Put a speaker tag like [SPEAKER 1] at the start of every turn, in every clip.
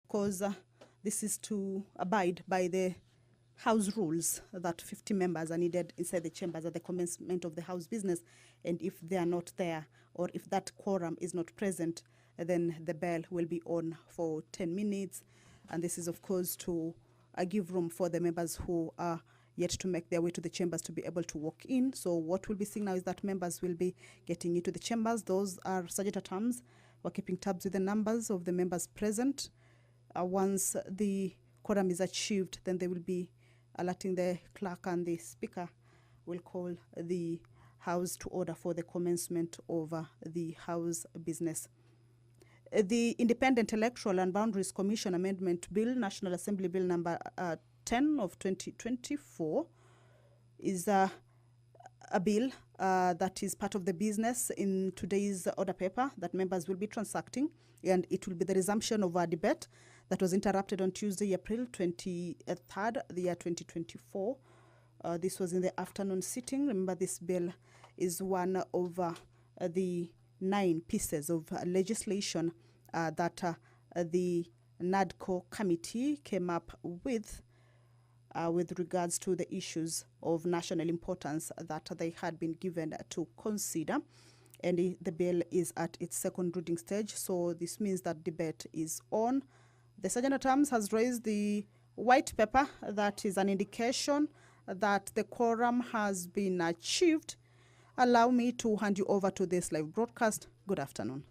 [SPEAKER 1] course, this is to abide by the House rules that 50 members are needed inside the chambers at the commencement of the House business, and if they are not there, or if that quorum is not present, then the bell will be on for 10 minutes. And this is, of course, to give room for the members who are yet to make their way to the chambers to be able to walk in. So what we'll be seeing now is that members will be getting into the chambers. Those are sergeant-at-arms. We're keeping tabs with the numbers of the members present. Once the quorum is achieved, then they will be alerting the clerk, and the speaker will call the House to order for the commencement of the House business. The Independent Electoral and Boundaries Commission Amendment Bill, National Assembly Bill number 10 of 2024, is a bill that is part of the business in today's order paper that members will be transacting, and it will be the resumption of our debate that was interrupted on Tuesday, April 23rd, the year 2024. This was in the afternoon sitting. Remember, this bill is one of the 9 pieces of legislation that the NADCO committee came up with regards to the issues of national importance that they had been given to consider. And the bill is at its second reading stage, so this means that debate is on. The Sergeant-at-Arms has raised the white paper that is an indication that the quorum has been achieved. Allow me to hand you over to this live broadcast. Good afternoon.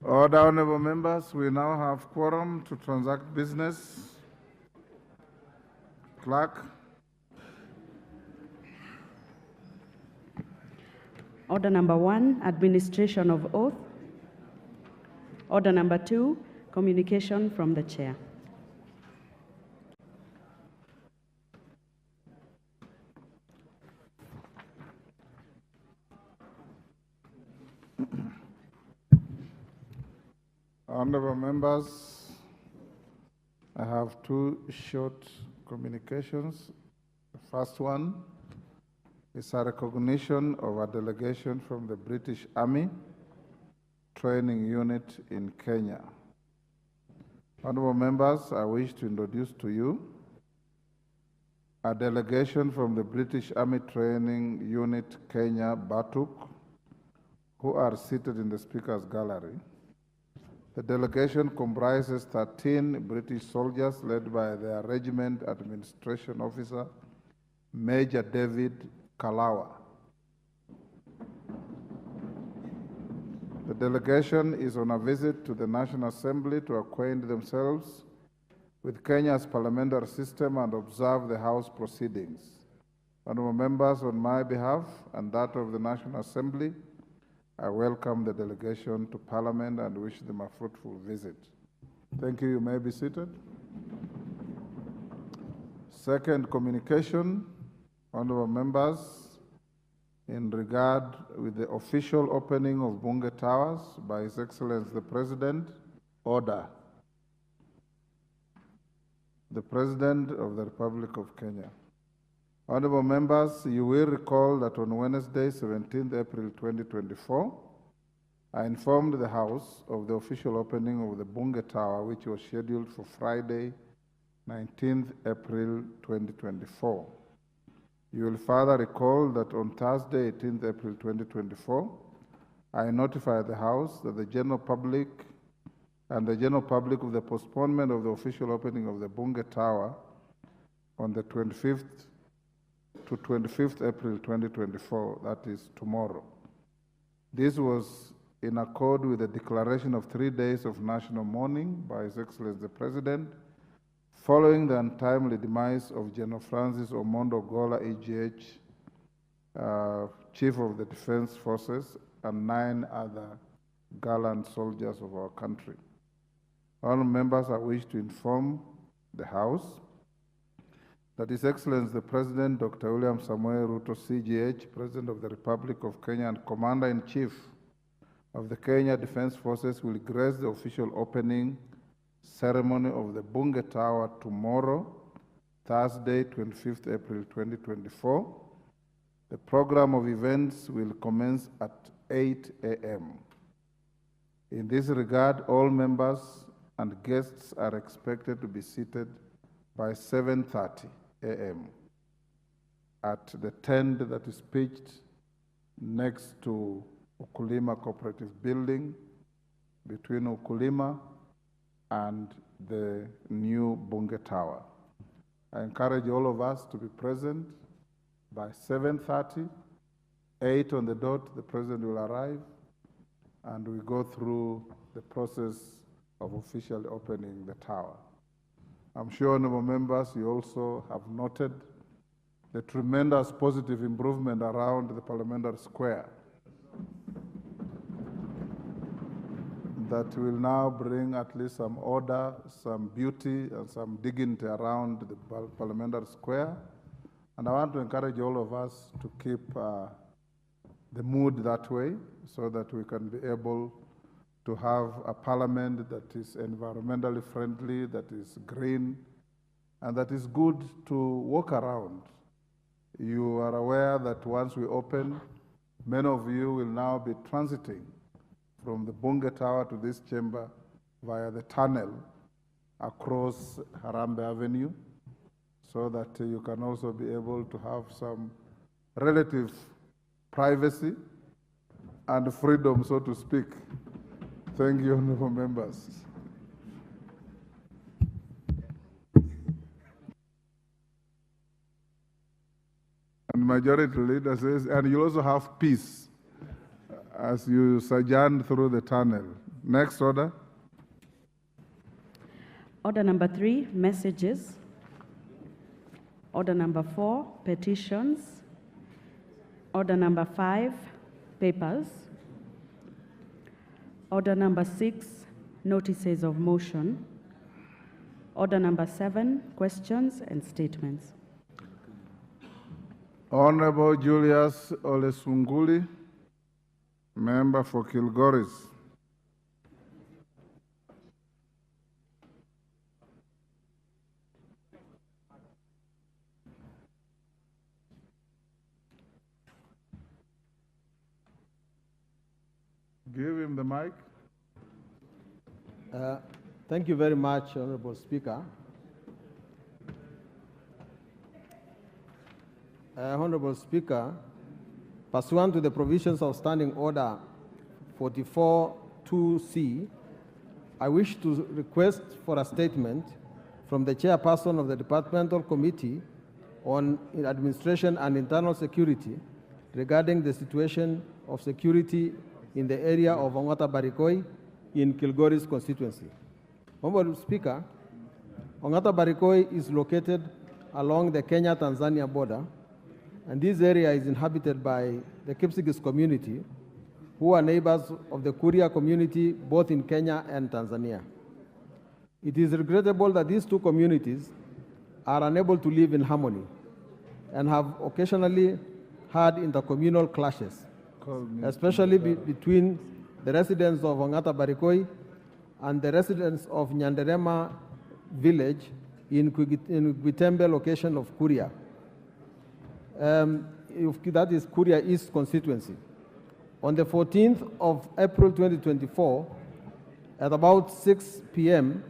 [SPEAKER 2] Order, honorable members, we now have quorum to transact business. Clerk.
[SPEAKER 3] Order number 1, administration of oath. Order number 2, communication from the chair.
[SPEAKER 2] Honorable members, I have 2 short communications. The first one is a recognition of a delegation from the British Army Training Unit in Kenya. Honorable members, I wish to introduce to you a delegation from the British Army Training Unit Kenya, Batuk, who are seated in the Speaker's Gallery. The delegation comprises 13 British soldiers led by their Regiment Administration Officer, Major David Kalawa. The delegation is on a visit to the National Assembly to acquaint themselves with Kenya's parliamentary system and observe the House proceedings. Honorable members, on my behalf and that of the National Assembly, I welcome the delegation to Parliament and wish them a fruitful visit. Thank you. You may be seated. Second communication, honorable members, in regard with the official opening of Bunge Towers by His Excellency the President, order. The President of the Republic of Kenya. Honorable members, you will recall that on Wednesday, 17th April 2024, I informed the House of the official opening of the Bunge Tower, which was scheduled for Friday, 19th April 2024. You will further recall that on Thursday, 18th April 2024, I notified the House that the general public of the postponement of the official opening of the Bunge Tower on the 25th to 25th April 2024, that is tomorrow. This was in accord with the declaration of 3 days of national mourning by His Excellency the President, following the untimely demise of General Francis Omondo Ogola, EGH, Chief of the Defense Forces, and 9 other gallant soldiers of our country. All members, I wish to inform the House that His Excellency the President, Dr. William Samoei Ruto, CGH, President of the Republic of Kenya and Commander-in-Chief of the Kenya Defense Forces, will grace the official opening ceremony of the Bunge Tower tomorrow, Thursday, 25th April 2024. The program of events will commence at 8 a.m. In this regard, all members and guests are expected to be seated by 7:30 a.m. at the tent that is pitched next to Ukulima Cooperative Building between Ukulima and the new Bunge Tower. I encourage all of us to be present by 7:30, 8 on the dot, the President will arrive, and we go through the process of officially opening the tower. I'm sure, honorable members, you also have noted the tremendous positive improvement around the Parliamentary Square that will now bring at least some order, some beauty, and some dignity around the Parliamentary Square. And I want to encourage all of us to keep the mood that way so that we can be able to have a parliament that is environmentally friendly, that is green, and that is good to walk around. You are aware that once we open, many of you will now be transiting from the Bunge Tower to this chamber via the tunnel across Harambee Avenue, so that you can also be able to have some relative privacy and freedom, so to speak. Thank you, honorable members. And Majority Leader says, and you also have peace as you sojourn through the tunnel. Next order.
[SPEAKER 3] Order number 3, messages. Order number 4, petitions. Order number 5, papers. Order number 6, notices of motion. Order number 7, questions and statements.
[SPEAKER 2] Honorable Julius Olesunguli, member for Kilgoris. Give him the mic.
[SPEAKER 4] Thank you very much, Honorable Speaker. Honorable Speaker, pursuant to the provisions of Standing Order 44-2C, I wish to request for a statement from the Chairperson of the Departmental Committee on Administration and Internal Security regarding the situation of security in the area of Ongata Barikoi in Kilgoris constituency. Honorable Speaker, Ongata Barikoi is located along the Kenya-Tanzania border, and this area is inhabited by the Kipsigis community, who are neighbors of the Kuria community both in Kenya and Tanzania. It is regrettable that these two communities are unable to live in harmony and have occasionally had intercommunal clashes, especially between the residents of Ongata Barikoi and the residents of Nyanderema village in Gwitembe location of Kuria. That is Kuria East constituency. On the 14th of April 2024, at about 6 p.m.,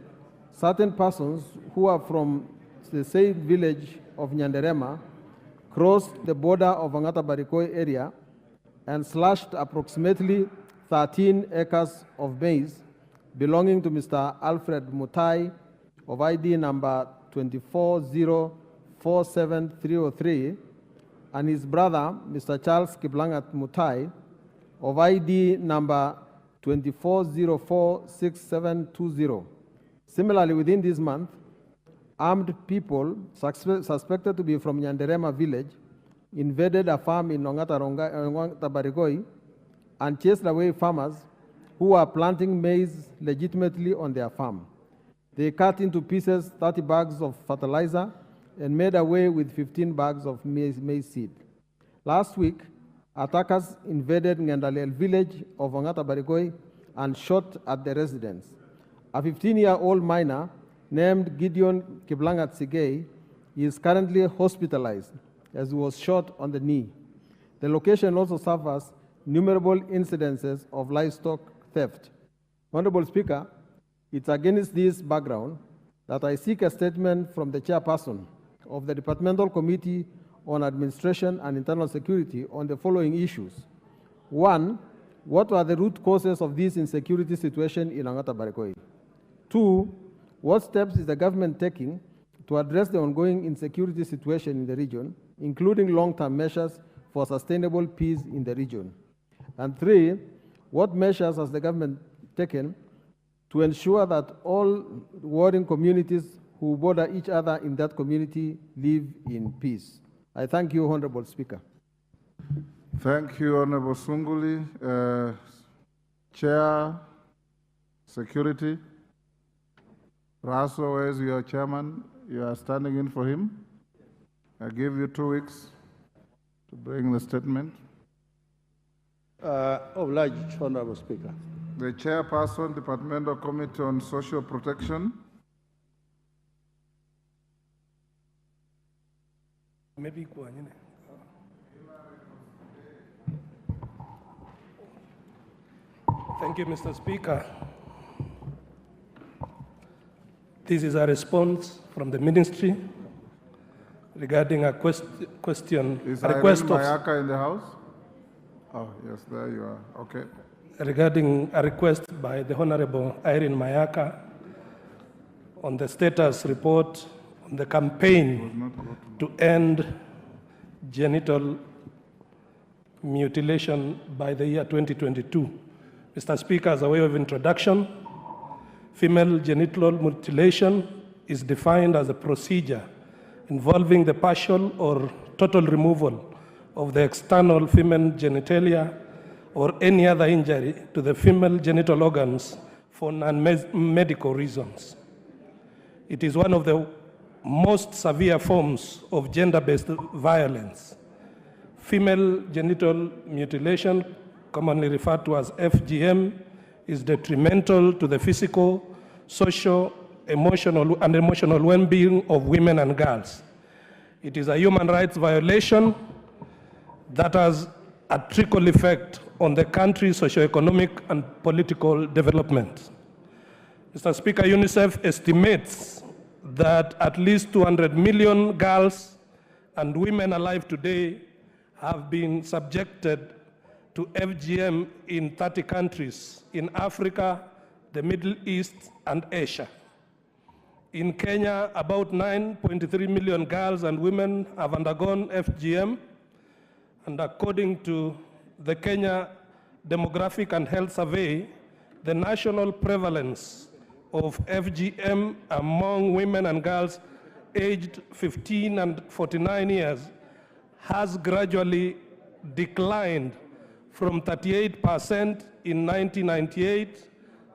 [SPEAKER 4] certain persons who are from the same village of Nyanderema crossed the border of Angata Barikoi area and slashed approximately 13 acres of maize belonging to Mr. Alfred Mutai of ID number 24047-303 and his brother, Mr. Charles Kiblangat Mutai of ID number 24046720. Similarly, within this month, armed people suspected to be from Nyanderema village invaded a farm in Ongata Barikoi and chased away farmers who were planting maize legitimately on their farm. They cut into pieces 30 bags of fertilizer and made away with 15 bags of maize seed. Last week, attackers invaded Ngandalel village of Ongata Barikoi and shot at the residents. A 15-year-old miner named Gideon Kiblangat Sigei is currently hospitalized as he was shot on the knee. The location also suffers innumerable incidences of livestock theft. Honorable Speaker, it's against this background that I seek a statement from the chairperson of the Departmental Committee on Administration and Internal Security on the following issues. One, what are the root causes of this insecurity situation in Angata Barikoi? Two, what steps is the government taking to address the ongoing insecurity situation in the region, including long-term measures for sustainable peace in the region? And three, what measures has the government taken to ensure that all warring communities who border each other in that community live in peace? I thank you, Honorable Speaker.
[SPEAKER 2] Thank you, Honorable Sunguli. Chair, Security. Raso, as your chairman, you are standing in for him. I give you 2 weeks to bring the statement.
[SPEAKER 5] Obliged, Honorable Speaker.
[SPEAKER 2] The chairperson, Departmental Committee on Social Protection.
[SPEAKER 6] Maybe Thank you, Mr. Speaker. This is a response from the ministry regarding a question.
[SPEAKER 2] Is
[SPEAKER 6] a
[SPEAKER 2] Irene
[SPEAKER 6] request of
[SPEAKER 2] Mayaka in the house? Oh, yes, there you are. Okay.
[SPEAKER 6] regarding a request by the Honorable Irene Mayaka on the status report on the campaign to end genital mutilation by the year 2022. Mr. Speaker, as a way of introduction, female genital mutilation is defined as a procedure involving the partial or total removal of the external female genitalia or any other injury to the female genital organs for non-medical reasons. It is one of the most severe forms of gender-based violence. Female genital mutilation, commonly referred to as FGM, is detrimental to the physical, social, emotional well-being of women and girls. It is a human rights violation that has a trickle effect on the country's socio-economic and political development. Mr. Speaker, UNICEF estimates that at least 200 million girls and women alive today have been subjected to FGM in 30 countries in Africa, the Middle East, and Asia. In Kenya, about 9.3 million girls and women have undergone FGM, and according to the Kenya Demographic and Health Survey, the national prevalence of FGM among women and girls aged 15 and 49 years has gradually declined from 38% in 1998,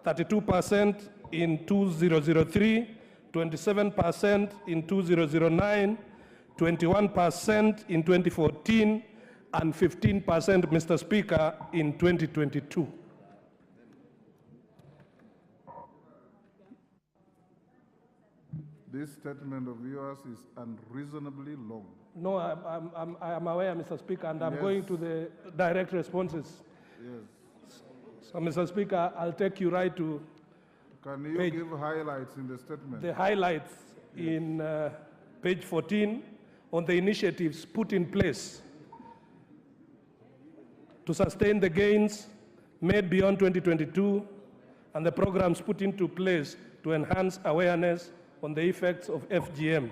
[SPEAKER 6] 32% in 2003, 27% in 2009, 21% in 2014, and 15%, Mr. Speaker, in 2022.
[SPEAKER 2] This statement of yours is unreasonably long.
[SPEAKER 6] No, I am aware, Mr. Speaker, and I'm
[SPEAKER 2] Yes.
[SPEAKER 6] going to the direct responses.
[SPEAKER 2] Yes.
[SPEAKER 6] So, Mr. Speaker, I'll take you right to
[SPEAKER 2] Can you
[SPEAKER 6] Page-
[SPEAKER 2] give highlights in the statement?
[SPEAKER 6] The highlights in page 14 on the initiatives put in place to sustain the gains made beyond 2022 and the programs put into place to enhance awareness on the effects of FGM.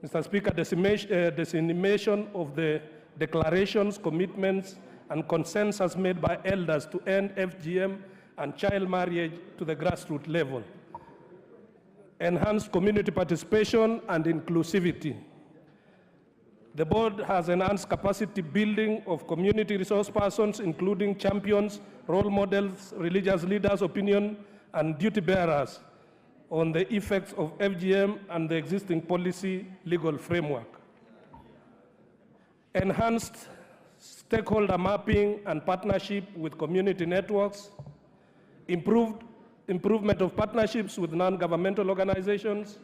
[SPEAKER 6] Mr. Speaker, dissemination of the declarations, commitments, and consensus made by elders to end FGM and child marriage to the grassroots level. Enhanced community participation and inclusivity. The board has enhanced capacity building of community resource persons, including champions, role models, religious leaders, opinion, and duty bearers on the effects of FGM and the existing policy legal framework. Enhanced stakeholder mapping and partnership with community networks. Improvement of partnerships with non-governmental organizations.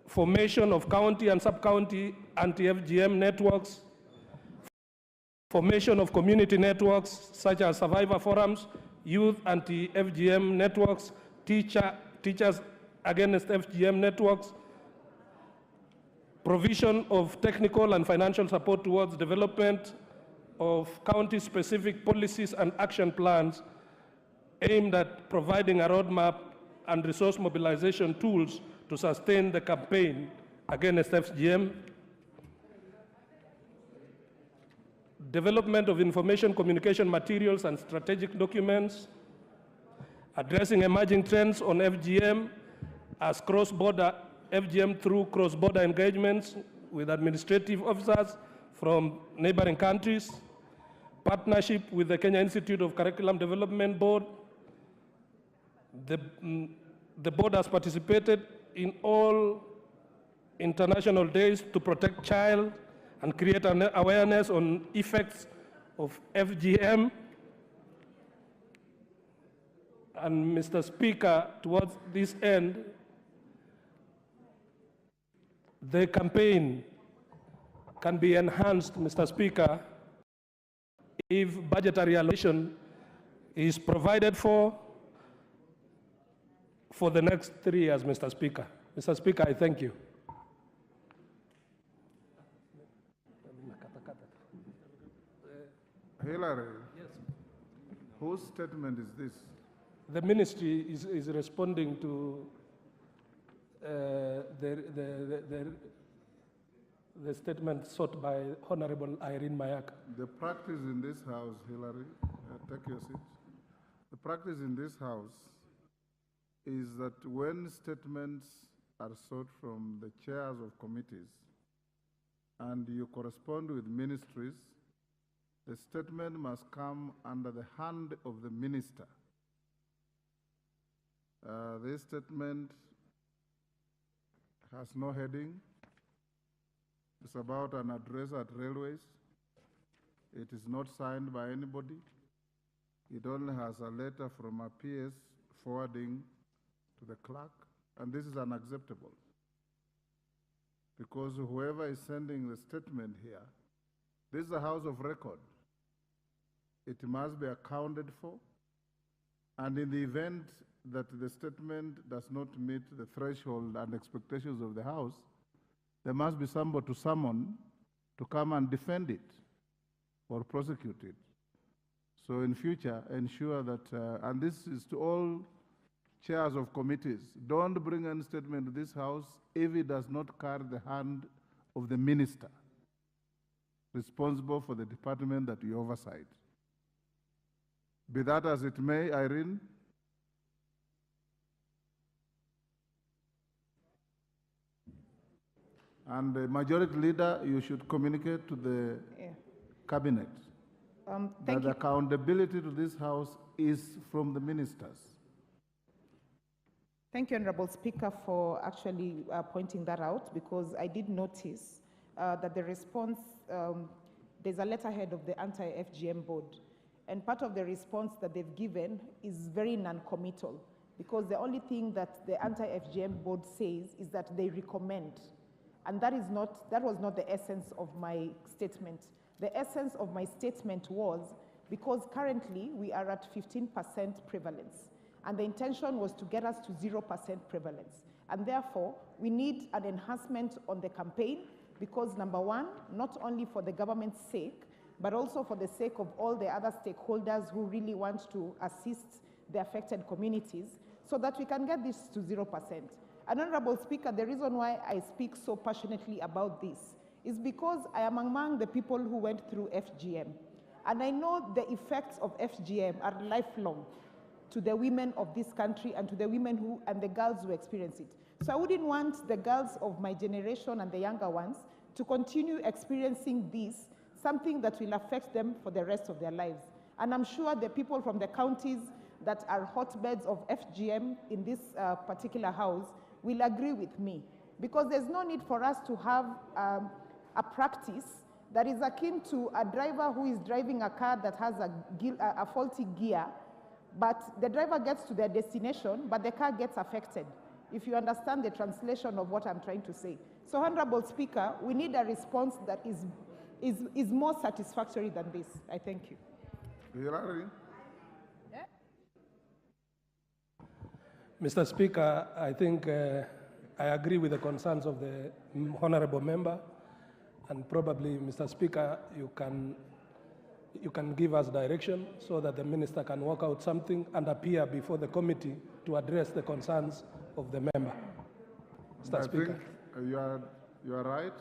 [SPEAKER 6] Formation of county and sub-county anti-FGM networks. Formation of community networks such as survivor forums, youth anti-FGM networks, teachers against FGM networks, provision of technical and financial support towards development of county-specific policies and action plans aimed at providing a roadmap and resource mobilization tools to sustain the campaign against FGM. Development of information communication materials and strategic documents. Addressing emerging trends on FGM as cross-border FGM through cross-border engagements with administrative officers from neighboring countries. Partnership with the Kenya Institute of Curriculum Development Board. The board has participated in all international days to protect child and create an awareness on effects of FGM. And Mr. Speaker, towards this end, the campaign can be enhanced, Mr. Speaker, if budgetary allocation is provided for the next 3 years, Mr. Speaker. Mr. Speaker, I thank you.
[SPEAKER 2] Hillary, yes. Whose statement is this?
[SPEAKER 6] The ministry is responding to the statement sought by Honorable Irene Mayaka.
[SPEAKER 2] The practice in this house, Hillary, take your seat. The practice in this house is that when statements are sought from the chairs of committees and you correspond with ministries, the statement must come under the hand of the minister. This statement has no heading. It's about an address at railways. It is not signed by anybody. It only has a letter from a PS forwarding to the clerk, and this is unacceptable. Because whoever is sending the statement here, this is a house of record. It must be accounted for, and in the event that the statement does not meet the threshold and expectations of the House, there must be somebody to summon to come and defend it or prosecute it. So in future, ensure that, and this is to all chairs of committees, don't bring any statement to this House if it does not carry the hand of the minister responsible for the department that you oversight. Be that as it may, Irene, and the majority leader, you should communicate to the cabinet that the accountability to this House is from the ministers.
[SPEAKER 7] Thank you, Honorable Speaker, for actually pointing that out, because I did notice that the response, there's a letterhead of the anti-FGM board, and part of the response that they've given is very non-committal, because the only thing that the anti-FGM board says is that they recommend. And that was not the essence of my statement. The essence of my statement was, because currently we are at 15% prevalence, And the intention was to get us to 0% prevalence. And therefore, we need an enhancement on the campaign because, number one, not only for the government's sake, but also for the sake of all the other stakeholders who really want to assist the affected communities, so that we can get this to 0%. And Honorable Speaker, the reason why I speak so passionately about this is because I am among the people who went through FGM. And I know the effects of FGM are lifelong to the women of this country and to the women who and the girls who experience it. So I wouldn't want the girls of my generation and the younger ones to continue experiencing this, something that will affect them for the rest of their lives. And I'm sure the people from the counties that are hotbeds of FGM in this particular house will agree with me, because there's no need for us to have a practice that is akin to a driver who is driving a car that has a faulty gear, but the driver gets to their destination, but the car gets affected, if you understand the translation of what I'm trying to say. So, Honorable Speaker, we need a response that is more satisfactory than this. I thank you.
[SPEAKER 6] Mr. Speaker, I think I agree with the concerns of the honorable member, and probably, Mr. Speaker, you can give us direction so that the minister can work out something and appear before the committee to address the concerns of the member. Mr. Speaker.
[SPEAKER 2] Think you are right.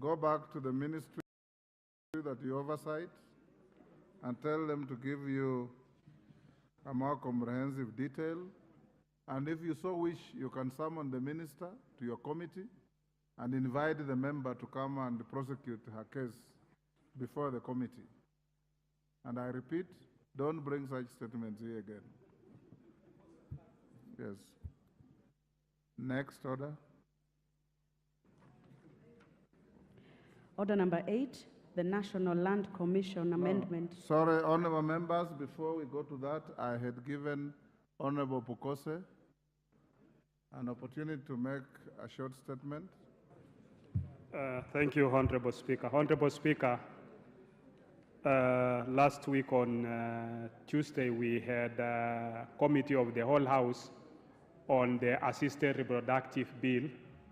[SPEAKER 2] Go back to the ministry that you oversight and tell them to give you a more comprehensive detail. And if you so wish, you can summon the minister to your committee and invite the member to come and prosecute her case before the committee. And I repeat, don't bring such statements here again. Yes. Next order.
[SPEAKER 3] Order number 8, the National Land Commission Amendment.
[SPEAKER 2] Sorry, honorable members, before we go to that, I had given Honorable Pukose an opportunity to make a short statement.
[SPEAKER 8] Thank you, Honorable Speaker. Honorable Speaker, last week on Tuesday, we had a committee of the whole House on the assisted reproductive bill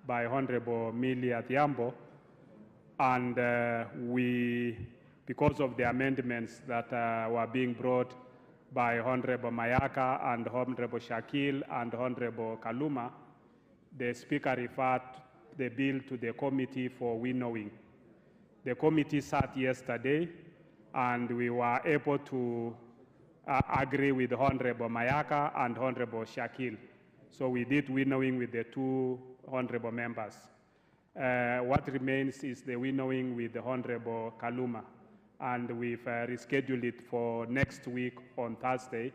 [SPEAKER 8] by Honorable Millie Adhiambo. And because of the amendments that were being brought by Honorable Mayaka and Honorable Shakil and Honorable Kaluma, the Speaker referred the bill to the committee for winnowing. The committee sat yesterday, and we were able to agree with Honorable Mayaka and Honorable Shakil. So we did winnowing with the two honorable members. What remains is the winnowing with the Honorable Kaluma, and we've rescheduled it for next week on Thursday,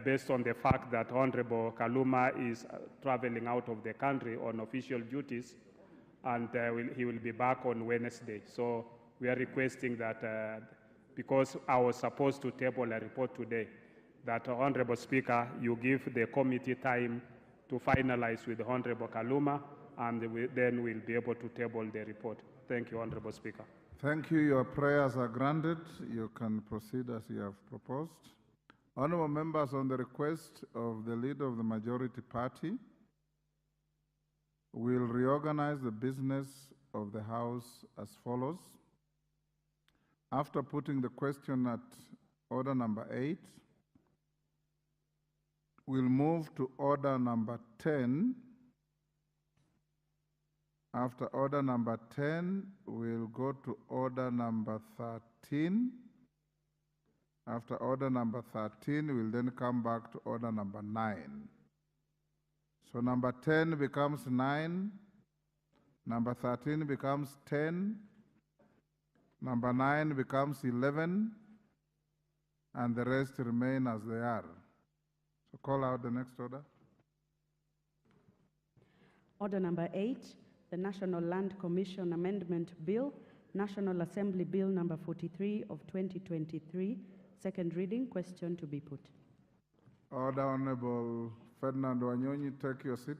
[SPEAKER 8] based on the fact that Honorable Kaluma is traveling out of the country on official duties, and he will be back on Wednesday. So we are requesting that, because I was supposed to table a report today, that Honorable Speaker, you give the committee time to finalize with Honorable Kaluma, and then we'll be able to table the report. Thank you, Honorable Speaker.
[SPEAKER 2] Thank you. Your prayers are granted. You can proceed as you have proposed. Honorable members, on the request of the leader of the majority party, we'll reorganize the business of the House as follows. After putting the question at order number 8, we'll move to order number 10. After order number 10, we'll go to order number 13. After order number 13, we'll then come back to order number 9. So number 10 becomes 9, number 13 becomes 10, number 9 becomes 11, and the rest remain as they are. So call out the next order.
[SPEAKER 3] Order number 8, the National Land Commission Amendment Bill, National Assembly Bill number 43 of 2023, second reading. Question to be put.
[SPEAKER 2] Order. Honorable Ferdinand Wanyonyi, take your seat.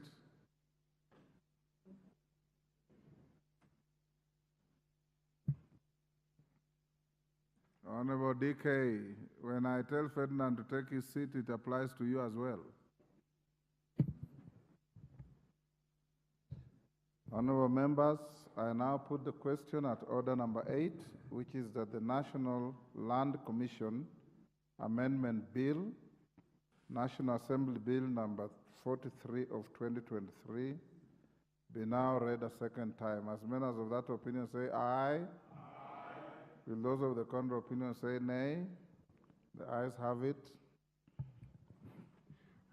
[SPEAKER 2] Honorable DK, when I tell Ferdinand to take his seat, it applies to you as well. Honorable members, I now put the question at order number 8, which is that the National Land Commission Amendment Bill, National Assembly Bill number 43 of 2023, be now read a second time. As members of that opinion say aye. Will those of the contrary opinion say nay? The ayes have it.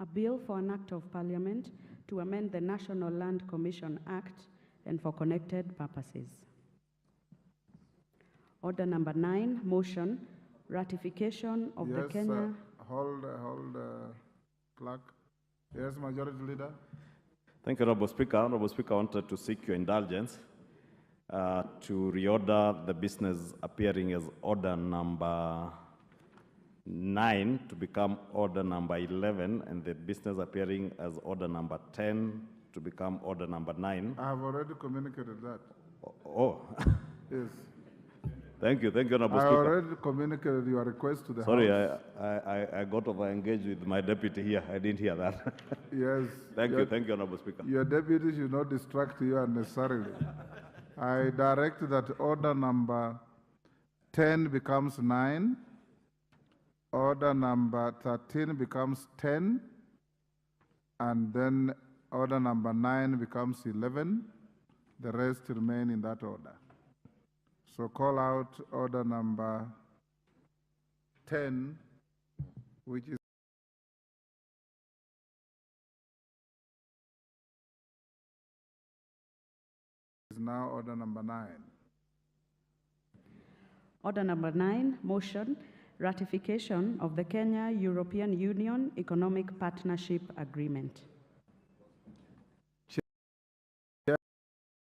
[SPEAKER 3] A bill for an act of parliament to amend the National Land Commission Act and for connected purposes. Order number 9, motion, ratification of the Kenya...
[SPEAKER 2] Hold, clerk. Yes, Majority Leader.
[SPEAKER 9] Thank you, Honorable Speaker. Honorable Speaker, I wanted to seek your indulgence to reorder the business appearing as order number 9 to become order number 11, and the business appearing as order number 10 to become order number 9.
[SPEAKER 2] I have already communicated that.
[SPEAKER 9] Oh.
[SPEAKER 2] Yes.
[SPEAKER 9] Thank you, Honorable Speaker.
[SPEAKER 2] I already communicated your request to the House.
[SPEAKER 9] Sorry, I got over-engaged with my deputy here. I didn't hear that.
[SPEAKER 2] Yes.
[SPEAKER 9] Thank you, Honorable Speaker.
[SPEAKER 2] Your deputy should not distract you unnecessarily. I direct that order number 10 becomes 9, order number 13 becomes 10, and then order number 9 becomes 11. The rest remain in that order. So call out order number 10, which is now order number 9.
[SPEAKER 3] Order number 9, motion, ratification of the Kenya-European Union Economic Partnership Agreement.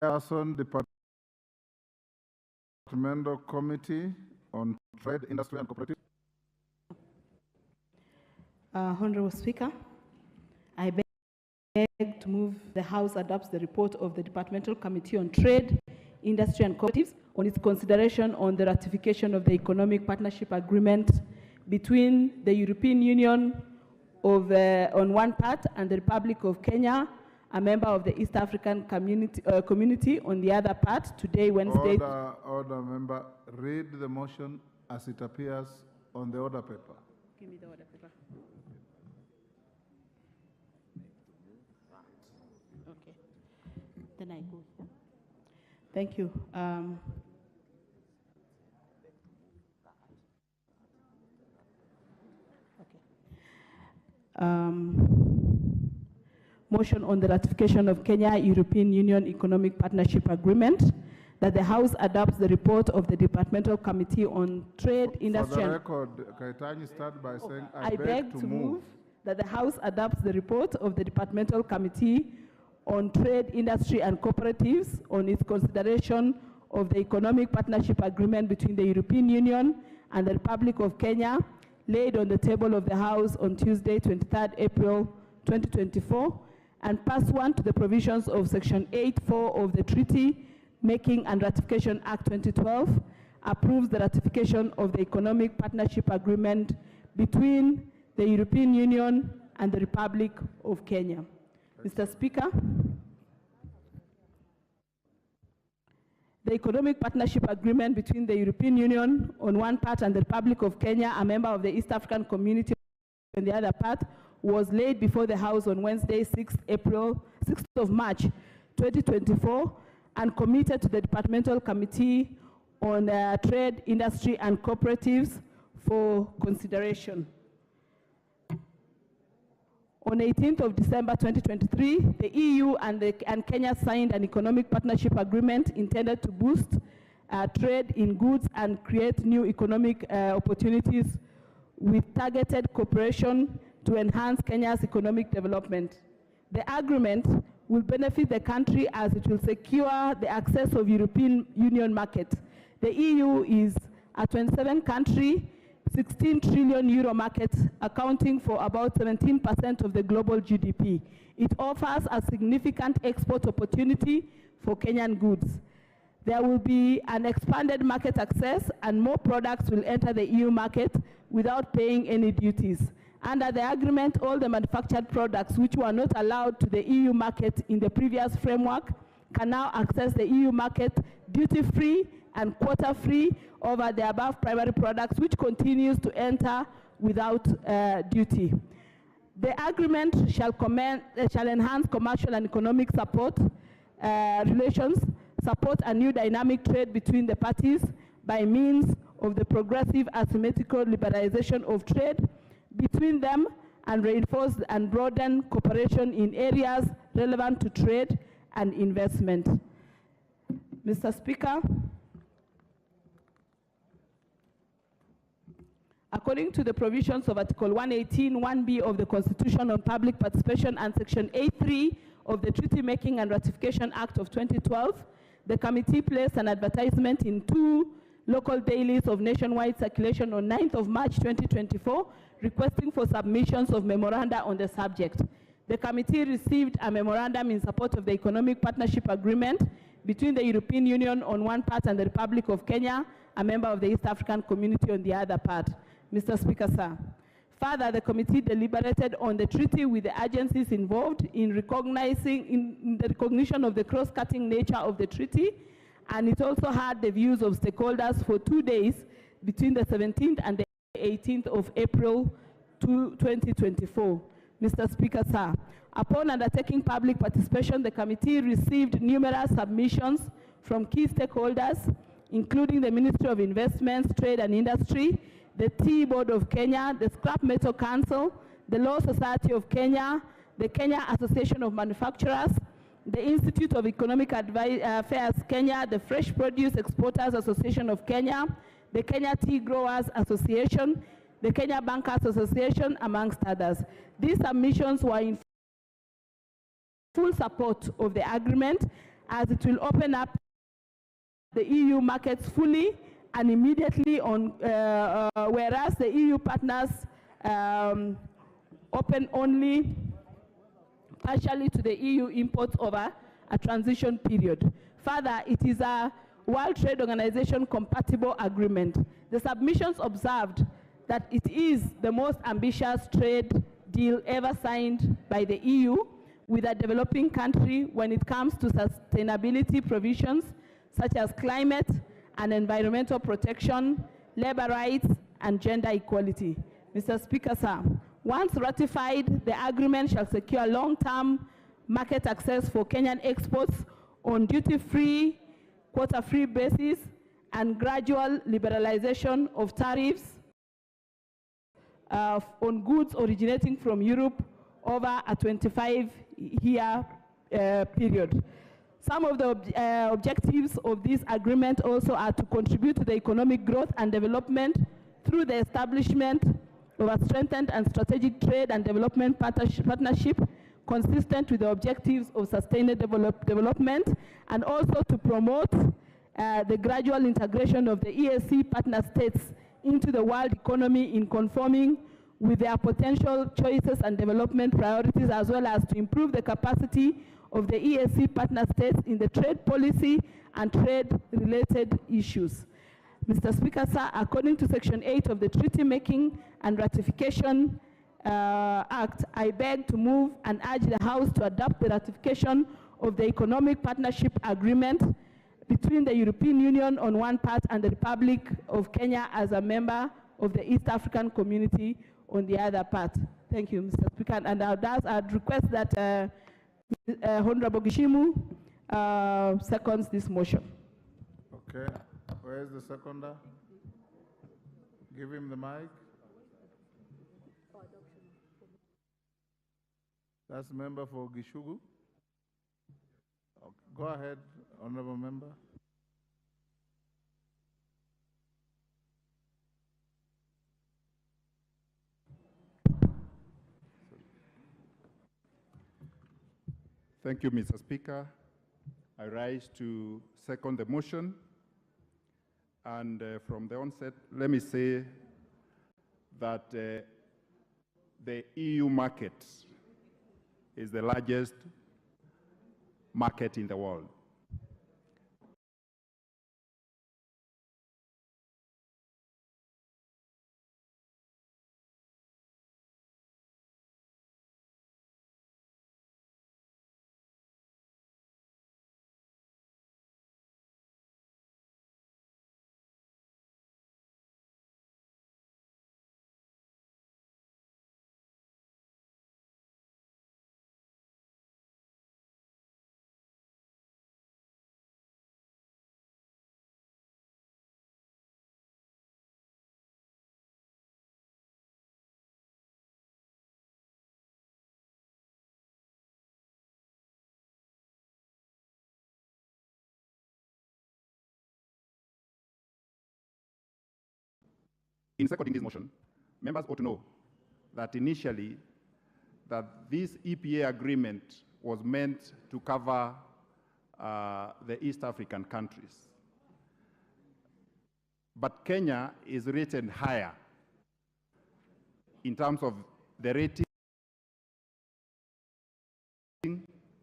[SPEAKER 2] Chairperson, Departmental Committee on Trade, Industry and Cooperative.
[SPEAKER 10] Honorable Speaker, I beg to move the House adopts the report of the Departmental Committee on Trade, Industry and Cooperatives on its consideration on the ratification of the Economic Partnership Agreement between the European Union on one part and the Republic of Kenya, a member of the East African community on the other part, today, Wednesday.
[SPEAKER 2] Order, member. Read the motion as it appears on the order paper.
[SPEAKER 10] Give me the order paper. Okay. Then I go here. Thank you. Motion on the ratification of Kenya-European Union Economic Partnership Agreement, that the House adopts the report of the Departmental Committee on Trade, Industry and...
[SPEAKER 2] For the record, Kaitani start by saying,
[SPEAKER 10] I beg to move that the House adopts the report of the Departmental Committee on Trade, Industry and Cooperatives on its consideration of the Economic Partnership Agreement between the European Union and the Republic of Kenya, laid on the table of the House on Tuesday, 23rd April 2024, and pursuant to the provisions of Section 8.4 of the Treaty Making and Ratification Act 2012, approves the ratification of the Economic Partnership Agreement between the European Union and the Republic of Kenya. Mr. Speaker, the Economic Partnership Agreement between the European Union on one part and the Republic of Kenya, a member of the East African community on the other part, was laid before the House on Wednesday, 6th of March 2024, and committed to the Departmental Committee on Trade, Industry and Cooperatives for consideration. On 18th of December 2023, the EU and Kenya signed an economic partnership agreement intended to boost trade in goods and create new economic opportunities with targeted cooperation to enhance Kenya's economic development. The agreement will benefit the country as it will secure the access of European Union market. The EU is a 27-country, 16 trillion euro market, accounting for about 17% of the global GDP. It offers a significant export opportunity for Kenyan goods. There will be an expanded market access, and more products will enter the EU market without paying any duties. Under the agreement, all the manufactured products which were not allowed to the EU market in the previous framework can now access the EU market duty-free and quota-free over the above primary products, which continues to enter without duty. The agreement shall enhance commercial and economic support relations, support a new dynamic trade between the parties by means of the progressive asymmetrical liberalization of trade between them, and reinforce and broaden cooperation in areas relevant to trade and investment. Mr. Speaker, according to the provisions of Article 118, 1B of the Constitution on Public Participation and Section 8.3 of the Treaty Making and Ratification Act of 2012, the committee placed an advertisement in 2 local dailies of nationwide circulation on 9th of March 2024, requesting for submissions of memoranda on the subject. The committee received a memorandum in support of the Economic Partnership Agreement between the European Union on one part and the Republic of Kenya, a member of the East African Community, on the other part. Mr. Speaker, sir. Further, the committee deliberated on the treaty with the agencies involved in the recognition of the cross-cutting nature of the treaty, and it also had the views of stakeholders for 2 days between the 17th and the 18th of April 2024. Mr. Speaker, sir, upon undertaking public participation, the committee received numerous submissions from key stakeholders, including the Ministry of Investments, Trade and Industry, the Tea Board of Kenya, the Scrap Metal Council, the Law Society of Kenya, the Kenya Association of Manufacturers, the Institute of Economic Affairs Kenya, the Fresh Produce Exporters Association of Kenya, the Kenya Tea Growers Association, the Kenya Bankers Association, amongst others. These submissions were in full support of the agreement, as it will open up the EU markets fully and immediately on, whereas the EU partners open only partially to the EU imports over a transition period. Further, it is a World Trade Organization compatible agreement. The submissions observed that it is the most ambitious trade deal ever signed by the EU with a developing country when it comes to sustainability provisions such as climate and environmental protection, labor rights, and gender equality. Mr. Speaker, sir, once ratified, the agreement shall secure long-term market access for Kenyan exports on duty-free, quota-free basis, and gradual liberalization of tariffs on goods originating from Europe over a 25-year period. Some of the objectives of this agreement also are to contribute to the economic growth and development through the establishment of a strengthened and strategic trade and development partnership consistent with the objectives of sustainable development, and also to promote the gradual integration of the EAC partner states into the world economy in conforming with their potential choices and development priorities, as well as to improve the capacity of the EAC partner states in the trade policy and trade-related issues. Mr. Speaker, sir, according to Section 8 of the Treaty Making and Ratification Act, I beg to move and urge the House to adopt the ratification of the Economic Partnership Agreement between the European Union on one part and the Republic of Kenya as a member of the East African Community on the other part. Thank you, Mr. Speaker. And I'd request that Honorable Gishimu seconds this motion.
[SPEAKER 2] Okay. Where is the seconder? Give him the mic. That's member for Gishugu. Okay. Go ahead, honorable member.
[SPEAKER 11] Thank you, Mr. Speaker. I rise to second the motion. And from the onset, let me say that the EU market is the largest market in the world. in seconding this motion, members ought to know that initially that this EPA agreement was meant to cover the East African countries. But Kenya is rated higher in terms of the rating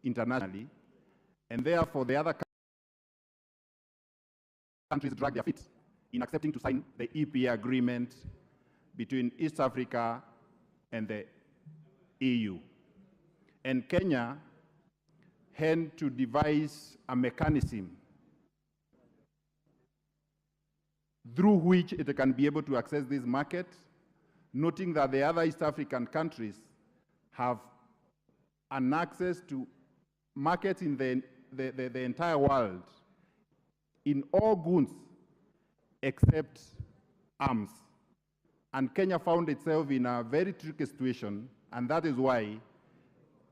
[SPEAKER 11] internationally, and therefore the other countries drag their feet in accepting to sign the EPA agreement between East Africa and the EU. And Kenya had to devise a mechanism through which it can be able to access this market, noting that the other East African countries have an access to markets in the entire world in all goods except arms. And Kenya found itself in a very tricky situation, and that is why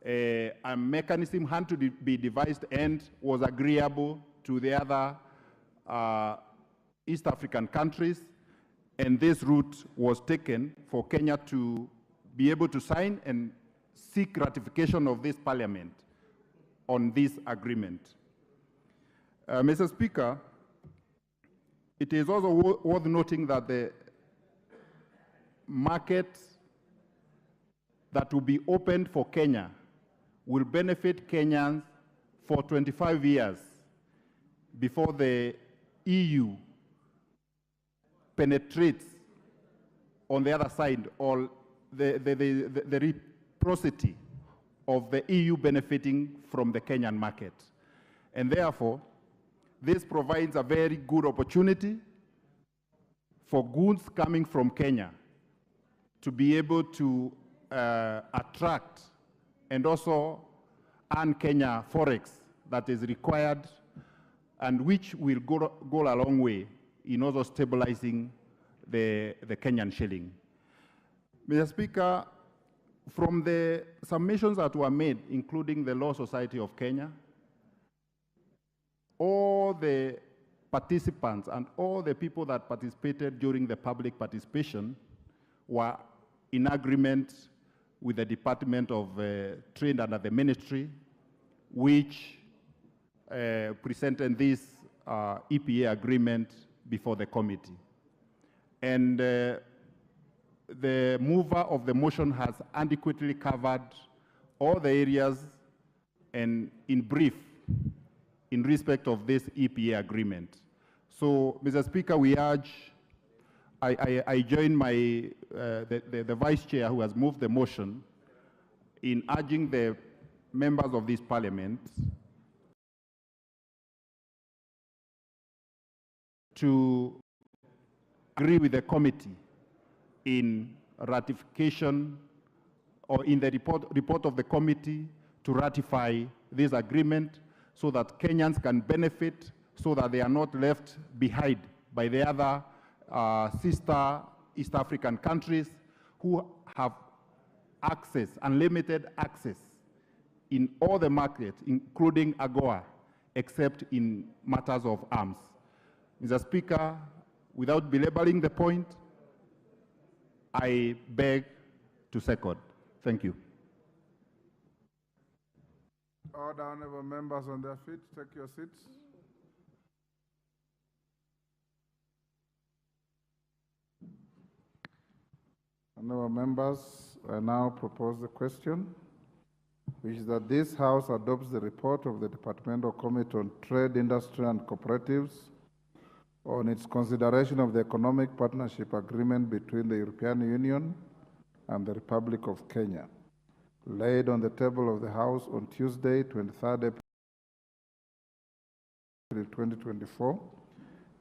[SPEAKER 11] a mechanism had to be devised and was agreeable to the other East African countries, and this route was taken for Kenya to be able to sign and seek ratification of this parliament on this agreement. Mr. Speaker, it is also worth noting that the market that will be opened for Kenya will benefit Kenyans for 25 years before the EU penetrates on the other side, or the reciprocity of the EU benefiting from the Kenyan market. And therefore, this provides a very good opportunity for goods coming from Kenya to be able to attract and also earn Kenya forex that is required, and which will go a long way in also stabilizing the Kenyan shilling. Mr. Speaker, from the submissions that were made, including the Law Society of Kenya, all the participants and all the people that participated during the public participation were in agreement with the Department of Trade under the Ministry, which presented this EPA agreement before the committee. And the mover of the motion has adequately covered all the areas and in brief in respect of this EPA agreement. So, Mr. Speaker, we urge, I join the Vice Chair who has moved the motion in urging the members of this Parliament to agree with the committee in ratification, or in the report of the committee to ratify this agreement so that Kenyans can benefit, so that they are not left behind by the other sister East African countries who have access, unlimited access in all the markets, including AGOA, except in matters of arms. Mr. Speaker, without belaboring the point, I beg to second. Thank you.
[SPEAKER 2] All the honorable members on their feet, take your seats. Honorable members, I now propose the question, which is that this House adopts the report of the Departmental Committee on Trade, Industry and Cooperatives on its consideration of the Economic Partnership Agreement between the European Union and the Republic of Kenya, laid on the table of the House on Tuesday, 23rd April 2024,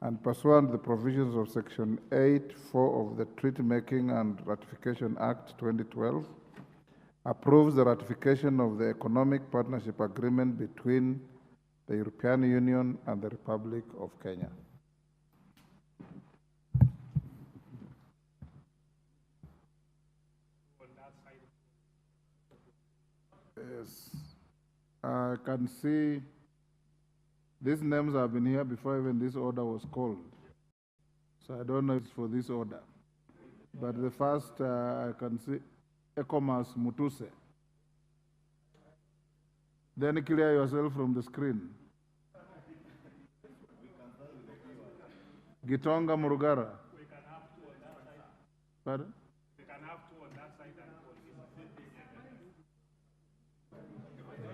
[SPEAKER 2] and pursuant to the provisions of Section 8(4) of the Treaty Making and Ratification Act 2012, approves the ratification of the Economic Partnership Agreement between the European Union and the Republic of Kenya. Yes, I can see these names have been here before even this order was called. So I don't know if it's for this order. But the first, I can see Ecomas Mutuse. Then clear yourself from the screen. Gitonga Murugara.
[SPEAKER 8] We can have two on that side.
[SPEAKER 2] Pardon?
[SPEAKER 8] We can have two on that side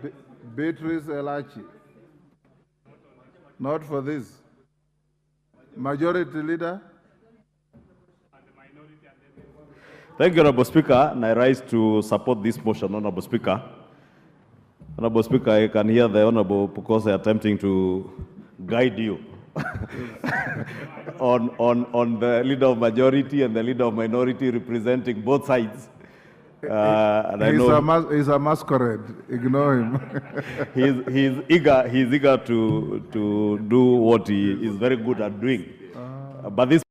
[SPEAKER 8] and
[SPEAKER 2] Beatrice Elachi. Not for this. Majority Leader.
[SPEAKER 9] Thank you, Honorable Speaker, and I rise to support this motion, Honorable Speaker. Honorable Speaker, I can hear the Honorable Pukose attempting to guide you on the leader of majority and the leader of minority representing both sides. And I know
[SPEAKER 2] he's a masquerade. Ignore him.
[SPEAKER 9] he's eager to do what he is very good at doing. But this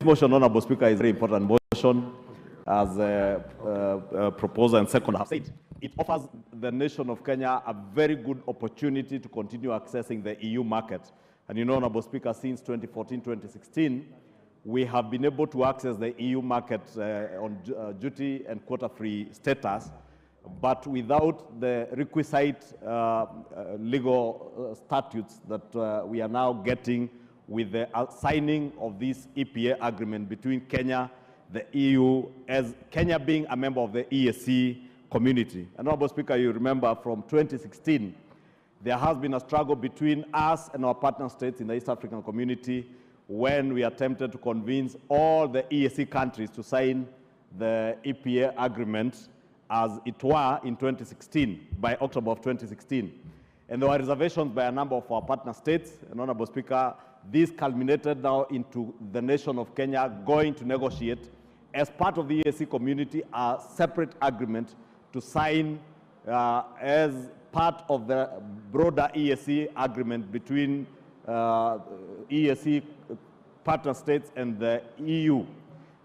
[SPEAKER 9] motion, Honorable Speaker, is a very important motion, as a proposer and second have said. It offers the nation of Kenya a very good opportunity to continue accessing the EU market. And you know, Honorable Speaker, since 2014-2016, we have been able to access the EU market on duty and quota-free status, but without the requisite legal statutes that we are now getting with the signing of this EPA agreement between Kenya, the EU, as Kenya being a member of the EAC community. And Honorable Speaker, you remember from 2016, there has been a struggle between us and our partner states in the East African community when we attempted to convince all the EAC countries to sign the EPA agreement as it were in 2016, by October of 2016. And there were reservations by a number of our partner states. And Honorable Speaker, this culminated now into the nation of Kenya going to negotiate as part of the EAC community a separate agreement to sign as part of the broader EAC agreement between EAC partner states and the EU.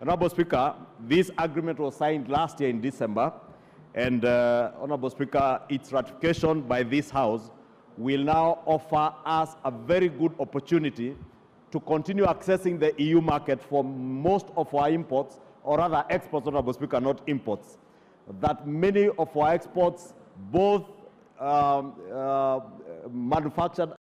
[SPEAKER 9] Honorable Speaker, this agreement was signed last year in December, and Honorable Speaker, its ratification by this House will now offer us a very good opportunity to continue accessing the EU market for most of our imports, or rather exports, Honorable Speaker, not imports. That many of our exports, both manufactured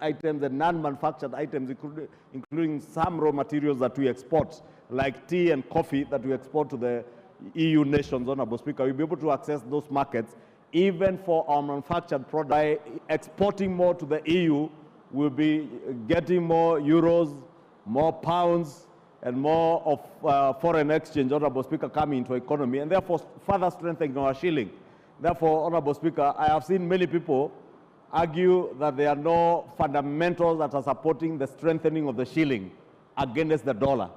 [SPEAKER 9] items and non-manufactured items, including some raw materials that we export, like tea and coffee that we export to the EU nations, Honorable Speaker. We'll be able to access those markets even for our manufactured product. By exporting more to the EU, we'll be getting more euros, more pounds, and more of foreign exchange, Honorable Speaker, coming into the economy, and therefore further strengthening our shilling. Therefore, Honorable Speaker, I have seen many people argue that there are no fundamentals that are supporting the strengthening of the shilling against the dollar.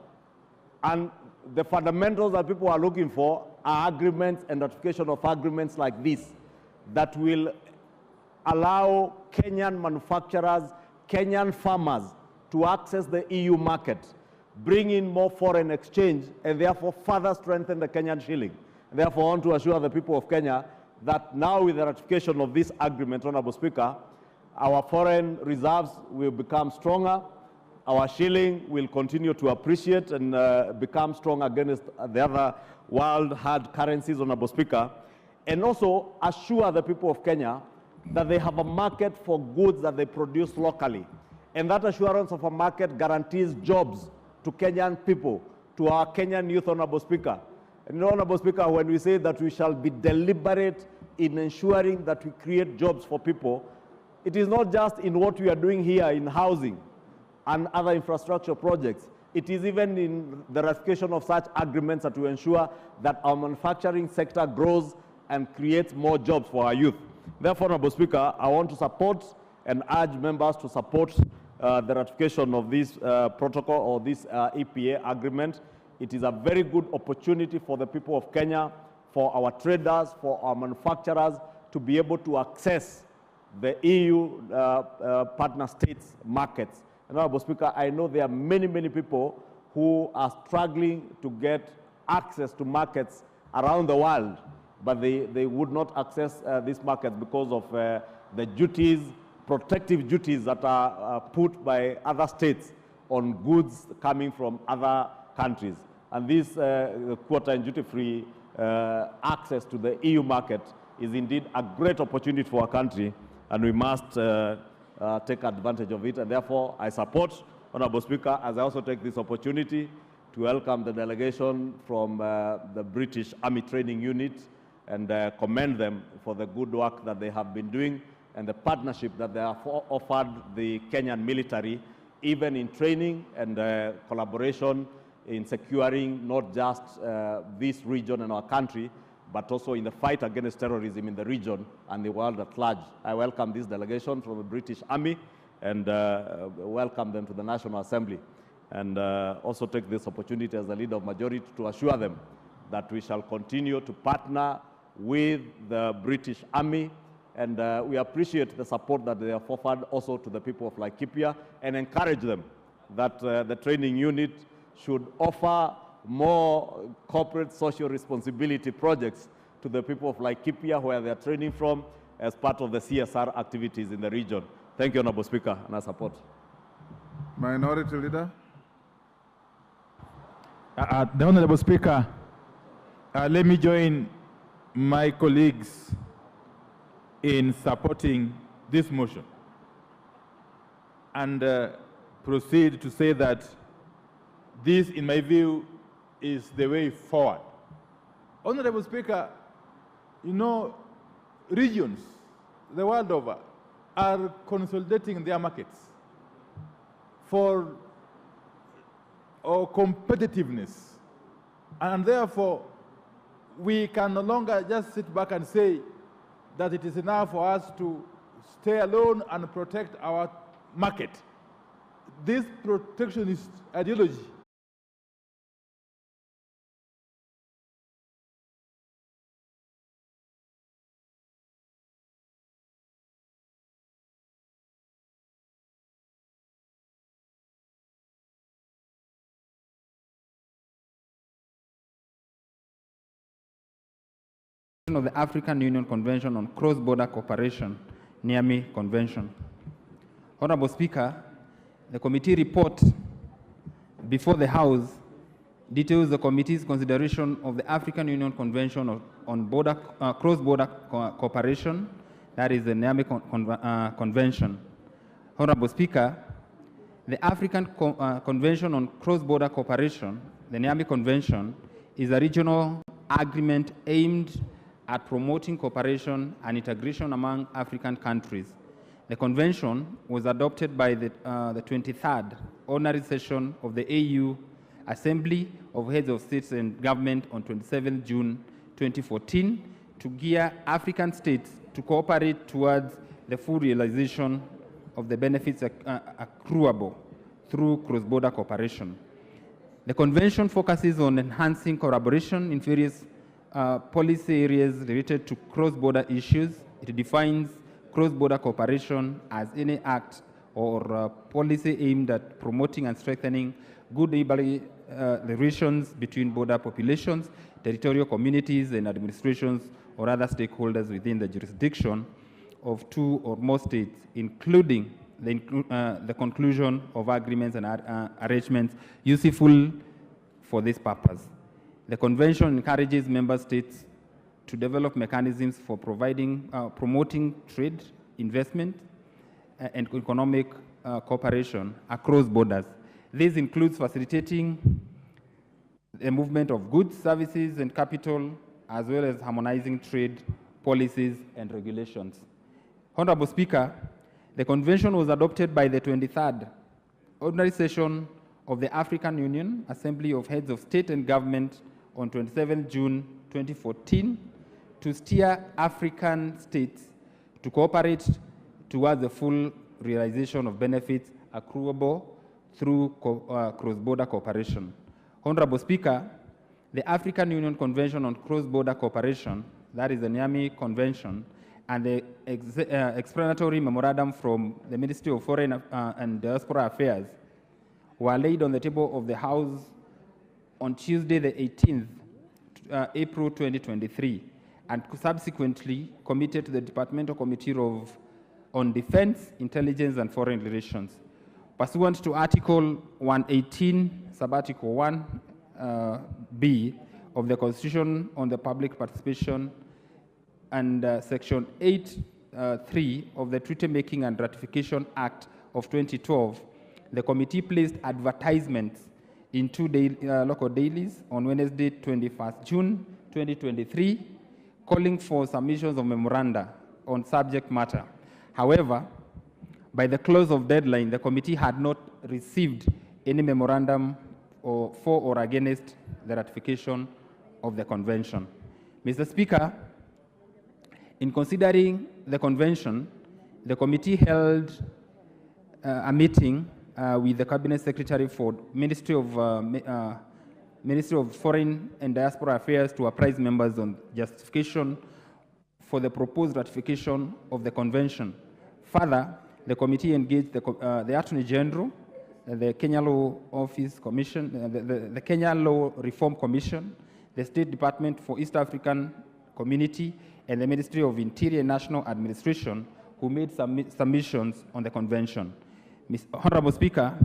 [SPEAKER 9] And the fundamentals that people are looking for are agreements and ratification of agreements like this that will allow Kenyan manufacturers, Kenyan farmers to access the EU market, bring in more foreign exchange, and therefore further strengthen the Kenyan shilling. And therefore, I want to assure the people of Kenya that now with the ratification of this agreement, Honorable Speaker, our foreign reserves will become stronger, our shilling will continue to appreciate and become strong against the other world hard currencies, Honorable Speaker, and also assure the people of Kenya that they have a market for goods that they produce locally. And that assurance of a market guarantees jobs to Kenyan people, to our Kenyan youth, Honorable Speaker. And Honorable Speaker, when we say that we shall be deliberate in ensuring that we create jobs for people, it is not just in what we are doing here in housing and other infrastructure projects. It is even in the ratification of such agreements that we ensure that our manufacturing sector grows and creates more jobs for our youth. Therefore, Honorable Speaker, I want to support and urge members to support the ratification of this protocol or this EPA agreement. It is a very good opportunity for the people of Kenya, for our traders, for our manufacturers to be able to access the EU partner states markets. And Honorable Speaker, I know there are many, many people who are struggling to get access to markets around the world, but they would not access these markets because of the duties, protective duties that are put by other states on goods coming from other countries. And this quota and duty-free access to the EU market is indeed a great opportunity for our country, and we must take advantage of it. And therefore, I support, Honorable Speaker, as I also take this opportunity to welcome the delegation from the British Army Training Unit and commend them for the good work that they have been doing and the partnership that they have offered the Kenyan military, even in training and collaboration in securing not just this region and our country, but also in the fight against terrorism in the region and the world at large. I welcome this delegation from the British Army and welcome them to the National Assembly. And also take this opportunity as the leader of majority to assure them that we shall continue to partner with the British Army, and we appreciate the support that they have offered also to the people of Laikipia, and encourage them that the training unit should offer more corporate social responsibility projects to the people of Laikipia, where they are training from, as part of the CSR activities in the region. Thank you, Honorable Speaker, and I support.
[SPEAKER 2] Minority Leader.
[SPEAKER 12] The Honorable Speaker, let me join my colleagues in supporting this motion and proceed to say that this, in my view, is the way forward. Honorable Speaker, you know, regions the world over are consolidating their markets for competitiveness, and therefore we can no longer just sit back and say that it is enough for us to stay alone and protect our market. This protectionist ideology
[SPEAKER 13] of the African Union Convention on Cross-Border Cooperation, NIAMI Convention. Honorable Speaker, the committee report before the House details the committee's consideration of the African Union Convention on Cross-Border Cooperation, that is the NIAMI Convention. Honorable Speaker, the African Convention on Cross-Border Cooperation, the NIAMI Convention, is a regional agreement aimed at promoting cooperation and integration among African countries. The convention was adopted by the 23rd Ordinary Session of the AU Assembly of Heads of States and Government on 27 June 2014 to gear African states to cooperate towards the full realization of the benefits accruable through cross-border cooperation. The convention focuses on enhancing collaboration in various policy areas related to cross-border issues. It defines cross-border cooperation as any act or policy aimed at promoting and strengthening good neighborly relations between border populations, territorial communities, and administrations or other stakeholders within the jurisdiction of two or more states, including the conclusion of agreements and arrangements useful for this purpose. The convention encourages member states to develop mechanisms for promoting trade, investment, and economic cooperation across borders. This includes facilitating the movement of goods, services, and capital, as well as harmonizing trade policies and regulations. Honorable Speaker, the convention was adopted by the 23rd Ordinary Session of the African Union Assembly of Heads of State and Government on 27 June 2014 to steer African states to cooperate towards the full realization of benefits accruable through cross-border cooperation. Honorable Speaker, the African Union Convention on Cross-Border Cooperation, that is the NIAMI Convention, and the explanatory memorandum from the Ministry of Foreign and Diaspora Affairs were laid on the table of the House on Tuesday, the 18th, April 2023, and subsequently committed to the Departmental Committee on Defense, Intelligence, and Foreign Relations. Pursuant to Article 118, Subarticle 1B of the Constitution on the Public Participation and Section 8(3) of the Treaty Making and Ratification Act of 2012, the committee placed advertisements in two local dailies on Wednesday, 21st June 2023, calling for submissions of memoranda on subject matter. However, by the close of deadline, the committee had not received any memorandum for or against the ratification of the convention. Mr. Speaker, in considering the convention, the committee held a meeting with the Cabinet Secretary for Ministry of Foreign and Diaspora Affairs to apprise members on justification for the proposed ratification of the convention. Further, the committee engaged the Attorney General, the Kenya Law Office Commission, the Kenya Law Reform Commission, the State Department for East African Community, and the Ministry of Interior and National Administration, who made submissions on the convention. Honorable Speaker,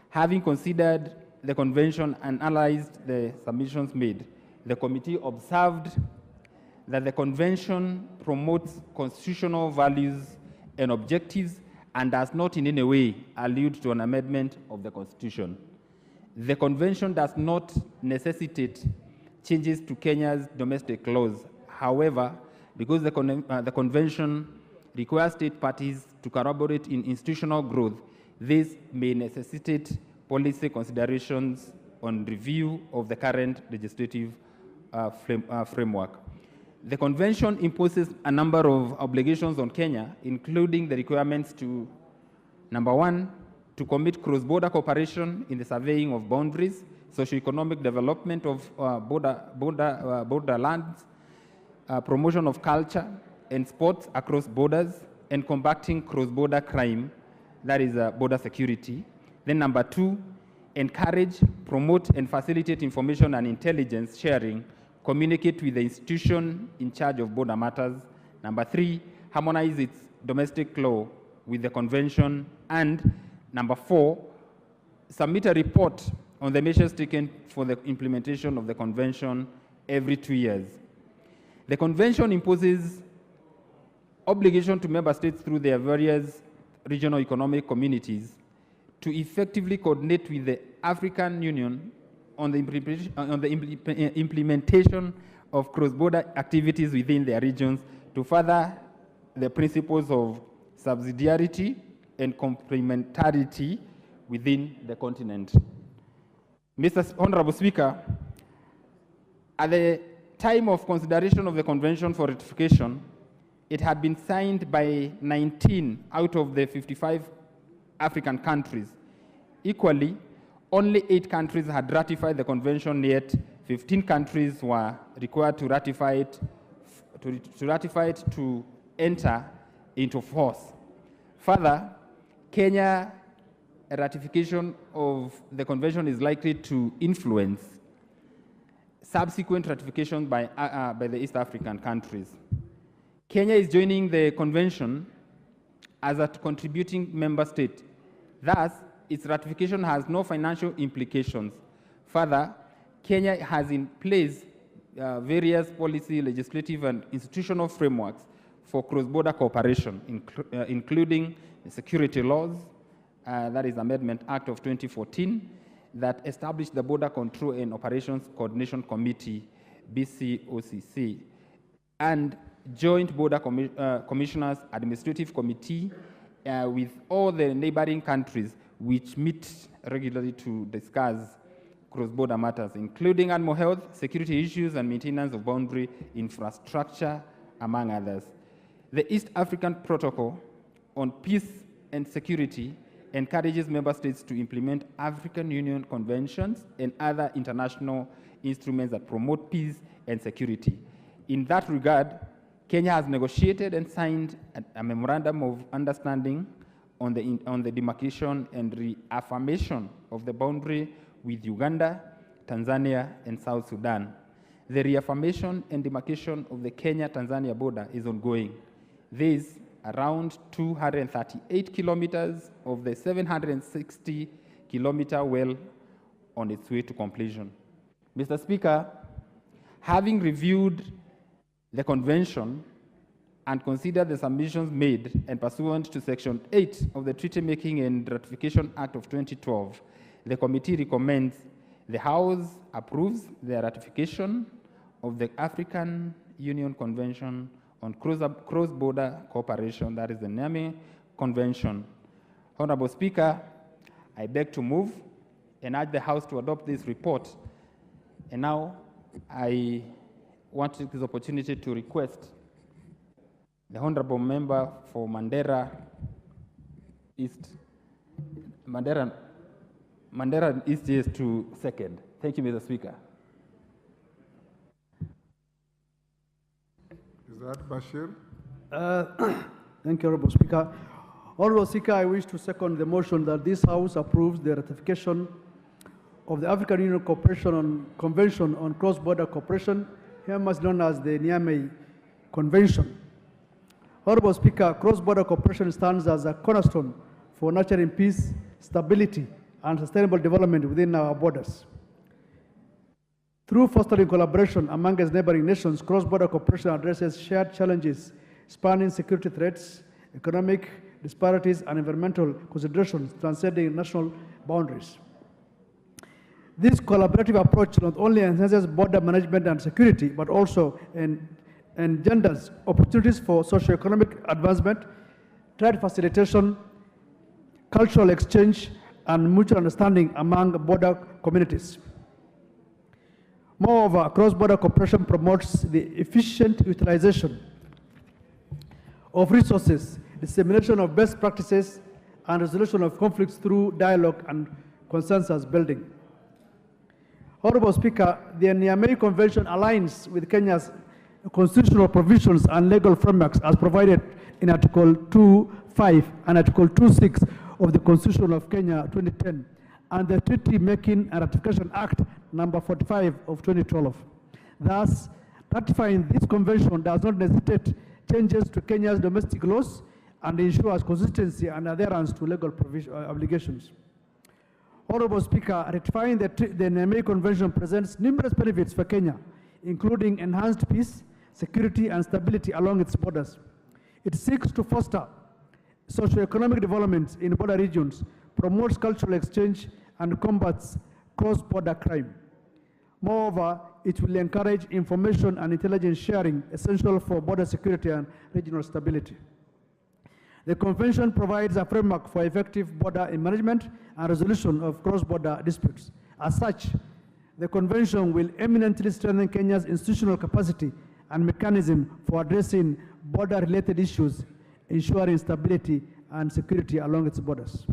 [SPEAKER 13] having considered the convention and analyzed the submissions made, the committee observed that the convention promotes constitutional values and objectives and does not in any way allude to an amendment of the Constitution. The convention does not necessitate changes to Kenya's domestic laws. However, because the convention requires state parties to collaborate in institutional growth, this may necessitate policy considerations on review of the current legislative framework. The convention imposes a number of obligations on Kenya, including the requirements to, number one, to commit cross-border cooperation in the surveying of boundaries, socio-economic development of border lands, promotion of culture and sports across borders, and combating cross-border crime, that is border security. Then number two, encourage, promote, and facilitate information and intelligence sharing, communicate with the institution in charge of border matters. Number three, harmonize its domestic law with the convention. And number four, submit a report on the measures taken for the implementation of the convention every 2 years. The convention imposes obligation to member states through their various regional economic communities to effectively coordinate with the African Union on the implementation of cross-border activities within their regions to further the principles of subsidiarity and complementarity within the continent. Mr. Honorable Speaker, at the time of consideration of the convention for ratification, it had been signed by 19 out of the 55 African countries. Equally, only 8 countries had ratified the convention, yet 15 countries were required to ratify it to enter into force. Further, Kenya ratification of the convention is likely to influence subsequent ratification by the East African countries. Kenya is joining the convention as a contributing member state. Thus, its ratification has no financial implications. Further, Kenya has in place various policy, legislative, and institutional frameworks for cross-border cooperation, including the security laws, that is Amendment Act of 2014, that established the Border Control and Operations Coordination Committee, BCOCC, and Joint Border Commissioners Administrative Committee with all the neighboring countries which meet regularly to discuss cross-border matters, including animal health, security issues, and maintenance of boundary infrastructure, among others. The East African Protocol on Peace and Security encourages member states to implement African Union conventions and other international instruments that promote peace and security. In that regard, Kenya has negotiated and signed a memorandum of understanding on the demarcation and reaffirmation of the boundary with Uganda, Tanzania, and South Sudan. The reaffirmation and demarcation of the Kenya-Tanzania border is ongoing. There is around 238 kilometers of the 760-kilometer well on its way to completion. Mr. Speaker, having reviewed the convention and considered the submissions made and pursuant to Section 8 of the Treaty Making and Ratification Act of 2012, the committee recommends the House approves the ratification of the African Union Convention on Cross-Border Cooperation, that is the Niamey Convention. Honorable Speaker, I beg to move and urge the House to adopt this report. And now I want to take this opportunity to request the Honorable Member for Mandera East, Mandera East is to second. Thank you, Mr. Speaker.
[SPEAKER 2] Is that Bashir?
[SPEAKER 14] Thank you, Honorable Speaker. Honorable Speaker, I wish to second the motion that this House approves the ratification of the African Union Convention on Cross-Border Cooperation, much known as the Niamey Convention. Honorable Speaker, cross-border cooperation stands as a cornerstone for nurturing peace, stability, and sustainable development within our borders. Through fostering collaboration among its neighboring nations, cross-border cooperation addresses shared challenges spanning security threats, economic disparities, and environmental considerations transcending national boundaries. This collaborative approach not only enhances border management and security, but also engenders opportunities for socio-economic advancement, trade facilitation, cultural exchange, and mutual understanding among border communities. Moreover, cross-border cooperation promotes the efficient utilization of resources, dissemination of best practices, and resolution of conflicts through dialogue and consensus building. Honorable Speaker, the Niamey Convention aligns with Kenya's constitutional provisions and legal frameworks as provided in Article 2.5 and Article 2.6 of the Constitution of Kenya 2010 and the Treaty Making and Ratification Act number 45 of 2012. Thus, ratifying this convention does not necessitate changes to Kenya's domestic laws and ensures consistency and adherence to legal obligations. Honorable Speaker, ratifying the Niamey Convention presents numerous benefits for Kenya, including enhanced peace, security, and stability along its borders. It seeks to foster socio-economic development in border regions, promotes cultural exchange, and combats cross-border crime. Moreover, it will encourage information and intelligence sharing essential for border security and regional stability. The Convention provides a framework for effective border management and resolution of cross-border disputes. As such, the Convention will eminently strengthen Kenya's institutional capacity and mechanism for addressing border-related issues, ensuring stability and security along its borders.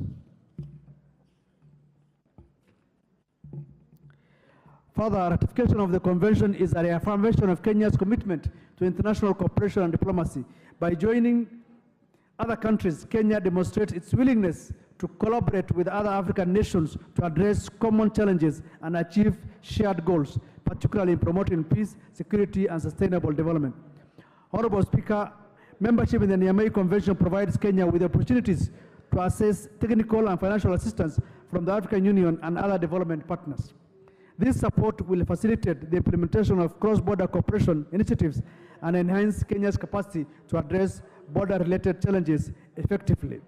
[SPEAKER 14] Further, ratification of the Convention is a reaffirmation of Kenya's commitment to international cooperation and diplomacy. By joining other countries, Kenya demonstrates its willingness to collaborate with other African nations to address common challenges and achieve shared goals, particularly in promoting peace, security, and sustainable development. Honorable Speaker, membership in the Niamey Convention provides Kenya with opportunities to access technical and financial assistance from the African Union and other development partners. This support will facilitate the implementation of cross-border cooperation initiatives and enhance Kenya's capacity to address border-related challenges effectively.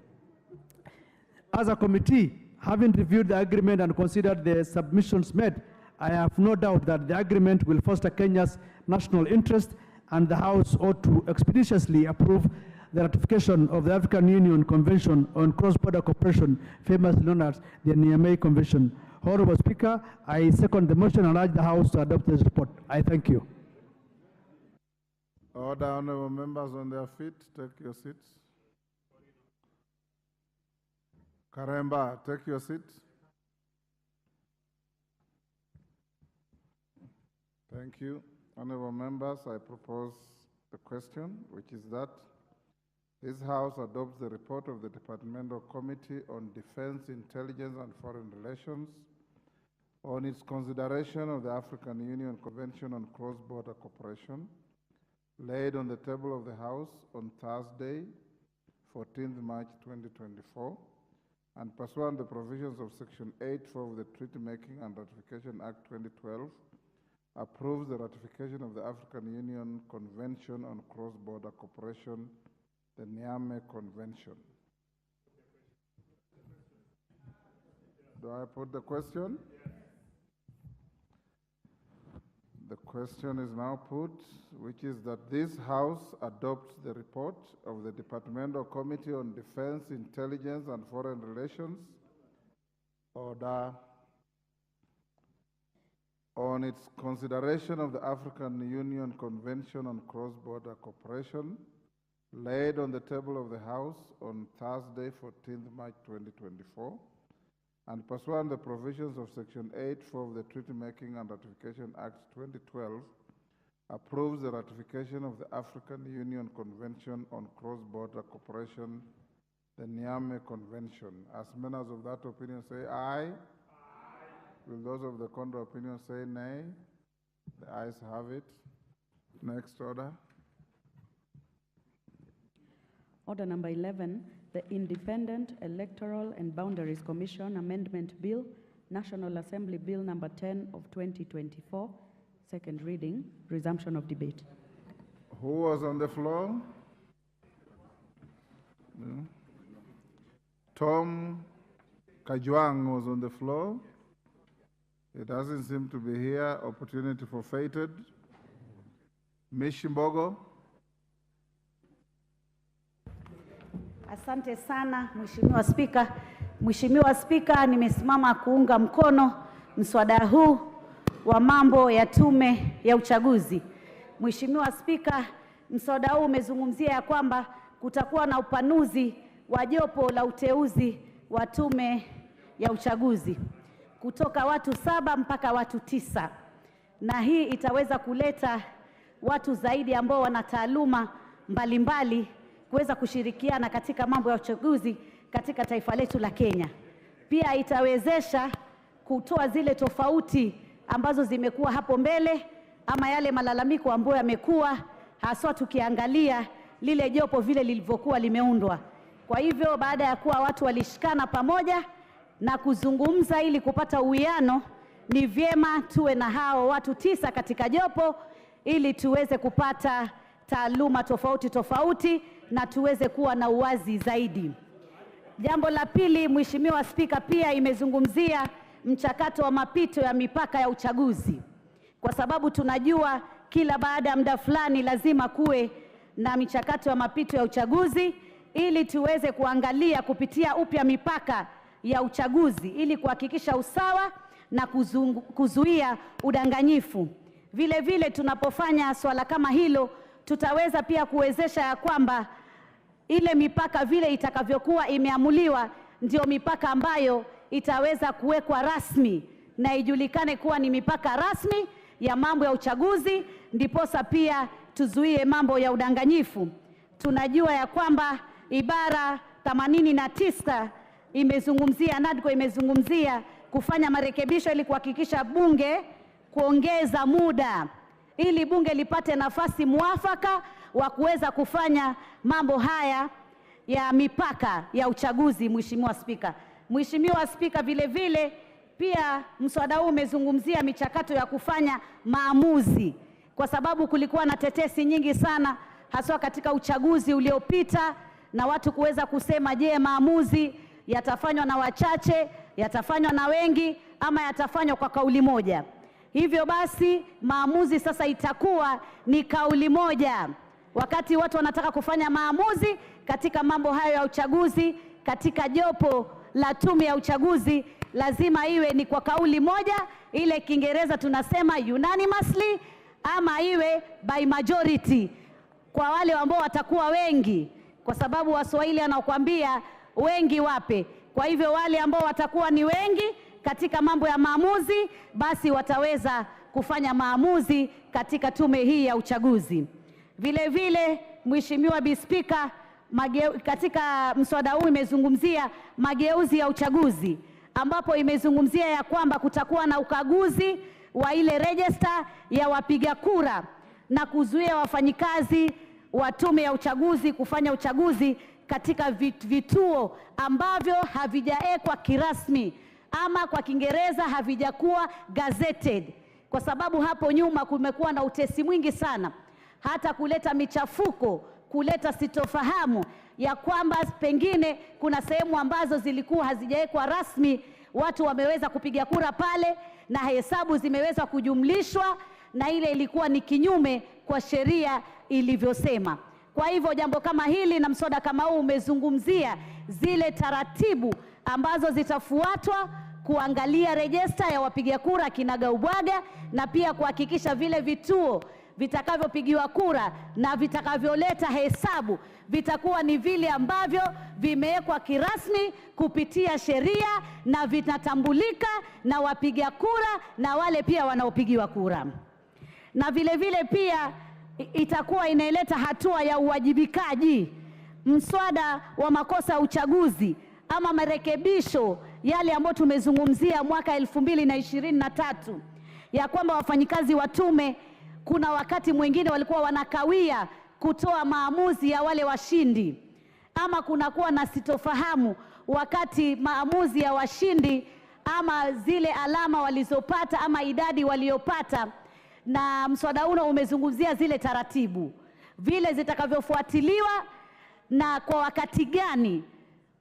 [SPEAKER 14] As a committee, having reviewed the agreement and considered the submissions made, I have no doubt that the agreement will foster Kenya's national interest, and the House ought to expeditiously approve the ratification of the African Union Convention on Cross-Border Cooperation, famously known as the Niamey Convention. Honorable Speaker, I second the motion and urge the House to adopt this report. I thank you.
[SPEAKER 2] Order, honorable members on their feet, take your seats. Karemba, take your seat. Thank you. Honorable members, I propose the question, which is that this House adopts the report of the Departmental Committee on Defense, Intelligence and Foreign Relations on its consideration of the African Union Convention on Cross-Border Cooperation, laid on the table of the House on Thursday, 14th March 2024, and pursuant to the provisions of Section 8.4 of the Treaty Making and Ratification Act 2012, approves the ratification of the African Union Convention on Cross-Border Cooperation, the Niamey Convention. Do I put the question? The question is now put, which is that this House adopts the report of the Departmental Committee on Defense, Intelligence and Foreign Relations, order, on its consideration of the African Union Convention on Cross-Border Cooperation, laid on the table of the House on Thursday, 14th March 2024, and pursuant to the provisions of Section 8.4 of the Treaty Making and Ratification Act 2012, approves the ratification of the African Union Convention on Cross-Border Cooperation, the Niamey Convention. As members of that opinion say aye. Will those of the contrary opinion say nay? The ayes have it. Next order.
[SPEAKER 3] Order number 11, the Independent Electoral and Boundaries Commission Amendment Bill, National Assembly Bill number 10 of 2024, second reading, resumption of debate.
[SPEAKER 2] Who was on the floor? No. Tom Kajwang was on the floor. He doesn't seem to be here. Opportunity forfeited. Mishimbogo.
[SPEAKER 15] Asante sana Mheshimiwa Spika. Mheshimiwa Spika, nimesimama kuunga mkono mswada huu wa mambo ya tume ya uchaguzi. Mheshimiwa Spika, mswada huu umezungumzia ya kwamba kutakuwa na upanuzi wa jopo la uteuzi wa tume ya uchaguzi kutoka watu 7 mpaka watu 9, na hii itaweza kuleta watu zaidi ambao wana taaluma mbalimbali kuweza kushirikiana katika mambo ya uchaguzi katika taifa letu la Kenya. Pia itawezesha kutoa zile tofauti ambazo zimekuwa hapo mbele ama yale malalamiko ambayo yamekuwa, haswa tukiangalia lile jopo vile lilivyokuwa limeundwa. Kwa hivyo baada ya kuwa watu walishikana pamoja na kuzungumza ili kupata uwiano, ni vyema tuwe na hao watu 9 katika jopo ili tuweze kupata taaluma tofauti tofauti na tuweze kuwa na uwazi zaidi. Jambo la pili, Mheshimiwa Spika, pia imezungumzia mchakato wa mapito ya mipaka ya uchaguzi, kwa sababu tunajua kila baada ya muda fulani lazima kuwe na michakato ya mapito ya uchaguzi ili tuweze kuangalia kupitia upya mipaka ya uchaguzi ili kuhakikisha usawa na kuzuia udanganyifu. Vile vile tunapofanya swala kama hilo, tutaweza pia kuwezesha ya kwamba ile mipaka vile itakavyokuwa imeamuliwa ndio mipaka ambayo itaweza kuwekwa rasmi na ijulikane kuwa ni mipaka rasmi ya mambo ya uchaguzi, ndiposa pia tuzuie mambo ya udanganyifu. Tunajua ya kwamba ibara 89 imezungumzia, NADCO imezungumzia kufanya marekebisho ili kuhakikisha bunge kuongeza muda ili bunge lipate nafasi muafaka wa kuweza kufanya mambo haya ya mipaka ya uchaguzi. Mheshimiwa Spika, Mheshimiwa Spika, vile vile pia mswada huu umezungumzia michakato ya kufanya maamuzi, kwa sababu kulikuwa na tetesi nyingi sana haswa katika uchaguzi uliopita na watu kuweza kusema, je, maamuzi yatafanywa na wachache, yatafanywa na wengi ama yatafanywa kwa kauli moja? Hivyo basi maamuzi sasa itakuwa ni kauli moja. Wakati watu wanataka kufanya maamuzi katika mambo hayo ya uchaguzi katika jopo la tume ya uchaguzi, lazima iwe ni kwa kauli moja, ile Kiingereza tunasema unanimously, ama iwe by majority kwa wale ambao watakuwa wengi, kwa sababu Waswahili wanakuambia wengi wape. Kwa hivyo wale ambao watakuwa ni wengi katika mambo ya maamuzi, basi wataweza kufanya maamuzi katika tume hii ya uchaguzi. Vile vile Mheshimiwa Spika, katika mswada huu imezungumzia mageuzi ya uchaguzi, ambapo imezungumzia ya kwamba kutakuwa na ukaguzi wa ile register ya wapiga kura na kuzuia wafanyikazi wa tume ya uchaguzi kufanya uchaguzi katika vituo ambavyo havijaekwa kirasmi, ama kwa Kiingereza havijakuwa gazetted, kwa sababu hapo nyuma kumekuwa na utesi mwingi sana, hata kuleta michafuko, kuleta sitofahamu ya kwamba pengine kuna sehemu ambazo zilikuwa hazijaekwa rasmi, watu wameweza kupiga kura pale na hesabu zimeweza kujumlishwa, na ile ilikuwa ni kinyume kwa sheria ilivyosema. Kwa hivyo jambo kama hili na mswada kama huu umezungumzia zile taratibu ambazo zitafuatwa kuangalia rejista ya wapiga kura kinagaubaga, na pia kuhakikisha vile vituo vitakavyopigiwa kura na vitakavyoleta hesabu vitakuwa ni vile ambavyo vimewekwa kirasmi kupitia sheria na vinatambulika na wapiga kura na wale pia wanaopigiwa kura. Na vile vile pia itakuwa inaeleta hatua ya uwajibikaji. Mswada wa makosa ya uchaguzi ama marekebisho yale ambayo tumezungumzia mwaka 2023 ya kwamba wafanyikazi wa tume kuna wakati mwingine walikuwa wanakawia kutoa maamuzi ya wale washindi, ama kunakuwa na sitofahamu wakati maamuzi ya washindi ama zile alama walizopata ama idadi waliopata, na mswada huu umezungumzia zile taratibu vile zitakavyofuatiliwa na kwa wakati gani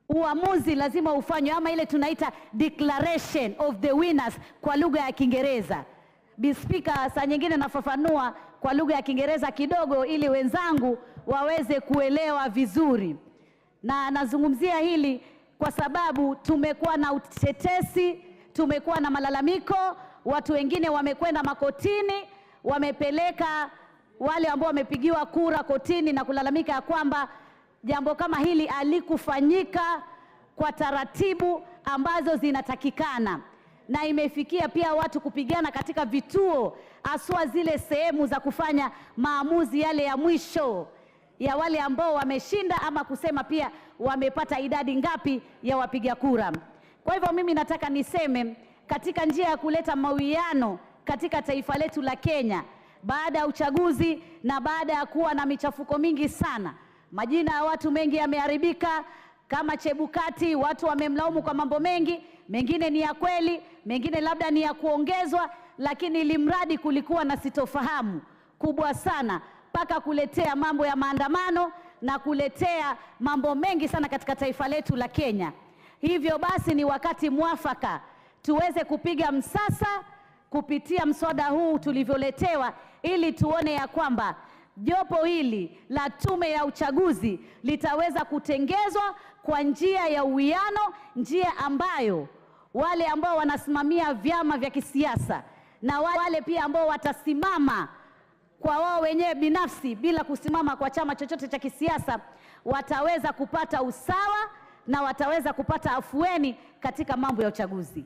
[SPEAKER 15] uamuzi lazima ufanywe, ama ile tunaita declaration of the winners kwa lugha ya Kiingereza. Speaker, saa nyingine nafafanua kwa lugha ya Kiingereza kidogo ili wenzangu waweze kuelewa vizuri. Na nazungumzia hili kwa sababu tumekuwa na utetesi, tumekuwa na malalamiko, watu wengine wamekwenda makotini, wamepeleka wale ambao wamepigiwa kura kotini na kulalamika ya kwamba jambo kama hili alikufanyika kwa taratibu ambazo zinatakikana, na imefikia pia watu kupigana katika vituo, aswa zile sehemu za kufanya maamuzi yale ya mwisho ya wale ambao wameshinda, ama kusema pia wamepata idadi ngapi ya wapiga kura. Kwa hivyo mimi nataka niseme katika njia ya kuleta mawiano katika taifa letu la Kenya, baada ya uchaguzi na baada ya kuwa na michafuko mingi sana, majina ya watu mengi yameharibika, kama Chebukati watu wamemlaumu kwa mambo mengi, mengine ni ya kweli, mengine labda ni ya kuongezwa, lakini ilimradi kulikuwa na sitofahamu kubwa sana mpaka kuletea mambo ya maandamano na kuletea mambo mengi sana katika taifa letu la Kenya. Hivyo basi ni wakati mwafaka tuweze kupiga msasa kupitia mswada huu tulivyoletewa, ili tuone ya kwamba jopo hili la tume ya uchaguzi litaweza kutengezwa kwa njia ya uwiano, njia ambayo wale ambao wanasimamia vyama vya kisiasa na wale pia ambao watasimama kwa wao wenyewe binafsi bila kusimama kwa chama chochote cha kisiasa wataweza kupata usawa na wataweza kupata afueni katika mambo ya uchaguzi.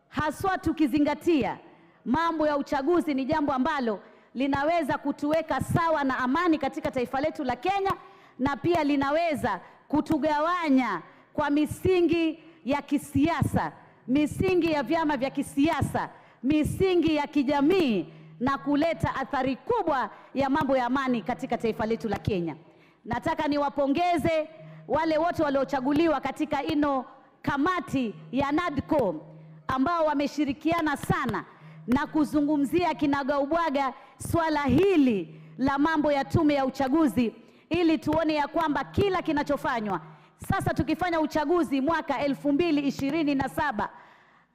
[SPEAKER 15] Haswa tukizingatia mambo ya uchaguzi ni jambo ambalo linaweza kutuweka sawa na amani katika taifa letu la Kenya, na pia linaweza kutugawanya kwa misingi ya kisiasa, misingi ya vyama vya kisiasa, misingi ya kijamii, na kuleta athari kubwa ya mambo ya amani katika taifa letu la Kenya. Nataka niwapongeze wale wote waliochaguliwa katika ino kamati ya NADCO ambao wameshirikiana sana na kuzungumzia kinagaubwaga swala hili la mambo ya tume ya uchaguzi, ili tuone ya kwamba kila kinachofanywa sasa, tukifanya uchaguzi mwaka 2027,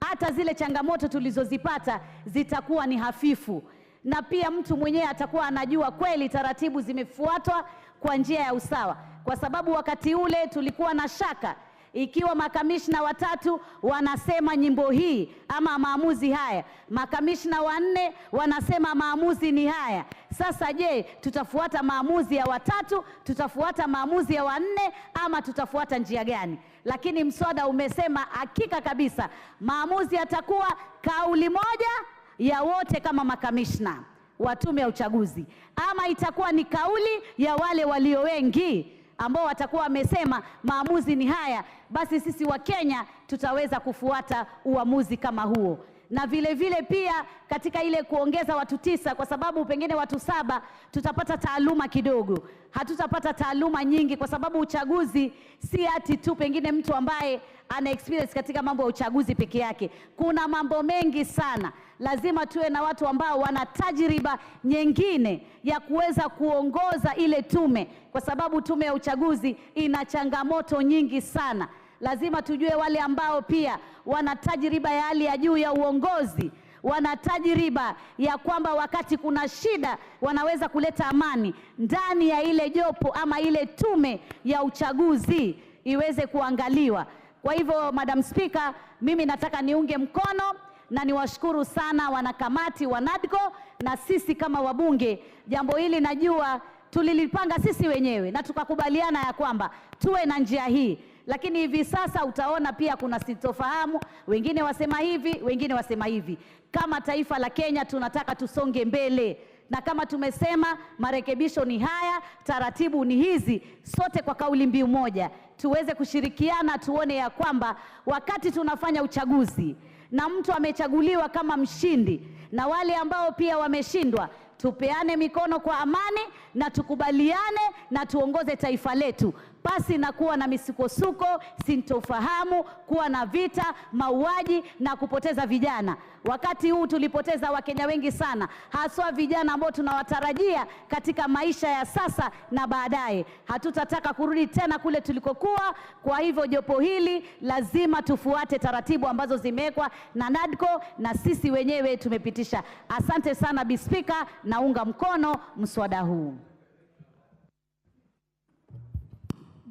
[SPEAKER 15] hata zile changamoto tulizozipata zitakuwa ni hafifu, na pia mtu mwenyewe atakuwa anajua kweli taratibu zimefuatwa kwa njia ya usawa. Kwa sababu wakati ule tulikuwa na shaka ikiwa makamishna watatu wanasema nyimbo hii ama maamuzi haya, makamishna 4 wanasema maamuzi ni haya. Sasa je, tutafuata maamuzi ya watatu, tutafuata maamuzi ya 4, ama tutafuata njia gani? Lakini mswada umesema hakika kabisa maamuzi yatakuwa kauli moja ya wote kama makamishna. wa tume ya uchaguzi, ama itakuwa ni kauli ya wale walio wengi ambao watakuwa wamesema maamuzi ni haya, basi sisi wa Kenya tutaweza kufuata uamuzi kama huo. Na vile vile pia katika ile kuongeza watu 9, kwa sababu pengine watu 7 tutapata taaluma kidogo, hatutapata taaluma nyingi, kwa sababu uchaguzi si ati tu pengine mtu ambaye ana experience katika mambo ya uchaguzi peke yake. Kuna mambo mengi sana. Lazima tuwe na watu ambao wana tajriba nyingine ya kuweza kuongoza ile tume, kwa sababu tume ya uchaguzi ina changamoto nyingi sana. Lazima tujue wale ambao pia wana tajriba ya hali ya juu ya uongozi, wana tajriba ya kwamba wakati kuna shida wanaweza kuleta amani ndani ya ile jopo ama ile tume ya uchaguzi iweze kuangaliwa. Kwa hivyo, Madam Speaker, mimi nataka niunge mkono na niwashukuru sana wanakamati wa NADCO na sisi kama wabunge. Jambo hili najua tulilipanga sisi wenyewe na tukakubaliana ya kwamba tuwe na njia hii. Lakini hivi sasa utaona pia kuna sitofahamu, wengine wasema hivi, wengine wasema hivi. Kama taifa la Kenya tunataka tusonge mbele, na kama tumesema marekebisho ni haya, taratibu ni hizi, sote kwa kauli mbiu moja tuweze kushirikiana, tuone ya kwamba wakati tunafanya uchaguzi na mtu amechaguliwa kama mshindi na wale ambao pia wameshindwa, tupeane mikono kwa amani na tukubaliane na tuongoze taifa letu, pasi na kuwa na misukosuko, sintofahamu, kuwa na vita, mauaji na kupoteza vijana. Wakati huu tulipoteza Wakenya wengi sana, haswa vijana ambao tunawatarajia katika maisha ya sasa na baadaye. Hatutataka kurudi tena kule tulikokuwa. Kwa hivyo jopo hili lazima tufuate taratibu ambazo zimewekwa na NADCO na sisi wenyewe tumepitisha. Asante sana Bi Speaker, naunga mkono mswada huu.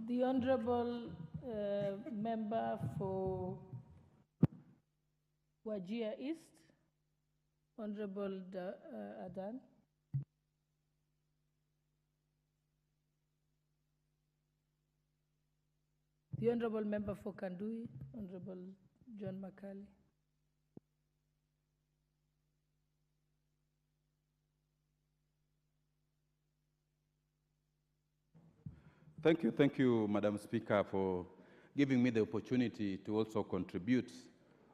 [SPEAKER 16] The Honorable Member for Wajir East, Honorable Adan. The Honorable Member for Kandui, Honorable John Makali.
[SPEAKER 17] Thank you, Madam Speaker, for giving me the opportunity to also contribute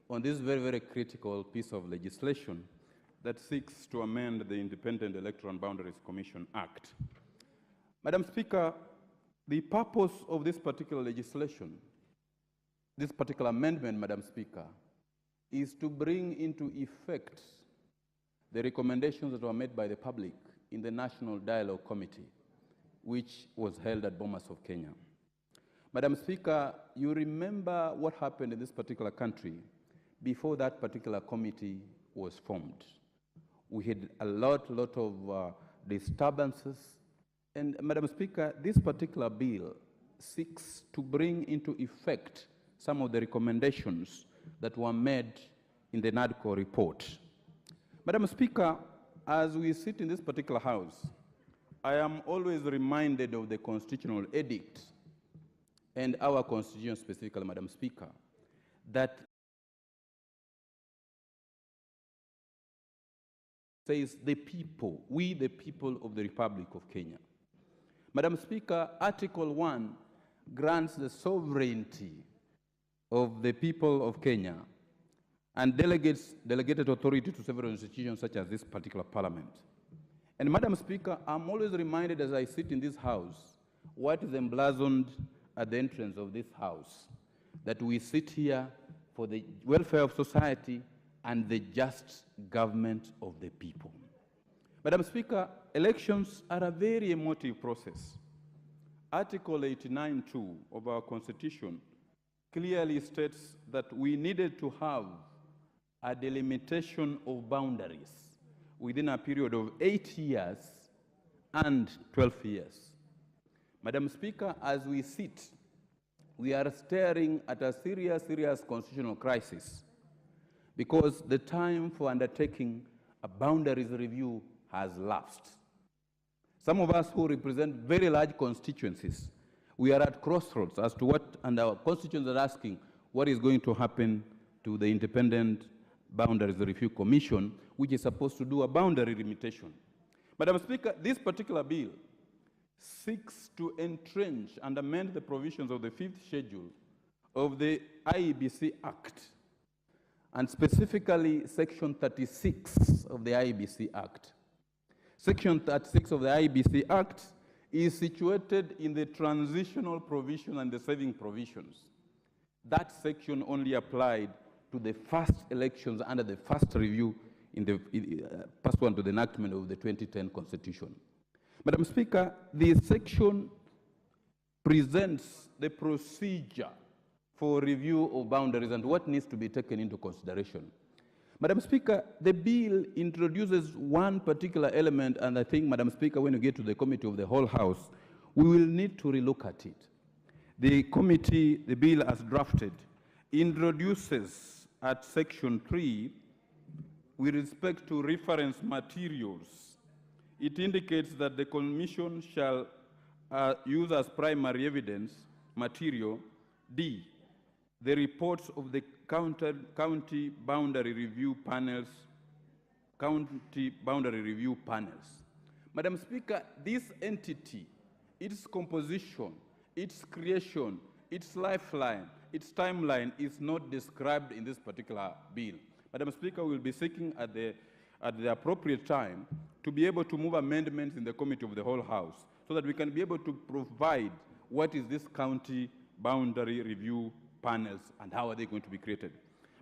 [SPEAKER 17] on this very, very critical piece of legislation that seeks to amend the Independent Electoral and Boundaries Commission Act. Madam Speaker, the purpose of this particular legislation, this particular amendment, Madam Speaker, is to bring into effect the recommendations that were made by the public in the National Dialogue Committee, which was held at Bomas of Kenya. Madam Speaker, you remember what happened in this particular country before that particular committee was formed. We had a lot of disturbances. And Madam Speaker, this particular bill seeks to bring into effect some of the recommendations that were made in the NADCO report. Madam Speaker, as we sit in this particular house, I am always reminded of the constitutional edict and our constitution specifically, Madam Speaker, that says the people, we the people of the Republic of Kenya. Madam Speaker, Article 1 grants the sovereignty of the people of Kenya and delegates delegated authority to several institutions such as this particular parliament. And Madam Speaker, I'm always reminded as I sit in this house what is emblazoned at the entrance of this house, that we sit here for the welfare of society and the just government of the people. Madam Speaker, elections are a very emotive process. Article 89(2) of our Constitution clearly states that we needed to have a delimitation of boundaries within a period of 8 years and 12 years. Madam Speaker, as we sit, we are staring at a serious constitutional crisis because the time for undertaking a boundaries review has lapsed. Some of us who represent very large constituencies, we are at crossroads as to what, and our constituents are asking, what is going to happen to the Independent Boundaries Review Commission, which is supposed to do a boundary limitation Madam Speaker, this particular bill seeks to entrench and amend the provisions of the 5th schedule of the IEBC Act, and specifically Section 36 of the IEBC Act. Section 36 of the IEBC Act is situated in the transitional provision and the saving provisions. That section only applied to the first elections under the first review pursuant to the enactment of the 2010 Constitution. Madam Speaker, the section presents the procedure for review of boundaries and what needs to be taken into consideration. Madam Speaker, the bill introduces one particular element, and I think, Madam Speaker, when you get to the committee of the whole House, we will need to relook at it. The committee, the bill as drafted, introduces at Section 3, with respect to reference materials, it indicates that the Commission shall use as primary evidence material, D, the reports of the county boundary review panels. Madam Speaker, this entity, its composition, its creation, its lifeline, its timeline is not described in this particular bill. Madam Speaker, we will be seeking at the appropriate time to be able to move amendments in the committee of the whole House so that we can be able to provide what is this county boundary review panels and how are they going to be created.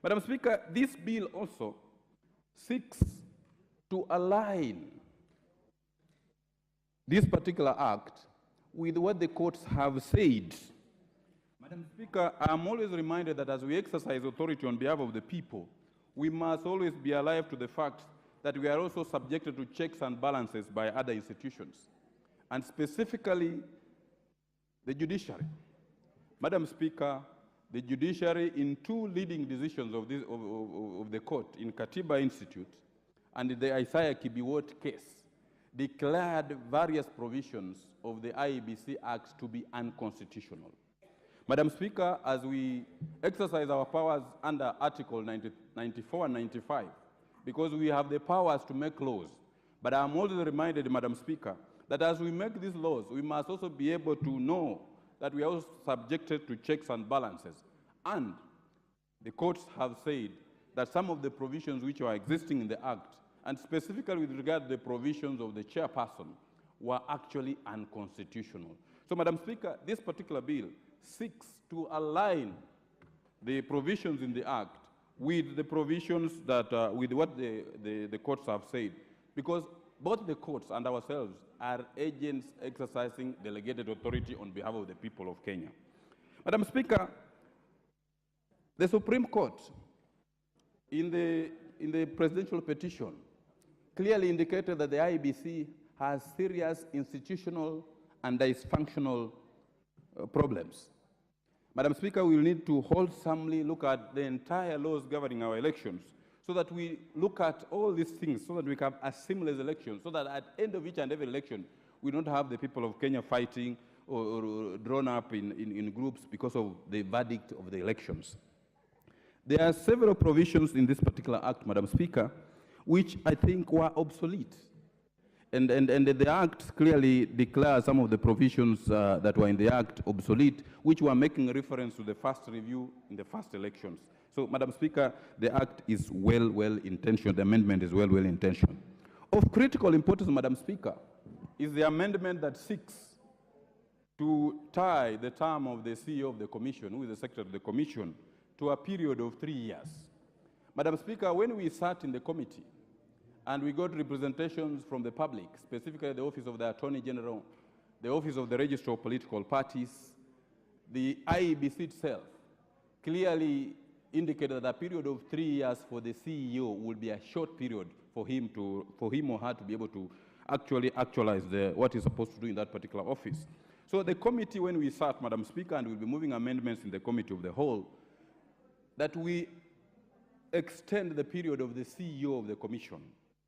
[SPEAKER 17] Madam Speaker, this bill also seeks to align this particular act with what the courts have said. Madam Speaker, I'm always reminded that as we exercise authority on behalf of the people, we must always be alive to the fact that we are also subjected to checks and balances by other institutions, and specifically the judiciary. Madam Speaker, the judiciary, in two leading decisions of the court, in Katiba Institute and the Isaiah Kibiwot case, declared various provisions of the IEBC Act to be unconstitutional. Madam Speaker, as we exercise our powers under Article 94 and 95, because we have the powers to make laws, but I'm also reminded, Madam Speaker, that as we make these laws, we must also be able to know that we are also subjected to checks and balances. And the courts have said that some of the provisions which are existing in the Act, and specifically with regard to the provisions of the chairperson, were actually unconstitutional. So, Madam Speaker, this particular bill seeks to align the provisions in the Act with the provisions that, with what the courts have said, because both the courts and ourselves are agents exercising delegated authority on behalf of the people of Kenya. Madam Speaker, the Supreme Court, in the presidential petition, clearly indicated that the IEBC has serious institutional and dysfunctional problems. Madam Speaker, we will need to wholesomely look at the entire laws governing our elections so that we look at all these things so that we can have a seamless election, so that at the end of each and every election, we don't have the people of Kenya fighting or drawn up in groups because of the verdict of the elections. There are several provisions in this particular act, Madam Speaker, which I think were obsolete. And the Act clearly declares some of the provisions that were in the Act obsolete, which were making reference to the first review in the first elections. So, Madam Speaker, the Act is well-intentioned. The amendment is well-intentioned. Of critical importance, Madam Speaker, is the amendment that seeks to tie the term of the CEO of the Commission, who is the Secretary of the Commission, to a period of 3 years. Madam Speaker, when we sat in the committee, and we got representations from the public, specifically the Office of the Attorney General, the Office of the Registrar of Political Parties, the IEBC itself clearly indicated that a period of 3 years for the CEO would be a short period for him or her to be able to actually actualize what he's supposed to do in that particular office. So the committee, when we sat, Madam Speaker, and we'll be moving amendments in the committee of the whole, that we extend the period of the CEO of the Commission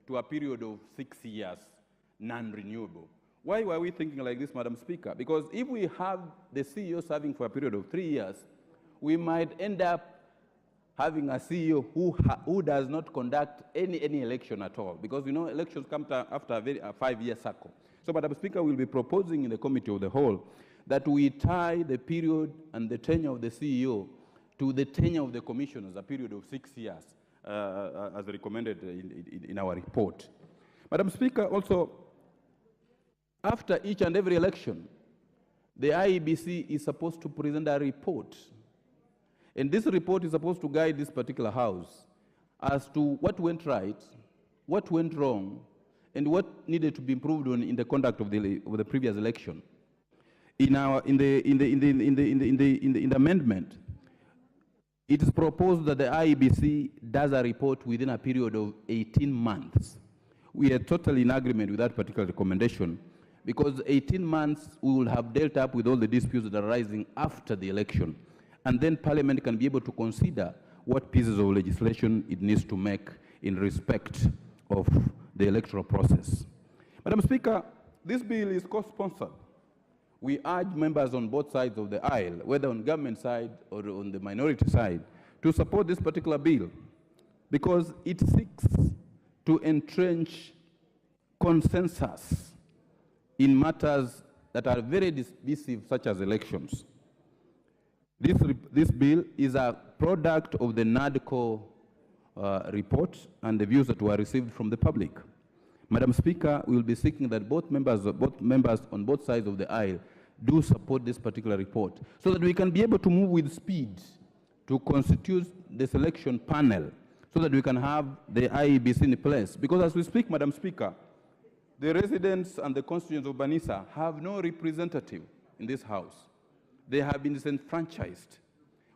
[SPEAKER 17] to a period of 6 years, non-renewable. Why were we thinking like this, Madam Speaker? Because if we have the CEO serving for a period of 3 years, we might end up having a CEO who does not conduct any election at all, because elections come after a 5-year cycle. So, Madam Speaker, we'll be proposing in the Committee of the Whole that we tie the period and the tenure of the CEO to the tenure of the commissioners, a period of 6 years, as recommended in our report. Madam Speaker, also, after each and every election, the IEBC is supposed to present a report. And this report is supposed to guide this particular House as to what went right, what went wrong, and what needed to be improved on in the conduct of the previous election. In the amendment, it is proposed that the IEBC does a report within a period of 18 months. We are totally in agreement with that particular recommendation, because 18 months we will have dealt up with all the disputes that are arising after the election. And then Parliament can be able to consider what pieces of legislation it needs to make in respect of the electoral process. Madam Speaker, this bill is co-sponsored. We urge members on both sides of the aisle, whether on government side or on the minority side, to support this particular bill, because it seeks to entrench consensus in matters that are very divisive, such as elections. This bill is a product of the NADCO report and the views that were received from the public. Madam Speaker, we will be seeking that both members on both sides of the aisle do support this particular report, so that we can be able to move with speed to constitute the selection panel, so that we can have the IEBC in place. Because as we speak, Madam Speaker, the residents and the constituents of Banisa have no representative in this House. They have been disenfranchised.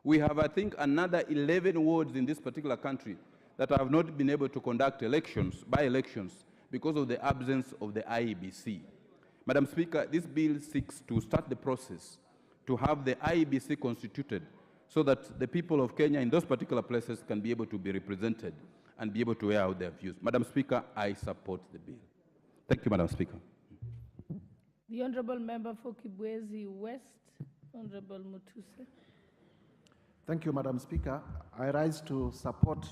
[SPEAKER 17] We have, I think, another 11 wards in this particular country that have not been able to conduct elections, by-elections, because of the absence of the IEBC. Madam Speaker, this bill seeks to start the process to have the IEBC constituted, so that the people of Kenya in those particular places can be able to be represented and be able to air out their views. Madam Speaker, I support the bill. Thank you, Madam Speaker.
[SPEAKER 16] The Honourable Member for Kibwezi West, Honourable Mutuse.
[SPEAKER 18] Thank you, Madam Speaker. I rise to support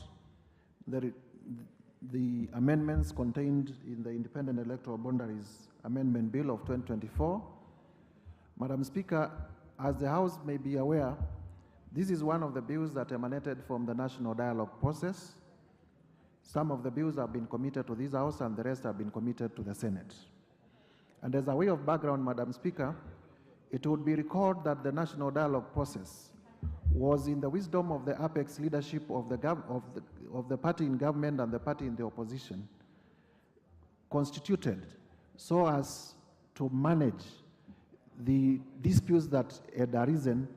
[SPEAKER 18] the amendments contained in the Independent Electoral Boundaries Amendment Bill of 2024. Madam Speaker, as the House may be aware, this is one of the bills that emanated from the National Dialogue process. Some of the bills have been committed to this House and the rest have been committed to the Senate. And as a way of background, Madam Speaker, it would be recalled that the National Dialogue process was in the wisdom of the apex leadership of the party in government and the party in the opposition, constituted so as to manage the disputes that had arisen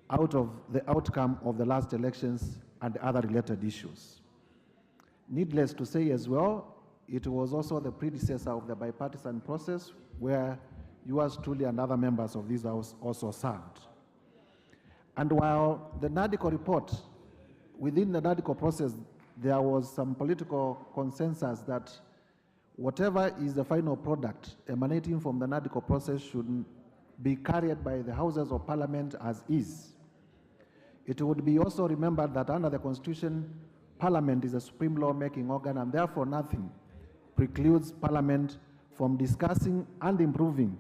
[SPEAKER 18] out of the outcome of the last elections and other related issues. Needless to say as well, it was also the predecessor of the bipartisan process where yours truly and other members of this House also served. And while the NADCO report, within the NADCO process, there was some political consensus that whatever is the final product emanating from the NADCO process should be carried by the Houses of Parliament as is. It would be also remembered that under the Constitution, Parliament is a supreme law-making organ, and therefore nothing precludes Parliament from discussing and improving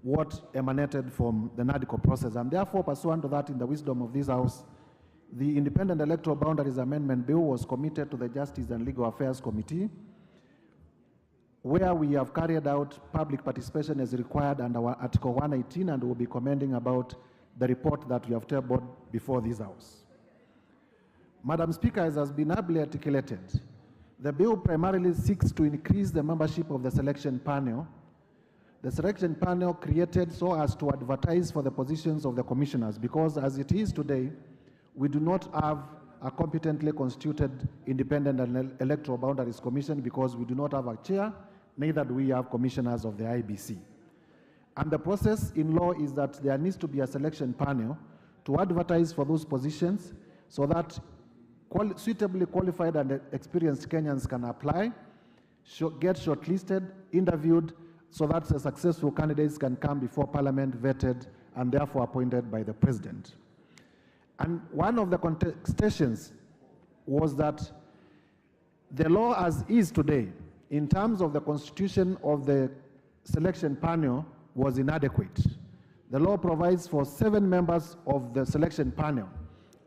[SPEAKER 18] what emanated from the NADCO process. And therefore, pursuant to that, in the wisdom of this House, the Independent Electoral Boundaries Amendment Bill was committed to the Justice and Legal Affairs Committee, where we have carried out public participation as required under our Article 118, and will be commenting about the report that we have tabled before this House. Madam Speaker, as has been ably articulated, the bill primarily seeks to increase the membership of the selection panel. The selection panel created so as to advertise for the positions of the commissioners, because as it is today, we do not have a competently constituted Independent Electoral Boundaries Commission, because we do not have a chair, neither do we have commissioners of the IEBC. And the process in law is that there needs to be a selection panel to advertise for those positions, so that suitably qualified and experienced Kenyans can apply, get shortlisted, interviewed, so that the successful candidates can come before Parliament, vetted, and therefore appointed by the President. And one of the contestations was that the law as is today, in terms of the constitution of the selection panel, was inadequate. The law provides for 7 members of the selection panel,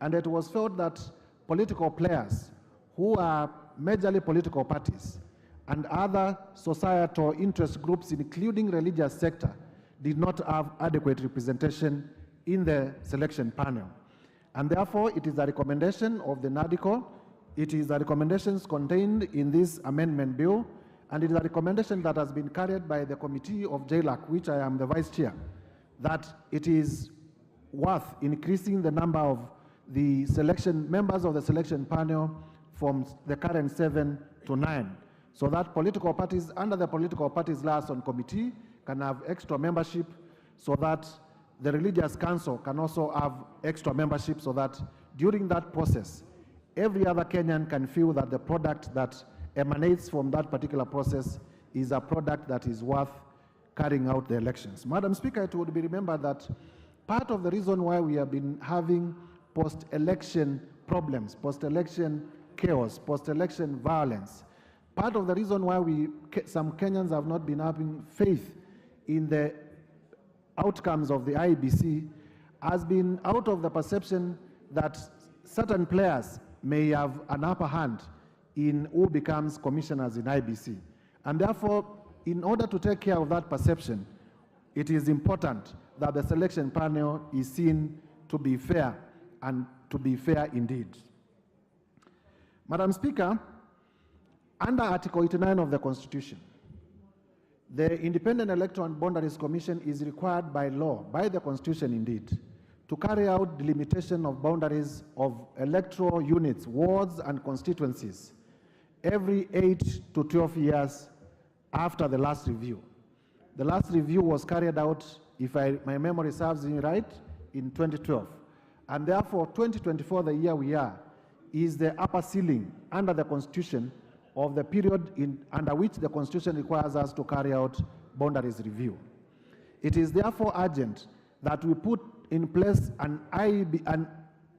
[SPEAKER 18] and it was felt that political players who are majorly political parties and other societal interest groups, including religious sector, did not have adequate representation in the selection panel. And therefore, it is a recommendation of the NADICO, it is a recommendations contained in this amendment bill, and it is a recommendation that has been carried by the committee of JLAC, which I am the vice chair, that it is worth increasing the number of the members of the selection panel from the current 7 to 9, so that political parties under the political parties liaison committee can have extra membership, so that the religious council can also have extra membership, so that during that process, every other Kenyan can feel that the product that emanates from that particular process is a product that is worth carrying out the elections. Madam Speaker, it would be remembered that part of the reason why we have been having post-election problems, post-election chaos, post-election violence, part of the reason why some Kenyans have not been having faith in the outcomes of the IEBC has been out of the perception that certain players may have an upper hand in who becomes commissioners in IEBC. And therefore, in order to take care of that perception, it is important that the selection panel is seen to be fair, and to be fair indeed. Madam Speaker, under Article 89 of the Constitution, the Independent Electoral and Boundaries Commission is required by law, by the Constitution indeed, to carry out delimitation of boundaries of electoral units, wards, and constituencies every 8 to 12 years after the last review. The last review was carried out, if my memory serves me right, in 2012. And therefore, 2024, the year we are, is the upper ceiling under the Constitution of the period under which the Constitution requires us to carry out boundaries review. It is therefore urgent that we put in place an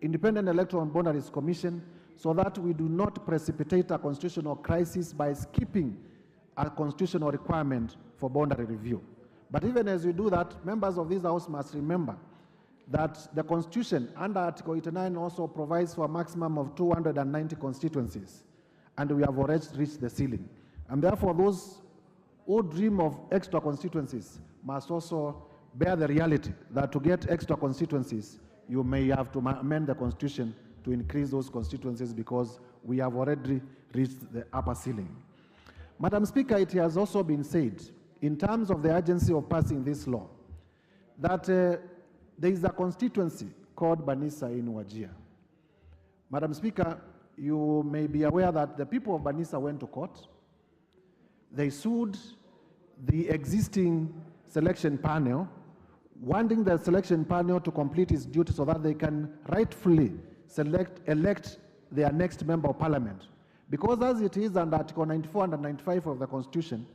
[SPEAKER 18] Independent Electoral and Boundaries Commission, so that we do not precipitate a constitutional crisis by skipping a constitutional requirement for boundary review. But even as we do that, members of this House must remember that the Constitution under Article 89 also provides for a maximum of 290 constituencies, and we have already reached the ceiling. And therefore, those who dream of extra constituencies must also bear the reality that to get extra constituencies, you may have to amend the Constitution to increase those constituencies, because we have already reached the upper ceiling. Madam Speaker, it has also been said, in terms of the urgency of passing this law, that there is a constituency called Banisa in Wajir. Madam Speaker, you may be aware that the people of Banisa went to court. They sued the existing selection panel, wanting the selection panel to complete its duty so that they can rightfully elect their next member of parliament. Because as it is under Article 94 and 95 of the Constitution,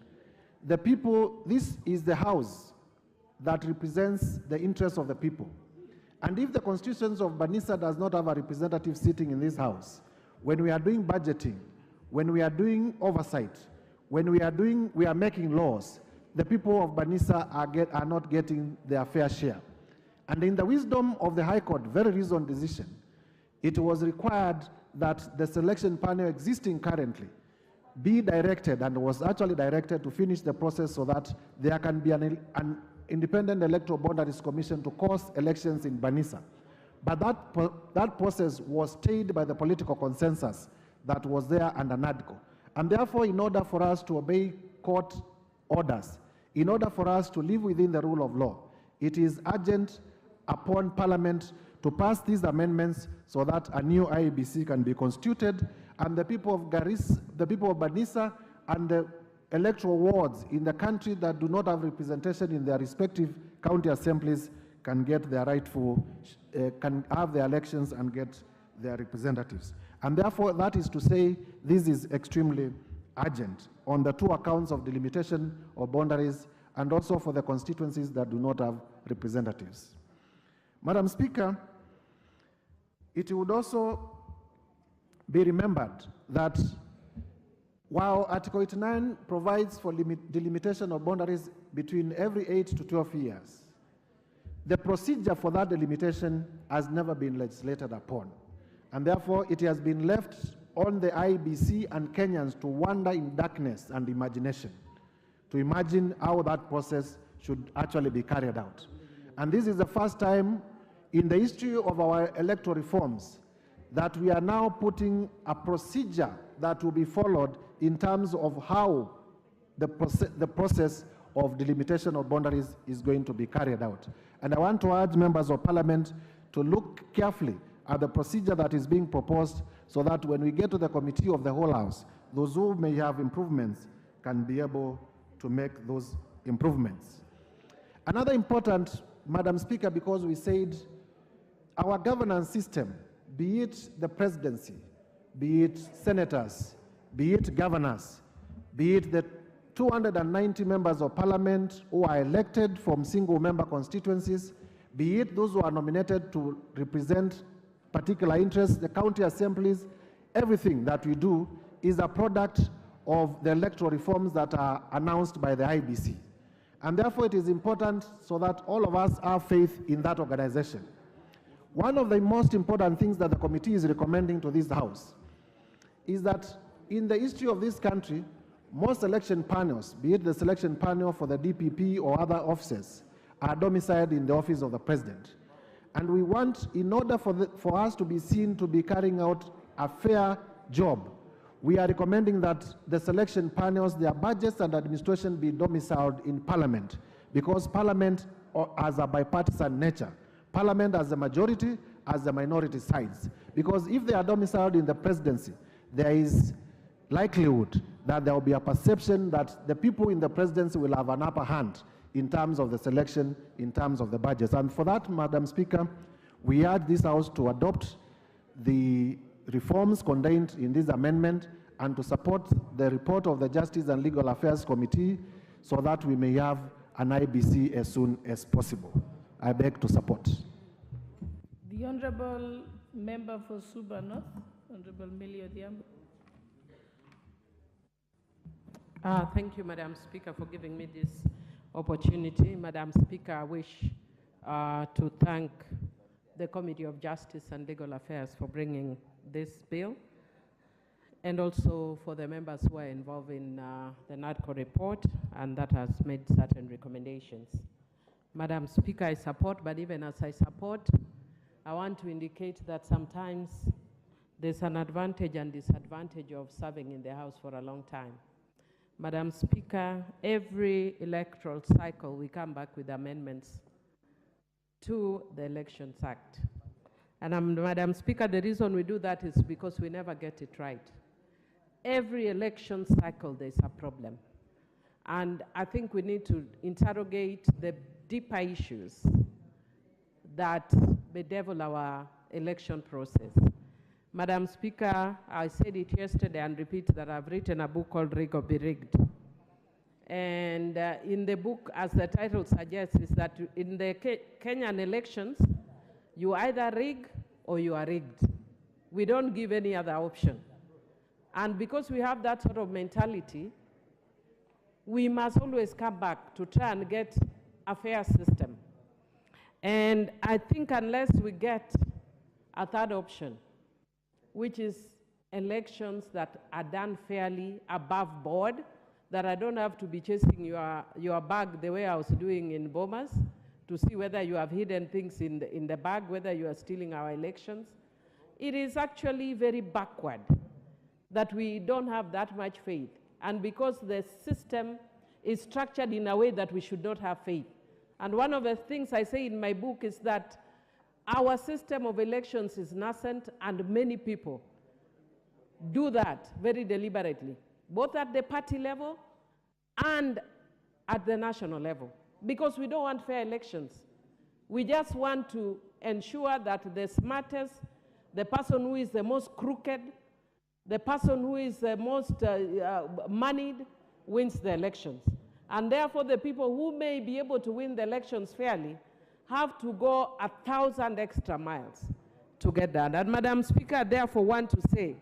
[SPEAKER 18] the people, this is the house that represents the interests of the people. And if the constituents of Banisa does not have a representative sitting in this house, when we are doing budgeting, when we are doing oversight, when we are making laws, the people of Banisa are not getting their fair share. And in the wisdom of the High Court, very reasoned decision, it was required that the selection panel existing currently be directed, and was actually directed to finish the process so that there can be an Independent Electoral Boundaries Commission to cause elections in Banisa. But that process was stayed by the political consensus that was there under NADCO. And therefore, in order for us to obey court orders, in order for us to live within the rule of law, it is urgent upon Parliament to pass these amendments so that a new IEBC can be constituted, and the people of Banisa and the electoral wards in the country that do not have representation in their respective county assemblies can get their rightful, can have their elections and get their representatives. And therefore, that is to say, this is extremely urgent on the two accounts of delimitation of boundaries, and also for the constituencies that do not have representatives. Madam Speaker, it would also be remembered that while Article 89 provides for delimitation of boundaries between every 8 to 12 years, the procedure for that delimitation has never been legislated upon. And therefore, it has been left on the IEBC and Kenyans to wander in darkness and imagination, to imagine how that process should actually be carried out. And this is the first time in the history of our electoral reforms that we are now putting a procedure that will be followed in terms of how the process of delimitation of boundaries is going to be carried out. And I want to urge members of parliament to look carefully at the procedure that is being proposed so that when we get to the committee of the whole house, those who may have improvements can be able to make those improvements. Another important, Madam Speaker, because we said our governance system, be it the presidency, be it senators, be it governors, be it the 290 members of parliament who are elected from single-member constituencies, be it those who are nominated to represent particular interests, the county assemblies, everything that we do is a product of the electoral reforms that are announced by the IEBC. And therefore it is important so that all of us have faith in that organization. One of the most important things that the committee is recommending to this House is that in the history of this country, most election panels, be it the selection panel for the DPP or other offices, are domiciled in the office of the president. And we want, in order for us to be seen to be carrying out a fair job, we are recommending that the selection panels, their budgets and administration be domiciled in Parliament, because Parliament has a bipartisan nature. Parliament has a majority, has a minority sides. Because if they are domiciled in the presidency, there is likelihood that there will be a perception that the people in the presidency will have an upper hand in terms of the selection, in terms of the budgets. And for that, Madam Speaker, we urge this House to adopt the reforms contained in this amendment and to support the report of the Justice and Legal Affairs Committee so that we may have an IEBC as soon as possible. I beg to support.
[SPEAKER 16] The Honourable Member for Suba North, Honourable Millie Odhiambo.
[SPEAKER 19] Thank you, Madam Speaker, for giving me this opportunity. Madam Speaker, I wish to thank the Committee of Justice and Legal Affairs for bringing this bill, and also for the members who are involved in the NADCO report and that has made certain recommendations. Madam Speaker, I support, but even as I support, I want to indicate that sometimes there's an advantage and disadvantage of serving in the House for a long time. Madam Speaker, every electoral cycle we come back with amendments to the Elections Act. And Madam Speaker, the reason we do that is because we never get it right. Every election cycle there's a problem. And I think we need to interrogate the deeper issues that bedevil our election process. Madam Speaker, I said it yesterday and repeat that I've written a book called Rig or Be Rigged. And in the book, as the title suggests, is that in the Kenyan elections, you either rig or you are rigged. We don't give any other option. And because we have that sort of mentality, we must always come back to try and get a fair system. And I think unless we get a third option, which is elections that are done fairly, above board, that I don't have to be chasing your bag the way I was doing in Bomas to see whether you have hidden things in the bag, whether you are stealing our elections. It is actually very backward that we don't have that much faith. And because the system is structured in a way that we should not have faith. And one of the things I say in my book is that our system of elections is nascent, and many people do that very deliberately, both at the party level and at the national level, because we don't want fair elections. We just want to ensure that the smartest, the person who is the most crooked, the person who is the most moneyed wins the elections. And therefore, the people who may be able to win the elections fairly have to go 1,000 extra miles to get that. And Madam Speaker, I therefore want to say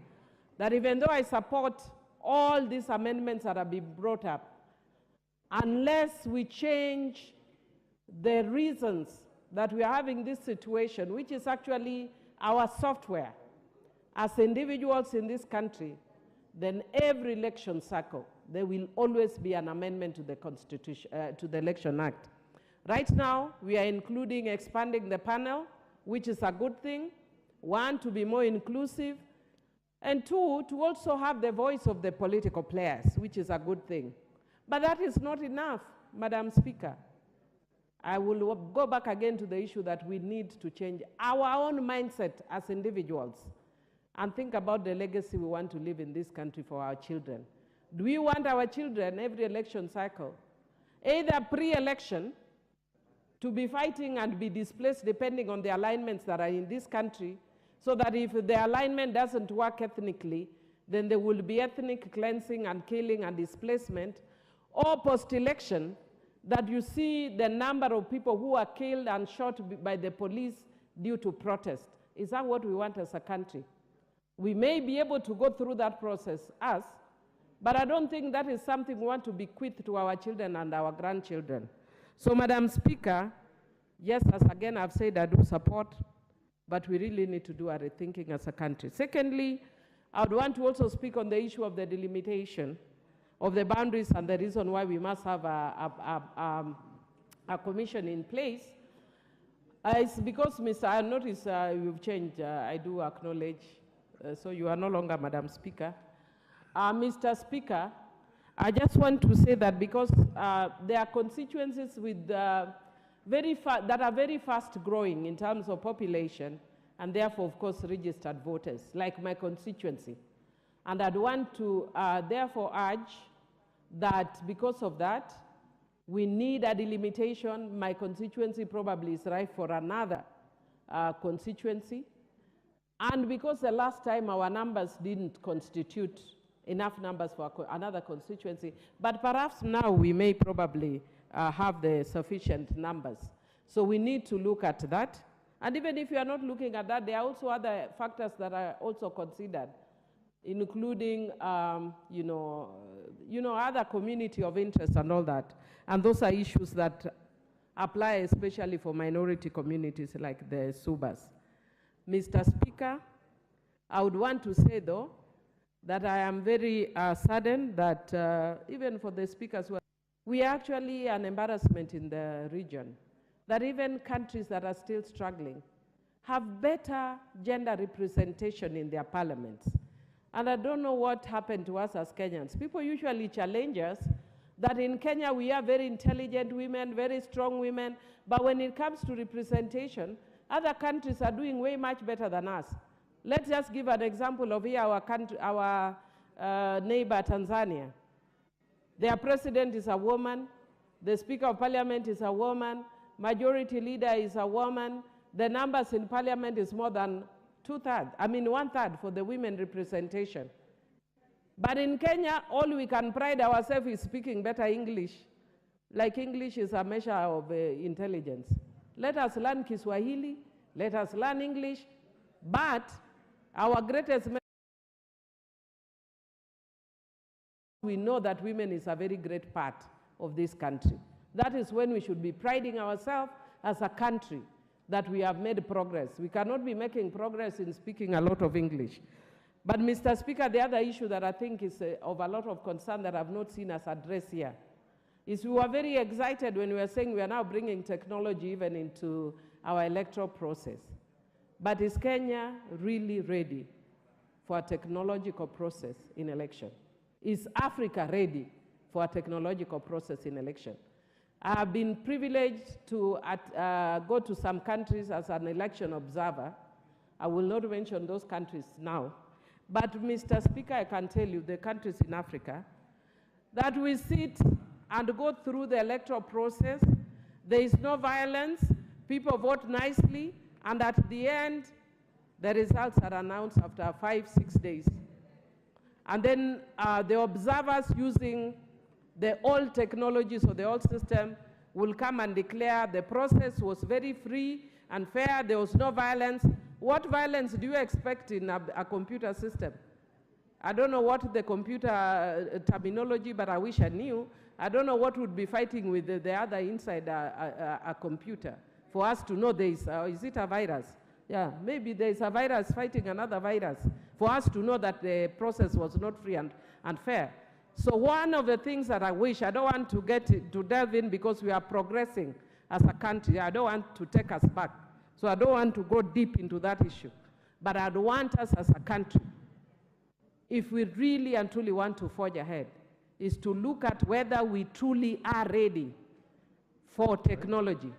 [SPEAKER 19] that even though I support all these amendments that have been brought up, unless we change the reasons that we are having this situation, which is actually our software, as individuals in this country, then every election cycle, there will always be an amendment to the Constitution, to the Election Act. Right now, we are including expanding the panel, which is a good thing. One, to be more inclusive, and two, to also have the voice of the political players, which is a good thing. But that is not enough, Madam Speaker. I will go back again to the issue that we need to change our own mindset as individuals and think about the legacy we want to leave in this country for our children. Do we want our children every election cycle, either pre-election, to be fighting and be displaced depending on the alignments that are in this country, so that if the alignment doesn't work ethnically, then there will be ethnic cleansing and killing and displacement, or post-election, that you see the number of people who are killed and shot by the police due to protest. Is that what we want as a country? We may be able to go through that process, but I don't think that is something we want to bequeath to our children and our grandchildren. So, Madam Speaker, yes, as again I've said, I do support, but we really need to do a rethinking as a country. Secondly, I would want to also speak on the issue of the delimitation of the boundaries and the reason why we must have a commission in place. It's because, I notice you've changed, I do acknowledge, so you are no longer Madam Speaker. Mr. Speaker, I just want to say that because there are constituencies with that are very fast growing in terms of population, and therefore, of course, registered voters, like my constituency. And I'd want to therefore urge that because of that, we need a delimitation. My constituency probably is right for another constituency. And because the last time our numbers didn't constitute enough numbers for another constituency, but perhaps now we may probably have the sufficient numbers. So we need to look at that. And even if you are not looking at that, there are also other factors that are also considered, including, other community of interest and all that. And those are issues that apply especially for minority communities like the Subas. Mr. Speaker, I would want to say, though, that I am very saddened that even for the speakers, we are actually an embarrassment in the region, that even countries that are still struggling have better gender representation in their parliaments. And I don't know what happened to us as Kenyans. People usually challenge us that in Kenya we are very intelligent women, very strong women, but when it comes to representation, other countries are doing way much better than us. Let's just give an example of here, our neighbor Tanzania. Their president is a woman, the Speaker of Parliament is a woman, majority leader is a woman, the numbers in Parliament is more than 1/3 for the women representation. But in Kenya, all we can pride ourselves is speaking better English, like English is a measure of intelligence. Let us learn Kiswahili, let us learn English, but our greatest we know that women is a very great part of this country. That is when we should be priding ourselves as a country that we have made progress. We cannot be making progress in speaking a lot of English. But Mr. Speaker, the other issue that I think is of a lot of concern that I've not seen us address here is we were very excited when we were saying we are now bringing technology even into our electoral process. But is Kenya really ready for a technological process in election? Is Africa ready for a technological process in election? I have been privileged to go to some countries as an election observer. I will not mention those countries now. But Mr. Speaker, I can tell you the countries in Africa that we sit and go through the electoral process. There is no violence. People vote nicely. And at the end, the results are announced after 5-6 days. And then the observers using the old technologies or the old system will come and declare the process was very free and fair, there was no violence. What violence do you expect in a computer system? I don't know what the computer terminology, but I wish I knew. I don't know what would be fighting with the other inside a computer for us to know there is it a virus? Yeah, maybe there is a virus fighting another virus for us to know that the process was not free and fair. So one of the things that I wish, I don't want to delve in because we are progressing as a country. I don't want to take us back. So I don't want to go deep into that issue. But I'd want us as a country, if we really and truly want to forge ahead, is to look at whether we truly are ready for technology.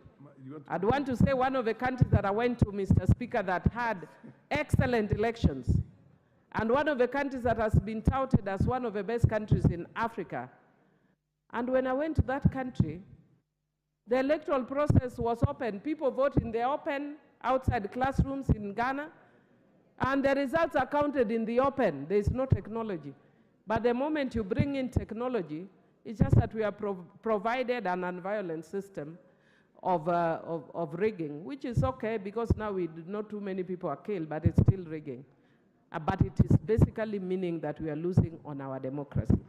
[SPEAKER 19] I'd want to say one of the countries that I went to, Mr. Speaker, that had excellent elections, and one of the countries that has been touted as one of the best countries in Africa. And when I went to that country, the electoral process was open. People vote in the open, outside classrooms in Ghana, and the results are counted in the open. There is no technology. But the moment you bring in technology, it's just that we have provided an nonviolent system of rigging, which is okay because now not too many people are killed, but it's still rigging. But it is basically meaning that we are losing on our democracy.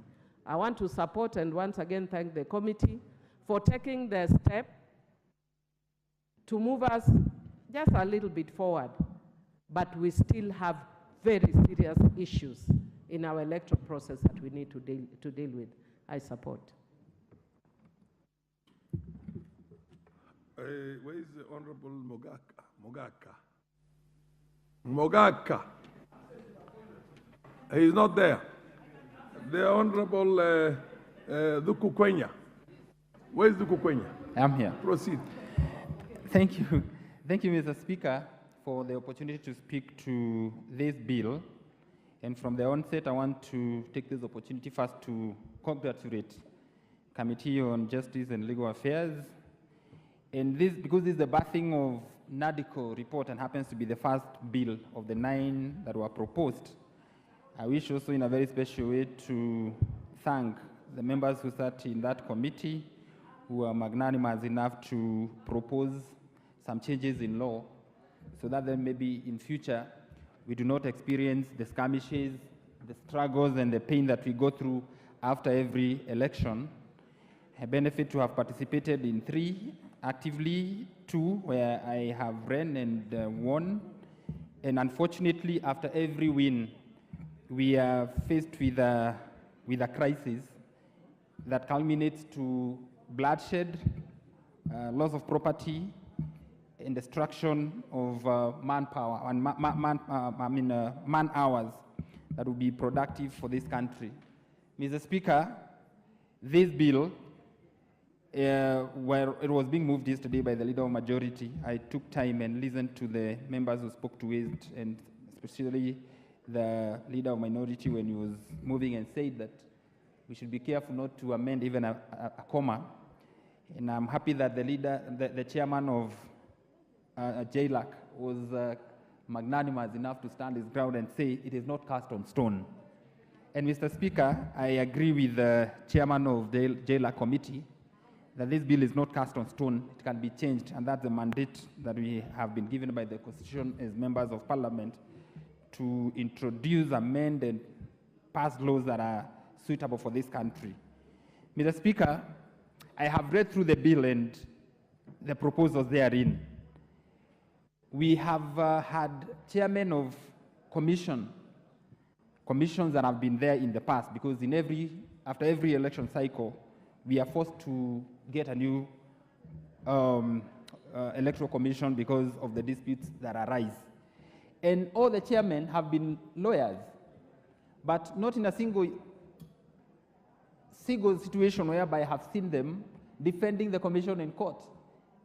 [SPEAKER 19] I want to support and once again thank the committee for taking the step to move us just a little bit forward, but we still have very serious issues in our electoral process that we need to deal with. I support.
[SPEAKER 20] Where is the Honorable Mogaka? He is not there. The Honorable Duku Kwenya. Where is Duku Kwenya?
[SPEAKER 13] I'm here.
[SPEAKER 20] Proceed.
[SPEAKER 13] Thank you. Thank you, Mr. Speaker, for the opportunity to speak to this bill. And from the onset, I want to take this opportunity first to congratulate Committee on Justice and Legal Affairs. And this, because this is the birthing of NADICO report and happens to be the first bill of the 9 that were proposed, I wish also in a very special way to thank the members who sat in that committee who are magnanimous enough to propose some changes in law so that then maybe in future we do not experience the skirmishes, the struggles and the pain that we go through after every election. I benefit to have participated in 3 actively, 2 where I have ran and won. And unfortunately, after every win, we are faced with a crisis that culminates to bloodshed, loss of property, and destruction of manpower and man hours that would be productive for this country. Mr. Speaker, this bill, where it was being moved yesterday by the Leader of Majority, I took time and listened to the members who spoke to it, and especially the Leader of Minority when he was moving and said that we should be careful not to amend even a comma. And I'm happy that the chairman of JLAC was magnanimous enough to stand his ground and say it is not cast on stone. And Mr. Speaker, I agree with the chairman of the JLAC committee that this bill is not cast on stone, it can be changed, and that's the mandate that we have been given by the Constitution as members of Parliament to introduce, amend, and pass laws that are suitable for this country. Mr. Speaker, I have read through the bill and the proposals therein. We have had chairmen of commissions that have been there in the past, because after every election cycle, we are forced to get a new electoral commission because of the disputes that arise. And all the chairmen have been lawyers, but not in a single situation whereby I have seen them defending the commission in court.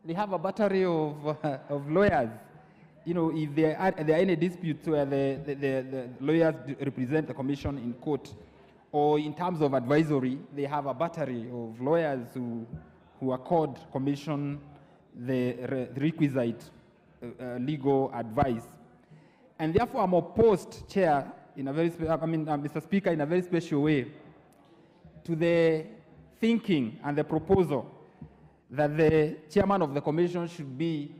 [SPEAKER 13] They have a battery of lawyers. You know, if there are any disputes where the lawyers represent the commission in court, or in terms of advisory, they have a battery of lawyers who accord commission the requisite legal advice. And therefore, I'm opposed, Chair, Mr. Speaker, in a very special way, to the thinking and the proposal that the chairman of the commission should be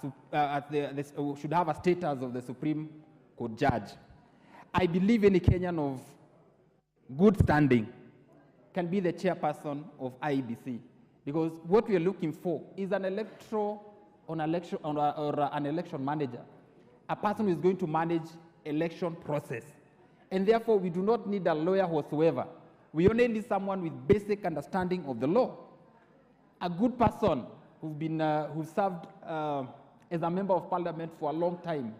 [SPEAKER 13] should have a status of the Supreme Court judge. I believe any Kenyan of good standing can be the chairperson of IEBC, because what we are looking for is an electoral or an election manager, a person who is going to manage election process. And therefore, we do not need a lawyer whatsoever. We only need someone with basic understanding of the law. A good person who served as a member of parliament for a long time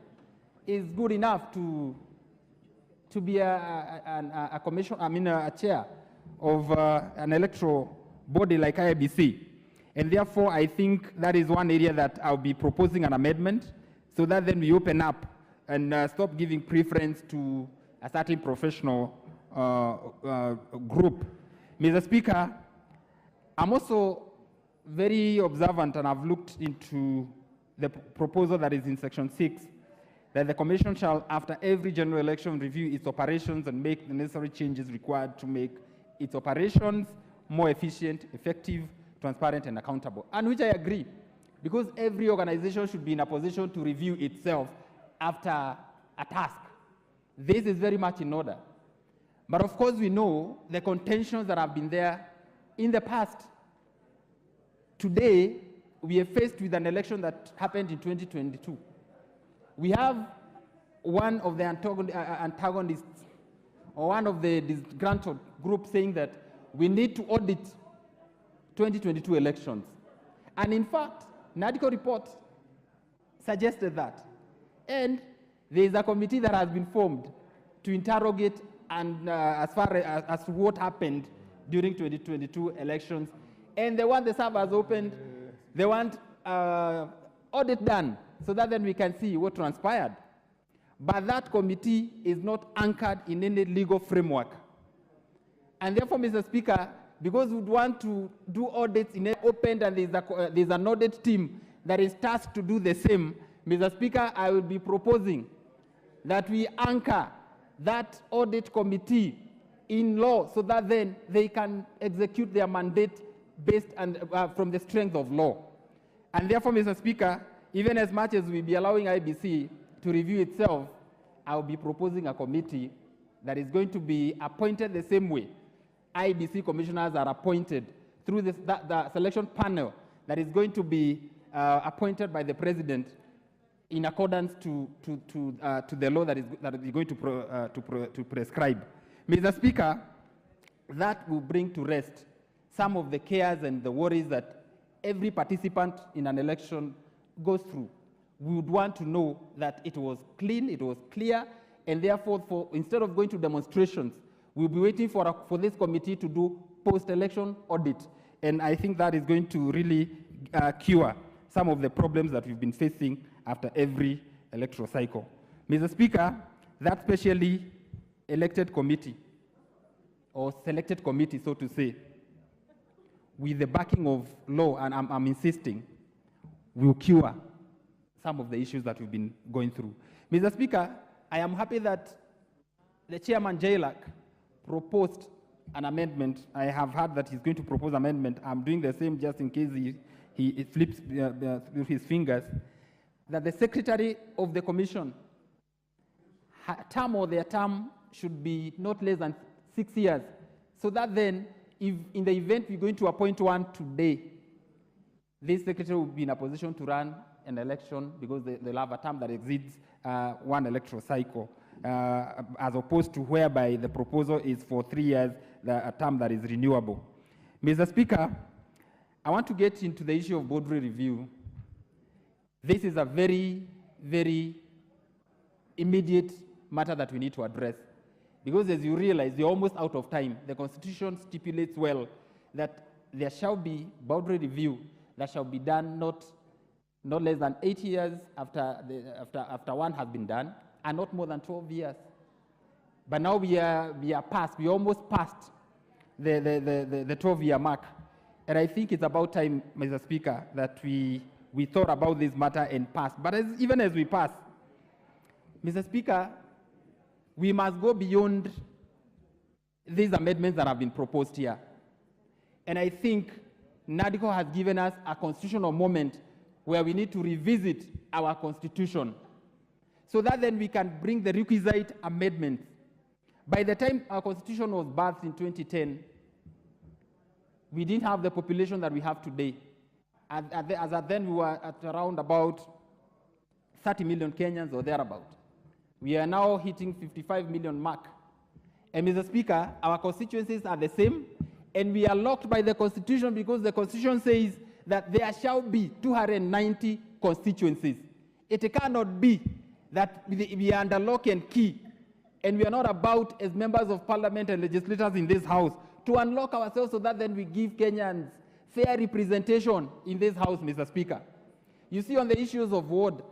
[SPEAKER 13] is good enough to be a chair of an electoral body like IEBC. And therefore, I think that is one area that I'll be proposing an amendment, so that then we open up and stop giving preference to a certain professional group. Mr. Speaker, I'm also very observant, and I've looked into the proposal that is in Section 6, that the Commission shall, after every general election, review its operations and make the necessary changes required to make its operations more efficient, effective, transparent, and accountable. And which I agree, because every organization should be in a position to review itself after a task. This is very much in order. But of course, we know the contentions that have been there in the past. Today, we are faced with an election that happened in 2022. We have one of the antagonists, or one of the disgruntled groups, saying that we need to audit 2022 elections. And in fact, NADCO report suggested that. And there is a committee that has been formed to interrogate and as far as what happened during 2022 elections. And they want the servers opened, they want audit done, so that then we can see what transpired. But that committee is not anchored in any legal framework. And therefore, Mr. Speaker, because we want to do audits in an open, and there's an audit team that is tasked to do the same, Mr. Speaker, I will be proposing that we anchor that audit committee in law, so that then they can execute their mandate based on, from the strength of law. And therefore, Mr. Speaker, even as much as we be allowing IEBC to review itself, I will be proposing a committee that is going to be appointed the same way IEBC commissioners are appointed through the selection panel that is going to be appointed by the president in accordance to the law that is going to prescribe. Mr. Speaker, that will bring to rest some of the cares and the worries that every participant in an election goes through. We would want to know that it was clean, it was clear, and therefore, instead of going to demonstrations, we'll be waiting for this committee to do post-election audit. And I think that is going to really cure some of the problems that we've been facing after every electoral cycle. Mr. Speaker, that specially elected committee, or selected committee, so to say, with the backing of law, and I'm insisting, will cure some of the issues that we've been going through. Mr. Speaker, I am happy that the Chairman Jailak proposed an amendment. I have heard that he's going to propose amendment. I'm doing the same just in case he flips with his fingers, that the Secretary of the Commission, term or their term should be not less than 6 years, so that then, if in the event we're going to appoint one today, this secretary will be in a position to run an election because they'll have a term that exceeds one electoral cycle, as opposed to whereby the proposal is for 3 years, a term that is renewable. Mr. Speaker, I want to get into the issue of boundary review. This is a very, very immediate matter that we need to address. Because as you realize, you're almost out of time. The Constitution stipulates well that there shall be boundary review that shall be done not less than 8 years after one has been done, and not more than 12 years. But now we are past, we almost passed the 12-year mark. And I think it's about time, Mr. Speaker, that we thought about this matter and passed. But even as we pass, Mr. Speaker, we must go beyond these amendments that have been proposed here. And I think NADCO has given us a constitutional moment where we need to revisit our constitution so that then we can bring the requisite amendments. By the time our constitution was birthed in 2010, we didn't have the population that we have today. As at then, we were at around about 30 million Kenyans or thereabout. We are now hitting 55 million mark. And Mr. Speaker, our constituencies are the same, and we are locked by the Constitution because the Constitution says that there shall be 290 constituencies. It cannot be that we are under lock and key, and we are not about, as members of parliament and legislators in this house, to unlock ourselves so that then we give Kenyans fair representation in this house, Mr. Speaker. You see, on the issues of ward,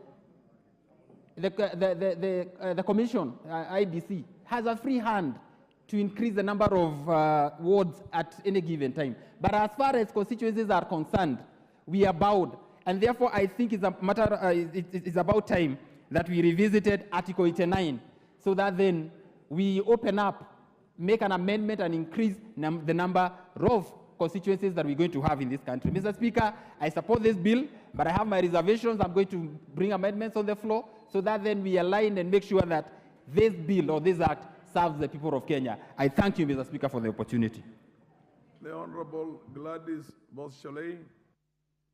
[SPEAKER 13] the commission, IEBC, has a free hand to increase the number of wards at any given time. But as far as constituencies are concerned, we are bowed. And therefore, I think it's a matter, it's about time that we revisited Article 89 so that then we open up, make an amendment and increase the number of constituencies that we're going to have in this country. Mr. Speaker, I support this bill, but I have my reservations. I'm going to bring amendments on the floor so that then we align and make sure that this bill or this act serves the people of Kenya. I thank you, Mr. Speaker, for the opportunity.
[SPEAKER 20] The Honorable Gladys Bosch-Sholei,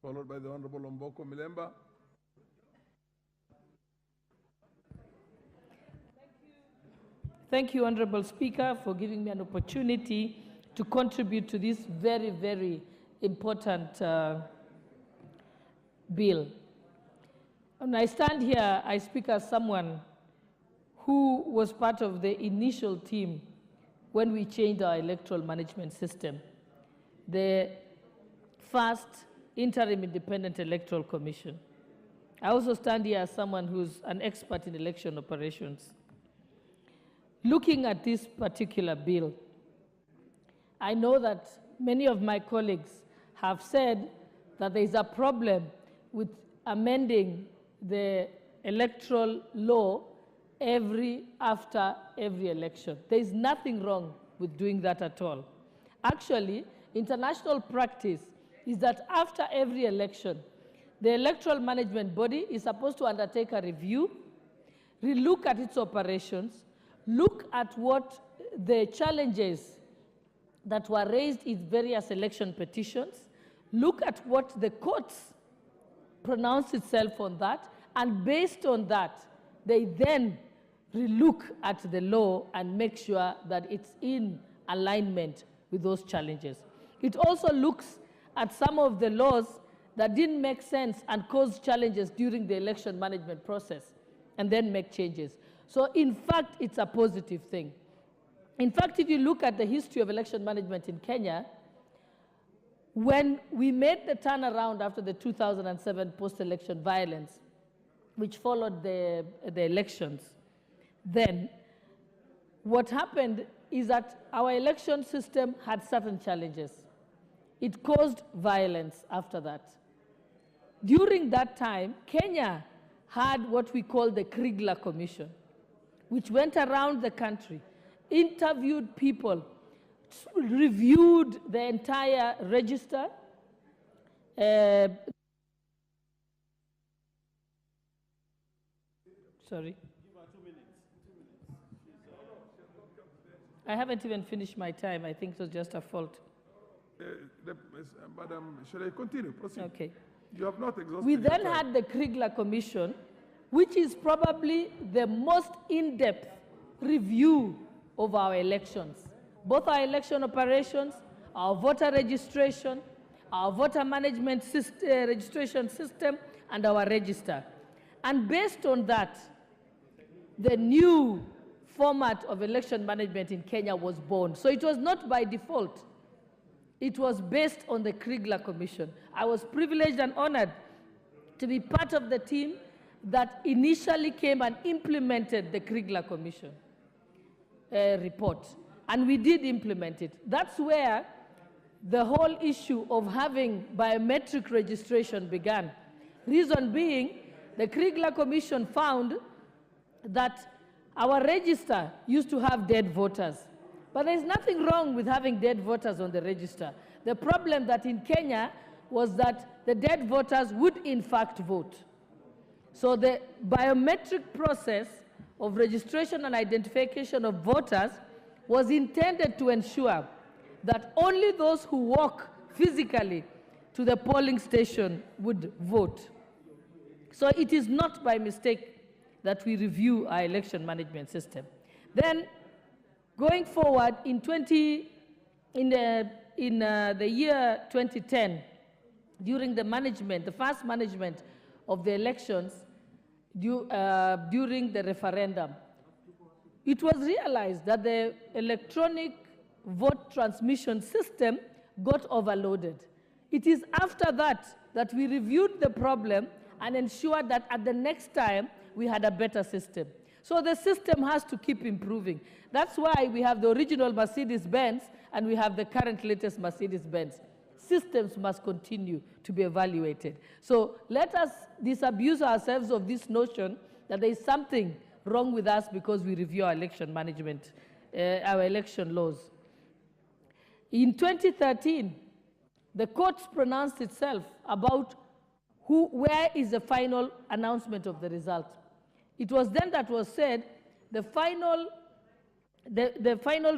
[SPEAKER 20] followed by the Honorable Omboko Milemba.
[SPEAKER 16] Thank you, Honorable Speaker, for giving me an opportunity to contribute to this very, very important bill. When I stand here, I speak as someone who was part of the initial team when we changed our electoral management system, the first interim independent electoral commission. I also stand here as someone who's an expert in election operations. Looking at this particular bill, I know that many of my colleagues have said that there is a problem with amending the electoral law after every election. There is nothing wrong with doing that at all. Actually, international practice is that after every election, the electoral management body is supposed to undertake a review, relook at its operations, look at what the challenges that were raised in various election petitions, look at what the courts pronounced itself on that, and based on that, they then relook at the law and make sure that it's in alignment with those challenges. It also looks at some of the laws that didn't make sense and caused challenges during the election management process, and then make changes. So in fact, it's a positive thing. In fact, if you look at the history of election management in Kenya, when we made the turnaround after the 2007 post-election violence, which followed the elections, then what happened is that our election system had certain challenges. It caused violence after that. During that time, Kenya had what we call the Kriegler Commission, which went around the country, interviewed people, reviewed the entire register. Sorry. I haven't even finished my time. I think it was just a fault.
[SPEAKER 20] Madam, shall I continue? Proceed.
[SPEAKER 16] Okay.
[SPEAKER 20] You have not exhausted.
[SPEAKER 16] We then had the Kriegler Commission, which is probably the most in-depth review of our elections, both our election operations, our voter registration, our voter management registration system, and our register. And based on that, the new format of election management in Kenya was born. So it was not by default. It was based on the Kriegler Commission. I was privileged and honored to be part of the team that initially came and implemented the Kriegler Commission report. And we did implement it. That's where the whole issue of having biometric registration began. Reason being, the Kriegler Commission found that our register used to have dead voters. But there's nothing wrong with having dead voters on the register. The problem that in Kenya was that the dead voters would in fact vote. So the biometric process of registration and identification of voters was intended to ensure that only those who walk physically to the polling station would vote. So it is not by mistake that we review our election management system. Then, going forward, in the year 2010, during the first management of the elections during the referendum, it was realized that the electronic vote transmission system got overloaded. It is after that that we reviewed the problem and ensured that at the next time we had a better system. So the system has to keep improving. That's why we have the original Mercedes-Benz and we have the current latest Mercedes-Benz. Systems must continue to be evaluated. So let us disabuse ourselves of this notion that there is something wrong with us because we review our election management, our election laws. In 2013, the courts pronounced itself about where is the final announcement of the result. It was then that was said the final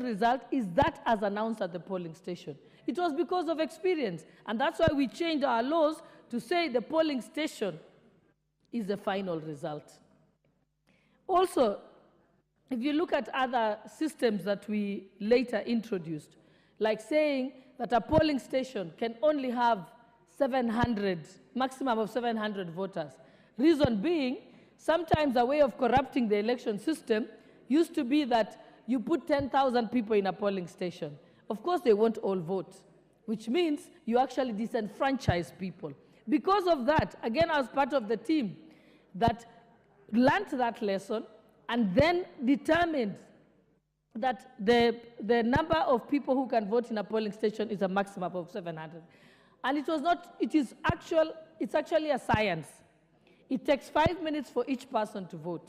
[SPEAKER 16] result is that as announced at the polling station. It was because of experience, and that's why we changed our laws to say the polling station is the final result. Also, if you look at other systems that we later introduced, like saying that a polling station can only have 700, maximum of 700 voters. Reason being, sometimes a way of corrupting the election system used to be that you put 10,000 people in a polling station. Of course, they won't all vote, which means you actually disenfranchise people. Because of that, again, I was part of the team that learned that lesson and then determined that the number of people who can vote in a polling station is a maximum of 700. And it was not, it's actually a science. It takes 5 minutes for each person to vote.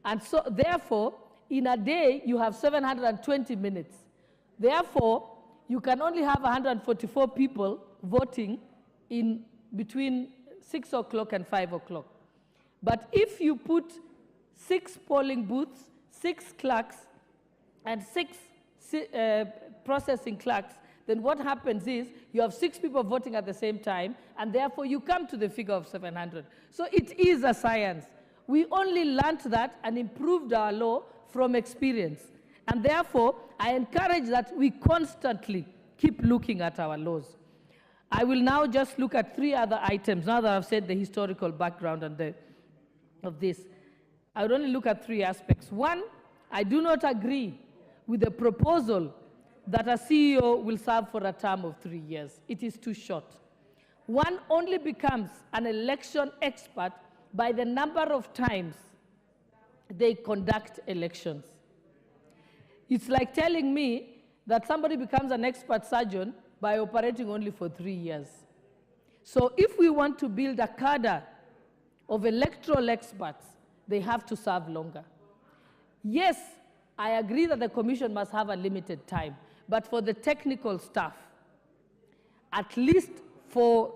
[SPEAKER 16] And so, therefore, in a day, you have 720 minutes. Therefore, you can only have 144 people voting in between 6 o'clock and 5 o'clock. But if you put 6 polling booths, 6 clerks, and 6 processing clerks, then what happens is you have 6 people voting at the same time, and therefore you come to the figure of 700. So it is a science. We only learned that and improved our law from experience. And therefore, I encourage that we constantly keep looking at our laws. I will now just look at 3 other items, now that I've said the historical background and of this. I would only look at 3 aspects. One, I do not agree with the proposal that a CEO will serve for a term of 3 years. It is too short. One only becomes an election expert by the number of times they conduct elections. It's like telling me that somebody becomes an expert surgeon by operating only for 3 years. So if we want to build a cadre of electoral experts, they have to serve longer. Yes, I agree that the commission must have a limited time, but for the technical staff, at least for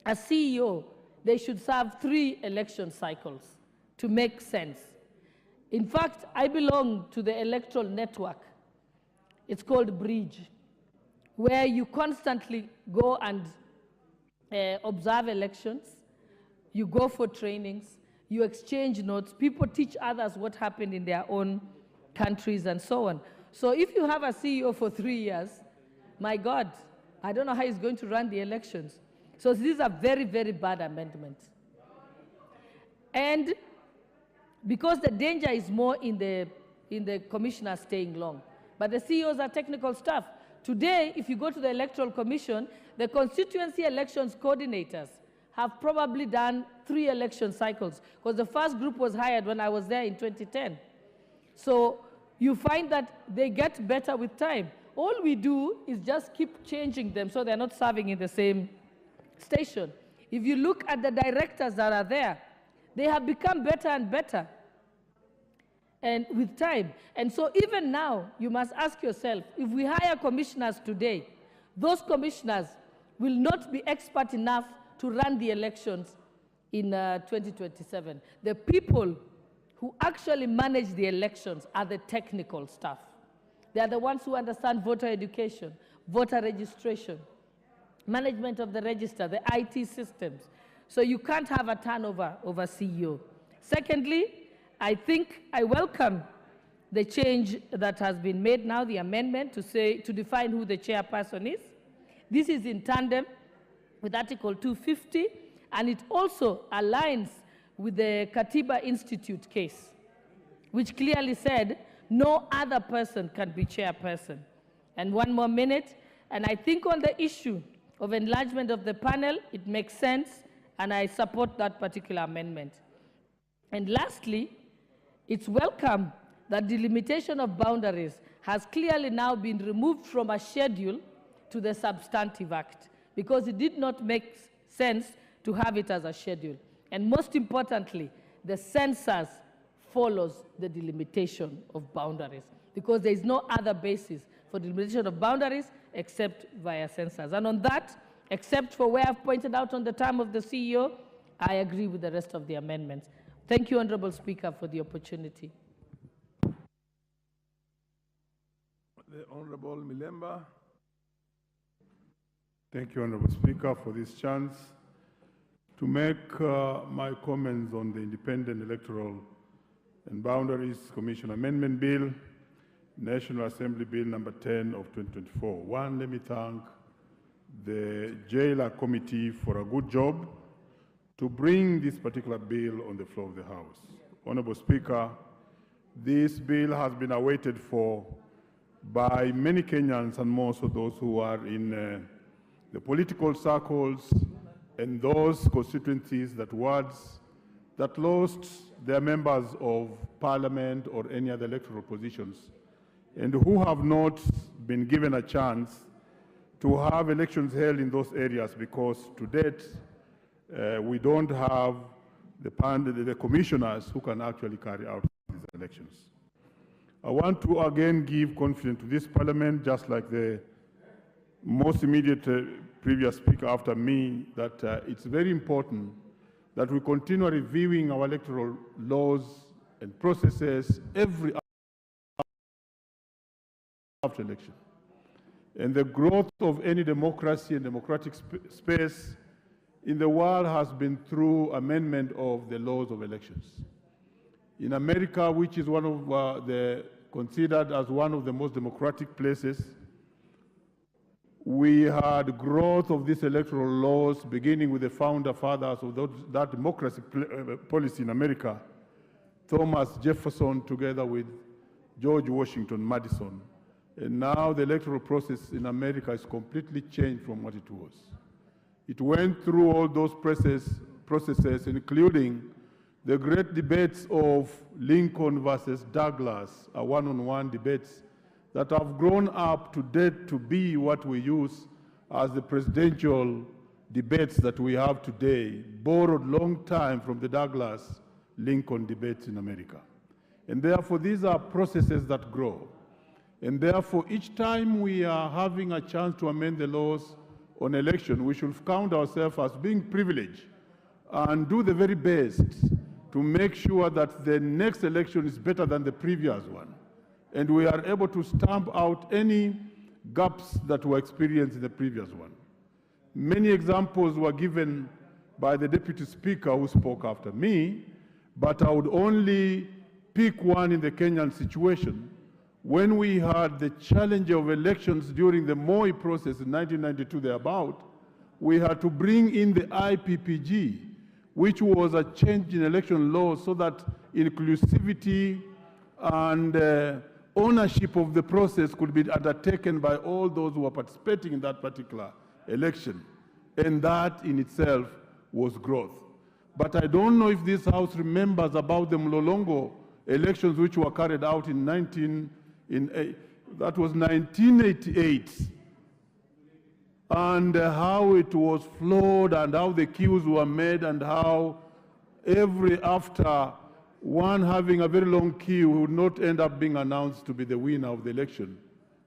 [SPEAKER 16] a CEO, they should serve 3 election cycles to make sense. In fact, I belong to the electoral network. It's called Bridge, where you constantly go and observe elections, you go for trainings, you exchange notes, people teach others what happened in their own countries and so on. So if you have a CEO for 3 years, my God, I don't know how he's going to run the elections. So this is a very, very bad amendment. And because the danger is more in the commissioners staying long. But the CEOs are technical staff. Today, if you go to the Electoral Commission, the constituency elections coordinators have probably done 3 election cycles, because the first group was hired when I was there in 2010. So you find that they get better with time. All we do is just keep changing them so they're not serving in the same station. If you look at the directors that are there, they have become better and better and with time. And so even now, you must ask yourself, if we hire commissioners today, those commissioners will not be expert enough to run the elections in 2027. The people who actually manage the elections are the technical staff. They are the ones who understand voter education, voter registration, management of the register, the IT systems. So you can't have a turnover over CEO. Secondly, I welcome the change that has been made now, the amendment to define who the chairperson is. This is in tandem with Article 250, and it also aligns with the Katiba Institute case, which clearly said no other person can be chairperson. And one more minute, and I think on the issue of enlargement of the panel, it makes sense, and I support that particular amendment. And lastly, it's welcome that delimitation of boundaries has clearly now been removed from a schedule to the substantive act, because it did not make sense to have it as a schedule. And most importantly, the census follows the delimitation of boundaries, because there is no other basis for delimitation of boundaries except via census. And on that, except for where I've pointed out on the term of the CEO, I agree with the rest of the amendments. Thank you, Honorable Speaker, for the opportunity.
[SPEAKER 20] The Honorable Milemba.
[SPEAKER 21] Thank you, Honorable Speaker, for this chance to make my comments on the Independent Electoral and Boundaries Commission Amendment Bill, National Assembly Bill number 10 of 2024. One, let me thank the Jailer Committee for a good job to bring this particular bill on the floor of the House. Honorable Speaker, this bill has been awaited for by many Kenyans, and more so those who are in the political circles and those constituencies that lost their members of parliament or any other electoral positions, and who have not been given a chance to have elections held in those areas, because to date we don't have the commissioners who can actually carry out these elections. I want to again give confidence to this parliament, just like the most immediate previous speaker after me, that it's very important that we continue reviewing our electoral laws and processes every after election. And the growth of any democracy and democratic space in the world has been through amendment of the laws of elections. In America, which is one of considered as one of the most democratic places, we had growth of these electoral laws beginning with the founder fathers of that democracy policy in America, Thomas Jefferson together with George Washington Madison. And now the electoral process in America is completely changed from what it was. It went through all those processes, including the great debates of Lincoln versus Douglas, a one-on-one debates that have grown up to date to be what we use as the presidential debates that we have today, borrowed long time from the Douglas-Lincoln debates in America. And therefore, these are processes that grow. And therefore, each time we are having a chance to amend the laws on election, we should count ourselves as being privileged and do the very best to make sure that the next election is better than the previous one. And we are able to stamp out any gaps that were experienced in the previous one. Many examples were given by the Deputy Speaker who spoke after me, but I would only pick one in the Kenyan situation. When we had the challenge of elections during the Moi process in 1992 thereabout, we had to bring in the IPPG, which was a change in election laws so that inclusivity and ownership of the process could be undertaken by all those who were participating in that particular election. And that in itself was growth. But I don't know if this House remembers about the Mlolongo elections which were carried out in 1988, and how it was flawed and how the queues were made and how after one having a very long queue would not end up being announced to be the winner of the election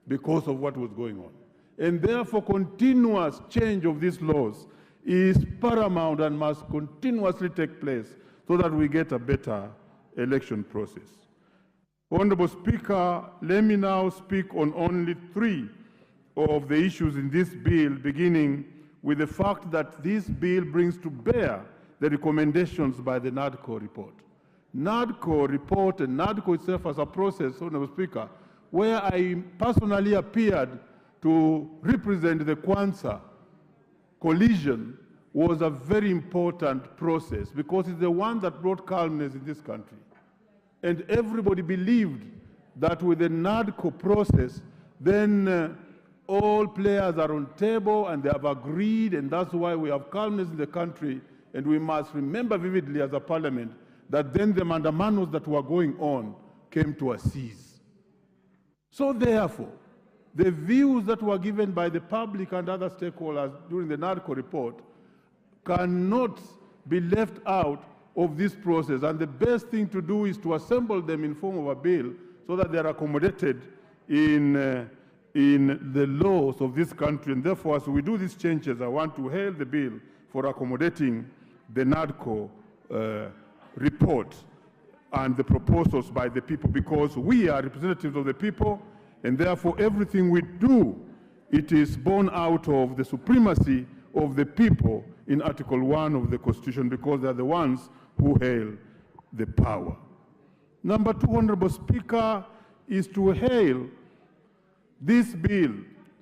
[SPEAKER 21] because of what was going on. And therefore, continuous change of these laws is paramount and must continuously take place so that we get a better election process. Honorable Speaker, let me now speak on only 3 of the issues in this bill, beginning with the fact that this bill brings to bear the recommendations by the NADCO report. NADCO report and NADCO itself as a process, Honorable Speaker, where I personally appeared to represent the Kwanzaa collision, was a very important process because it's the one that brought calmness in this country. And everybody believed that with the NADCO process, then all players are on table and they have agreed, and that's why we have calmness in the country. And we must remember vividly as a parliament that then the mandamanos that were going on came to a cease. So therefore, the views that were given by the public and other stakeholders during the NADCO report cannot be left out of this process. And the best thing to do is to assemble them in form of a bill so that they are accommodated in the laws of this country. And therefore, as we do these changes, I want to hail the bill for accommodating the NADCO report and the proposals by the people, because we are representatives of the people, and therefore everything we do, it is born out of the supremacy of the people in Article 1 of the Constitution, because they're the ones who hail the power. Number 2, Honorable Speaker, is to hail this bill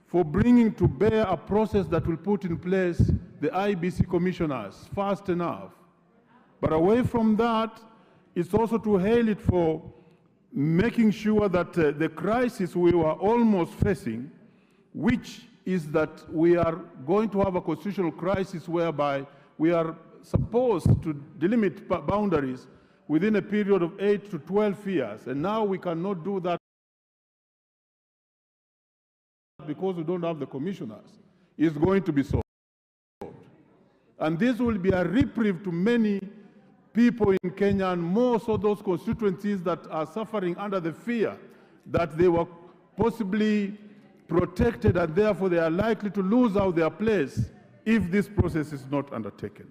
[SPEAKER 21] for bringing to bear a process that will put in place the IEBC commissioners fast enough. But away from that, it's also to hail it for making sure that the crisis we were almost facing, which is that we are going to have a constitutional crisis whereby we are supposed to delimit boundaries within a period of 8 to 12 years, and now we cannot do that because we don't have the commissioners, is going to be solved. And this will be a reprieve to many people in Kenya, and more so those constituencies that are suffering under the fear that they were possibly protected and therefore they are likely to lose out their place if this process is not undertaken.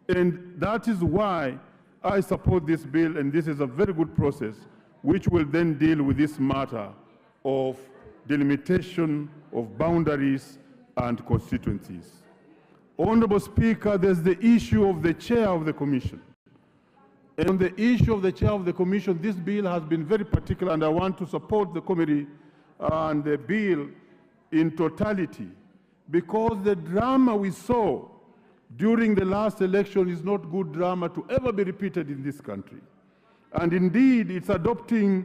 [SPEAKER 21] And that is why I support this bill, and this is a very good process which will then deal with this matter of delimitation of boundaries and constituencies. Honorable Speaker, there's the issue of the chair of the commission. And on the issue of the chair of the commission, this bill has been very particular, and I want to support the committee and the bill in totality, because the drama we saw during the last election is not good drama to ever be repeated in this country. And indeed, it's adopting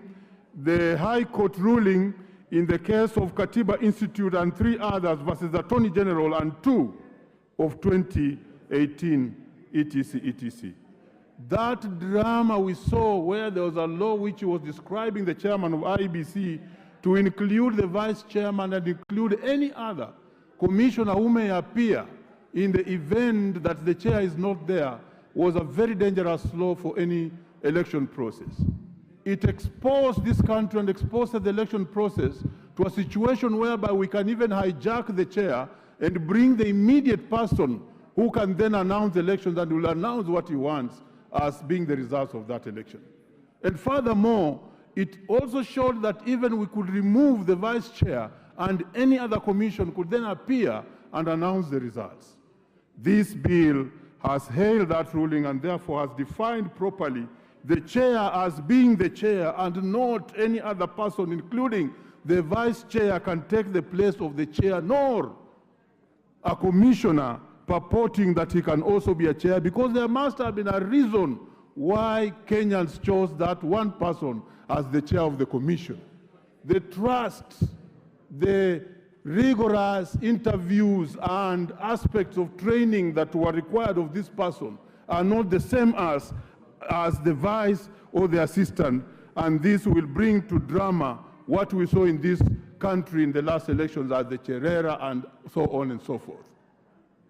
[SPEAKER 21] the High Court ruling in the case of Katiba Institute and 3 others versus the Attorney General and 2 of 2018, etc., etc. That drama we saw where there was a law which was describing the chairman of IEBC to include the vice chairman and include any other commissioner who may appear in the event that the chair is not there was a very dangerous law for any election process. It exposed this country and exposed the election process to a situation whereby we can even hijack the chair and bring the immediate person who can then announce the elections and will announce what he wants as being the results of that election. And furthermore, it also showed that even we could remove the vice chair and any other commission could then appear and announce the results. This bill has hailed that ruling and therefore has defined properly the chair as being the chair and not any other person, including the vice chair, can take the place of the chair, nor a commissioner purporting that he can also be a chair, because there must have been a reason why Kenyans chose that one person as the chair of the commission. The trust, the rigorous interviews and aspects of training that were required of this person are not the same as the vice or the assistant, and this will bring to drama what we saw in this country in the last elections as the Cherera and so on and so forth.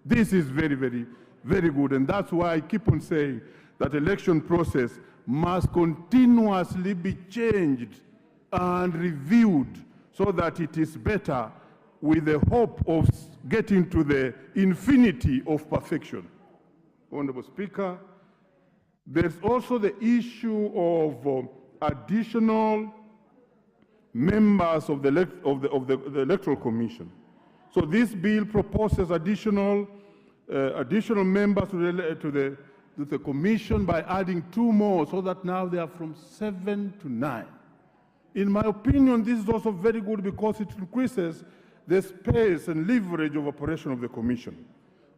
[SPEAKER 21] This is very, very, very good, and that's why I keep on saying that election process must continuously be changed and reviewed so that it is better with the hope of getting to the infinity of perfection. Honorable Speaker, there's also the issue of additional members of the Electoral Commission. So this bill proposes additional members to the Commission by adding 2 more, so that now they are from 7 to 9. In my opinion, this is also very good because it increases the space and leverage of operation of the Commission.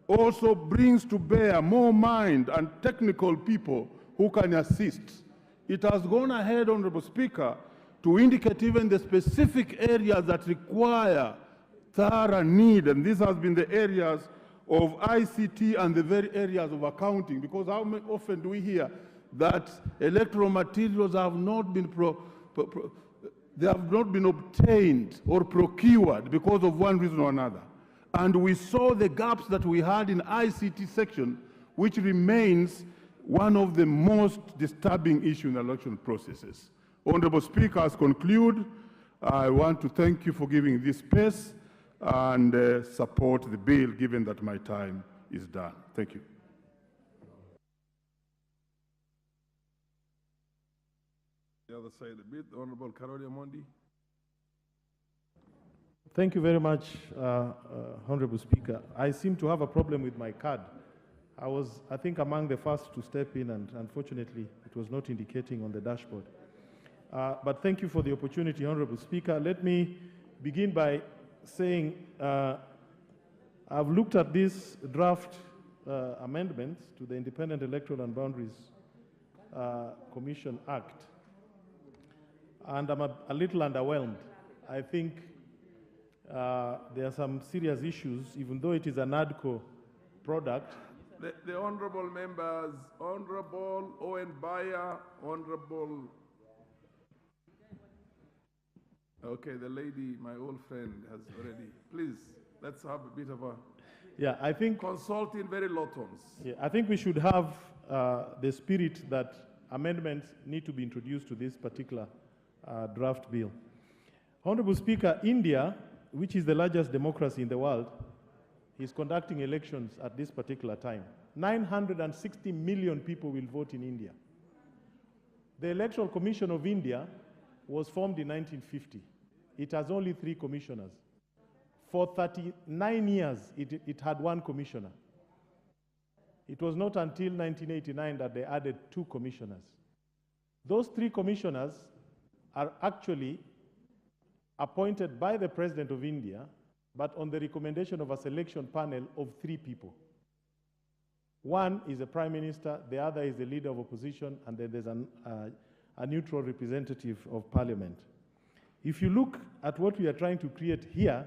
[SPEAKER 21] Also brings to bear more mind and technical people who can assist. It has gone ahead, Honorable Speaker, to indicate even the specific areas that require thorough need, and these have been the areas of ICT and the very areas of accounting, because how often do we hear that electoral materials have not been obtained or procured because of one reason or another. And we saw the gaps that we had in ICT section, which remains one of the most disturbing issues in election processes. Honorable Speaker, as conclude, I want to thank you for giving this space and support the bill, given that my time is done. Thank you.
[SPEAKER 20] The other side a bit, Honorable Karoli Omondi.
[SPEAKER 1] Thank you very much, Honorable Speaker. I seem to have a problem with my card. I was, I think, among the first to step in, and unfortunately, it was not indicating on the dashboard. But thank you for the opportunity, Honorable Speaker. Let me begin by saying I've looked at this draft amendments to the Independent Electoral and Boundaries Commission Act, and I'm a little underwhelmed. I think there are some serious issues, even though it is an ADCO product.
[SPEAKER 20] The honorable members, Honorable Owen Bayer, Honorable... Okay, the lady, my old friend, has already... Please, let's have a bit of a...
[SPEAKER 1] Yeah, I think...
[SPEAKER 20] Consult in very low tones.
[SPEAKER 1] Yeah, I think we should have the spirit that amendments need to be introduced to this particular draft bill. Honorable Speaker, India, which is the largest democracy in the world, is conducting elections at this particular time. 960 million people will vote in India. The Electoral Commission of India was formed in 1950. It has only 3 commissioners. For 39 years, it had 1 commissioner. It was not until 1989 that they added 2 commissioners. Those 3 commissioners are actually appointed by the President of India, but on the recommendation of a selection panel of 3 people. One is the Prime Minister, the other is the Leader of Opposition, and then there's a neutral representative of Parliament. If you look at what we are trying to create here,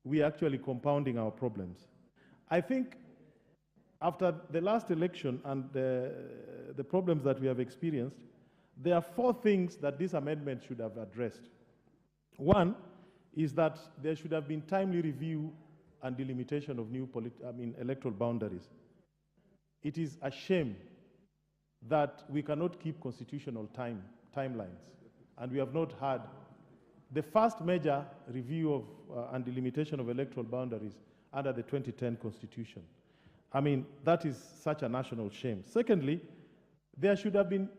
[SPEAKER 1] we are actually compounding our problems. I think after the last election and the problems that we have experienced, there are 4 things that this amendment should have addressed. One is that there should have been timely review and delimitation of new electoral boundaries. It is a shame that we cannot keep constitutional timelines, and we have not had the first major review of and delimitation of electoral boundaries under the 2010 Constitution. I mean, that is such a national shame. Secondly, there should have been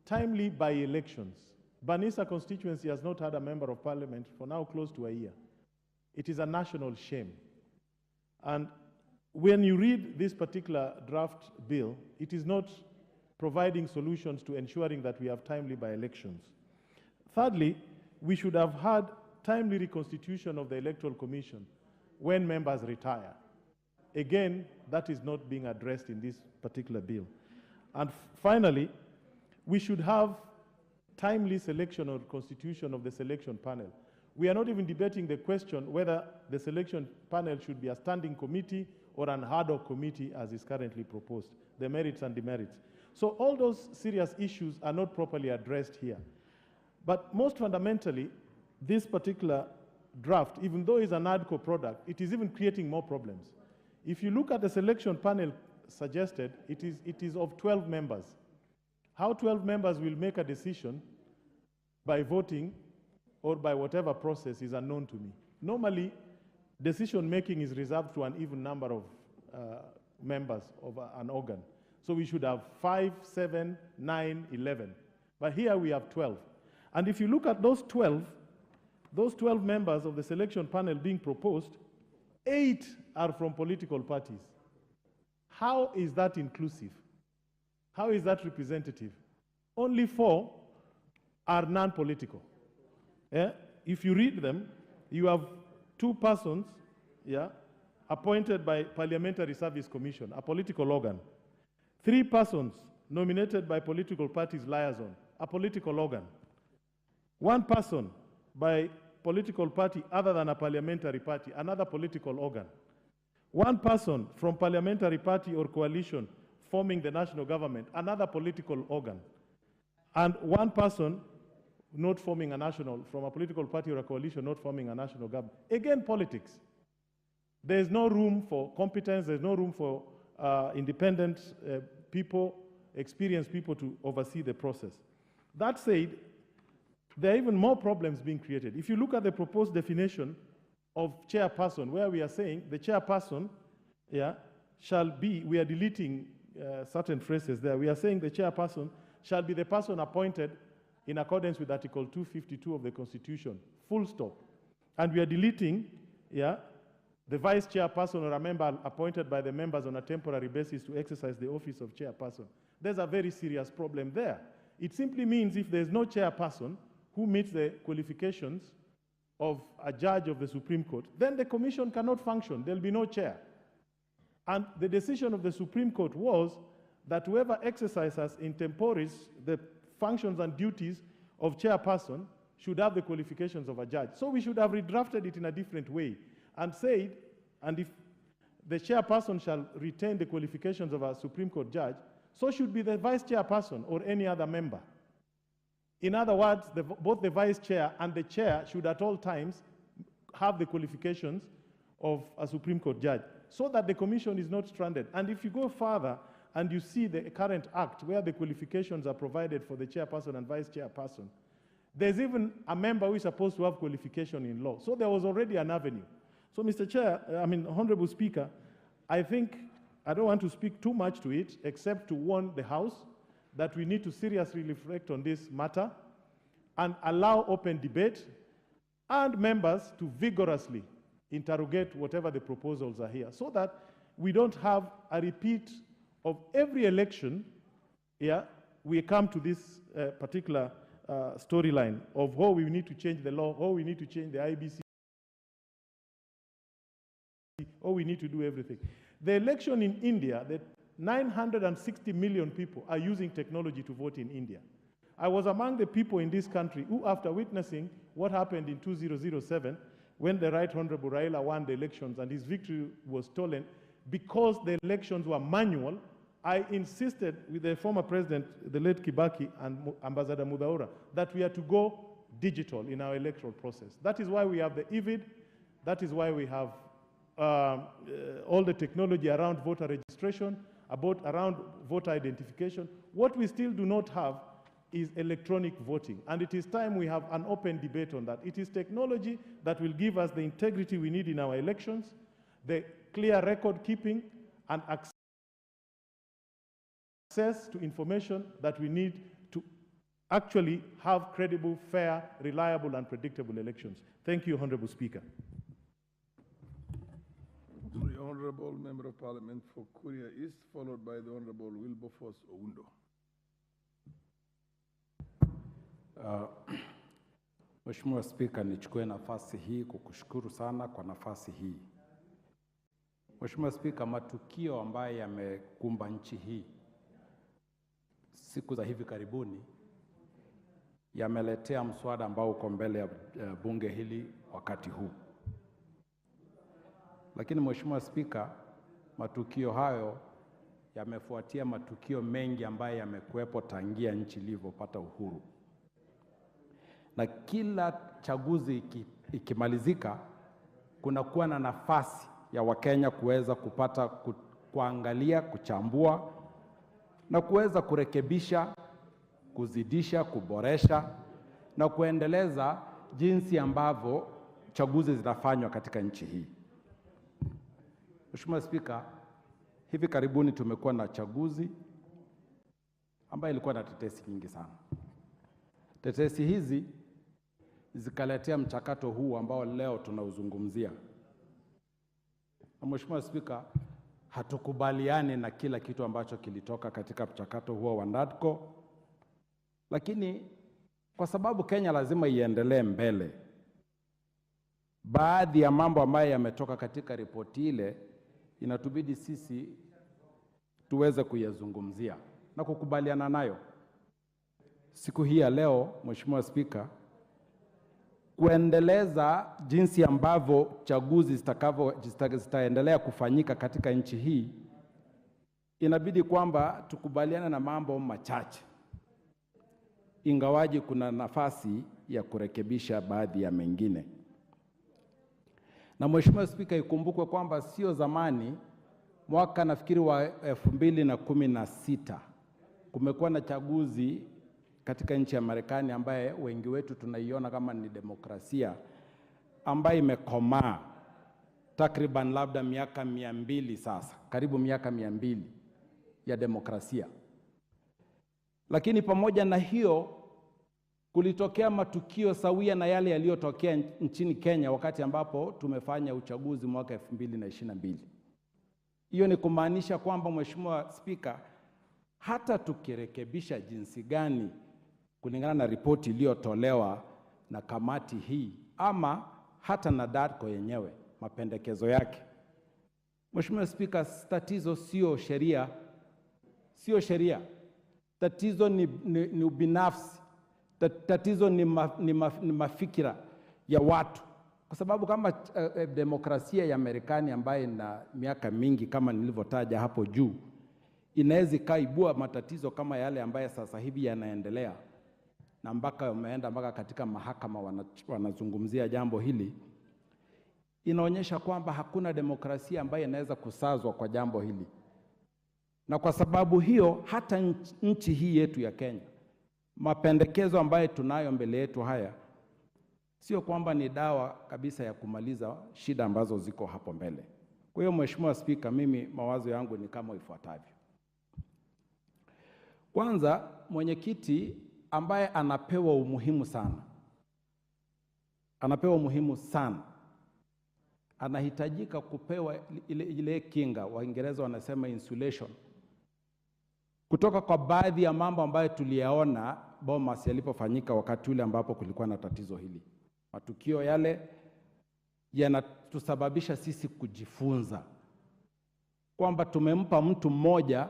[SPEAKER 1] timely by-elections. Banisa constituency has not had a member of parliament for now close to a year. It is a national shame. And when you read this particular draft bill, it is not providing solutions to ensuring that we have timely by-elections. Thirdly, we should have had timely reconstitution of the Electoral Commission when members retire. Again, that is not being addressed in this particular bill. And finally, we should have timely selection or constitution of the selection panel. We are not even debating the question whether the selection panel should be a standing committee or an ad hoc committee as is currently proposed, the merits and demerits. So all those serious issues are not properly addressed here. But most fundamentally, this particular draft, even though it's an ADCO product, it is even creating more problems. If you look at the selection panel suggested, it is of 12 members. How 12 members will make a decision by voting or by whatever process is unknown to me. Normally, decision-making is reserved to an even number of members of an organ. So we should have 5, 7, 9, 11. But here we have 12. And if you look at those 12 members of the selection panel being proposed, 8 are from political parties. How is that inclusive? How is that representative? Only 4 are non-political. Yeah? If you read them, you have 2 persons, yeah, appointed by Parliamentary Service Commission, a political organ. 3 persons nominated by political parties liaison, a political organ. 1 person by political party other than a parliamentary party, another political organ. 1 person from parliamentary party or coalition forming the national government, another political organ. And 1 person not forming a national, from a political party or a coalition not forming a national government. Again, politics. There's no room for competence, there's no room for independent people, experienced people to oversee the process. That said, there are even more problems being created. If you look at the proposed definition of chairperson, where we are saying the chairperson, yeah, shall be, we are deleting certain phrases there. We are saying the chairperson shall be the person appointed in accordance with Article 252 of the Constitution, full stop. And we are deleting, yeah, the vice chairperson or a member appointed by the members on a temporary basis to exercise the office of chairperson. There's a very serious problem there. It simply means if there's no chairperson who meets the qualifications of a judge of the Supreme Court, then the commission cannot function. There'll be no chair. And the decision of the Supreme Court was that whoever exercises in temporis the functions and duties of chairperson should have the qualifications of a judge. So we should have redrafted it in a different way and said, and if the chairperson shall retain the qualifications of a Supreme Court judge, so should be the vice chairperson or any other member. In other words, both the vice chair and the chair should at all times have the qualifications of a Supreme Court judge so that the commission is not stranded. And if you go further and you see the current act where the qualifications are provided for the chairperson and vice chairperson, there's even a member who is supposed to have qualification in law. So there was already an avenue. So Mr. Chair, Honorable Speaker, I think I don't want to speak too much to it except to warn the House that we need to seriously reflect on this matter and allow open debate and members to vigorously interrogate whatever the proposals are here so that we don't have a repeat of every election. Yeah, we come to this particular storyline of how we need to change the law, how we need to change the IEBC, how we need to do everything. The election in India, the 960 million people are using technology to vote in India. I was among the people in this country who, after witnessing what happened in 2007, when the Right Honorable Raila won the elections and his victory was stolen, because the elections were manual, I insisted with the former president, the late Kibaki, and Ambassador Mudaura, that we are to go digital in our electoral process. That is why we have the EVID, that is why we have all the technology around voter registration, around voter identification. What we still do not have is electronic voting, and it is time we have an open debate on that. It is technology that will give us the integrity we need in our elections, the clear record keeping, and access to information that we need to actually have credible, fair, reliable, and predictable elections. Thank you, Honorable Speaker.
[SPEAKER 20] The Honorable Member of Parliament for Kuria East, followed by the Honorable Wilberforce Oundo.
[SPEAKER 4] Mheshimiwa Spika, nichukue nafasi hii kukushukuru sana kwa nafasi hii. Mheshimiwa Spika, matukio ambayo yamekumba nchi hii siku za hivi karibuni yameletea mswada ambao uko mbele ya bunge hili wakati huu. Lakini Mheshimiwa Spika, matukio hayo yamefuatia matukio mengi ambayo yamekuwepo tangia nchi ilivyopata uhuru. Na kila chaguzi ikimalizika, kunakuwa na nafasi ya Wakenya kuweza kupata kuangalia, kuchambua na kuweza kurekebisha, kuzidisha, kuboresha na kuendeleza jinsi ambavyo chaguzi zinafanywa katika nchi hii. Mheshimiwa Spika, hivi karibuni tumekuwa na chaguzi ambayo ilikuwa na tetesi nyingi sana. Tetesi hizi zikaletea mchakato huu ambao leo tunauzungumzia. Na Mheshimiwa Spika, hatukubaliani na kila kitu ambacho kilitoka katika mchakato huo wa NADCO, lakini kwa sababu Kenya lazima iendelee mbele, baadhi ya mambo ambayo yametoka katika ripoti ile inatubidi sisi tuweze kuyazungumzia na kukubaliana nayo. Siku hii ya leo, Mheshimiwa Spika, kuendeleza jinsi ambavyo chaguzi zitaendelea kufanyika katika nchi hii, inabidi kwamba tukubaliane na mambo machache, ingawaji kuna nafasi ya kurekebisha baadhi ya mengine. Na Mheshimiwa Spika, ikumbukwe kwamba sio zamani, mwaka nafikiri wa 2016 kumekuwa na chaguzi katika nchi ya Marekani ambaye wengi wetu tunaiona kama ni demokrasia ambayo imekomaa takriban labda miaka 200 sasa, karibu miaka 200 ya demokrasia. Lakini pamoja na hiyo, kulitokea matukio sawia na yale yaliyotokea nchini Kenya wakati ambapo tumefanya uchaguzi mwaka 2022. Hiyo ni kumaanisha kwamba, Mheshimiwa Spika, hata tukirekebisha jinsi gani kulingana na ripoti iliyotolewa na kamati hii ama hata na NADCO yenyewe mapendekezo yake, Mheshimiwa Spika, tatizo sio sheria, sio sheria. Tatizo ni ubinafsi, tatizo ni mafikira ya watu. Kwa sababu kama demokrasia ya Marekani ambayo ina miaka mingi kama nilivyotaja hapo juu, inaweza kaibua matatizo kama yale ambayo sasa hivi yanaendelea, na mpaka umeenda mpaka katika mahakama wanazungumzia jambo hili, inaonyesha kwamba hakuna demokrasia ambayo inaweza kusazwa kwa jambo hili. Na kwa sababu hiyo, hata nchi hii yetu ya Kenya, mapendekezo ambayo tunayo mbele yetu haya sio kwamba ni dawa kabisa ya kumaliza shida ambazo ziko hapo mbele. Kwa hiyo Mheshimiwa Spika, mimi mawazo yangu ni kama ifuatavyo. Kwanza, mwenyekiti ambaye anapewa umuhimu sana, anahitajika kupewa ile kinga, Waingereza wanasema insulation, kutoka kwa baadhi ya mambo ambayo tuliyaona Bomas yalipofanyika wakati ule ambapo kulikuwa na tatizo hili. Matukio yale yanatusababisha sisi kujifunza kwamba tumempa mtu mmoja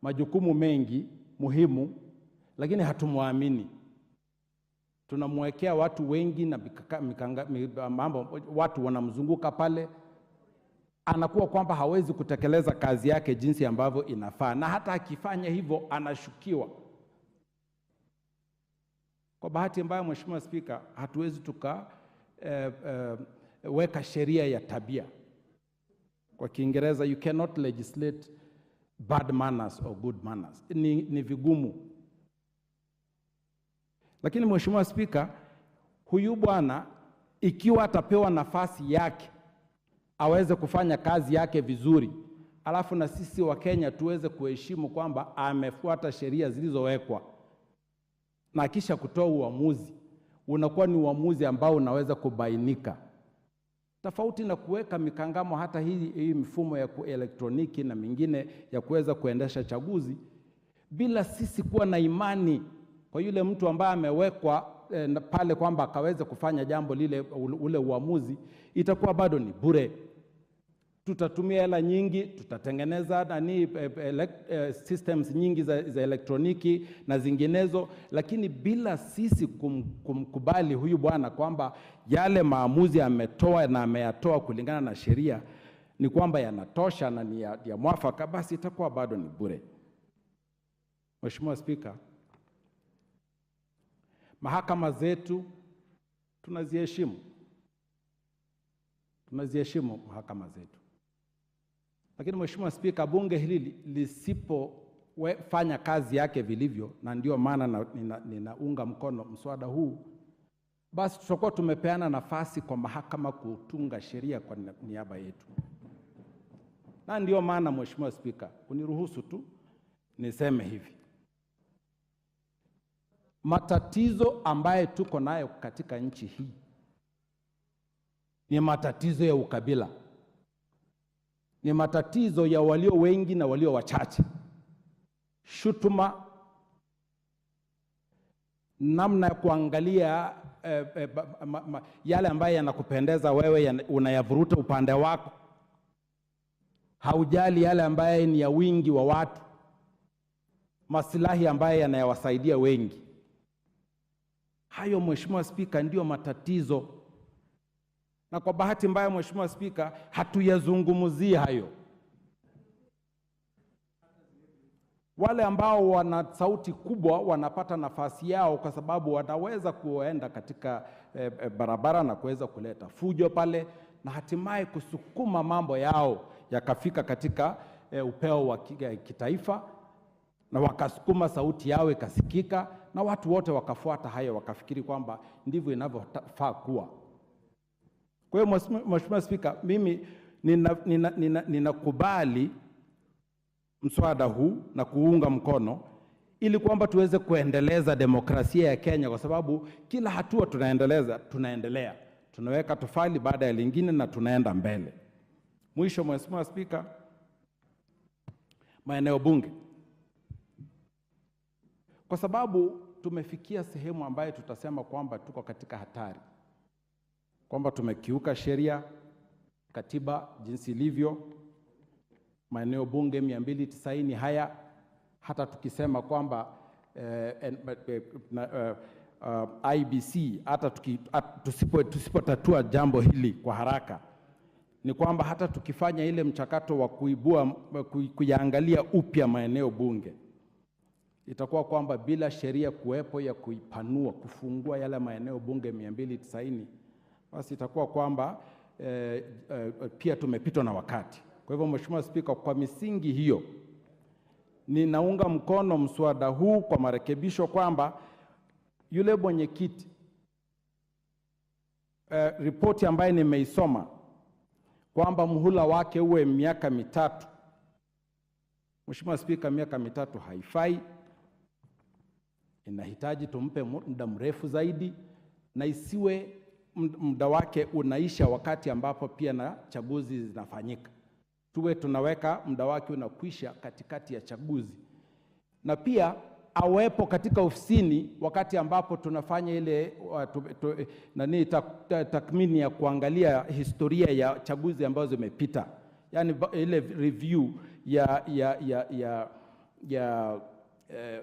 [SPEAKER 4] majukumu mengi muhimu, lakini hatumwamini. Tunamwekea watu wengi na mambo, watu wanamzunguka pale, anakuwa kwamba hawezi kutekeleza kazi yake jinsi ambavyo inafaa, na hata akifanya hivyo anashukiwa. Kwa bahati mbaya, Mheshimiwa Spika, hatuwezi weka sheria ya tabia. Kwa Kiingereza, you cannot legislate bad manners or good manners. Ni vigumu. Lakini Mheshimiwa Spika, huyu bwana ikiwa atapewa nafasi yake aweze kufanya kazi yake vizuri, alafu na sisi wa Kenya tuweze kuheshimu kwamba amefuata sheria zilizowekwa, na kisha kutoa uamuzi, unakuwa ni uamuzi ambao unaweza kubainika. Tofauti na kuweka mikangamo hata hii mifumo ya elektroniki na mingine ya kuweza kuendesha chaguzi bila sisi kuwa na imani kwa yule mtu ambaye amewekwa pale kwamba akaweze kufanya jambo lile, ule uamuzi, itakuwa bado ni bure. Tutatumia hela nyingi, tutatengeneza systems nyingi za elektroniki na zinginezo, lakini bila sisi kumkubali huyu bwana kwamba yale maamuzi ametoa na ameyatoa kulingana na sheria ni kwamba yanatosha na ni ya mwafaka, basi itakuwa bado ni bure. Mheshimiwa Spika, mahakama zetu tunaziheshimu. Tunaziheshimu mahakama zetu. Lakini Mheshimiwa Spika, bunge hili lisipofanya kazi yake vilivyo, na ndio maana ninaunga mkono mswada huu, basi tutakuwa tumepeana nafasi kwa mahakama kutunga sheria kwa niaba yetu. Na ndio maana Mheshimiwa Spika, uniruhusu tu niseme hivi. Matatizo ambaye tuko nayo katika nchi hii ni matatizo ya ukabila. Ni matatizo ya walio wengi na walio wachache. Shutuma, namna ya kuangalia yale ambaye yanakupendeza wewe unayavuruta upande wako. Haujali yale ambaye ni ya wingi wa watu. Maslahi ambaye yanayawasaidia wengi. Hayo Mheshimiwa Spika ndio matatizo. Na kwa bahati mbaya Mheshimiwa Spika, hatuyazungumzii hayo. Wale ambao wana sauti kubwa wanapata nafasi yao kwa sababu wanaweza kuenda katika barabara na kuweza kuleta fujo pale na hatimaye kusukuma mambo yao yakafika katika upeo wa kitaifa na wakasukuma sauti yao ikasikika na watu wote wakafuata hayo wakafikiri kwamba ndivyo inavyofaa kuwa. Kwa hiyo Mheshimiwa Spika, mimi ninakubali mswada huu na kuunga mkono ili kwamba tuweze kuendeleza demokrasia ya Kenya, kwa sababu kila hatua tunaendelea. Tunaweka tofali baada ya lingine na tunaenda mbele. Mwisho Mheshimiwa Spika, maeneo bunge. Kwa sababu tumefikia sehemu ambayo tutasema kwamba tuko katika hatari. Kwamba tumekiuka sheria, katiba jinsi ilivyo. Maeneo bunge 290 haya, hata tukisema kwamba IEBC, hata tusipotatua jambo hili kwa haraka, ni kwamba hata tukifanya ile mchakato wa kuyaangalia upya maeneo bunge, itakuwa kwamba bila sheria kuwepo ya kuipanua, kufungua yale maeneo bunge 290, basi itakuwa kwamba pia tumepitwa na wakati. Kwa hivyo Mheshimiwa Spika, kwa misingi hiyo ninaunga mkono mswada huu kwa marekebisho kwamba yule mwenyekiti ripoti ambaye nimeisoma kwamba muhula wake uwe miaka 3. Mheshimiwa Spika, miaka 3 haifai. Inahitaji tumpe muda mrefu zaidi na isiwe muda wake unaisha wakati ambapo pia na chaguzi zinafanyika. Tuwe tunaweka muda wake unakwisha katikati ya chaguzi. Na pia awepo katika ofisini wakati ambapo tunafanya ile tathmini ya kuangalia historia ya chaguzi ambazo zimepita. Yaani ile review ya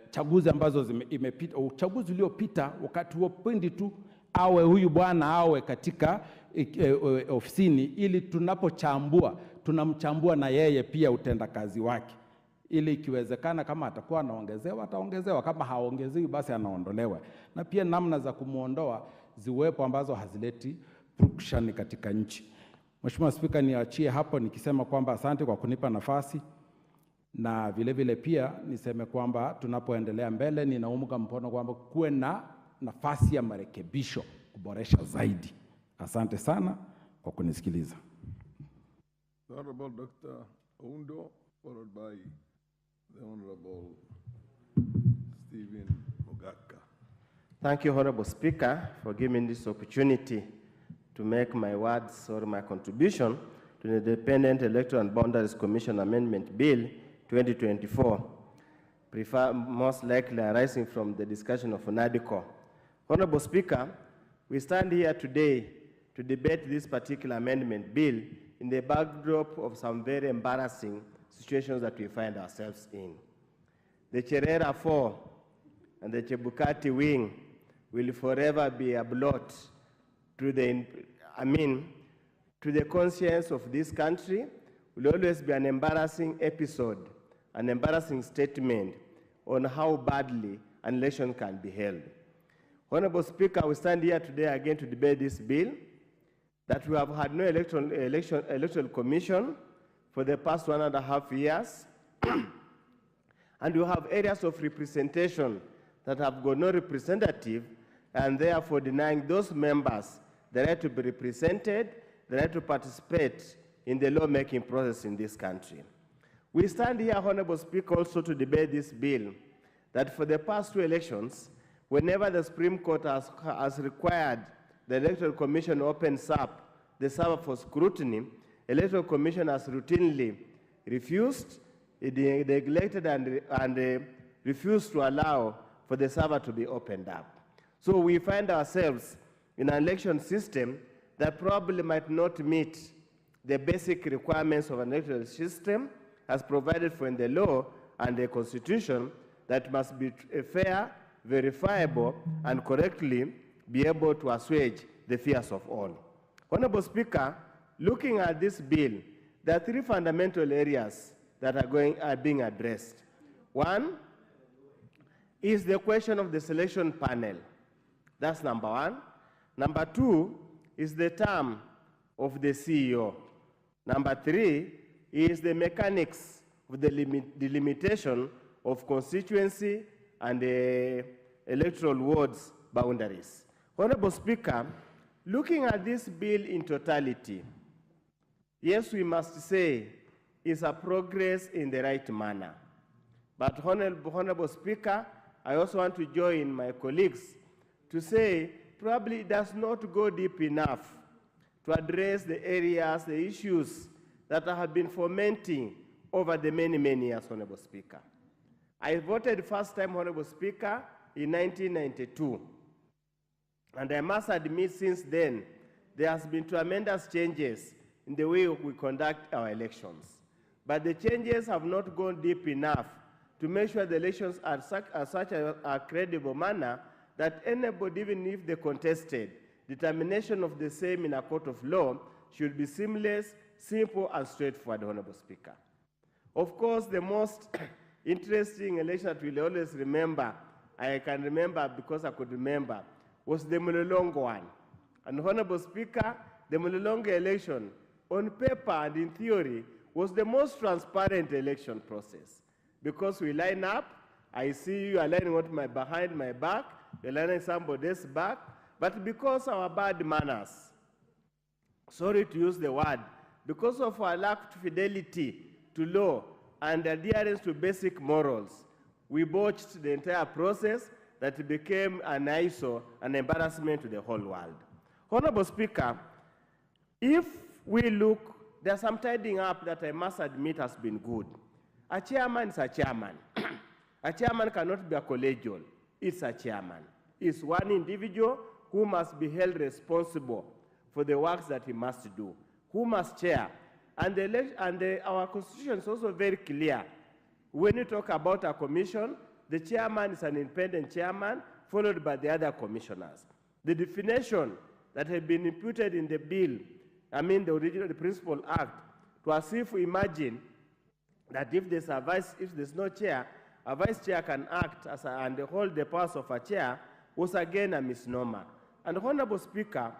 [SPEAKER 4] chaguzi ambazo imepita, uchaguzi uliopita, wakati huo pindi tu awe huyu bwana awe katika ofisini, ili tunapochambua tunamchambua na yeye pia utendakazi wake, ili ikiwezekana kama atakuwa anaongezewa ataongezewa, kama haongezewi basi anaondolewa, na pia namna za kumuondoa ziwepo ambazo hazileti purukushani katika nchi. Mheshimiwa Spika, niachie hapo nikisema kwamba asante kwa kunipa nafasi, na vile vile pia niseme kwamba tunapoendelea mbele ninaunga mkono kwamba kuwe na nafasi ya marekebisho kuboresha zaidi. Asante sana kwa kunisikiliza.
[SPEAKER 20] The Honorable Dr. Oundo, followed by the Honorable Stephen Mogaka.
[SPEAKER 5] Thank you, Honorable Speaker, for giving me this opportunity to make my words or my contribution to the Independent Electoral and Boundaries Commission Amendment Bill 2024, most likely arising from the discussion of NADICO. Honorable Speaker, we stand here today to debate this particular amendment bill in the backdrop of some very embarrassing situations that we find ourselves in. The Cherera 4 and the Chebukati wing will forever be a blot to the, to the conscience of this country. Will always be an embarrassing episode, an embarrassing statement on how badly an election can be held. Honorable Speaker, we stand here today again to debate this bill, that we have had no electoral commission for the past 1.5 years, and we have areas of representation that have got no representative and therefore denying those members the right to be represented, the right to participate in the lawmaking process in this country. We stand here, Honorable Speaker, also to debate this bill that for the past 2 elections, whenever the Supreme Court has required the Electoral Commission opens up the server for scrutiny, Electoral Commission has routinely refused, neglected, and refused to allow for the server to be opened up. So we find ourselves in an election system that probably might not meet the basic requirements of an electoral system as provided for in the law and the Constitution, that must be fair, verifiable, and correctly be able to assuage the fears of all. Honorable Speaker, looking at this bill, there are 3 fundamental areas that are being addressed. One is the question of the selection panel. That's number 1. Number 2 is the term of the CEO. Number 3 is the mechanics of the delimitation of constituency and the electoral wards boundaries. Honorable Speaker, looking at this bill in totality, yes, we must say it's a progress in the right manner. But Honorable Speaker, I also want to join my colleagues to say probably it does not go deep enough to address the areas, the issues that have been fomenting over the many, many years, Honorable Speaker. I voted first time, Honorable Speaker, in 1992. And I must admit, since then, there has been tremendous changes in the way we conduct our elections. But the changes have not gone deep enough to make sure the elections are such a credible manner that anybody, even if they contested, determination of the same in a court of law should be seamless, simple, and straightforward, Honorable Speaker. Of course, the most interesting election that we'll always remember, I can remember because I could remember, was the Mulolongo one. And Honorable Speaker, the Mulolongo election, on paper and in theory, was the most transparent election process. Because we line up, I see you are lining up behind my back, you're lining somebody's back, but because of our bad manners, sorry to use the word, because of our lack of fidelity to law and adherence to basic morals, we botched the entire process that became an eyesore, an embarrassment to the whole world. Honorable Speaker, if we look, there's some tidying up that I must admit has been good. A chairman is a chairman. A chairman cannot be a collegial. It's a chairman. It's one individual who must be held responsible for the works that he must do, who must chair. And our Constitution is also very clear. When you talk about a commission, the chairman is an independent chairman, followed by the other commissioners. The definition that had been imputed in the bill, the original, the Principal Act, to as if we imagine that if there's no chair, a vice chair can act and hold the powers of a chair, was again a misnomer. And Honorable Speaker,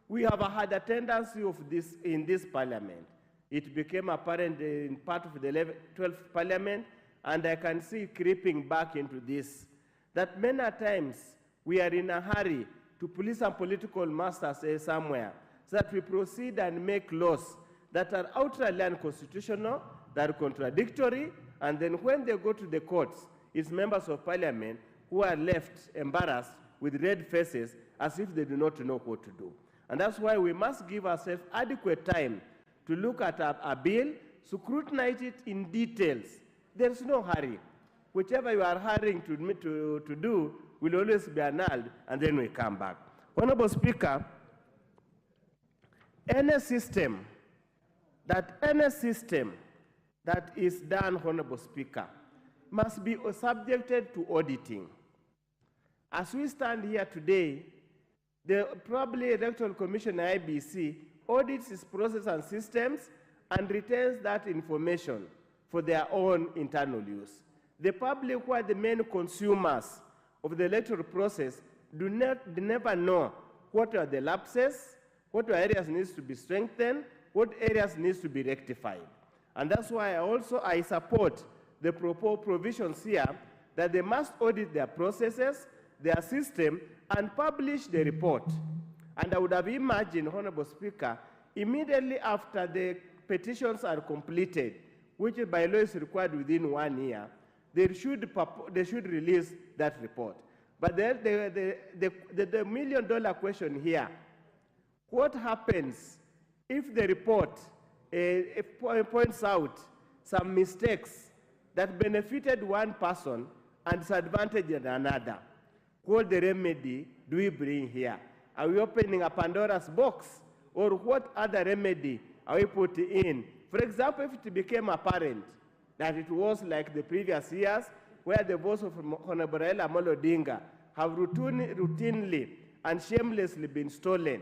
[SPEAKER 5] we have had a tendency of this in this parliament. It became apparent in part of the 12th parliament, and I can see it creeping back into this, that many times we are in a hurry to police some political masters somewhere, so that we proceed and make laws that are outrightly unconstitutional, that are contradictory, and then when they go to the courts, it's members of parliament who are left embarrassed with red faces as if they do not know what to do. And that's why we must give ourselves adequate time to look at a bill, scrutinize it in details. There's no hurry. Whichever you are hurrying to do will always be annulled, and then we come back. Honorable Speaker, any system that is done, Honorable Speaker, must be subjected to auditing. As we stand here today, the probably Electoral Commission, IEBC, audits its process and systems and retains that information for their own internal use. The public, who are the main consumers of the electoral process, they never know what are the lapses, what areas needs to be strengthened, what areas needs to be rectified. And that's why I support the proposed provisions here that they must audit their processes their system and publish the report. And I would have imagined, Honorable Speaker, immediately after the petitions are completed, which by law is required within 1 year, they should release that report. But the million-dollar question here, what happens if the report points out some mistakes that benefited one person and disadvantaged another? What the remedy do we bring here? Are we opening a Pandora's box? Or what other remedy are we putting in? For example, if it became apparent that it was like the previous years, where the votes of Honorable Raila Amolo Odinga have routinely and shamelessly been stolen,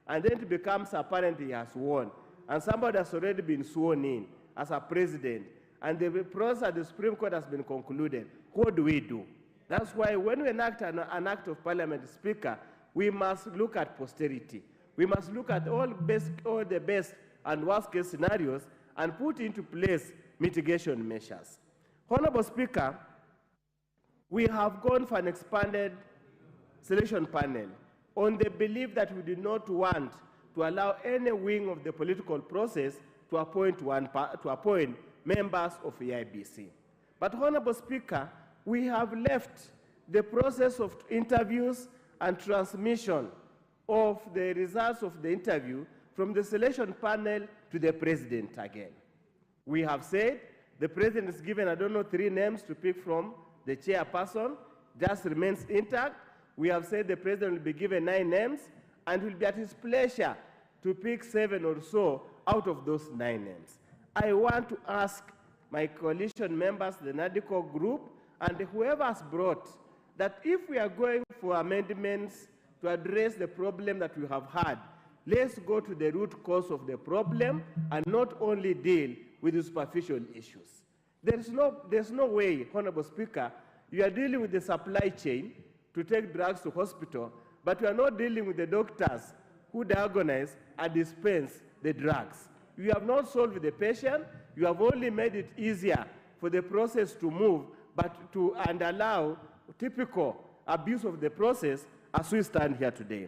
[SPEAKER 5] and then it becomes apparent he has won, and somebody has already been sworn in as a president, and the process at the Supreme Court has been concluded, what do we do? That's why when we enact an act of parliament, Speaker, we must look at posterity. We must look at all the best and worst case scenarios and put into place mitigation measures. Honorable Speaker, we have gone for an expanded selection panel on the belief that we do not want to allow any wing of the political process to appoint members of IEBC. But Honorable Speaker, we have left the process of interviews and transmission of the results of the interview from the selection panel to the president again. We have said the president is given, I don't know, 3 names to pick from. The chairperson just remains intact. We have said the president will be given 9 names and will be at his pleasure to pick 7 or so out of those 9 names. I want to ask my coalition members, the NADICO group, and whoever has brought, that if we are going for amendments to address the problem that we have had, let's go to the root cause of the problem and not only deal with the superficial issues. There's no way, Honorable Speaker, you are dealing with the supply chain to take drugs to hospital, but you are not dealing with the doctors who diagnose and dispense the drugs. You have not solved the patient, you have only made it easier for the process to move, and allow typical abuse of the process as we stand here today.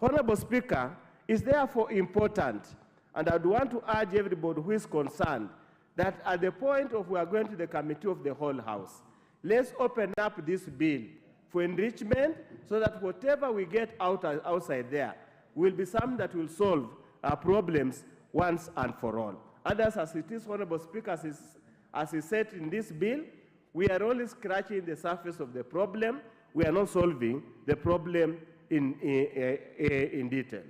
[SPEAKER 5] Honorable Speaker, it's therefore important, and I would want to urge everybody who is concerned, that at the point of we are going to the committee of the whole House, let's open up this bill for enrichment so that whatever we get outside there will be something that will solve our problems once and for all. Others, as it is, Honorable Speaker, as is said in this bill, we are only scratching the surface of the problem. We are not solving the problem in detail.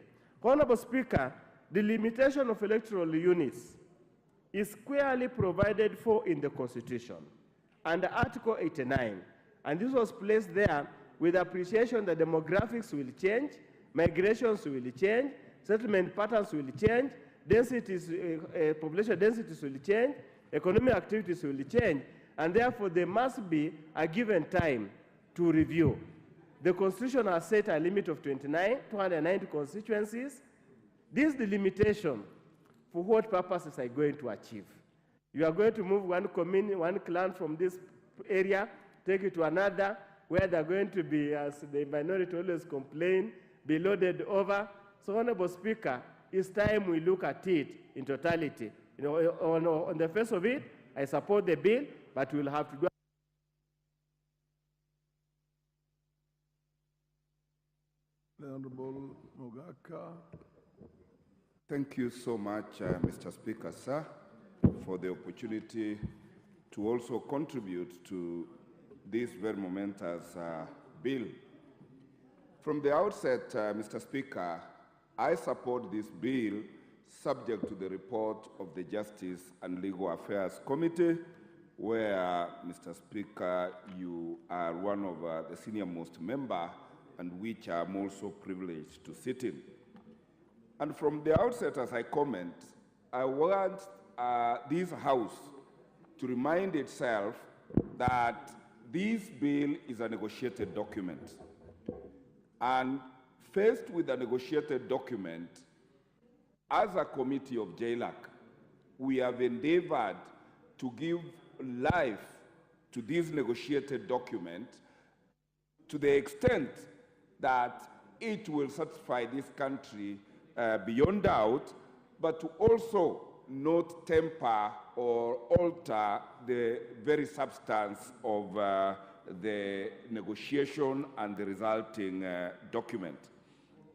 [SPEAKER 5] Honorable Speaker, the limitation of electoral units is clearly provided for in the Constitution under Article 89. And this was placed there with appreciation that demographics will change, migrations will change, settlement patterns will change, densities, population densities will change, economic activities will change, and therefore there must be a given time to review. The Constitution has set a limit of 290 constituencies. This is the limitation for what purposes are you going to achieve. You are going to move one community, one clan from this area, take it to another, where they're going to be, as the minority always complain, be loaded over. So, Honorable Speaker, it's time we look at it in totality. You know, on the face of it, I support the bill, but we'll have to do.
[SPEAKER 21] The Honorable Mogaka.
[SPEAKER 7] Thank you so much, Mr. Speaker, sir, for the opportunity to also contribute to this very momentous bill. From the outset, Mr. Speaker, I support this bill subject to the report of the Justice and Legal Affairs Committee, where, Mr. Speaker, you are one of the senior-most members, and which I'm also privileged to sit in. And from the outset, as I comment, I want this House to remind itself that this bill is a negotiated document. And faced with a negotiated document, as a committee of JLAC, we have endeavored to give life to this negotiated document to the extent that it will satisfy this country beyond doubt, but to also not temper or alter the very substance of the negotiation and the resulting document.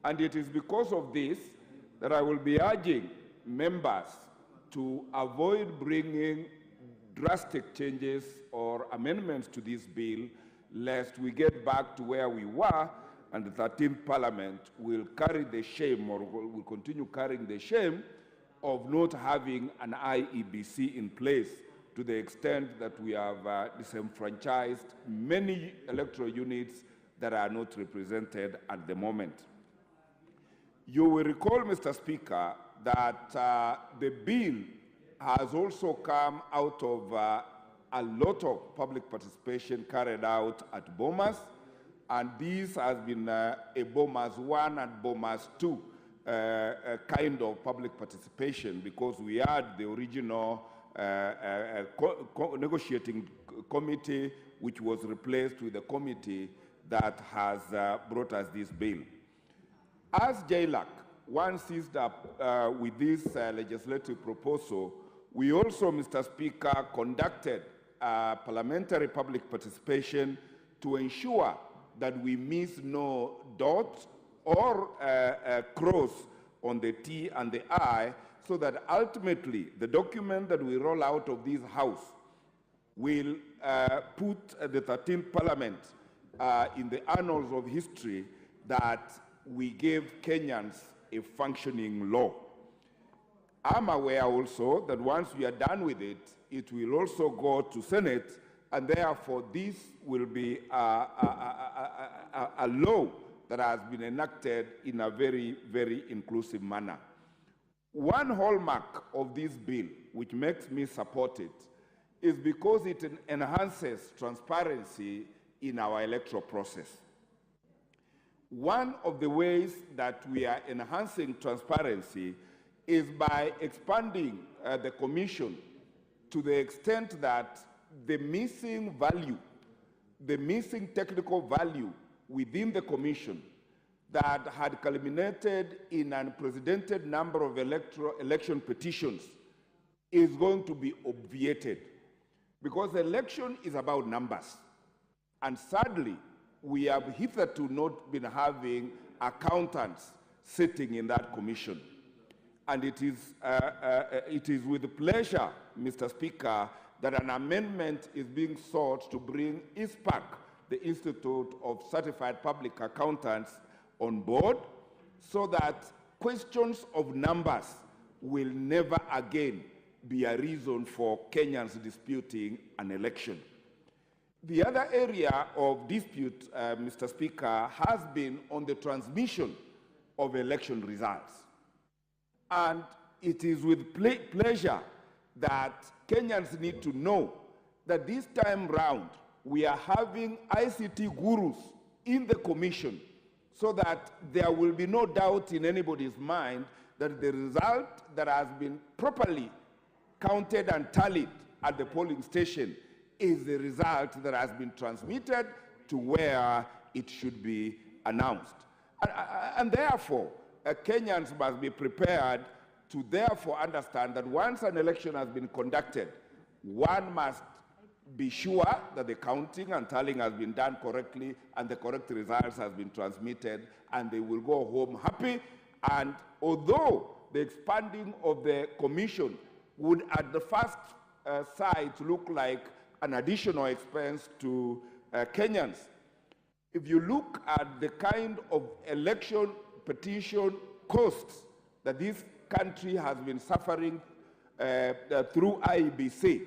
[SPEAKER 7] And it is because of this that I will be urging members to avoid bringing drastic changes or amendments to this bill, lest we get back to where we were and the 13th Parliament will carry the shame, or will continue carrying the shame, of not having an IEBC in place, to the extent that we have disenfranchised many electoral units that are not represented at the moment. You will recall, Mr. Speaker, that the bill has also come out of a lot of public participation carried out at Bomas, and this has been a Bomas 1 and Bomas 2 kind of public participation, because we had the original negotiating committee, which was replaced with the committee that has brought us this bill. As JLAC once seized up with this legislative proposal, we also, Mr. Speaker, conducted parliamentary public participation to ensure that we miss no dot or cross on the T and the I, so that ultimately the document that we roll out of this House will put the 13th Parliament in the annals of history that we gave Kenyans a functioning law. I'm aware also that once we are done with it, it will also go to Senate, and therefore this will be a law that has been enacted in a very, very inclusive manner. One hallmark of this bill, which makes me support it, is because it enhances transparency in our electoral process. One of the ways that we are enhancing transparency is by expanding the commission to the extent that the missing value, the missing technical value within the commission that had culminated in an unprecedented number of election petitions is going to be obviated. Because the election is about numbers. And sadly, we have hitherto not been having accountants sitting in that commission. And it is with pleasure, Mr. Speaker, that an amendment is being sought to bring ISPAC, the Institute of Certified Public Accountants, on board, so that questions of numbers will never again be a reason for Kenyans disputing an election. The other area of dispute, Mr. Speaker, has been on the transmission of election results. And it is with pleasure that Kenyans need to know that this time round we are having ICT gurus in the commission, so that there will be no doubt in anybody's mind that the result that has been properly counted and tallied at the polling station is the result that has been transmitted to where it should be announced. And therefore, Kenyans must be prepared to therefore understand that once an election has been conducted, one must be sure that the counting and tallying has been done correctly and the correct results has been transmitted, and they will go home happy. And although the expanding of the commission would at the first sight look like an additional expense to Kenyans, if you look at the kind of election petition costs that this country has been suffering through IEBC,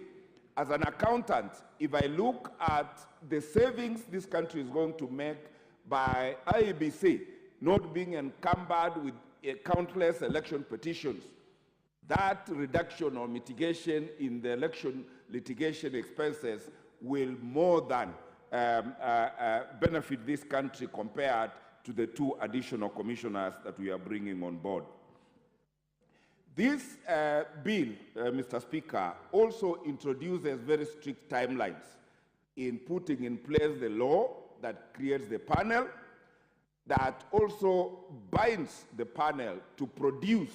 [SPEAKER 7] as an accountant, if I look at the savings this country is going to make by IEBC not being encumbered with countless election petitions, that reduction or mitigation in the election litigation expenses will more than benefit this country compared to the 2 additional commissioners that we are bringing on board. This bill, Mr. Speaker, also introduces very strict timelines in putting in place the law that creates the panel, that also binds the panel to produce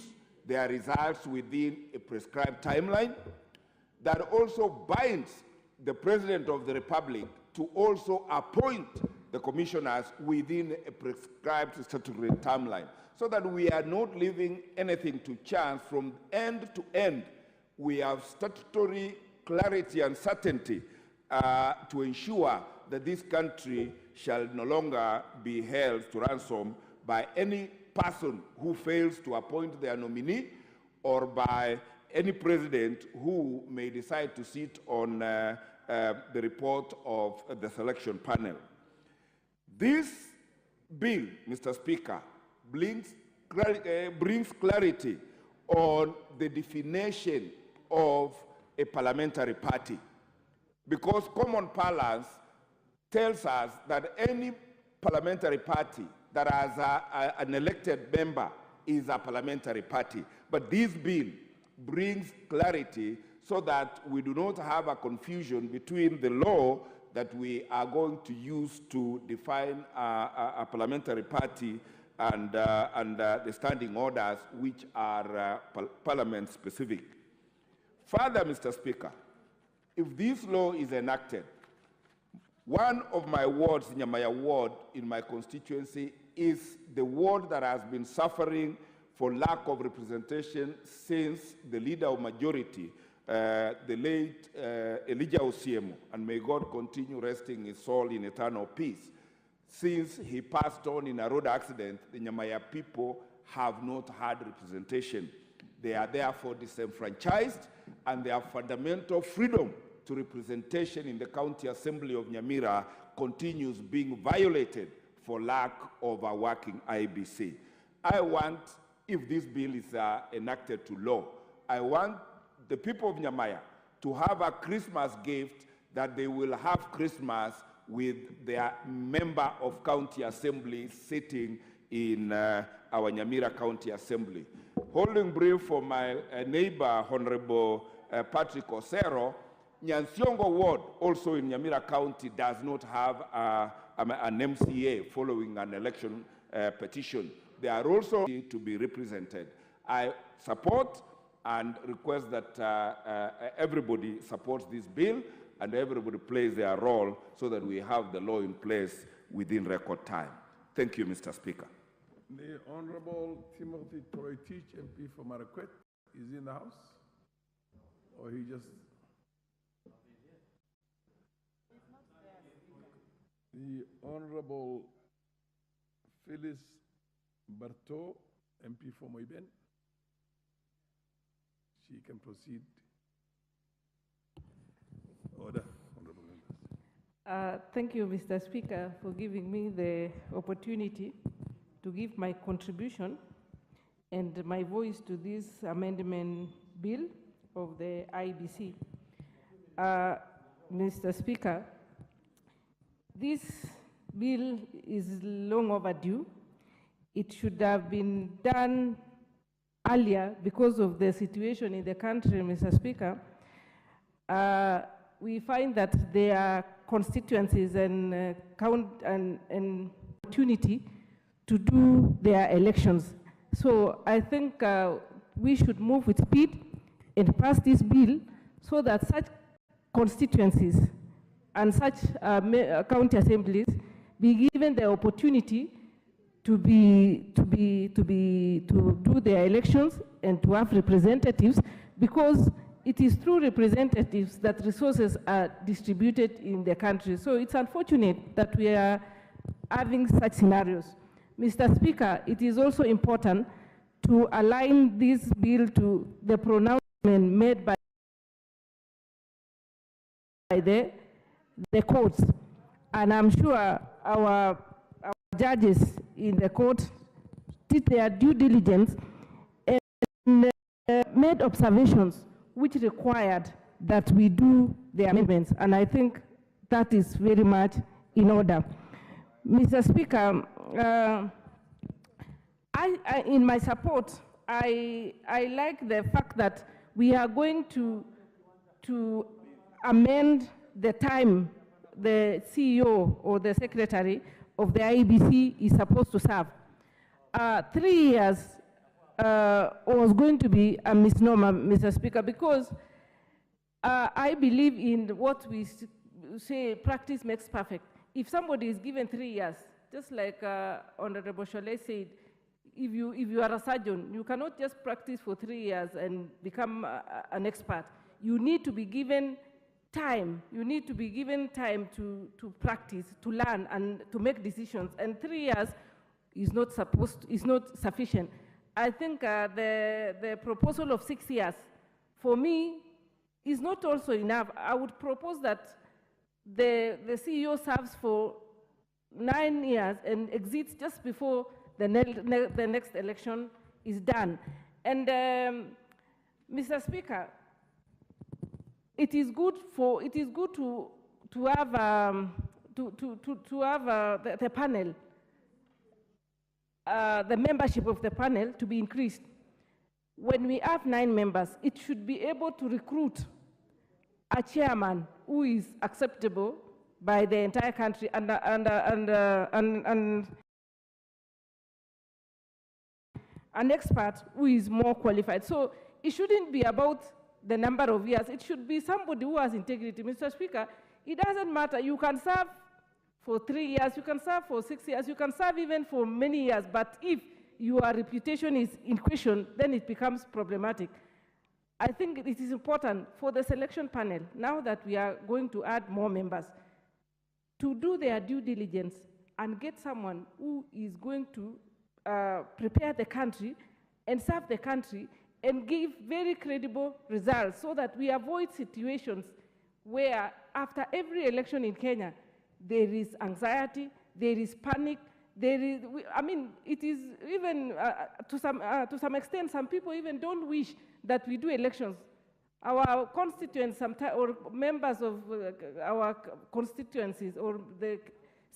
[SPEAKER 7] their results within a prescribed timeline, that also binds the President of the Republic to also appoint the commissioners within a prescribed statutory timeline, so that we are not leaving anything to chance from end to end. We have statutory clarity and certainty to ensure that this country shall no longer be held to ransom by any person who fails to appoint their nominee, or by any president who may decide to sit on the report of the selection panel. This bill, Mr. Speaker, brings clarity on the definition of a parliamentary party, because common parlance tells us that any parliamentary party that has an elected member is a parliamentary party. But this bill brings clarity so that we do not have a confusion between the law that we are going to use to define a parliamentary party and the standing orders, which are parliament specific. Further, Mr. Speaker, if this law is enacted, one of my wards, Nyamaya ward, in my constituency, is the ward that has been suffering for lack of representation since the leader of majority, the late Elijah Osiemo, and may God continue resting his soul in eternal peace. Since he passed on in a road accident, the Nyamaya people have not had representation. They are therefore disenfranchised, and their fundamental freedom to representation in the County Assembly of Nyamira continues being violated for lack of a working IEBC. I want, if this bill is enacted to law, I want the people of Nyamaya to have a Christmas gift, that they will have Christmas with their member of County Assembly sitting in our Nyamira County Assembly. Holding brief for my neighbor, Honorable Patrick Osero, Nyansiongo Ward, also in Nyamira County, does not have an MCA following an election petition. They are also to be represented. I support and request that everybody supports this bill and everybody plays their role so that we have the law in place within record time. Thank you, Mr. Speaker.
[SPEAKER 20] The Honorable Timothy Toroitich, MP for Marakwet, is in the House? Or he just... The Honorable Phyllis Barto, MP for Moiben. She can proceed. Order, Honorable members.
[SPEAKER 6] Thank you, Mr. Speaker, for giving me the opportunity to give my contribution and my voice to this amendment bill of the IEBC. Mr. Speaker, this bill is long overdue. It should have been done earlier because of the situation in the country, Mr. Speaker. We find that there are constituencies and opportunity to do their elections. So I think we should move with speed and pass this bill so that such constituencies and such county assemblies be given the opportunity to do their elections and to have representatives, because it is through representatives that resources are distributed in the country. So it's unfortunate that we are having such scenarios. Mr. Speaker, it is also important to align this bill to the pronouncement made by the courts. And I'm sure our judges in the court did their due diligence and made observations which required that we do the amendments. And I think that is very much in order. Mr. Speaker, in my support, I like the fact that we are going to amend the time the CEO or the secretary of the IEBC is supposed to serve. 3 years was going to be a misnomer, Mr. Speaker, because I believe in what we say, practice makes perfect. If somebody is given 3 years, just like Honorable Cholet said, if you are a surgeon, you cannot just practice for 3 years and become an expert. You need to be given time. You need to be given time to practice, to learn, and to make decisions. And 3 years is not sufficient. I think the proposal of 6 years, for me, is not also enough. I would propose that the CEO serves for 9 years and exits just before the next election is done. And Mr. Speaker, it is good to have the panel, the membership of the panel to be increased. When we have 9 members, it should be able to recruit a chairman who is acceptable by the entire country and an expert who is more qualified. So it shouldn't be about the number of years. It should be somebody who has integrity. Mr. Speaker, it doesn't matter. You can serve for 3 years, you can serve for 6 years, you can serve even for many years, but if your reputation is in question, then it becomes problematic. I think it is important for the selection panel, now that we are going to add more members, to do their due diligence and get someone who is going to prepare the country and serve the country and give very credible results so that we avoid situations where after every election in Kenya, there is anxiety, there is panic, there is, I mean, it is even, to some extent, some people even don't wish that we do elections. Our constituents, or members of our constituencies, or the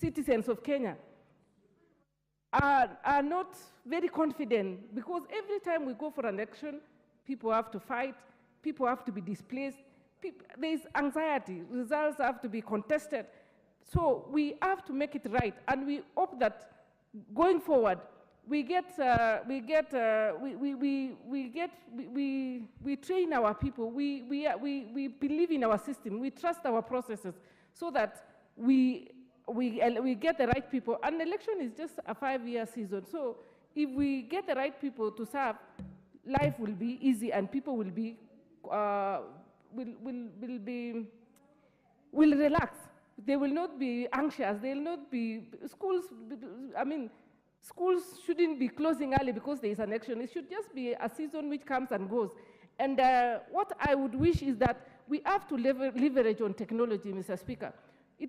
[SPEAKER 6] citizens of Kenya, are not very confident, because every time we go for an election, people have to fight, people have to be displaced, there is anxiety, results have to be contested. So we have to make it right, and we hope that going forward, we train our people, we believe in our system, we trust our processes, so that we get the right people. An election is just a 5-year season. So if we get the right people to serve, life will be easy, and people will be will relax. They will not be anxious. They will not be schools. I mean, schools shouldn't be closing early because there is an election. It should just be a season which comes and goes. And what I would wish is that we have to leverage on technology, Mr. Speaker. We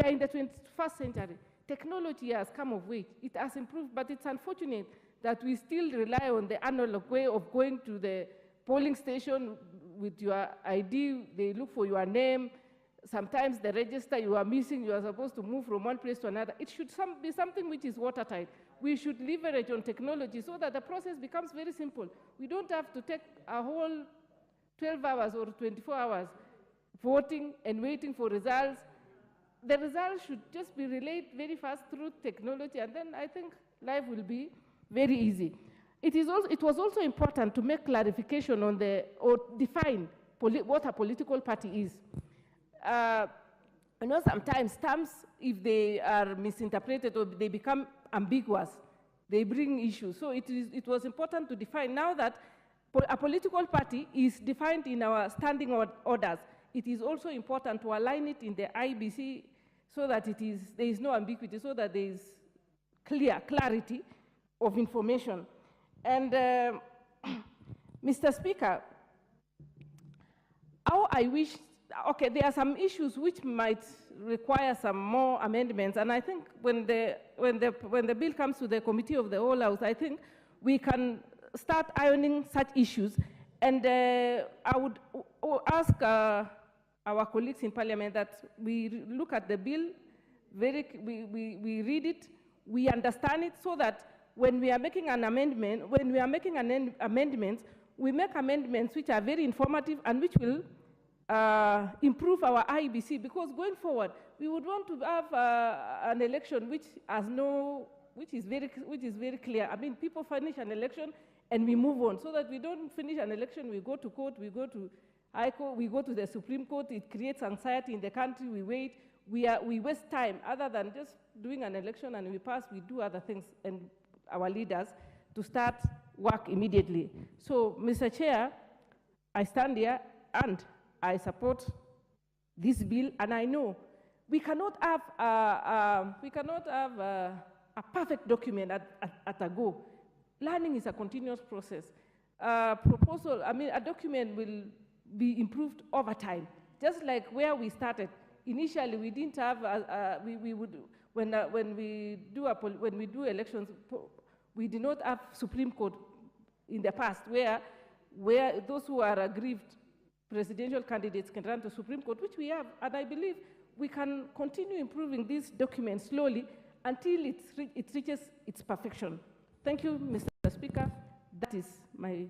[SPEAKER 6] are in the 21st century. Technology has come of age. It has improved, but it's unfortunate that we still rely on the analog way of going to the polling station with your ID. They look for your name. Sometimes the register you are missing, you are supposed to move from one place to another. It should be something which is watertight. We should leverage on technology so that the process becomes very simple. We don't have to take a whole 12 hours or 24 hours voting and waiting for results. The results should just be relayed very fast through technology, and then I think life will be very easy. It was also important to make clarification on or define what a political party is. You know, sometimes terms, if they are misinterpreted or they become ambiguous, they bring issues. So it was important to define. Now that a political party is defined in our standing orders, it is also important to align it in the IEBC so that there is no ambiguity, so that there is clarity of information. And Mr. Speaker, how I wish, okay, there are some issues which might require some more amendments, and I think when the bill comes to the committee of the whole house, I think we can start ironing such issues. And I would ask our colleagues in Parliament that we look at the bill, we read it, we understand it, so that when we are making an amendment, amendments, we make amendments which are very informative and which will
[SPEAKER 16] improve our IEBC, because going forward, we would want to have an election which is very clear. I mean, people finish an election and we move on, so that we don't finish an election, we go to court, we go to High Court, we go to the Supreme Court, it creates anxiety in the country, we wait, we waste time, other than just doing an election and we pass, we do other things, and our leaders to start work immediately. So, Mr. Chair, I stand here and I support this bill, and I know we cannot have a perfect document at a go. Learning is a continuous process. A document will be improved over time, just like where we started. Initially, we didn't have when we do elections, we did not have Supreme Court in the past, where those who are aggrieved presidential candidates can run to Supreme Court, which we have, and I believe we can continue improving these documents slowly until it reaches its perfection. Thank you, Mr. Speaker. That is my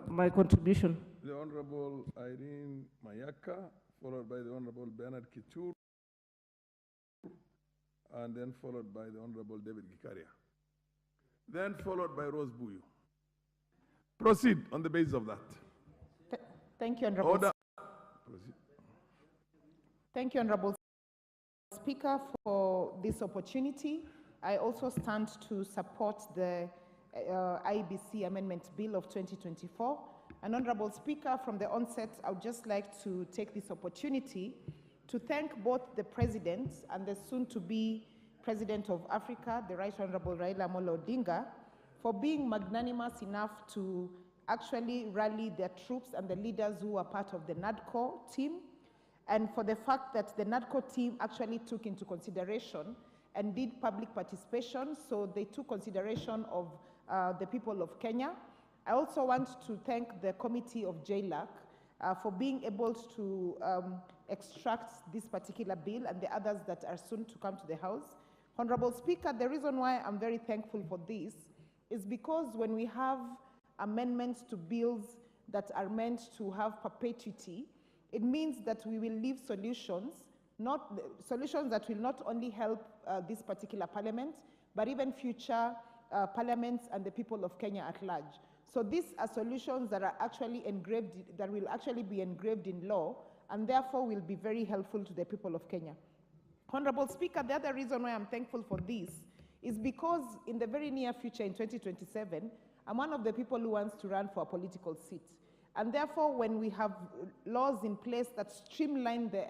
[SPEAKER 16] my contribution.
[SPEAKER 20] The Honorable Irene Mayaka, followed by the Honorable Bernard Kitur, and then followed by the Honorable David Gikaria, then followed by Rose Buyu. Proceed on the basis of that.
[SPEAKER 10] Thank you, Honorable.
[SPEAKER 20] Order.
[SPEAKER 10] Thank you, Honorable Speaker, for this opportunity. I also stand to support the IEBC Amendment Bill of 2024. And Honorable Speaker, from the onset, I would just like to take this opportunity to thank both the President and the soon-to-be President of Africa, the Right Honorable Raila Amolo Odinga, for being magnanimous enough to actually rally their troops and the leaders who are part of the NADCO team, and for the fact that the NADCO team actually took into consideration and did public participation, so they took consideration of the people of Kenya. I also want to thank the committee of JLAC for being able to extract this particular bill and the others that are soon to come to the House. Honorable Speaker, the reason why I'm very thankful for this is because when we have amendments to bills that are meant to have perpetuity, it means that we will leave solutions that will not only help this particular parliament, but even future parliaments and the people of Kenya at large. So these are solutions that are actually engraved, that will actually be engraved in law, and therefore will be very helpful to the people of Kenya. Honorable Speaker, the other reason why I'm thankful for this is because in the very near future, in 2027, I'm one of the people who wants to run for a political seat. And therefore, when we have laws in place that streamline the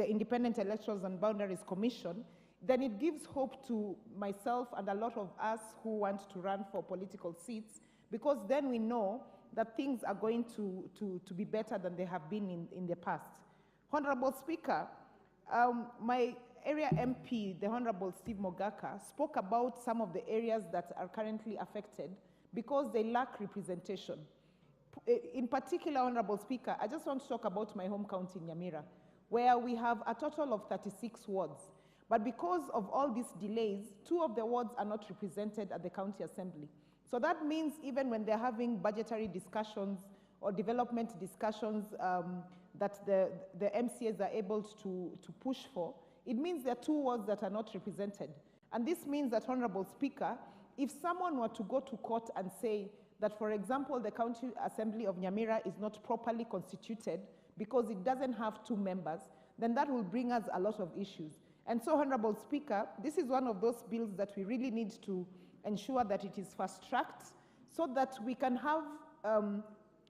[SPEAKER 10] Independent Electorals and Boundaries Commission, then it gives hope to myself and a lot of us who want to run for political seats, because then we know that things are going to be better than they have been in the past. Honorable Speaker, my area MP, the Honorable Steve Mogaka, spoke about some of the areas that are currently affected because they lack representation. In particular, Honorable Speaker, I just want to talk about my home county, Nyamira, where we have a total of 36 wards. But because of all these delays, 2 of the wards are not represented at the county assembly. So that means even when they're having budgetary discussions or development discussions that the MCAs are able to push for, it means there are 2 wards that are not represented. And this means that, Honorable Speaker, if someone were to go to court and say that, for example, the County Assembly of Nyamira is not properly constituted because it doesn't have 2 members, then that will bring us a lot of issues. And so, Honorable Speaker, this is one of those bills that we really need to ensure that it is fast-tracked so that we can have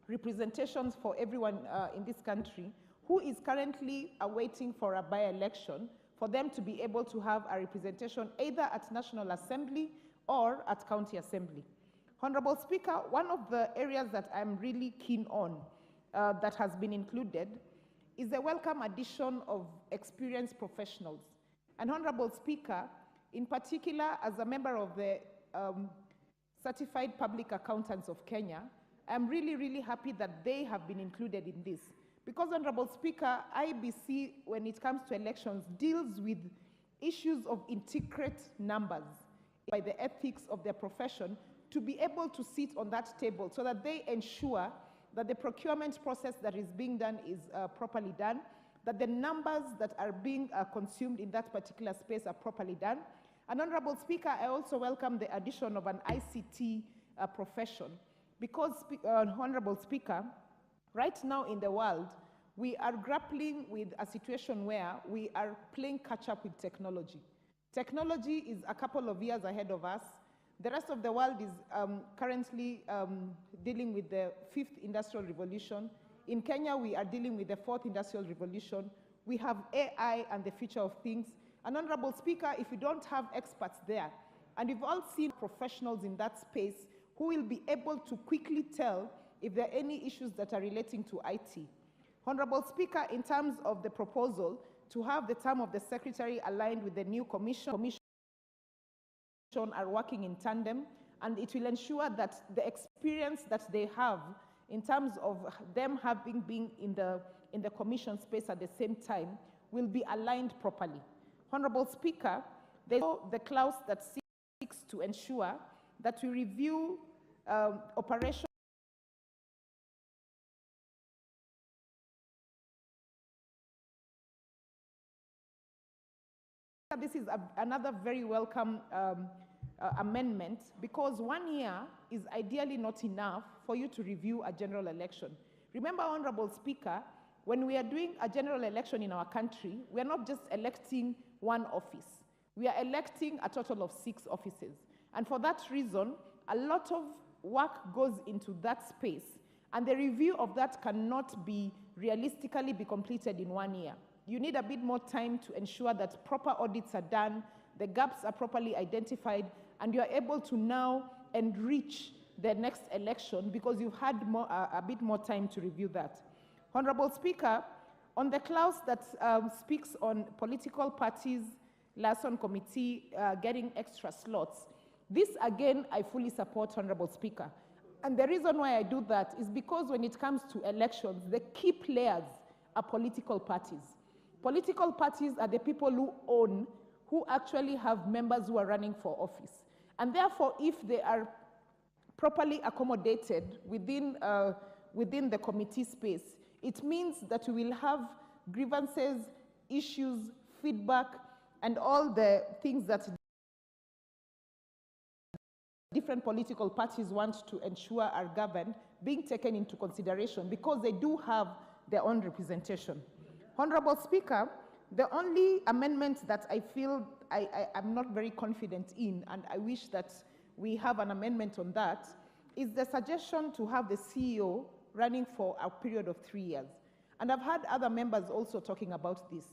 [SPEAKER 10] representations for everyone in this country who is currently awaiting for a by-election, for them to be able to have a representation either at National Assembly or at County Assembly. Honorable Speaker, one of the areas that I'm really keen on that has been included is the welcome addition of experienced professionals. And Honorable Speaker, in particular, as a member of the Certified Public Accountants of Kenya, I'm really, really happy that they have been included in this. Because, Honorable Speaker, IEBC, when it comes to elections, deals with issues of integrate numbers by the ethics of their profession to be able to sit on that table so that they ensure that the procurement process that is being done is properly done, that the numbers that are being consumed in that particular space are properly done. And Honorable Speaker, I also welcome the addition of an ICT profession because, Honorable Speaker, right now in the world, we are grappling with a situation where we are playing catch-up with technology. Technology is a couple of years ahead of us. The rest of the world is currently dealing with the 5th industrial revolution. In Kenya, we are dealing with the 4th industrial revolution. We have AI and the future of things. And Honorable Speaker, if you don't have experts there, and you've all seen professionals in that space who will be able to quickly tell if there are any issues that are relating to IT. Honorable Speaker, in terms of the proposal to have the term of the Secretary aligned with the new commission are working in tandem, and it will ensure that the experience that they have in terms of them having been in the commission space at the same time will be aligned properly. Honorable Speaker, there's the clause that seeks to ensure that we review operations. This is another very welcome amendment because 1 year is ideally not enough for you to review a general election. Remember, Honorable Speaker, when we are doing a general election in our country, we are not just electing one office. We are electing a total of 6 offices. And for that reason, a lot of work goes into that space, and the review of that cannot be realistically be completed in 1 year. You need a bit more time to ensure that proper audits are done, the gaps are properly identified, and you are able to now enrich the next election because you've had a bit more time to review that. Honorable Speaker, on the clause that speaks on political parties, liaison committee getting extra slots, this again I fully support, Honorable Speaker. And the reason why I do that is because when it comes to elections, the key players are political parties. Political parties are the people who own, who actually have members who are running for office. And therefore, if they are properly accommodated within the committee space, it means that we will have grievances, issues, feedback, and all the things that different political parties want to ensure are governed being taken into consideration because they do have their own representation. Honorable Speaker, the only amendment that I feel I'm not very confident in, and I wish that we have an amendment on that, is the suggestion to have the CEO running for a period of 3 years. And I've had other members also talking about this.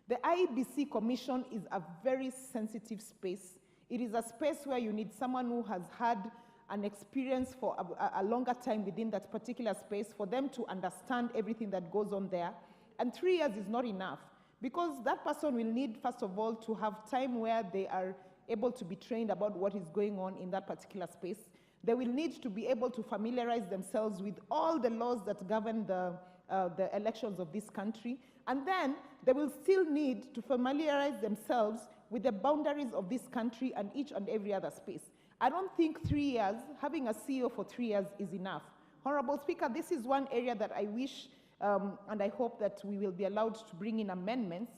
[SPEAKER 10] The IEBC Commission is a very sensitive space. It is a space where you need someone who has had an experience for a longer time within that particular space for them to understand everything that goes on there. And 3 years is not enough because that person will need, first of all, to have time where they are able to be trained about what is going on in that particular space. They will need to be able to familiarize themselves with all the laws that govern the elections of this country. And then they will still need to familiarize themselves with the boundaries of this country and each and every other space. I don't think 3 years, having a CEO for 3 years is enough. Honorable Speaker, this is one area that I wish and I hope that we will be allowed to bring in amendments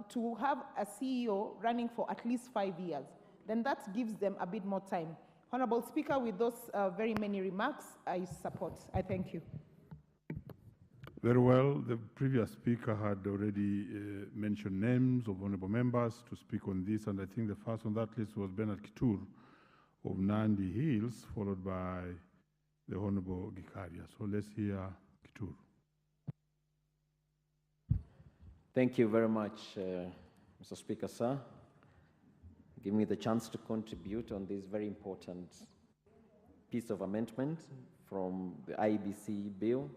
[SPEAKER 10] to have a CEO running for at least 5 years. Then that gives them a bit more time. Honorable Speaker, with those very many remarks, I support. I thank you.
[SPEAKER 21] Very well. The previous speaker had already mentioned names of honorable members to speak on this, and I think the first on that list was Bernard Kitur of Nandi Hills, followed by the Honorable Gikaria. So let's hear Kitur.
[SPEAKER 11] Thank you very much, Mr. Speaker, sir. Give me the chance to contribute on this very important piece of amendment from the IEBC bill.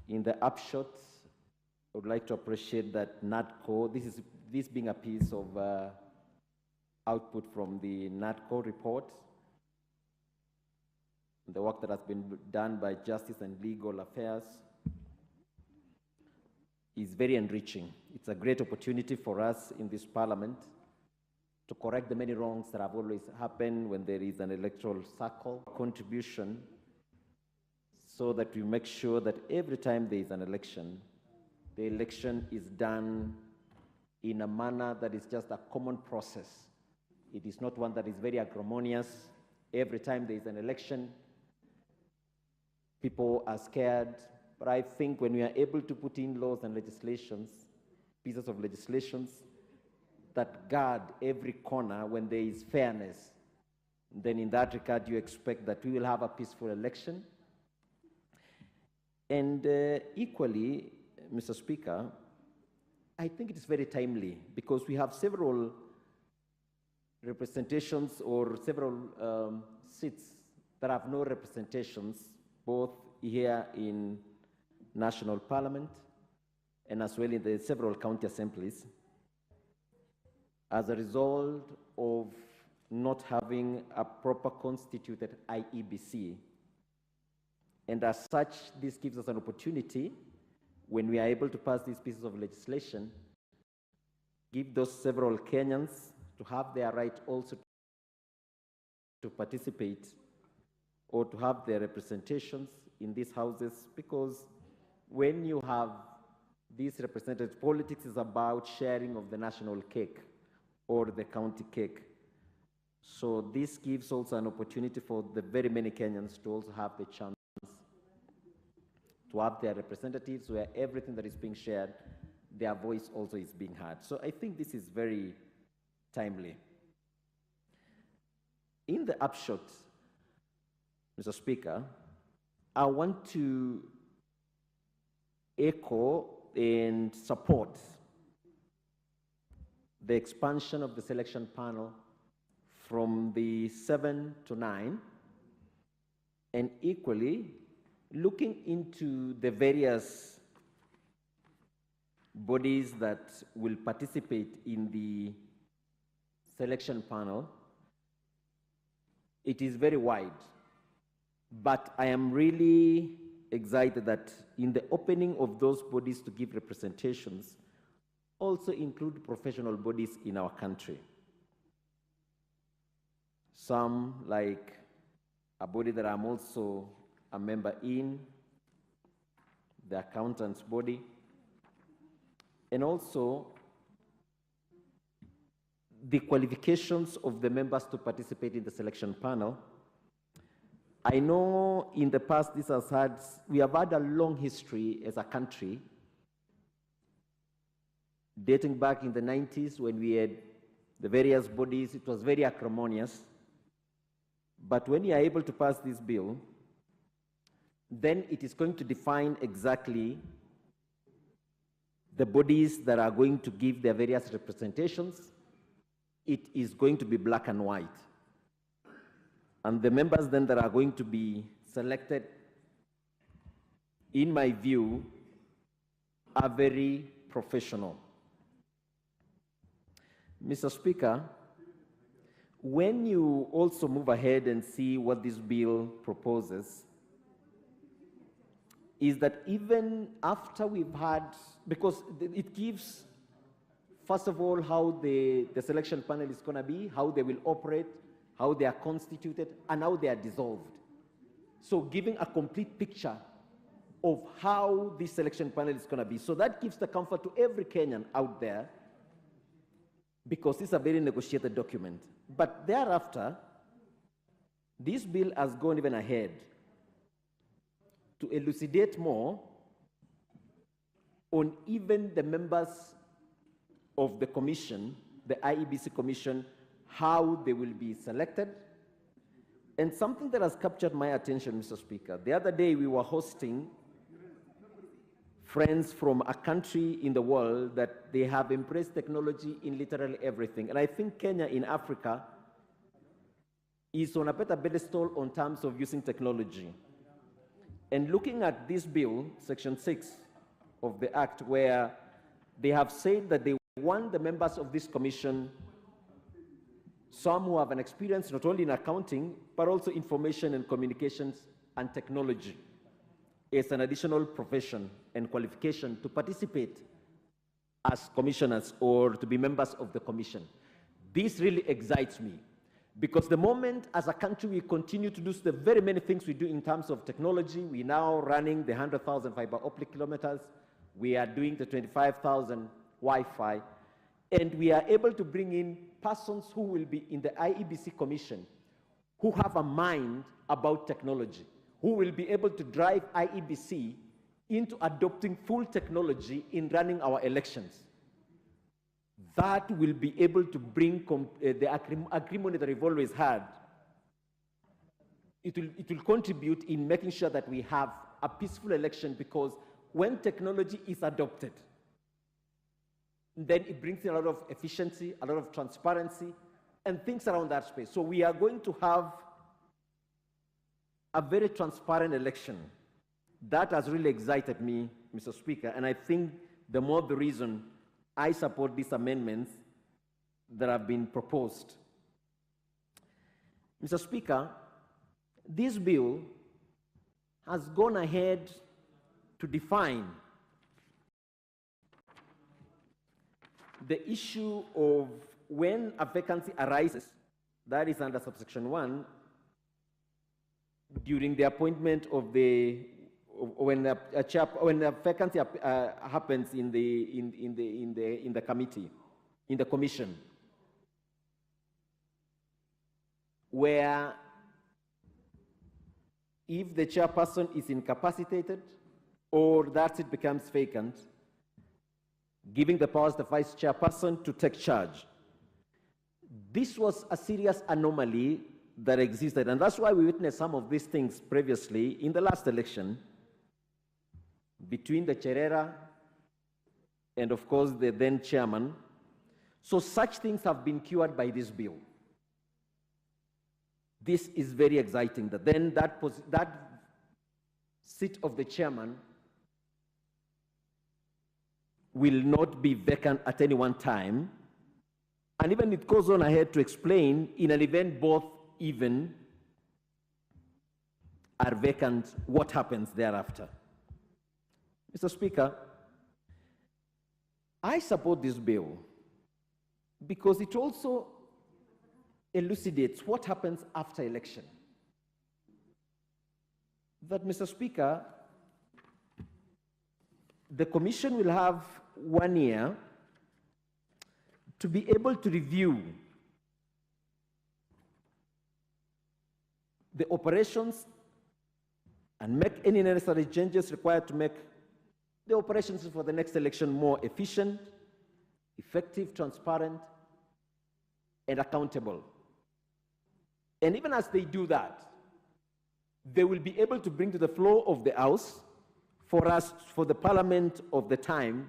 [SPEAKER 11] In the upshot, I would like to appreciate that NADCO, this being a piece of output from the NADCO report, the work that has been done by Justice and Legal Affairs is very enriching. It's a great opportunity for us in this Parliament to correct the many wrongs that have always happened when there is an electoral cycle. Contribution so that we make sure that every time there is an election, the election is done in a manner that is just a common process. It is not one that is very acrimonious. Every time there is an election, people are scared. But I think when we are able to put in laws and legislations, pieces of legislations that guard every corner when there is fairness, then in that regard you expect that we will have a peaceful election. And equally, Mr. Speaker, I think it is very timely because we have several representations or several seats that have no representations, both here in National Parliament and as well in the several county assemblies, as a result of not having a proper constituted IEBC. And as such, this gives us an opportunity, when we are able to pass these pieces of legislation, give those several Kenyans to have their right also to participate or to have their representations in these houses, because when you have these representatives, politics is about sharing of the national cake or the county cake. So this gives also an opportunity for the very many Kenyans to also have the chance to have their representatives where everything that is being shared, their voice also is being heard. So I think this is very timely. In the upshot, Mr. Speaker, I want to echo and support the expansion of the selection panel from the 7 to 9, and equally looking into the various bodies that will participate in the selection panel. It is very wide, but I am really excited that in the opening of those bodies to give representations, also include professional bodies in our country. Some, like a body that I'm also a member in, the accountants body, and also the qualifications of the members to participate in the selection panel. I know in the past we have had a long history as a country, dating back in the 90s when we had the various bodies. It was very acrimonious. But when you are able to pass this bill, then it is going to define exactly the bodies that are going to give their various representations. It is going to be black and white. And the members then that are going to be selected, in my view, are very professional. Mr. Speaker, when you also move ahead and see what this bill proposes, is that even after we've had, because it gives, first of all, how the selection panel is going to be, how they will operate, how they are constituted, and how they are dissolved. So giving a complete picture of how this selection panel is going to be. So that gives the comfort to every Kenyan out there, because it's a very negotiated document. But thereafter, this bill has gone even ahead to elucidate more on even the members of the commission, the IEBC commission, how they will be selected. And something that has captured my attention, Mr. Speaker, the other day we were hosting friends from a country in the world that they have embraced technology in literally everything. And I think Kenya in Africa is on a better pedestal in terms of using technology. And looking at this bill, Section 6 of the Act, where they have said that they want the members of this commission, some who have an experience not only in accounting, but also information and communications and technology, as an additional profession and qualification to participate as commissioners or to be members of the commission.
[SPEAKER 8] This really excites me, because the moment as a country we continue to do the very many things we do in terms of technology, we're now running the 100,000 fiber optic kilometers, we are doing the 25,000 Wi-Fi, and we are able to bring in persons who will be in the IEBC Commission who have a mind about technology, who will be able to drive IEBC into adopting full technology in running our elections. That will be able to bring the agreement that we've always had. It will contribute in making sure that we have a peaceful election, because when technology is adopted, then it brings in a lot of efficiency, a lot of transparency, and things around that space. So we are going to have a very transparent election. That has really excited me, Mr. Speaker, and I think the more the reason I support these amendments that have been proposed. Mr. Speaker, this bill has gone ahead to define the issue of when a vacancy arises, that is under subsection 1, during the appointment of the when a vacancy happens in the committee, in the commission, where if the chairperson is incapacitated or that seat becomes vacant, giving the powers to the vice chairperson to take charge. This was a serious anomaly that existed, and that's why we witnessed some of these things previously in the last election between the Cherera and, of course, the then chairman. So such things have been cured by this bill. This is very exciting, that then that seat of the chairman will not be vacant at any one time. And even it goes on ahead to explain, in an event both even are vacant, what happens thereafter. Mr. Speaker, I support this bill because it also elucidates what happens after election. That, Mr. Speaker, the Commission will have 1 year to be able to review the operations and make any necessary changes required to make the operations for the next election more efficient, effective, transparent, and accountable. And even as they do that, they will be able to bring to the floor of the House for us, for the Parliament of the time,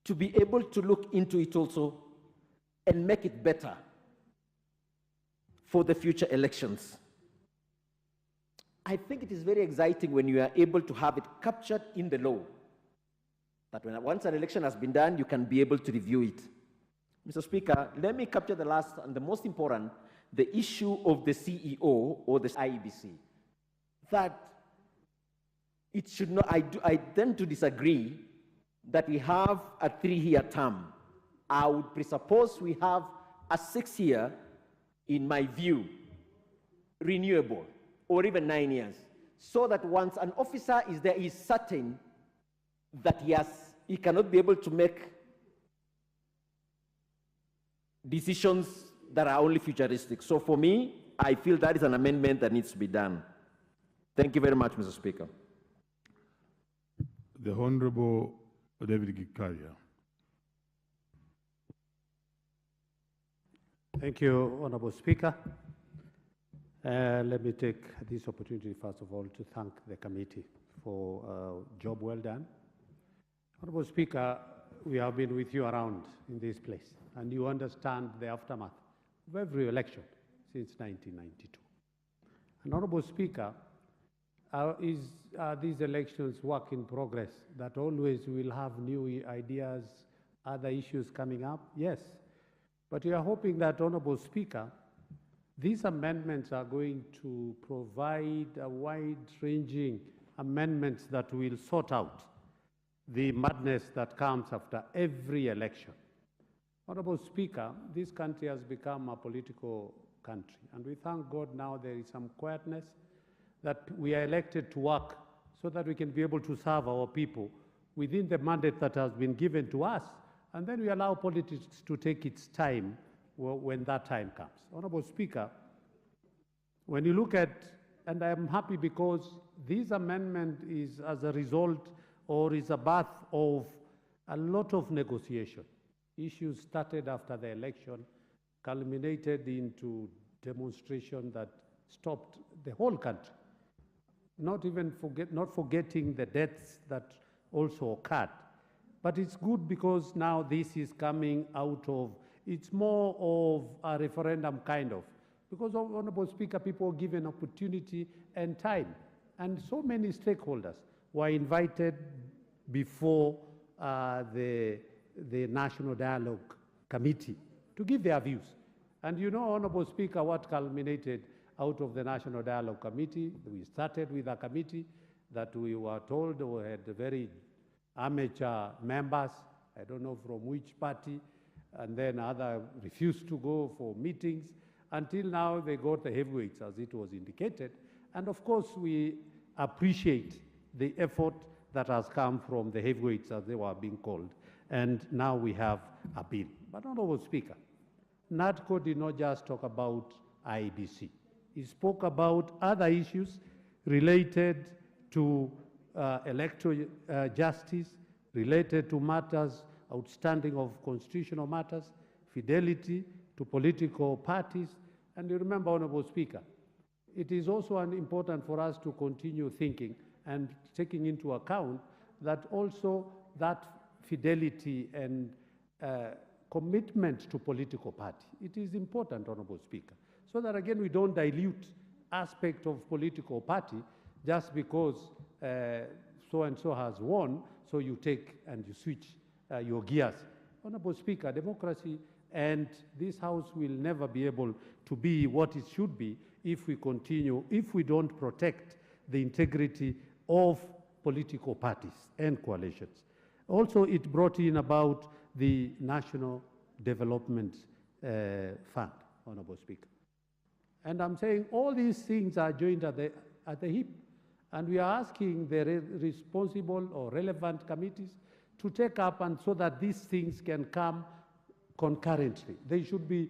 [SPEAKER 8] to be able to look into it also and make it better for the future elections. I think it is very exciting when you are able to have it captured in the law, that when once an election has been done, you can be able to review it. Mr. Speaker, let me capture the last and the most important, the issue of the CEO or the IEBC. That it should not, I tend to disagree that we have a 3-year term. I would presuppose we have a 6-year, in my view, renewable, or even 9 years, so that once an officer is there, he is certain that he cannot be able to make decisions that are only futuristic. So for me, I feel that is an amendment that needs to be done. Thank you very much, Mr. Speaker.
[SPEAKER 21] The Honorable David Gikaria.
[SPEAKER 22] Thank you, Honorable Speaker. Let me take this opportunity, first of all, to thank the committee for a job well done. Honorable Speaker, we have been with you around in this place, and you understand the aftermath of every election since 1992. And Honorable Speaker, are these elections work in progress, that always will have new ideas, other issues coming up? Yes. But we are hoping that, Honorable Speaker, these amendments are going to provide a wide-ranging amendments that will sort out the madness that comes after every election. Honorable Speaker, this country has become a political country, and we thank God now there is some quietness that we are elected to work so that we can be able to serve our people within the mandate that has been given to us, and then we allow politics to take its time when that time comes. Honorable Speaker, when you look at, and I am happy because this amendment is as a result or is a birth of a lot of negotiation. Issues started after the election, culminated into demonstration that stopped the whole country. Not forgetting the deaths that also occurred. But it's good because now this is coming out of, it's more of a referendum kind of. Because, Honorable Speaker, people were given opportunity and time. And so many stakeholders were invited before the National Dialogue Committee to give their views. And you know, Honorable Speaker, what culminated out of the National Dialogue Committee? We started with a committee that we were told we had very amateur members, I don't know from which party, and then others refused to go for meetings. Until now, they got the heavyweights, as it was indicated. And of course, we appreciate the effort that has come from the heavyweights, as they were being called. And now we have a bill. But, Honorable Speaker, NADCO did not just talk about IEBC. He spoke about other issues related to electoral justice, related to matters outstanding of constitutional matters, fidelity to political parties. And you remember, Honorable Speaker, it is also important for us to continue thinking and taking into account that also that fidelity and commitment to political party. It is important, Honorable Speaker, so that again we don't dilute aspect of political party just because so-and-so has won, so you take and you switch your gears. Honorable Speaker, democracy and this House will never be able to be what it should be if we continue, if we don't protect the integrity of political parties and coalitions. Also, it brought in about the National Development Fund, Honorable Speaker. And I'm saying all these things are joined at the hip. And we are asking the responsible or relevant committees to take up and so that these things can come concurrently. They should be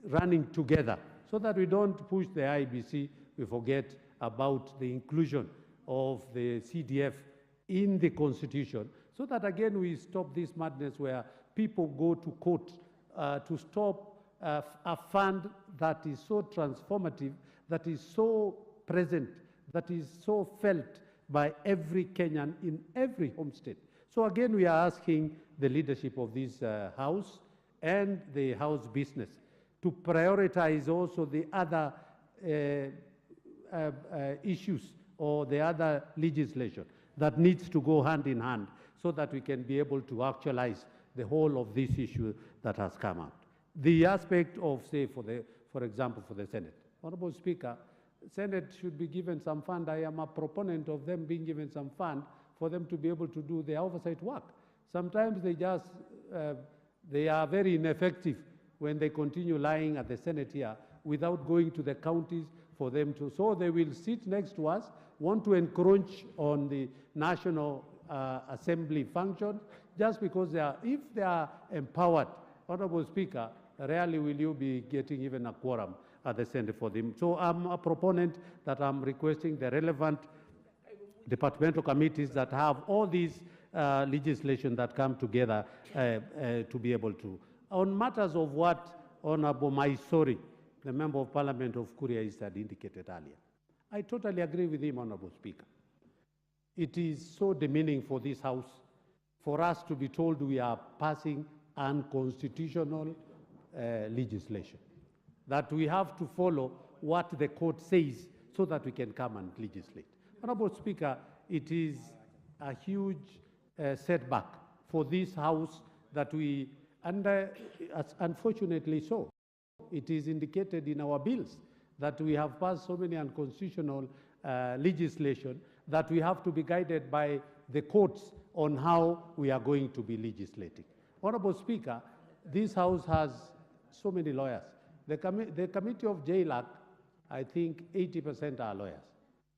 [SPEAKER 22] running together so that we don't push the IEBC, we forget about the inclusion of the CDF in the Constitution, so that again we stop this madness where people go to court to stop a fund that is so transformative, that is so present, that is so felt by every Kenyan in every home state. So again, we are asking the leadership of this House and the House business to prioritize also the other issues or the other legislation that needs to go hand in hand so that we can be able to actualize the whole of this issue that has come out. The aspect of, say, for example, for the Senate. Honorable Speaker, Senate should be given some fund. I am a proponent of them being given some fund for them to be able to do their oversight work. Sometimes they just, they are very ineffective when they continue lying at the Senate here without going to the counties for them to, so they will sit next to us, want to encroach on the National Assembly function just because they are, if they are empowered, Honorable Speaker, rarely will you be getting even a quorum at the Senate for them. So I'm a proponent that I'm requesting the relevant departmental committees that have all these legislation that come together to be able to. On matters of what Honorable Maisori, the Member of Parliament of Kuria East, had indicated earlier, I totally agree with him, Honorable Speaker. It is so demeaning for this House for us to be told we are passing unconstitutional legislation, that we have to follow what the court says so that we can come and legislate. Honorable Speaker, it is a huge setback for this House that we, and unfortunately so, it is indicated in our bills that we have passed so many unconstitutional legislation that we have to be guided by the courts on how we are going to be legislating. Honorable Speaker, this House has so many lawyers. The Committee of JLAC, I think 80% are lawyers.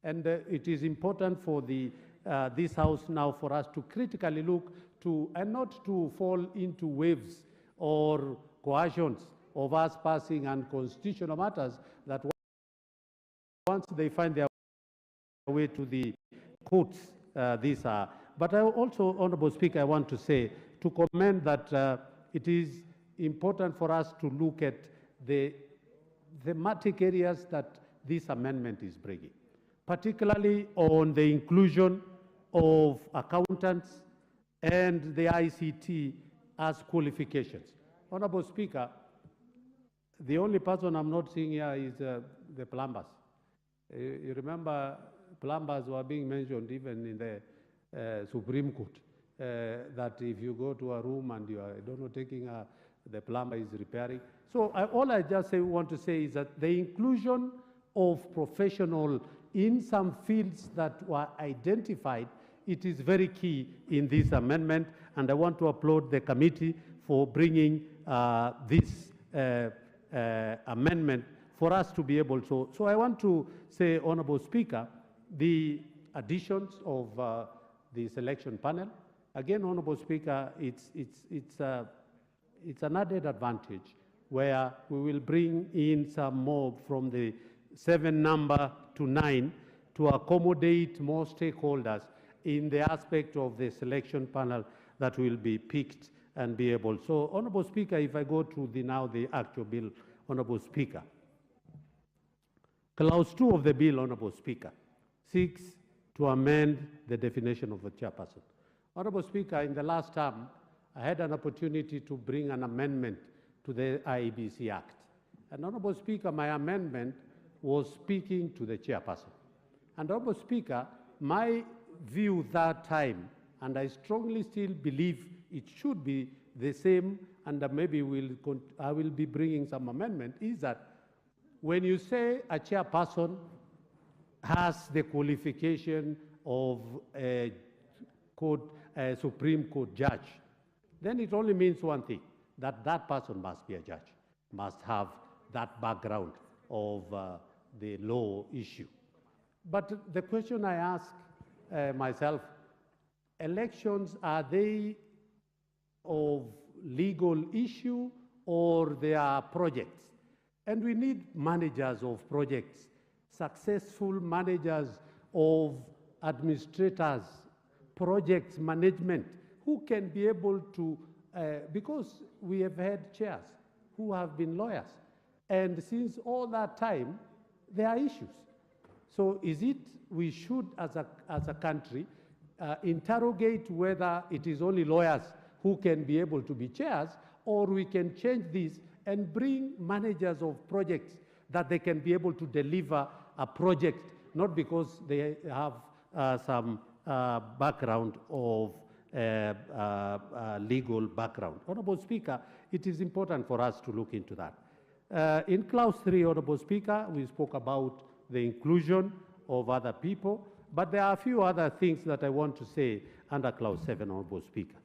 [SPEAKER 22] And it is important for this House now for us to critically look to, and not to fall into waves or coercions of us passing unconstitutional matters that once they find their way to the courts, these are. But I also, Honorable Speaker, I want to say, to commend that it is important for us to look at the thematic areas that this amendment is bringing, particularly on the inclusion of accountants and the ICT as qualifications. Honorable Speaker, the only person I'm not seeing here is the plumbers. You remember plumbers were being mentioned even in the Supreme Court, that if you go to a room and you are, I don't know, taking the plumber is repairing. So all I just want to say is that the inclusion of professional in some fields that were identified, it is very key in this amendment, and I want to applaud the committee for bringing this amendment for us to be able to. So I want to say, Honorable Speaker, the additions of the selection panel, again, Honorable Speaker, it's an added advantage where we will bring in some more from the 7 number to 9 to accommodate more stakeholders in the aspect of the selection panel that will be picked and be able. So, Honorable Speaker, if I go to now the actual bill, Honorable Speaker, Clause 2 of the bill, Honorable Speaker, seeks to amend the definition of a chairperson. Honorable Speaker, in the last term, I had an opportunity to bring an amendment to the IEBC Act. And Honorable Speaker, my amendment was speaking to the chairperson. And Honorable Speaker, my view that time, and I strongly still believe it should be the same, and maybe I will be bringing some amendment, is that when you say a chairperson has the qualification of a Supreme Court judge, then it only means one thing, that that person must be a judge, must have that background of the law issue. But the question I ask myself, elections, are they of legal issue or they are projects? And we need managers of projects, successful managers of administrators, projects management, who can be able to, because we have had chairs who have been lawyers, and since all that time, there are issues. So is it we should, as a country, interrogate whether it is only lawyers who can be able to be chairs, or we can change this and bring managers of projects that they can be able to deliver a project, not because they have some background of legal background. Honorable Speaker, it is important for us to look into that. In Clause 3, Honorable Speaker, we spoke about the inclusion of other people, but there are a few other things that I want to say under Clause 7, Honorable Speaker.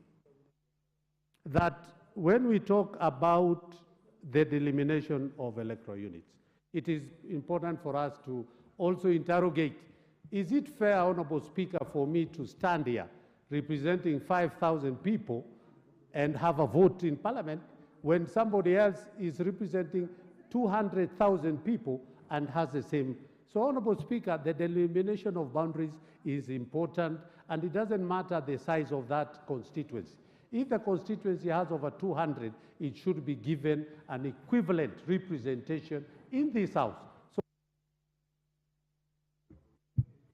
[SPEAKER 22] That when we talk about the delimitation of electoral units, it is important for us to also interrogate, is it fair, Honorable Speaker, for me to stand here representing 5,000 people and have a vote in Parliament when somebody else is representing 200,000 people and has the same? So, Honorable Speaker, the delimitation of boundaries is important, and it doesn't matter the size of that constituency. If the constituency has over 200, it should be given an equivalent representation in this House. So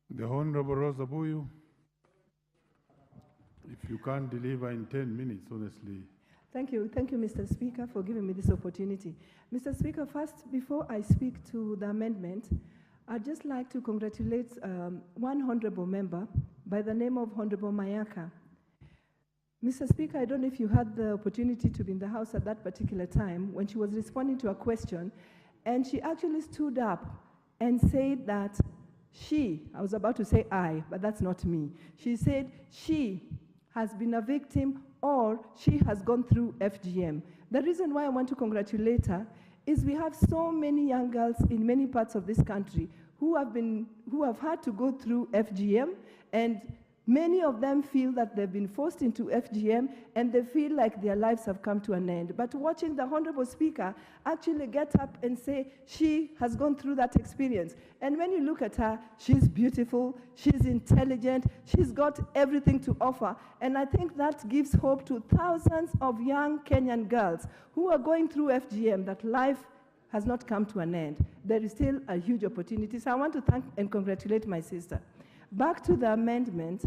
[SPEAKER 21] the Honorable Rosa Buyu, if you can't deliver in 10 minutes, honestly.
[SPEAKER 9] Thank you, Mr. Speaker, for giving me this opportunity. Mr. Speaker, first, before I speak to the amendment, I'd just like to congratulate one honorable member by the name of Honorable Mayaka. Mr. Speaker, I don't know if you had the opportunity to be in the House at that particular time when she was responding to a question, and she actually stood up and said that I was about to say I, but that's not me. She said she has been a victim or she has gone through FGM. The reason why I want to congratulate her is we have so many young girls in many parts of this country who have had to go through FGM, and many of them feel that they've been forced into FGM and they feel like their lives have come to an end. But watching the Honorable Speaker actually get up and say she has gone through that experience. And when you look at her, she's beautiful, she's intelligent, she's got everything to offer. And I think that gives hope to thousands of young Kenyan girls who are going through FGM, that life has not come to an end. There is still a huge opportunity. So I want to thank and congratulate my sister. Back to the amendment,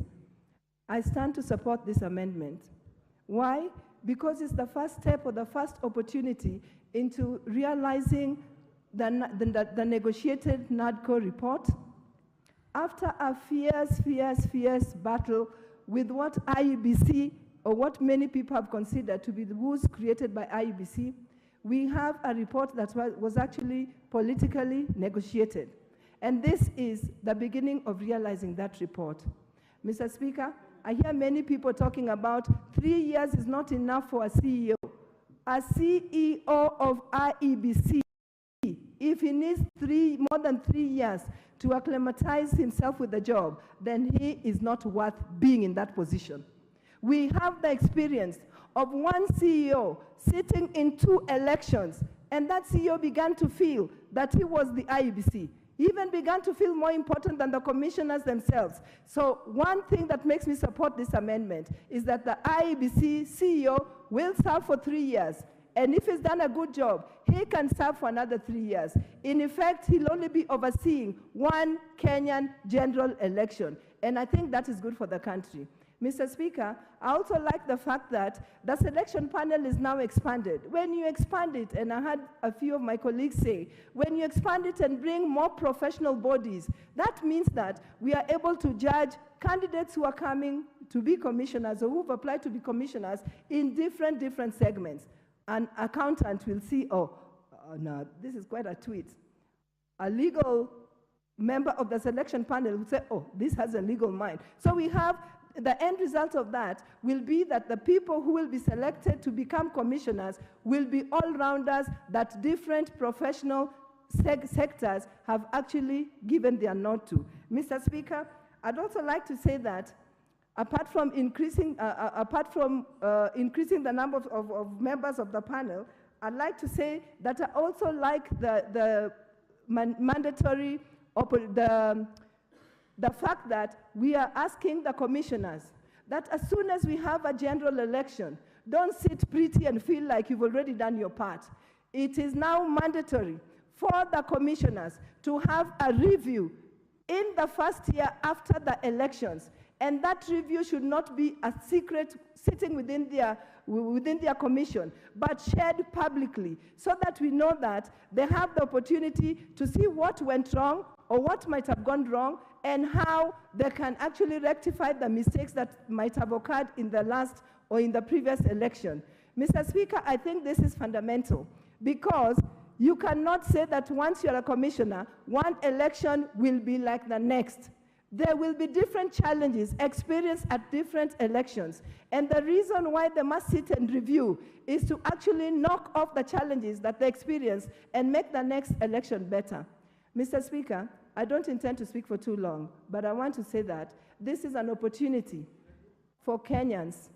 [SPEAKER 9] I stand to support this amendment. Why? Because it's the first step or the first opportunity into realizing the negotiated NADCO report. After a fierce battle with what IEBC, or what many people have considered to be the rules created by IEBC, we have a report that was actually politically negotiated. And this is the beginning of realizing that report. Mr. Speaker, I hear many people talking about 3 years is not enough for a CEO. A CEO of IEBC, if he needs more than 3 years to acclimatize himself with the job, then he is not worth being in that position. We have the experience of one CEO sitting in 2 elections, and that CEO began to feel that he was the IEBC. He even began to feel more important than the commissioners themselves. So one thing that makes me support this amendment is that the IEBC CEO will serve for 3 years. And if he's done a good job, he can serve for another 3 years. In effect, he'll only be overseeing one Kenyan general election. And I think that is good for the country. Mr. Speaker, I also like the fact that the selection panel is now expanded. When you expand it, and I had a few of my colleagues say, when you expand it and bring more professional bodies, that means that we are able to judge candidates who are coming to be commissioners or who've applied to be commissioners in different segments. An accountant will see, no, this is quite a tweet. A legal member of the selection panel will say, this has a legal mind. So we have the end result of that will be that the people who will be selected to become commissioners will be all-rounders that different professional sectors have actually given their nod to. Mr. Speaker, I'd also like to say that apart from increasing the number of members of the panel, I'd like to say that I also like the mandatory, the fact that we are asking the commissioners that as soon as we have a general election, don't sit pretty and feel like you've already done your part. It is now mandatory for the commissioners to have a review in the first year after the elections. And that review should not be a secret sitting within their commission, but shared publicly so that we know that they have the opportunity to see what went wrong or what might have gone wrong and how they can actually rectify the mistakes that might have occurred in the last or in the previous election. Mr. Speaker, I think this is fundamental because you cannot say that once you're a commissioner, one election will be like the next. There will be different challenges experienced at different elections. And the reason why they must sit and review is to actually knock off the challenges that they experience and make the next election better. Mr. Speaker, I don't intend to speak for too long, but I want to say that this is an opportunity for Kenyans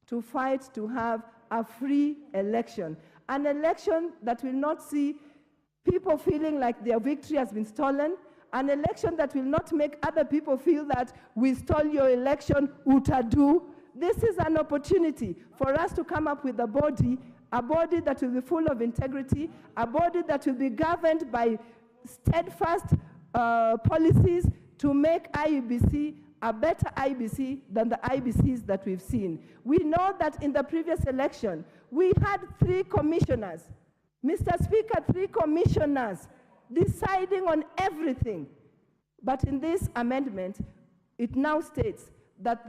[SPEAKER 9] to fight to have a free election, an election that will not see people feeling like their victory has been stolen, an election that will not make other people feel that we stole your election, utadu. This is an opportunity for us to come up with a body that will be full of integrity, a body that will be governed by steadfast policies to make IEBC a better IEBC than the IEBCs that we've seen. We know that in the previous election, we had 3 commissioners. Mr. Speaker, 3 commissioners deciding on everything. But in this amendment, it now states that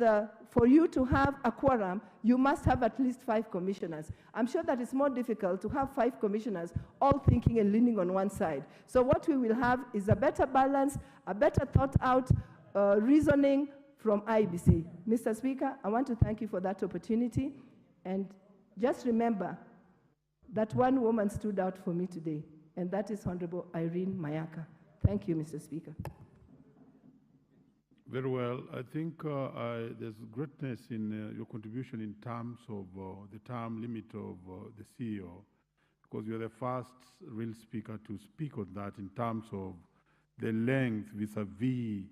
[SPEAKER 9] for you to have a quorum, you must have at least 5 commissioners. I'm sure that it's more difficult to have 5 commissioners all thinking and leaning on one side. So what we will have is a better balance, a better thought out reasoning from IEBC. Mr. Speaker, I want to thank you for that opportunity. And just remember, that one woman stood out for me today, and that is Honorable Irene Mayaka. Thank you, Mr. Speaker.
[SPEAKER 21] Very well. I think there's greatness in your contribution in terms of the term limit of the CEO, because you're the first real speaker to speak on that in terms of the length vis-a-vis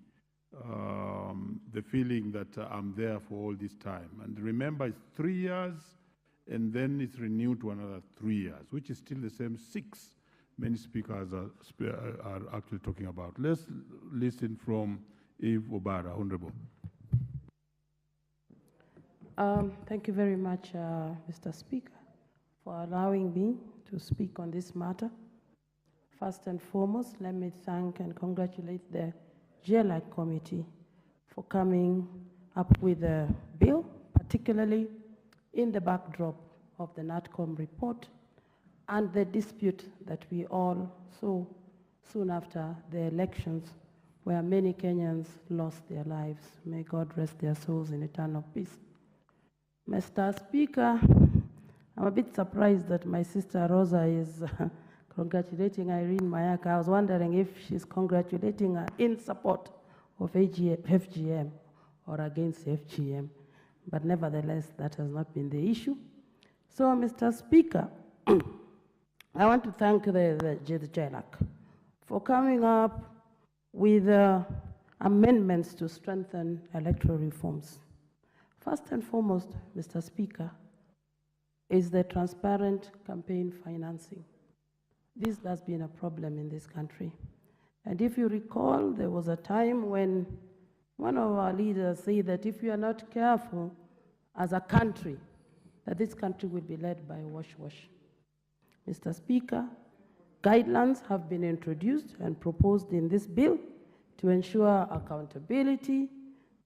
[SPEAKER 21] the feeling that I'm there for all this time. And remember, it's 3 years, and then it's renewed to another 3 years, which is still the same 6 many speakers are actually talking about. Let's listen from Eve Obara, Honorable.
[SPEAKER 6] Thank you very much, Mr. Speaker, for allowing me to speak on this matter. First and foremost, let me thank and congratulate the GLAC committee for coming up with a bill, particularly in the backdrop of the NATCOM report and the dispute that we all saw soon after the elections, where many Kenyans lost their lives. May God rest their souls in eternal peace. Mr. Speaker, I'm a bit surprised that my sister Rosa is congratulating Irene Mayaka. I was wondering if she's congratulating her in support of FGM or against FGM, but nevertheless, that has not been the issue. So, Mr. Speaker, I want to thank the GLAC for coming up with amendments to strengthen electoral reforms. First and foremost, Mr. Speaker, is the transparent campaign financing. This has been a problem in this country. And if you recall, there was a time when one of our leaders said that if you are not careful as a country, that this country will be led by wash-wash. Mr. Speaker, guidelines have been introduced and proposed in this bill to ensure accountability,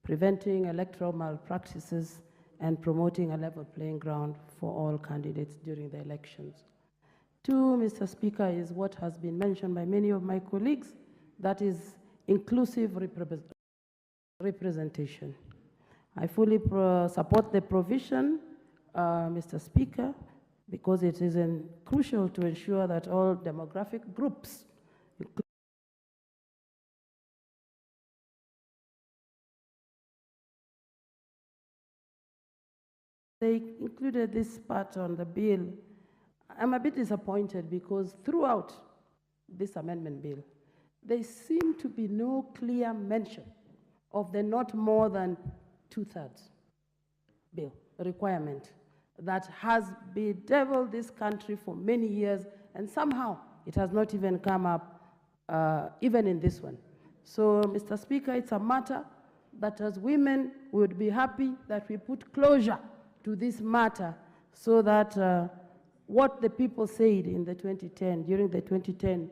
[SPEAKER 6] preventing electoral malpractices, and promoting a level playing ground for all candidates during the elections. Two, Mr. Speaker, is what has been mentioned by many of my colleagues, that is inclusive representation. I fully support the provision, Mr. Speaker, because it is crucial to ensure that all demographic groups, they included this part on the bill. I'm a bit disappointed because throughout this amendment bill, there seemed to be no clear mention of the not more than 2/3 bill requirement that has bedeviled this country for many years, and somehow it has not even come up even in this one. So, Mr. Speaker, it's a matter that as women we would be happy that we put closure to this matter so that what the people said in the 2010, during the 2010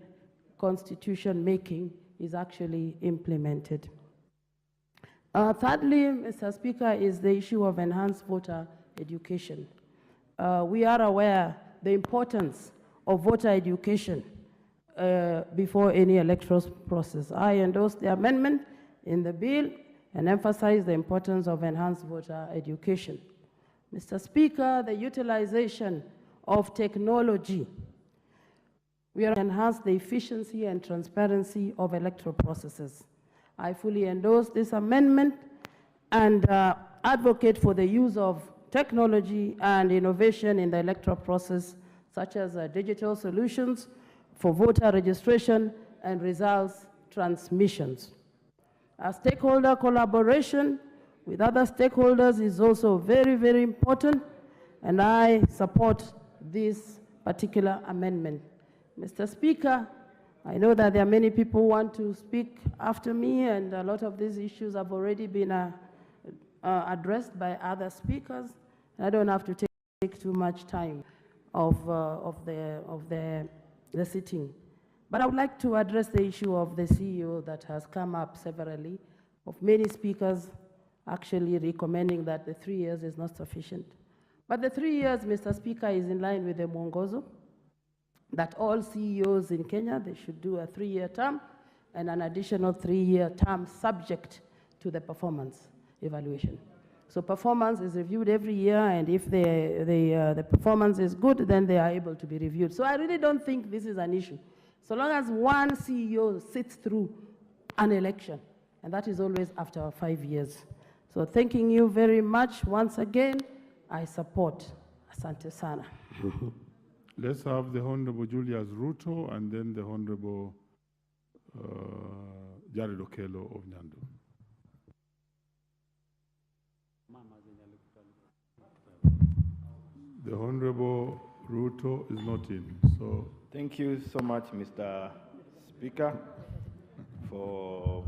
[SPEAKER 6] constitution making is actually implemented. Thirdly, Mr. Speaker, is the issue of enhanced voter education. We are aware the importance of voter education before any electoral process. I endorse the amendment in the bill and emphasize the importance of enhanced voter education. Mr. Speaker, the utilization of technology. We are to enhance the efficiency and transparency of electoral processes. I fully endorse this amendment and advocate for the use of technology and innovation in the electoral process, such as digital solutions for voter registration and results transmissions. Stakeholder collaboration with other stakeholders is also very, very important, and I support this particular amendment. Mr. Speaker, I know that there are many people who want to speak after me, and a lot of these issues have already been addressed by other speakers. I don't have to take too much time of the sitting. But I would like to address the issue of the CEO that has come up severally, of many speakers actually recommending that the 3 years is not sufficient. But the 3 years, Mr. Speaker, is in line with the mwongozo that all CEOs in Kenya, they should do a 3-year term and an additional 3-year term subject to the performance evaluation. So performance is reviewed every year, and if the performance is good, then they are able to be reviewed. So I really don't think this is an issue. So long as one CEO sits through an election, and that is always after 5 years. So thanking you very much once again. I support. Asante sana.
[SPEAKER 21] Let's have the Honorable Julius Ruto and then the Honorable Jared Okello of Nyando. The Honorable Ruto is not in, so.
[SPEAKER 12] Thank you so much, Mr. Speaker, for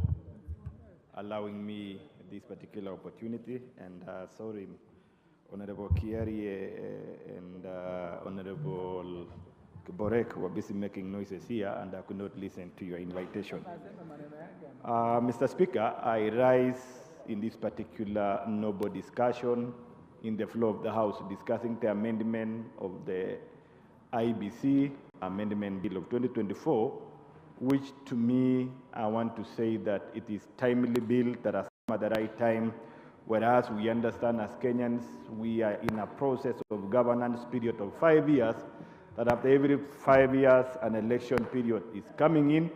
[SPEAKER 12] allowing me this particular opportunity. And sorry, Honorable Kiari and Honorable Borek were busy making noises here, and I could not listen to your invitation. Mr. Speaker, I rise in this particular noble discussion in the floor of the House discussing the amendment of the IEBC Amendment Bill of 2024, which to me, I want to say that it is timely bill that has come at the right time, whereas we understand as Kenyans, we are in a process of governance period of 5 years, that after every 5 years, an election period is coming in.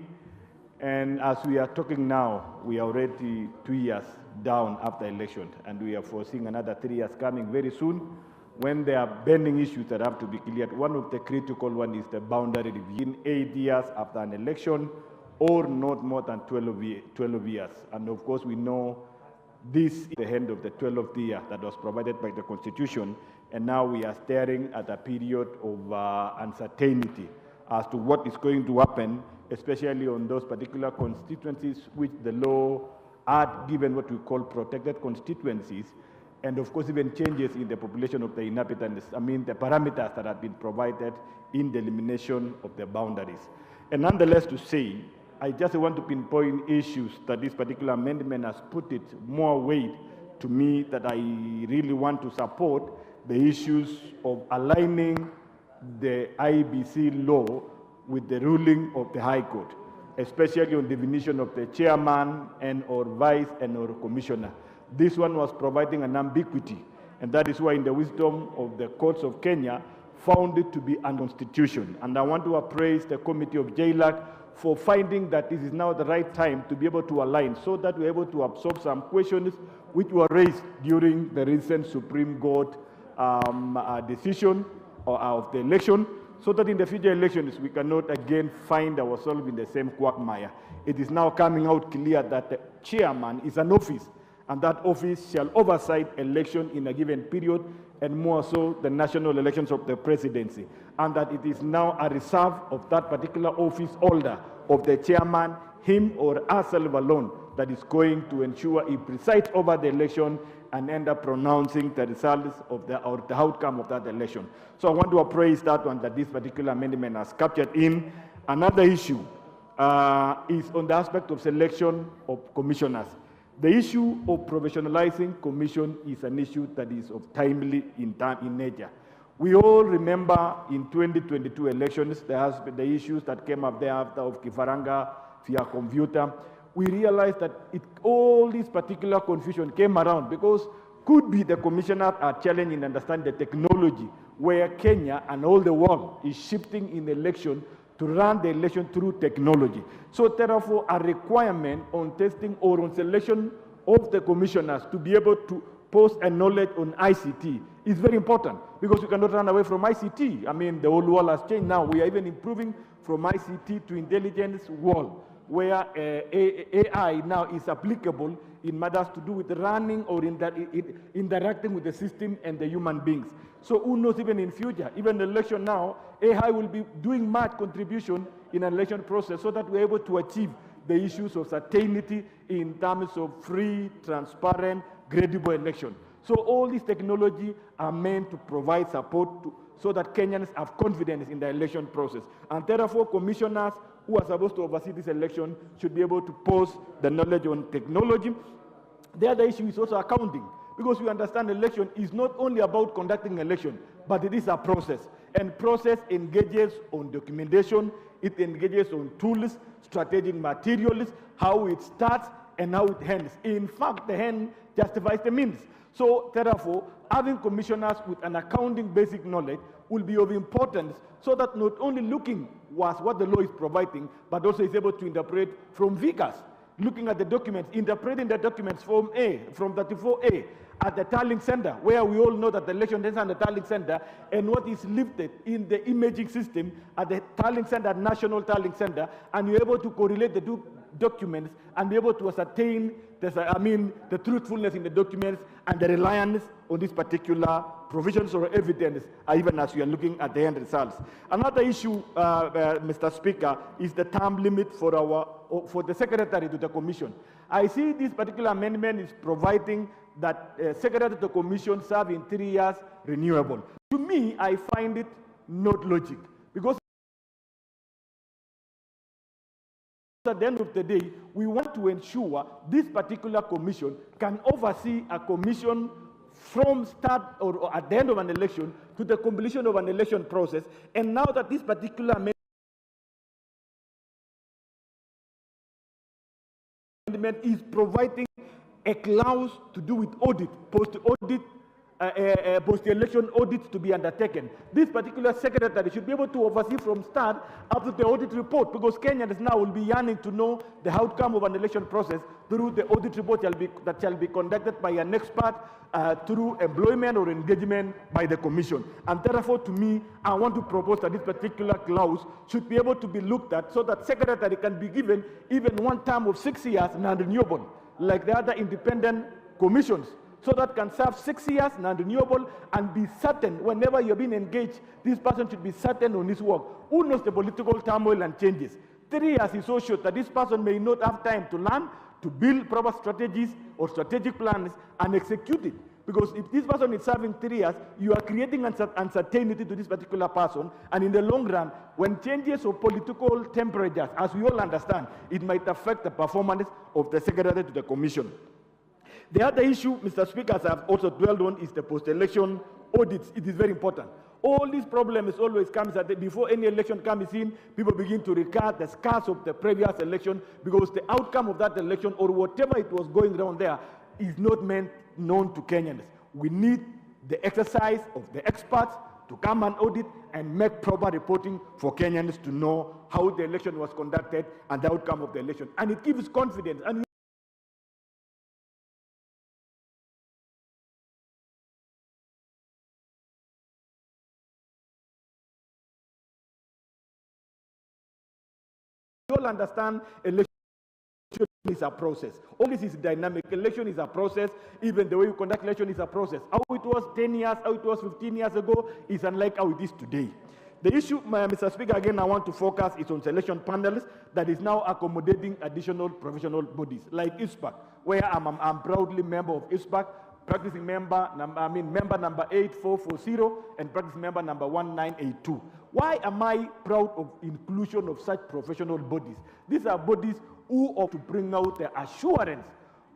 [SPEAKER 12] And as we are talking now, we are already 2 years down after election, and we are foreseeing another 3 years coming very soon when there are burning issues that have to be cleared. One of the critical ones is the boundary review. 8 years after an election, or not more than 12 years. And of course, we know this is the end of the 12th year that was provided by the Constitution, and now we are staring at a period of uncertainty as to what is going to happen, especially on those particular constituencies which the law had given what we call protected constituencies, and of course even changes in the population of the inhabitants, the parameters that have been provided in the elimination of the boundaries. And nonetheless to say, I just want to pinpoint issues that this particular amendment has put it more weight to me that I really want to support the issues of aligning the IEBC law with the ruling of the High Court, especially on definition of the chairman and or vice and or commissioner. This one was providing an ambiguity, and that is why in the wisdom of the courts of Kenya found it to be unconstitutional. And I want to appraise the committee of JLAC for finding that this is now the right time to be able to align so that we're able to absorb some questions which were raised during the recent Supreme Court decision of the election, so that in the future elections we cannot again find ourselves in the same quagmire. It is now coming out clear that the chairman is an office, and that office shall oversight election in a given period, and more so the national elections of the presidency, and that it is now a reserve of that particular office holder, of the chairman, him or herself alone, that is going to ensure he presides over the election and end up pronouncing the results of the outcome of that election. So I want to appraise that one, that this particular amendment has captured in. Another issue is on the aspect of selection of commissioners. The issue of professionalizing commission is an issue that is of timely in nature. We all remember in 2022 elections, there has been the issues that came up thereafter of Kifaranga via computer. We realized that all this particular confusion came around because could be the commissioners are challenging and understand the technology where Kenya and all the world is shifting in the election to run the election through technology. So therefore, a requirement on testing or on selection of the commissioners to be able to post a knowledge on ICT is very important because we cannot run away from ICT. The whole world has changed now. We are even improving from ICT to intelligence world, where AI now is applicable in matters to do with running or interacting with the system and the human beings. So who knows, even in future, even the election now, AI will be doing much contribution in an election process so that we're able to achieve the issues of certainty in terms of free, transparent, credible election. So all these technology are meant to provide support so that Kenyans have confidence in the election process. And therefore, commissioners who are supposed to oversee this election should be able to post the knowledge on technology. The other issue is also accounting, because we understand election is not only about conducting election, but it is a process. And process engages on documentation, it engages on tools, strategic materials, how it starts and how it ends. In fact, the end
[SPEAKER 21] justifies the means. So therefore, having commissioners with an accounting basic knowledge will be of importance so that not only looking at what the law is providing, but also is able to interpret from figures, looking at the documents, interpreting the documents from 34A at the tallying center, where we all know that the election is at the tallying center, and what is lifted in the imaging system at the tallying center, national tallying center, and you're able to correlate the two documents and be able to ascertain the truthfulness in the documents and the reliance on these particular provisions or evidence, even as we are looking at the end results. Another issue, Mr. Speaker, is the term limit for the secretary to the commission. I see this particular amendment is providing that secretary to the commission serve in 3 years renewable. To me, I find it not logic, because at the end of the day, we want to ensure this particular commission can oversee a commission from start or at the end of an election to the completion of an election process. And now that this particular amendment is providing a clause to do with audit, post-audit, post-election audits to be undertaken. This particular secretary should be able to oversee from start up to the audit report, because Kenyans now will be yearning to know the outcome of an election process through the audit report that shall be conducted by an expert through employment or engagement by the commission. And therefore, to me, I want to propose that this particular clause should be able to be looked at so that secretary can be given even one term of 6 years non-renewable, like the other independent commissions, so that can serve 6 years non-renewable and be certain whenever you're being engaged, this person should be certain on his work. Who knows the political turmoil and changes? 3 years is so short that this person may not have time to learn, to build proper strategies or strategic plans and execute it. Because if this person is serving 3 years, you are creating uncertainty to this particular person. And in the long run, when changes of political temperatures, as we all understand, it might affect the performance of the secretary to the commission. The other issue, Mr. Speaker, as I've also dwelled on, is the post-election audits. It is very important. All these problems always comes at before any election comes in, people begin to regard the scars of the previous election, because the outcome of that election or whatever it was going around there is not known to Kenyans. We need the exercise of the experts to come and audit and make proper reporting for Kenyans to know how the election was conducted and the outcome of the election. And it gives confidence. And we all understand election is a process. All this is dynamic. Election is a process. Even the way we conduct election is a process. How it was 10 years, how it was 15 years ago is unlike how it is today. The issue, Mr. Speaker, again, I want to focus is on selection panels that is now accommodating additional professional bodies like ISPAC, where I'm proudly member of ISPAC, practicing member number 8440 and practicing member number 1982. Why am I proud of inclusion of such professional bodies? These are bodies who ought to bring out the assurance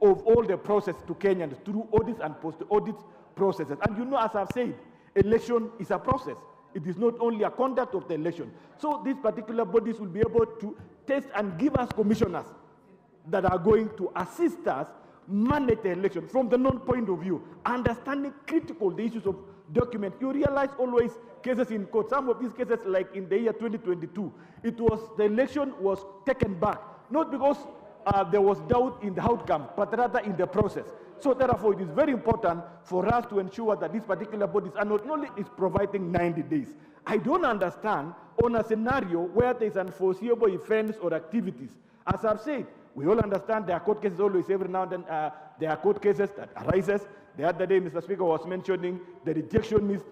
[SPEAKER 21] of all the process to Kenyans through audits and post-audit processes. And you know, as I've said, election is a process. It is not only a conduct of the election. So these particular bodies will be able to test and give us commissioners that are going to assist us manage the election from the non-point of view, understanding critical the issues of documents. You realize always cases in court. Some of these cases, like in the year 2022, the election was taken back, not because there was doubt in the outcome, but rather in the process. So therefore, it is very important for us to ensure that these particular bodies are not only is providing 90 days. I don't understand on a scenario where there is unforeseeable events or activities. As I've said, we all understand there are court cases always, every now and then, there are court cases that arises. The other day, Mr. Speaker was mentioning the rejectionist,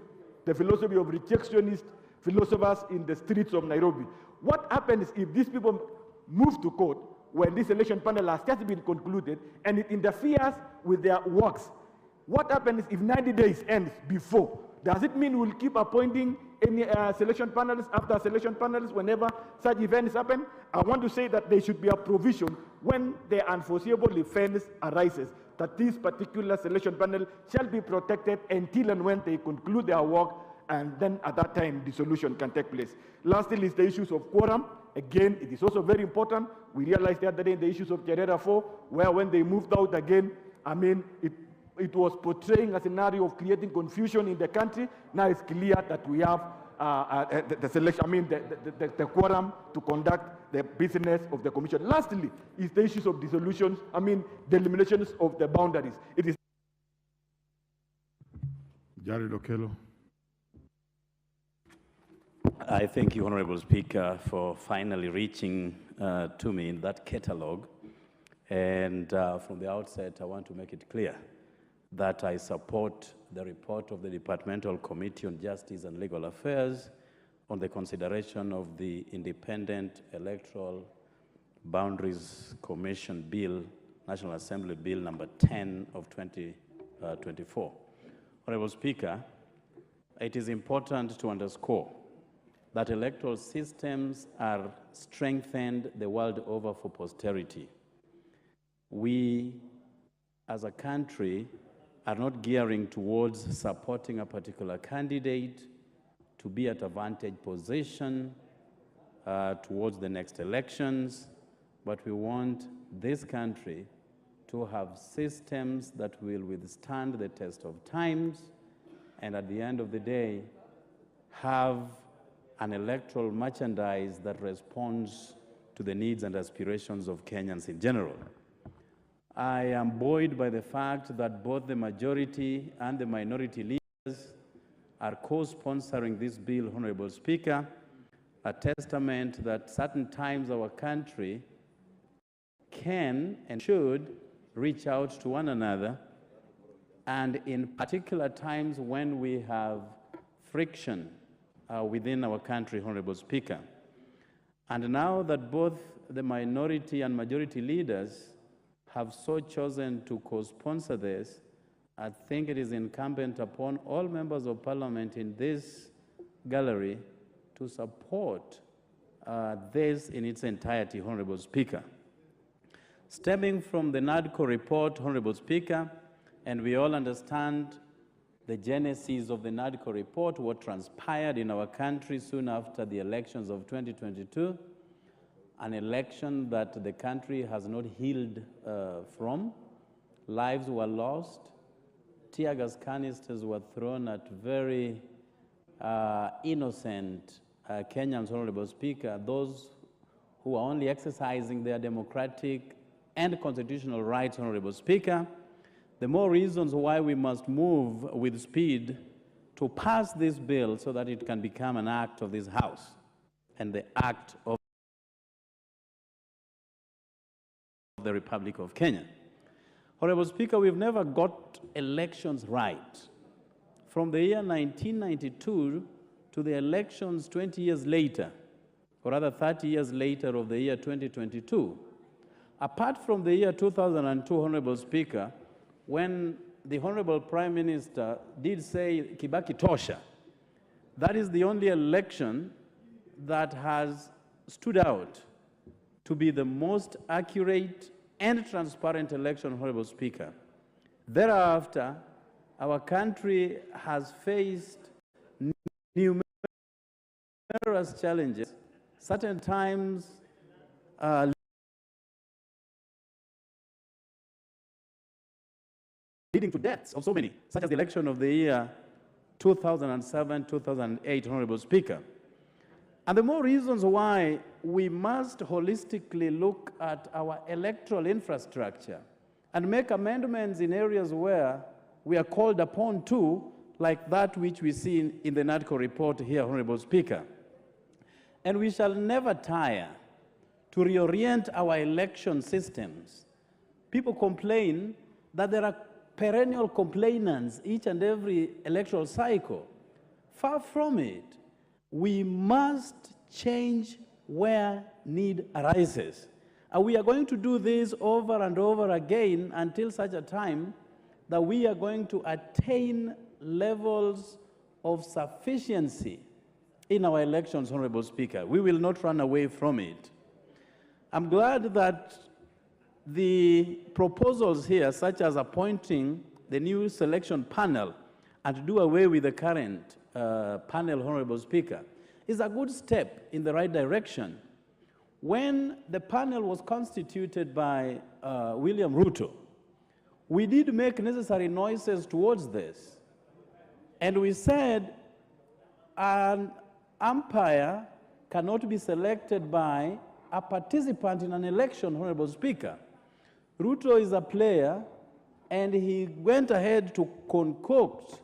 [SPEAKER 21] the philosophy of rejectionist philosophers in the streets of Nairobi. What happens if these people move to court when this election panel has just been concluded and it interferes with their works? What happens if 90 days ends before? Does it mean we'll keep appointing any selection panels after selection panels whenever such events happen? I want to say that there should be a provision when the unforeseeable events arises, that this particular selection panel shall be protected until and when they conclude their work, and then at that time dissolution can take place. Lastly is the issues of quorum. Again, it is also very important. We realized the other day the issues of Cherera 4, where when they moved out again,
[SPEAKER 3] I mean, it was portraying a scenario of creating confusion in the country. Now it's clear that we have the selection, I mean, the quorum to conduct the business of the commission. Lastly, is the issues of dissolutions, I mean, the eliminations of the boundaries. It is
[SPEAKER 21] Jared Okello.
[SPEAKER 14] I thank you, Honorable Speaker, for finally reaching to me in that catalog. And from the outset, I want to make it clear that I support the report of the Departmental Committee on Justice and Legal Affairs on the consideration of the Independent Electoral Boundaries Commission Bill, National Assembly Bill number 10 of 2024. Honorable Speaker, it is important to underscore that electoral systems are strengthened the world over for posterity. We, as a country, are not gearing towards supporting a particular candidate to be at a vantage position towards the next elections, but we want this country to have systems that will withstand the test of times and at the end of the day have an electoral merchandise that responds to the needs and aspirations of Kenyans in general. I am buoyed by the fact that both the majority and the minority leaders are co-sponsoring this bill, Honorable Speaker, a testament that certain times our country can and should reach out to one another, and in particular times when we have friction within our country, Honorable Speaker. And now that both the minority and majority leaders have so chosen to co-sponsor this, I think it is incumbent upon all members of Parliament in this gallery to support this in its entirety, Honorable Speaker. Stemming from the NADCO report, Honorable Speaker, and we all understand the genesis of the NADCO report, what transpired in our country soon after the elections of 2022, an election that the country has not healed from. Lives were lost. Tear gas canisters were thrown at very innocent Kenyans, Honorable Speaker, those who are only exercising their democratic and constitutional rights, Honorable Speaker. The more reasons why we must move with speed to pass this bill so that it can become an act of this House and the act of the Republic of Kenya. Honorable Speaker, we've never got elections right. From the year 1992 to the elections 20 years later, or rather 30 years later of the year 2022, apart from the year 2002, Honorable Speaker, when the Honorable Prime Minister did say Kibaki Tosha, that is the only election that has stood out to be the most accurate and transparent election, Honorable Speaker. Thereafter, our country has faced numerous challenges, certain times leading to deaths of so many, such as the election of the year 2007, 2008, Honorable Speaker. And the more reasons why we must holistically look at our electoral infrastructure and make amendments in areas where we are called upon to, like that which we see in the NADCO report here, Honorable Speaker. And we shall never tire to reorient our election systems. People complain that there are perennial complainants each and every electoral cycle. Far from it. We must change where need arises. And we are going to do this over and over again until such a time that we are going to attain levels of sufficiency in our elections, Honorable Speaker. We will not run away from it. I'm glad that the proposals here, such as appointing the new selection panel and to do away with the current panel, Honorable Speaker, is a good step in the right direction. When the panel was constituted by William Ruto, we did make necessary noises towards this. And we said an umpire cannot be selected by a participant in an election, Honorable Speaker. Ruto is a player, and he went ahead to concoct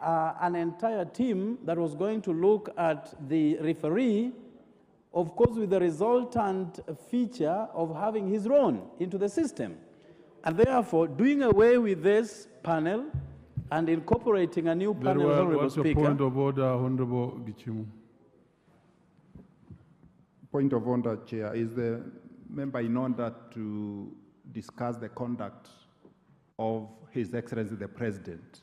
[SPEAKER 14] an entire team that was going to look at the referee, of course, with the resultant feature of having his own into the system. And therefore, doing away with this panel and incorporating a new panel, Honorable
[SPEAKER 21] What's
[SPEAKER 14] Speaker.
[SPEAKER 21] your point of order, Honorable Gichimu?
[SPEAKER 2] Point of order, Chair. Is the member in order to discuss the conduct of His Excellency the President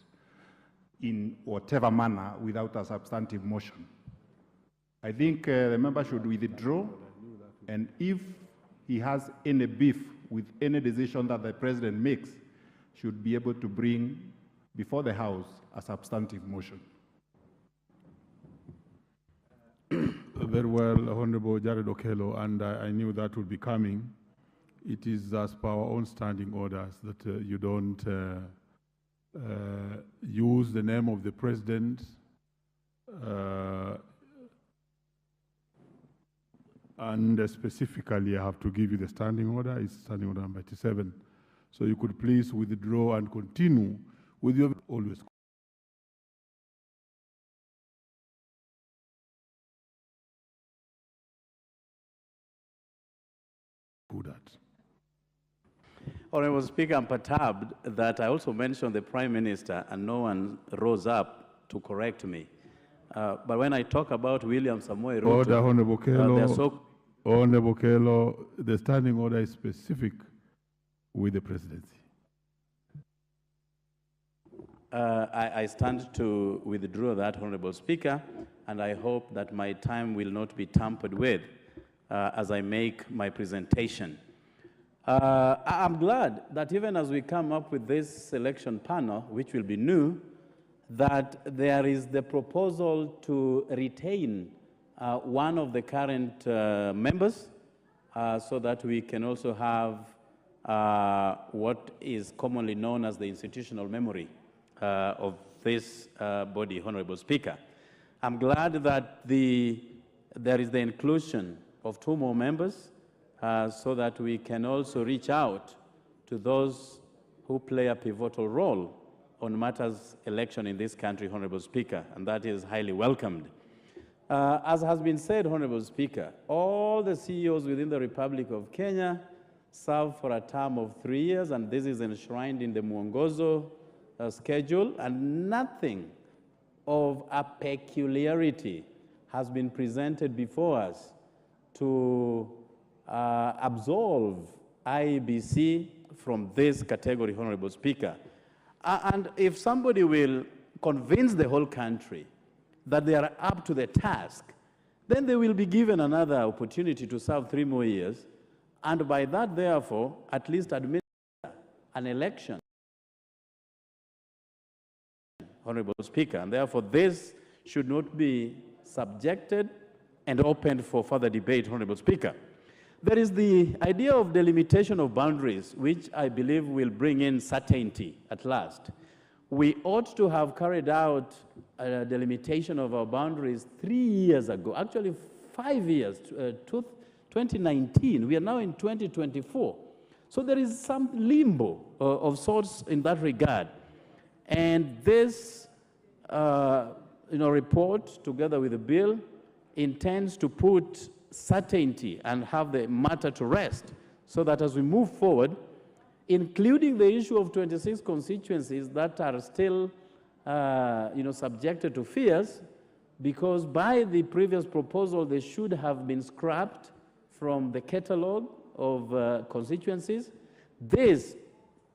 [SPEAKER 2] in whatever manner without a substantive motion? I think the member should withdraw, and if he has any beef with any decision that the President makes, should be able to bring before the House a substantive motion.
[SPEAKER 21] Very well, Honorable Jared Okello, and I knew that would be coming. It is as per our own standing orders that you don't use the name of the President and specifically I have to give you the standing order. It's standing order number 87. So you could please withdraw and continue with your always. Do that.
[SPEAKER 14] Honorable Speaker, I'm perturbed that I also mentioned the Prime Minister and no one rose up to correct me. But when I talk about William Samoei Ruto,
[SPEAKER 21] Order, Honorable Kello.
[SPEAKER 14] Honorable
[SPEAKER 21] Kello, the standing order is specific with the presidency.
[SPEAKER 14] I stand to withdraw that, Honorable Speaker, and I hope that my time will not be tampered with as I make my presentation. I'm glad that even as we come up with this selection panel, which will be new, that there is the proposal to retain one of the current members so that we can also have what is commonly known as the institutional memory of this body, Honorable Speaker. I'm glad that there is the inclusion of 2 more members so that we can also reach out to those who play a pivotal role on matters election in this country, Honorable Speaker, and that is highly welcomed. As has been said, Honorable Speaker, all the CEOs within the Republic of Kenya serve for a term of 3 years, and this is enshrined in the Mwongozo schedule, and nothing of a peculiarity has been presented before us to absolve IEBC from this category, Honorable Speaker. And if somebody will convince the whole country that they are up to the task, then they will be given another opportunity to serve 3 more years, and by that, therefore, at least administer an election, Honorable Speaker, and therefore this should not be subjected and opened for further debate, Honorable Speaker. There is the idea of delimitation of boundaries, which I believe will bring in certainty at last. We ought to have carried out a delimitation of our boundaries 3 years ago, actually 5 years, 2019. We are now in 2024. So there is some limbo of sorts in that regard. And this report, together with the bill, intends to put certainty and have the matter to rest so that as we move forward, including the issue of 26 constituencies that are still subjected to fears, because by the previous proposal, they should have been scrapped from the catalog of constituencies. This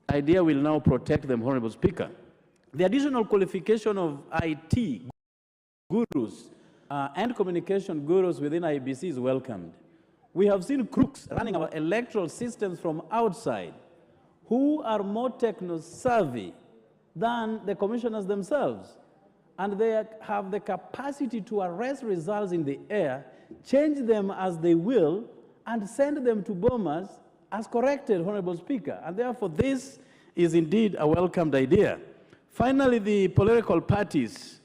[SPEAKER 14] idea will now protect them, Honorable Speaker. The additional qualification of IT gurus and communication gurus within IEBC is welcomed. We have seen crooks running our electoral systems from outside who are more techno-savvy than the commissioners themselves. And they have the capacity to arrest results in the air, change them as they will, and send them to bombers as corrected, Honorable Speaker. And therefore, this is indeed a welcomed idea. Finally, the political parties,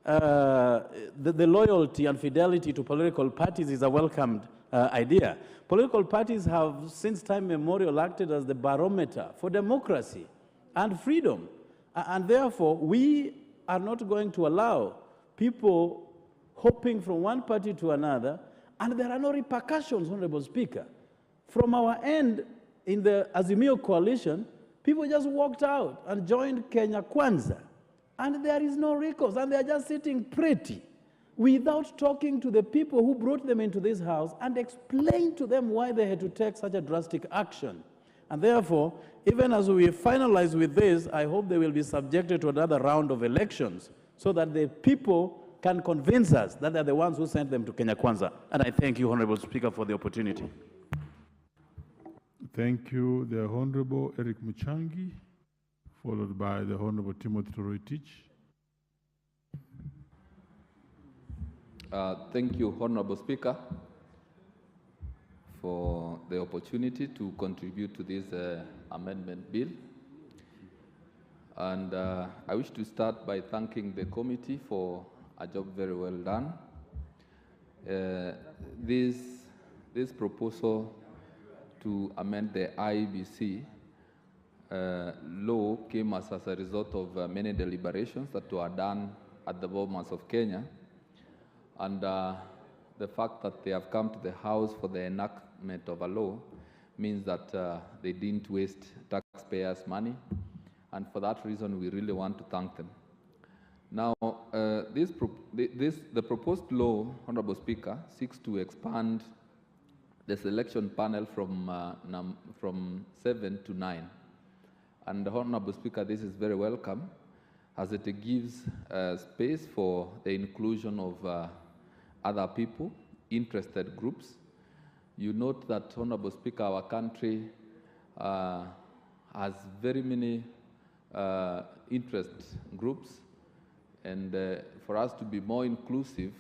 [SPEAKER 14] the loyalty and fidelity to political parties is a welcomed idea. Political parties have, since time immemorial, acted as the barometer for democracy and freedom. And therefore, we are not going to allow people hopping from one party to another, and there are no repercussions, Honorable Speaker. From our end, in the Azimio coalition, people just walked out and joined Kenya Kwanza, and there is no recourse, and they're just sitting pretty without talking to the people who brought them into this house and explain to them why they had to take such a drastic action. And therefore, even as we finalize with this, I hope they will be subjected to another round of elections so that the people can convince us that they're the ones who sent them to Kenya Kwanza. And I thank you, Honorable Speaker, for the opportunity.
[SPEAKER 21] Thank you. The Honorable Eric Muchangi, followed by the Honorable Timothy Toroitich.
[SPEAKER 15] Thank you, Honorable Speaker, for the opportunity to contribute to this amendment bill. And I wish to start by thanking the committee for a job very well done. This proposal to amend the IEBC law came as a result of many deliberations that were done at the governments of Kenya. And the fact that they have come to the House for the enactment of a law means that they didn't waste taxpayers' money. And for that reason, we really want to thank them. Now, the proposed law, Honorable Speaker, seeks to expand the selection panel from 7 to 9. And Honorable Speaker, this is very welcome, as it gives space for the inclusion of other people, interested groups. You note that, Honorable Speaker, our country has very many interest groups, and for us to be more inclusive,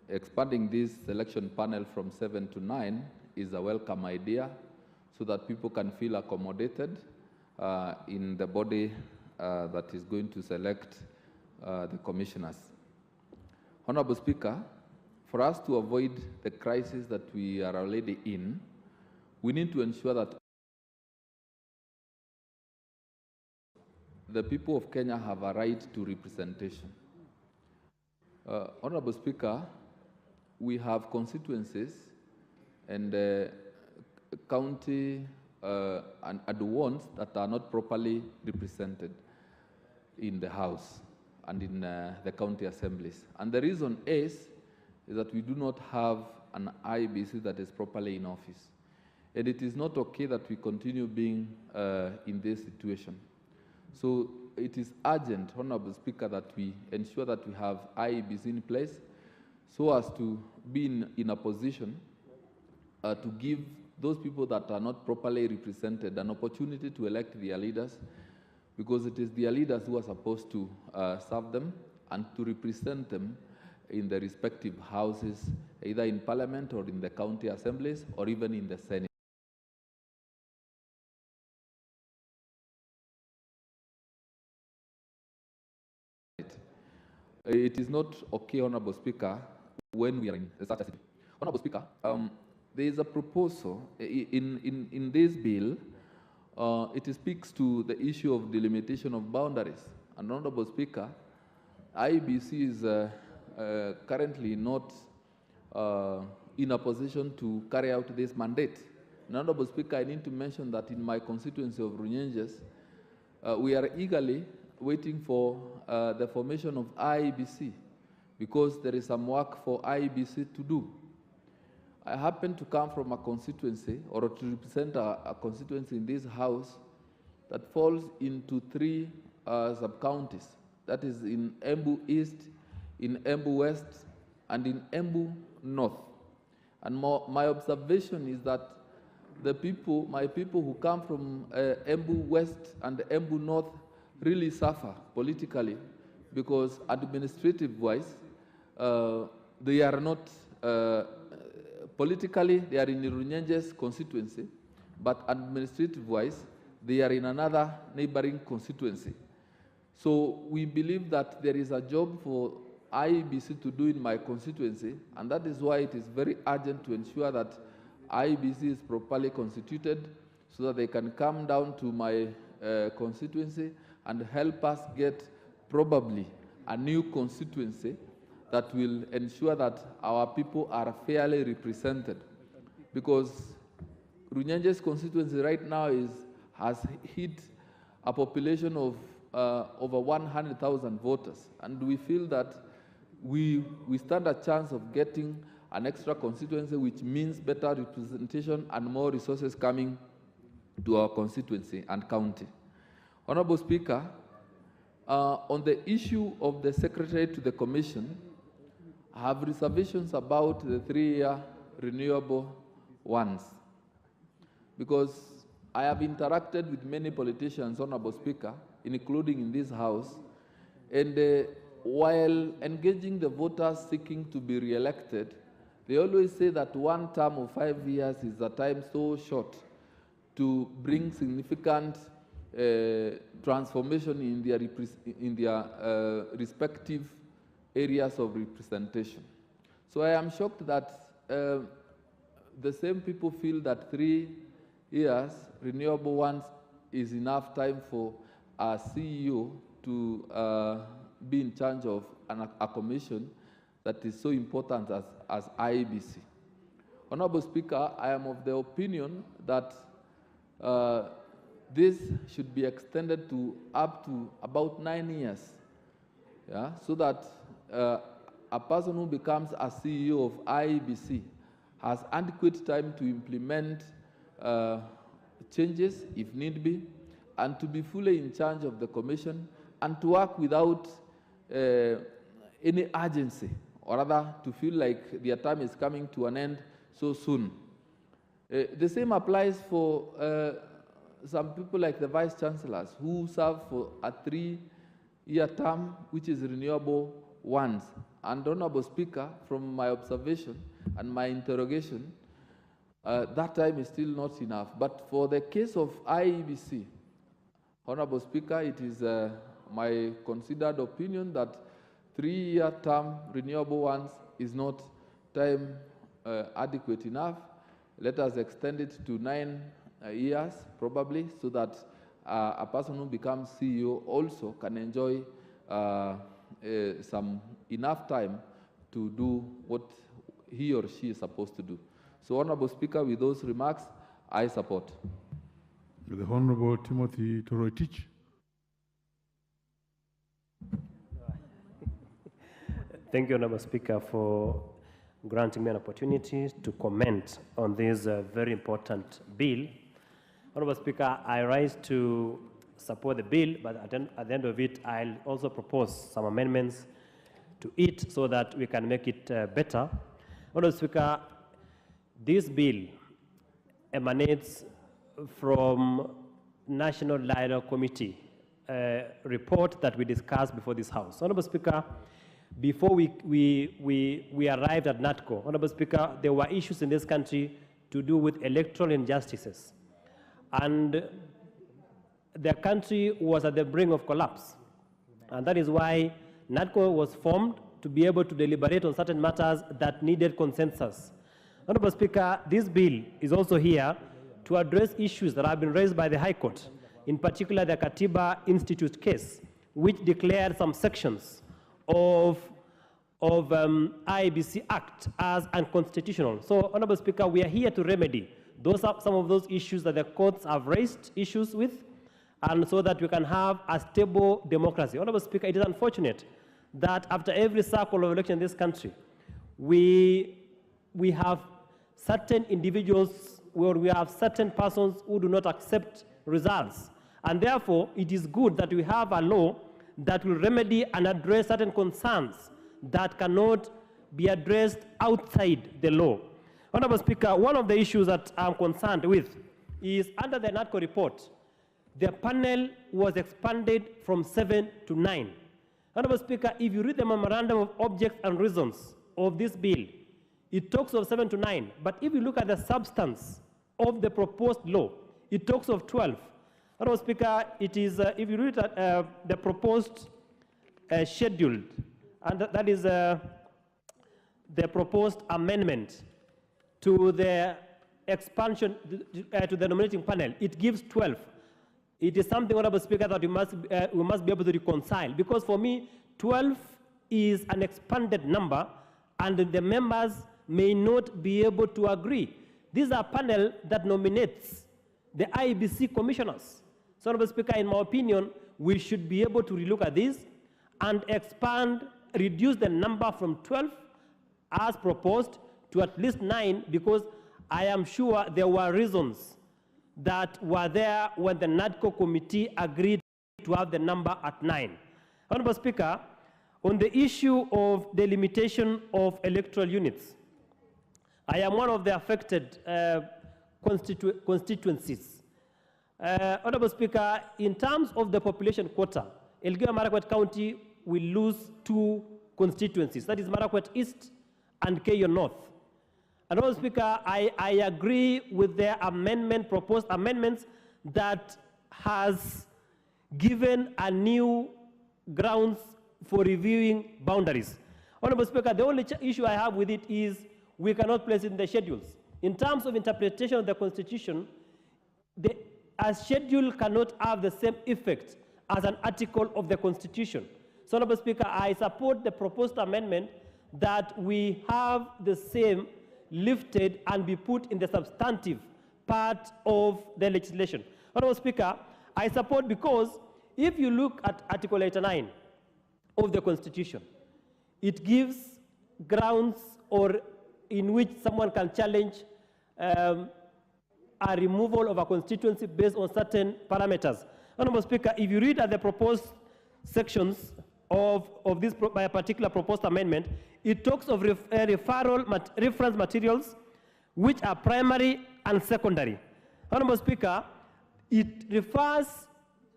[SPEAKER 15] expanding this selection panel from 7 to 9 is a welcome idea, so that people can feel accommodated in the body that is going to select the commissioners. Honorable Speaker, for us to avoid the crisis that we are already in, we need to ensure that the people of Kenya have a right to representation. Honorable Speaker, we have constituencies and county and wards that are not properly represented in the House and in the county assemblies. And the reason is that we do not have an IEBC that is properly in office. And it is not okay that we continue being in this situation. So it is urgent, Honorable Speaker, that we ensure that we have IEBC in place so as to be in a position to give those people that are not properly represented an opportunity to elect their leaders, because it is their leaders who are supposed to serve them and to represent them in the respective houses, either in Parliament or in the county assemblies or even in the Senate. It is not okay, Honorable Speaker, when we are in such a situation. Honorable Speaker, there is a proposal in this bill. It speaks to the issue of delimitation of boundaries. And Honorable Speaker, IEBC is currently not in a position to carry out this mandate. And Honorable Speaker, I need to mention that in my constituency of Runyenjes, we are eagerly waiting for the formation of IEBC, because there is some work for IEBC to do. I happen to come from a constituency, or to represent a constituency in this House that falls into 3 sub-counties. That is in Embu East, in Embu West, and in Embu North. And my observation is that my people who come from Embu West and Embu North really suffer politically, because administrative-wise, they are not, politically, they are in Runyenjes constituency, but administrative-wise, they are in another neighboring constituency. So we believe that there is a job for IEBC to do in my constituency, and that is why it is very urgent to ensure that IEBC is properly constituted so that they can come down to my constituency and help us get probably a new constituency that will ensure that our people are fairly represented. Because Runyenje's constituency right now has hit a population of over 100,000 voters, and we feel that we stand a chance of getting an extra constituency, which means better representation and more resources coming to our constituency and county. Honorable Speaker, on the issue of the Secretary to the Commission, I have reservations about the 3-year renewable ones, because I have interacted with many politicians, Honorable Speaker, including in this House, and while engaging the voters seeking to be re-elected, they always say that one term of 5 years is a time so short to bring significant transformation in their respective areas of representation. So I am shocked that the same people feel that 3 years, renewable ones, is enough time for a CEO to be in charge of a commission that is so important as IEBC. Honorable Speaker, I am of the opinion that this should be extended to up to about 9 years, yeah, so that a person who becomes a CEO of IEBC has adequate time to implement changes if need be, and to be fully in charge of the commission, and to work without any urgency, or rather to feel like their time is coming to an end so soon. The same applies for some people like the Vice Chancellors who serve for a 3-year term, which is renewable once. And Honorable Speaker, from my observation and my interrogation, that time is still not enough. But for the case of IEBC, Honorable Speaker, it is my considered opinion that 3-year term renewable ones is not time adequate enough. Let us extend it to 9 years, probably, so that a person who becomes CEO also can enjoy some enough time to do what he or she is supposed to do. So, Honorable Speaker, with those remarks, I support.
[SPEAKER 21] The Honorable Timothy Toroitich.
[SPEAKER 17] Thank you, Honorable Speaker, for granting me an opportunity to comment on this very important bill. Honorable Speaker, I rise to support the bill, but at the end of it, I'll also propose some amendments to it so that we can make it better. Honorable Speaker, this bill emanates from National Dialogue Committee report that we discussed before this House. Honorable Speaker, before we arrived at NATCO, Honorable Speaker, there were issues in this country to do with electoral injustices. And the country was at the brink of collapse. And that is why NATCO was formed to be able to deliberate on certain matters that needed consensus. Honorable Speaker, this bill is also here to address issues that have been raised by the High Court, in particular the Katiba Institute case, which declared some sections of IEBC Act as unconstitutional. So, Honorable Speaker, we are here to remedy those are some of those issues that the courts have raised issues with, and so that we can have a stable democracy. Honorable Speaker, it is unfortunate that after every cycle of election in this country, we have certain individuals where we have certain persons who do not accept results. And therefore, it is good that we have a law that will remedy and address certain concerns that cannot be addressed outside the law. Honorable Speaker, one of the issues that I'm concerned with is under the NATCO report, the panel was expanded from 7 to 9. Honorable Speaker, if you read the memorandum of objects and reasons of this bill, it talks of 7 to 9. But if you look at the substance of the proposed law, it talks of 12. Honorable Speaker, it is, if you read the proposed schedule, and that is the proposed amendment to the expansion to the nominating panel, it gives 12. It is something, Honorable Speaker, that we must be able to reconcile, because for me, 12 is an expanded number, and the members may not be able to agree. These are a panel that nominates the IEBC commissioners. So, Honorable Speaker, in my opinion, we should be able to relook at this and expand, reduce the number from 12 as proposed to at least 9, because I am sure there were reasons that were there when the NADCO committee agreed to have the number at 9. Honorable Speaker, on the issue of the limitation of electoral units, I am one of the affected constituencies. Honorable Speaker, in terms of the population quota, Elgeyo-Marakwet County will lose 2 constituencies, that is Marakwet East and Keyo North. And Honorable Speaker, I agree with their proposed amendments that has given a new grounds for reviewing boundaries. Honorable Speaker, the only issue I have with it is we cannot place it in the schedules. In terms of interpretation of the Constitution, a schedule cannot have the same effect as an article of the Constitution. So, Honorable Speaker, I support the proposed amendment that we have the same lifted and be put in the substantive part of the legislation. Honorable Speaker, I support because if you look at Article 89 of the Constitution, it gives grounds or in which someone can challenge a removal of a constituency based on certain parameters. Honorable Speaker, if you read at the proposed sections of this particular proposed amendment, it talks of reference materials which are primary and secondary. Honorable Speaker, it refers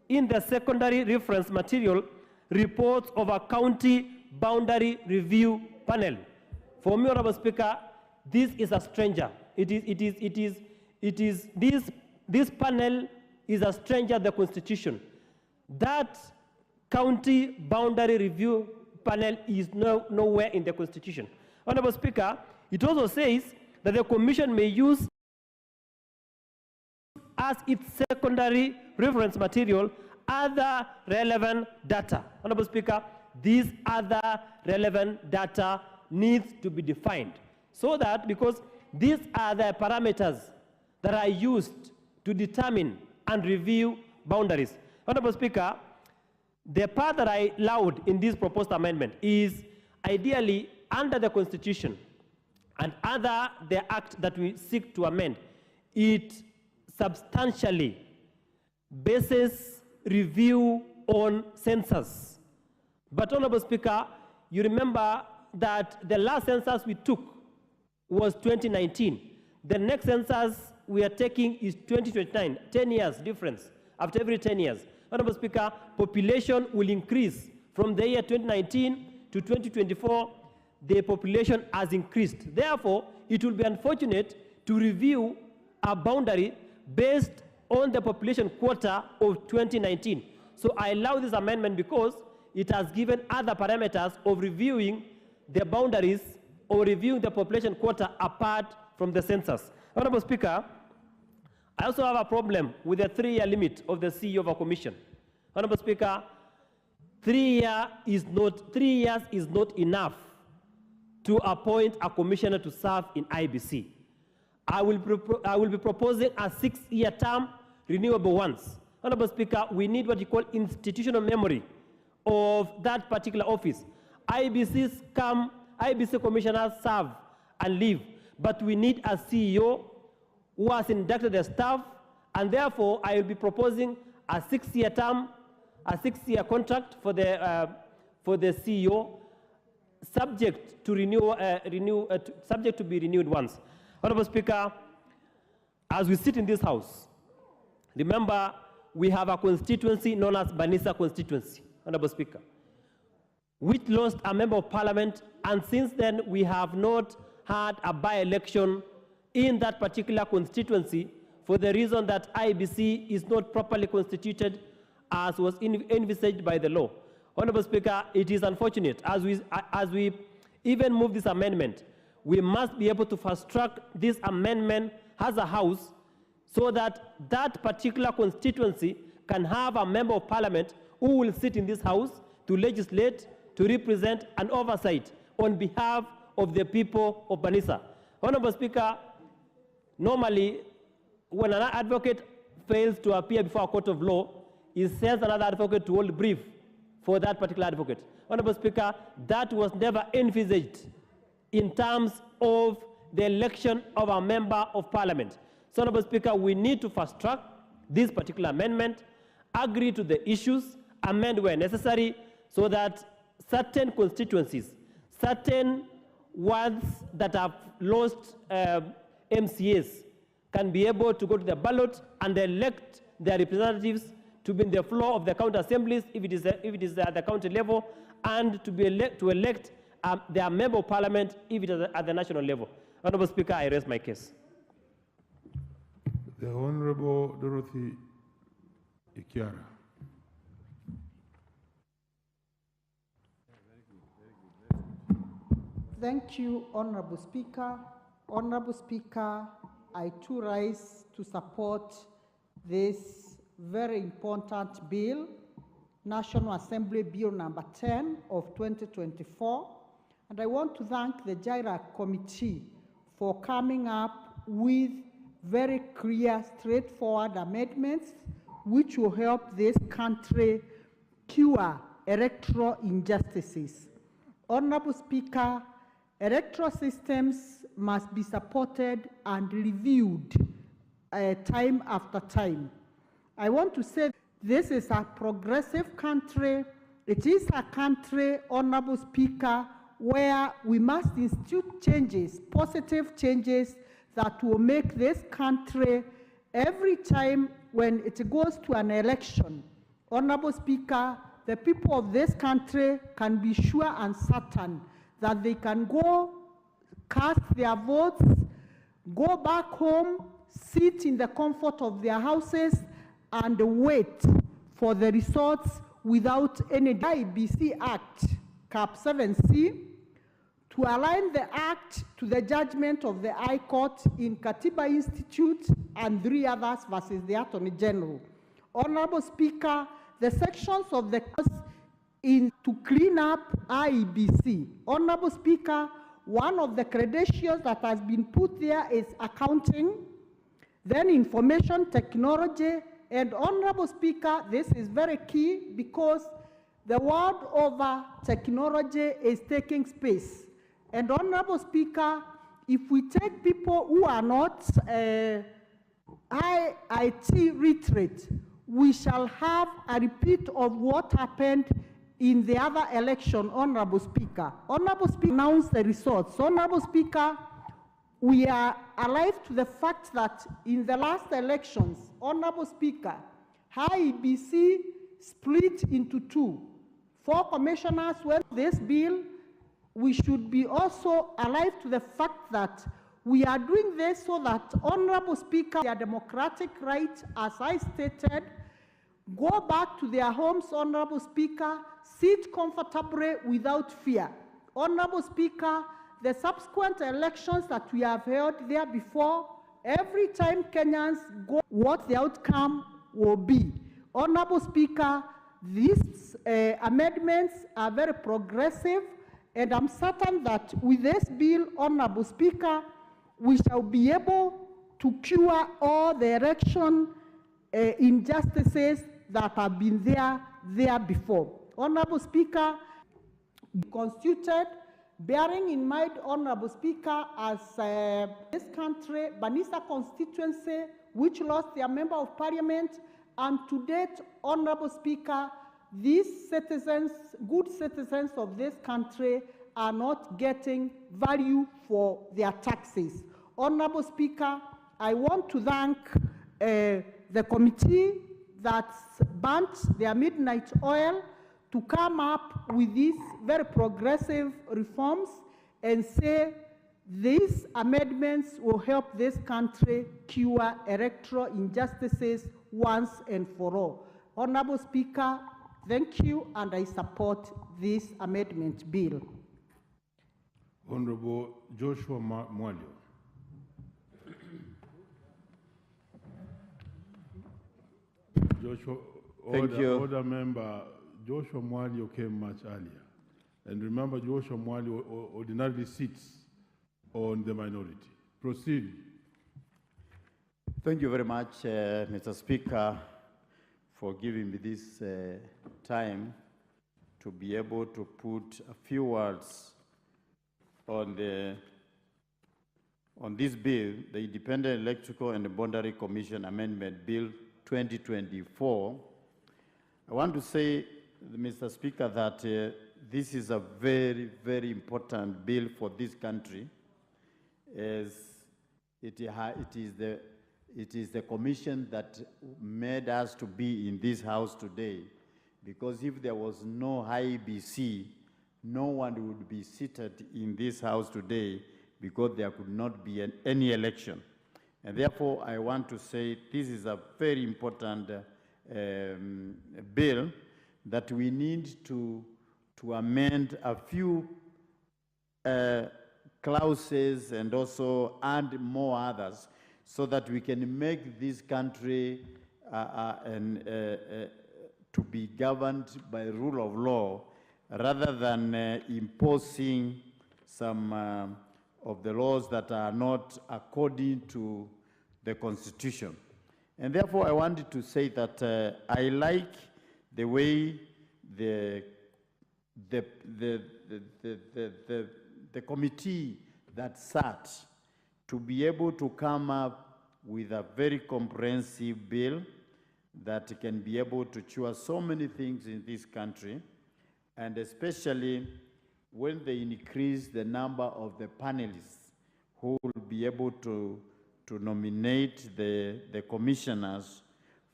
[SPEAKER 17] in the secondary reference material reports of a county boundary review panel. For me, Honorable Speaker, this is a stranger. This panel is a stranger to the Constitution. That county boundary review panel is nowhere in the Constitution. Honorable Speaker, it also says that the Commission may use as its secondary reference material other relevant data. Honorable Speaker, these other relevant data needs to be defined so that, because these are the parameters that are used to determine and review boundaries. Honorable Speaker, the part that I allowed in this proposed amendment is ideally under the Constitution and under the act that we seek to amend, it substantially bases review on census. But Honorable Speaker, you remember that the last census we took was 2019. The next census we are taking is 2029, 10 years difference after every 10 years. Honorable Speaker, population will increase from the year 2019 to 2024. The population has increased. Therefore, it will be unfortunate to review a boundary based on the population quota of 2019. So I allow this amendment because it has given other parameters of reviewing the boundaries or reviewing the population quota apart from the census. Honorable Speaker, I also have a problem with the 3-year limit of the CEO of a commission. Honorable Speaker, 3 years is not enough to appoint a commissioner to serve in IEBC. I will be proposing a 6-year term, renewable once. Honorable Speaker, we need what you call institutional memory of that particular office. IEBC commissioners serve and leave, but we need a CEO who has inducted the staff, and therefore I will be proposing a 6-year term, a 6-year contract for the CEO, subject to subject to be renewed once. Honorable Speaker, as we sit in this house, remember we have a constituency known as Banisa constituency, Honorable Speaker, which lost a member of parliament, and since then we have not had a by-election in that particular constituency
[SPEAKER 18] for the reason that IEBC is not properly constituted as was envisaged by the law. Honorable Speaker, it is unfortunate as we even move this amendment, we must be able to fast-track this amendment as a House so that that particular constituency can have a member of parliament who will sit in this House to legislate, to represent and oversight on behalf of the people of Banisa. Honorable Speaker, normally when an advocate fails to appear before a court of law, he sends another advocate to hold brief for that particular advocate. Honorable Speaker, that was never envisaged in terms of the election of a member of parliament. So, Honorable Speaker, we need to fast track this particular amendment, agree to the issues, amend where necessary, so that certain constituencies, certain wards that have lost MCAs can be able to go to the ballot and elect their representatives to be in the floor of the county assemblies if it is at the county level, and to elect their member of parliament if it is at the national level. Honorable Speaker, I raise my case.
[SPEAKER 21] The Honorable Dorothy Ikiara.
[SPEAKER 19] Thank you, Honorable Speaker. Honorable Speaker, I too rise to support this very important bill, National Assembly Bill number 10 of 2024. And I want to thank the JIRA Committee for coming up with very clear, straightforward amendments which will help this country cure electoral injustices. Honorable Speaker, electoral systems must be supported and reviewed time after time. I want to say this is a progressive country. It is a country, Honorable Speaker, where we must institute changes, positive changes that will make this country, every time when it goes to an election, Honorable Speaker, the people of this country can be sure and certain that they can go cast their votes, go back home, sit in the comfort of their houses, and wait for the results without any IEBC Act, Cap 7C, to align the Act to the judgment of the High Court in Katiba Institute and 3 others versus the Attorney General. Honorable Speaker, the sections of the in to clean up IEBC. Honorable Speaker, one of the credentials that has been put there is accounting, then information technology, and Honorable Speaker, this is very key because the world over technology is taking space. And Honorable Speaker, if we take people who are not IT literate, we shall have a repeat of what happened in the other election, Honorable Speaker. Honorable Speaker announced the results. Honorable Speaker, we are alive to the fact that in the last elections, Honorable Speaker, IEBC split into 2. 4 commissioners went this bill. We should be also alive to the fact that we are doing this so that, Honorable Speaker, their democratic right, as I stated, go back to their homes, Honorable Speaker, sit comfortably without fear. Honorable Speaker, the subsequent elections that we have held there before, every time Kenyans go, what the outcome will be. Honorable Speaker, these amendments are very progressive, and I'm certain that with this bill, Honorable Speaker, we shall be able to cure all the election injustices that have been there before. Honorable Speaker, constituted, bearing in mind, Honorable Speaker, as this country, Banisa constituency, which lost their member of parliament, and to date, Honorable Speaker, these citizens, good citizens of this country, are not getting value for their taxes. Honorable Speaker, I want to thank the committee that burnt their midnight oil to come up with these very progressive reforms and say These amendments will help this country cure electoral injustices once and for all. Honorable Speaker, thank you, and I support this amendment bill.
[SPEAKER 21] Honorable Joshua Mwalio. Joshua, order member Joshua Mwalio came much earlier. And remember, Joshua Mwalio ordinarily sits on the minority. Proceed.
[SPEAKER 14] Thank you very much, Mr. Speaker, for giving me this time to be able to put a few words on this bill, the Independent Electoral and Boundary Commission Amendment Bill 2024. I want to say, Mr. Speaker, that this is a very, very important bill for this country, as it is the commission that made us to be in this house today, because if there was no IEBC, no one would be seated in this house today, because there could not be any election. And therefore, I want to say this is a very important bill that we need to amend a few clauses and also add more others, so that we can make this country to be governed by rule of law, rather than imposing some of the laws that are not according to the Constitution. And therefore, I wanted to say that I like the way the committee that sat to be able to come up with a very comprehensive bill that can be able to cure so many things in this country, and especially when they increase the number of the panelists who will be able to nominate the commissioners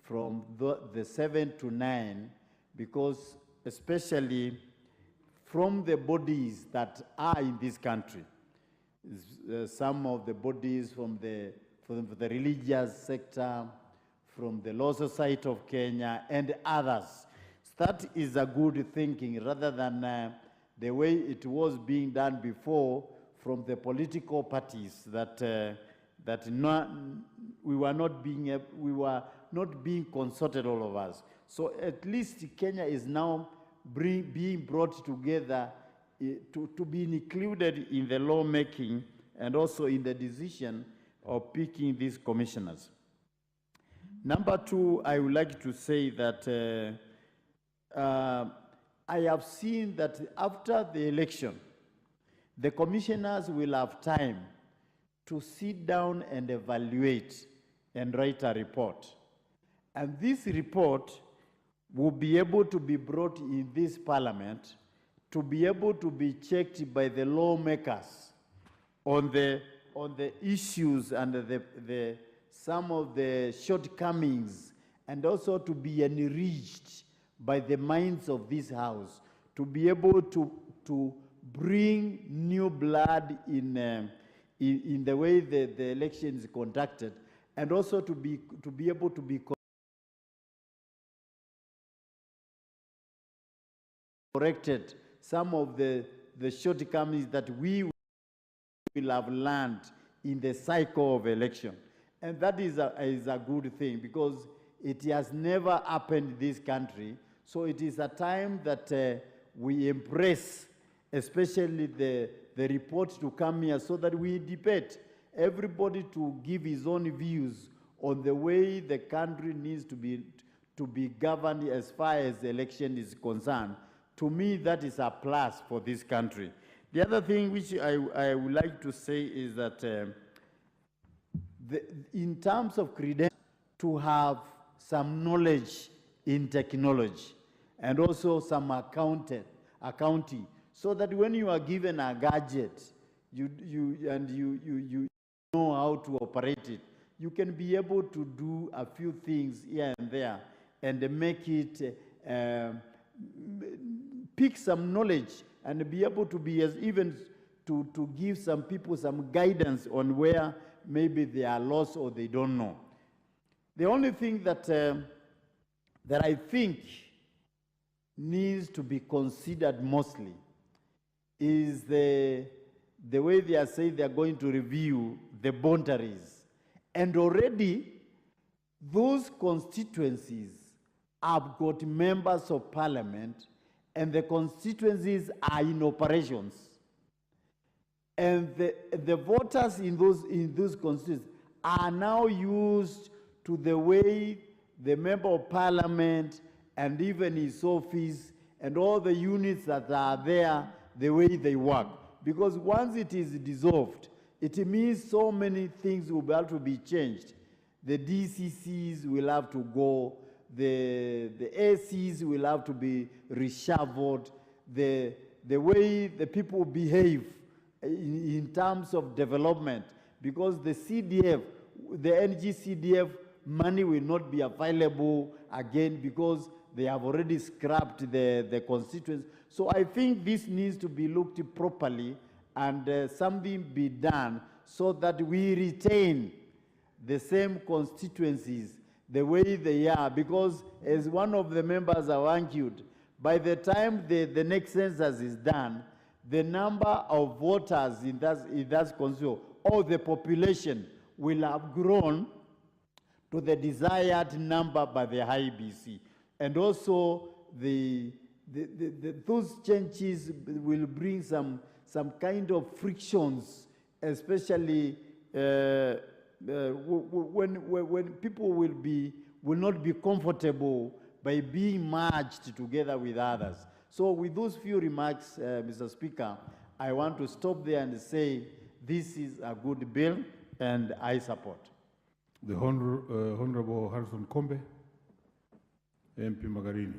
[SPEAKER 14] from the 7 to 9, because especially from the bodies that are in this country, some of the bodies from the religious sector, from the Law Society of Kenya, and others. That is a good thinking, rather than the way it was being done before from the political parties, that we were not being consulted, all of us. So at least Kenya is now being brought together to be included in the lawmaking and also in the decision of picking these commissioners. Number two, I would like to say that I have seen that after the election, the commissioners will have time to sit down and evaluate and write a report. And this report will be able to be brought in this parliament to be able to be checked by the lawmakers on the issues and some of the shortcomings, and also to be enriched by the minds of this house, to be able to bring new blood in the way the election is conducted, and also to be able to be corrected some of the shortcomings that we will have learned in the cycle of election. And that is a good thing, because it has never happened in this country. So it is a time that we embrace, especially the report to come here, so that we debate, everybody to give his own views on the way the country needs to be governed as far as the election is concerned. To me, that is a plus for this country. The other thing which I would like to say is that in terms of credentials, to have some knowledge in technology and also some accounting, so that when you are given a gadget, you know how to operate it, you can be able to do a few things here and there and make it pick some knowledge and be able to be even
[SPEAKER 1] to give some people some guidance on where maybe they are lost or they don't know. The only thing that, that I think needs to be considered mostly is the way they are saying they are going to review the boundaries. And already those constituencies have got members of parliament and the constituencies are in operations. And the voters in those constituencies are now used to the way the member of parliament and even his office and all the units that are there, the way they work. Because once it is dissolved, it means so many things will have to be changed. The DCCs will have to go, the ACs will have to be reshuffled, the way the people behave in terms of development, because the CDF, the NGCDF money will not be available again because they have already scrapped the constituents. So I think this needs to be looked properly and something be done so that we retain the same constituencies the way they are, because as one of the members have argued, by the time the next census is done, the number of voters in that constituency or the population will have grown to the desired number by the IEBC. And also those changes will bring some kind of frictions, especially when people will not be comfortable by being merged together with others. So with those few remarks, Mr. Speaker, I want to stop there and say this is a good bill and I support.
[SPEAKER 21] The Honorable Harrison Kombe, MP Magarini.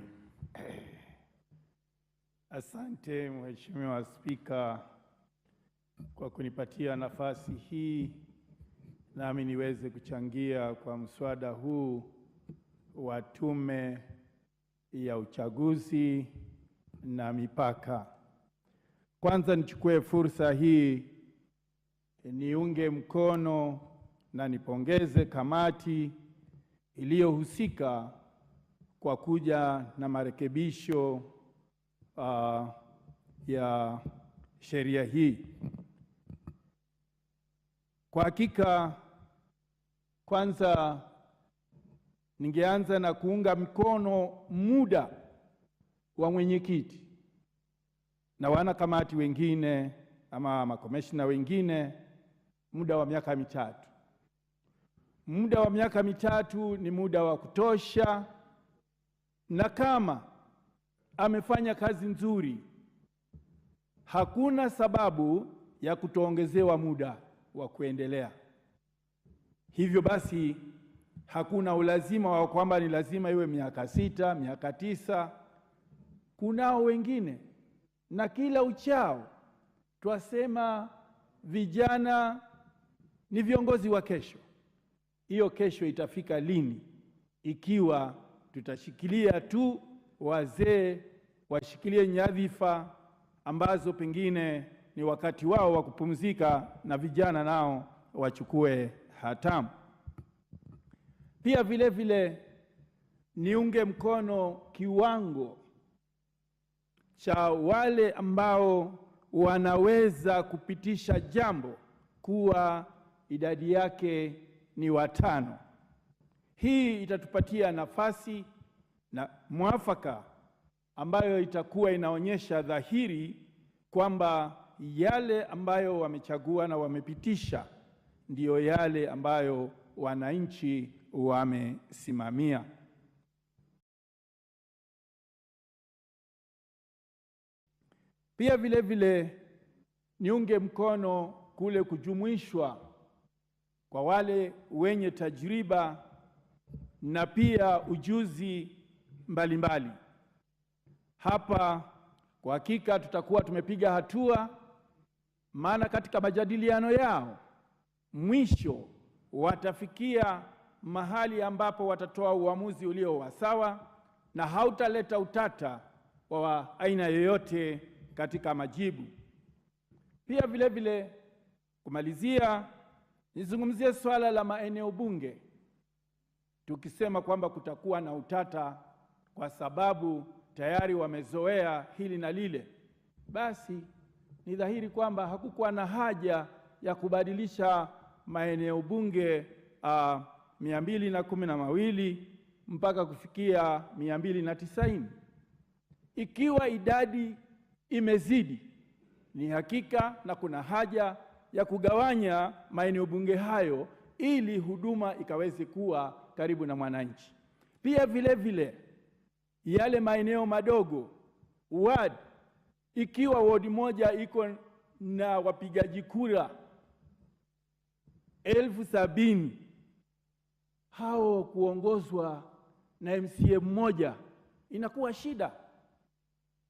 [SPEAKER 13] Asante Mheshimiwa Spika kwa kunipatia nafasi hii nami niweze kuchangia kwa mswada huu wa tume ya uchaguzi na mipaka. Kwanza nichukue fursa hii niunge mkono na nipongeze kamati iliyohusika kwa kuja na marekebisho ya sheria hii. Kwa hakika, kwanza ningeanza na kuunga mkono muda wa mwenyekiti na wanakamati wengine ama makomishna wengine, muda wa miaka mitatu. Muda wa miaka mitatu ni muda wa kutosha, na kama amefanya kazi nzuri, hakuna sababu ya kutoongezewa muda wa kuendelea. Hivyo basi, hakuna ulazima wa kwamba ni lazima iwe miaka 6, miaka 9. Kunao wengine, na kila uchao twasema vijana ni viongozi wa kesho. Hiyo kesho itafika lini ikiwa tutashikilia tu wazee washikilie nyadhifa ambazo pengine ni wakati wao wa kupumzika na vijana nao wachukue hatamu? Pia vile vile niunge mkono kiwango cha wale ambao wanaweza kupitisha jambo kuwa idadi yake ni 5. Hii itatupatia nafasi na mwafaka ambayo itakuwa inaonyesha dhahiri kwamba yale ambayo wamechagua na wamepitisha ndiyo yale ambayo wananchi wamesimamia. Pia vile vile niunge mkono kule kujumuishwa kwa wale wenye tajriba na pia ujuzi mbalimbali. Hapa kwa hakika tutakuwa tumepiga hatua, maana katika majadiliano yao mwisho watafikia mahali ambapo watatoa uamuzi ulio wasawa na hautaleta utata wa aina yoyote katika majibu. Pia vile vile kumalizia, nizungumzie swala la maeneo bunge, tukisema kwamba kutakuwa na utata kwa sababu tayari wamezoea hili na lile. Basi ni dhahiri kwamba hakukuwa na haja ya kubadilisha maeneo bunge 212 mpaka kufikia 290. Ikiwa idadi imezidi, ni hakika na kuna haja ya kugawanya maeneo bunge hayo ili huduma ikaweze kuwa karibu na mwananchi. Pia vile vile yale maeneo madogo, ward, ikiwa ward moja iko na wapigaji kura 70,000, hao kuongozwa na MCA mmoja inakuwa shida.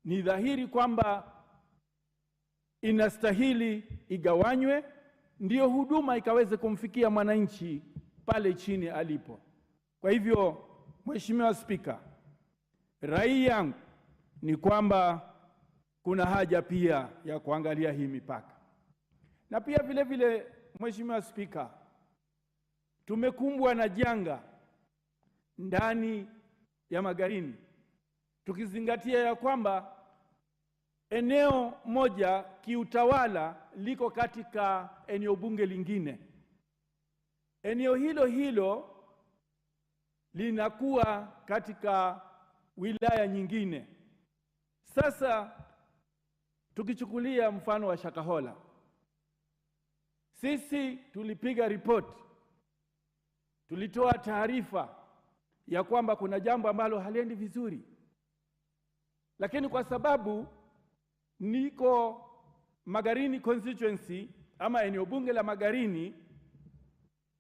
[SPEAKER 13] Ni dhahiri kwamba inastahili igawanywe, ndio huduma ikaweze kumfikia mwananchi pale chini alipo. Kwa hivyo, Mheshimiwa Spika, rai yangu ni kwamba kuna haja pia ya kuangalia hii mipaka. Na pia vile vile, Mheshimiwa Spika, tumekumbwa na janga ndani ya Magarini, tukizingatia ya kwamba eneo moja kiutawala liko katika eneo bunge lingine. Eneo hilo hilo linakuwa katika wilaya nyingine. Sasa tukichukulia mfano wa Shakahola, sisi tulipiga ripoti, tulitoa taarifa ya kwamba kuna jambo ambalo haliendi vizuri, lakini kwa sababu niko Magarini constituency ama eneo bunge la Magarini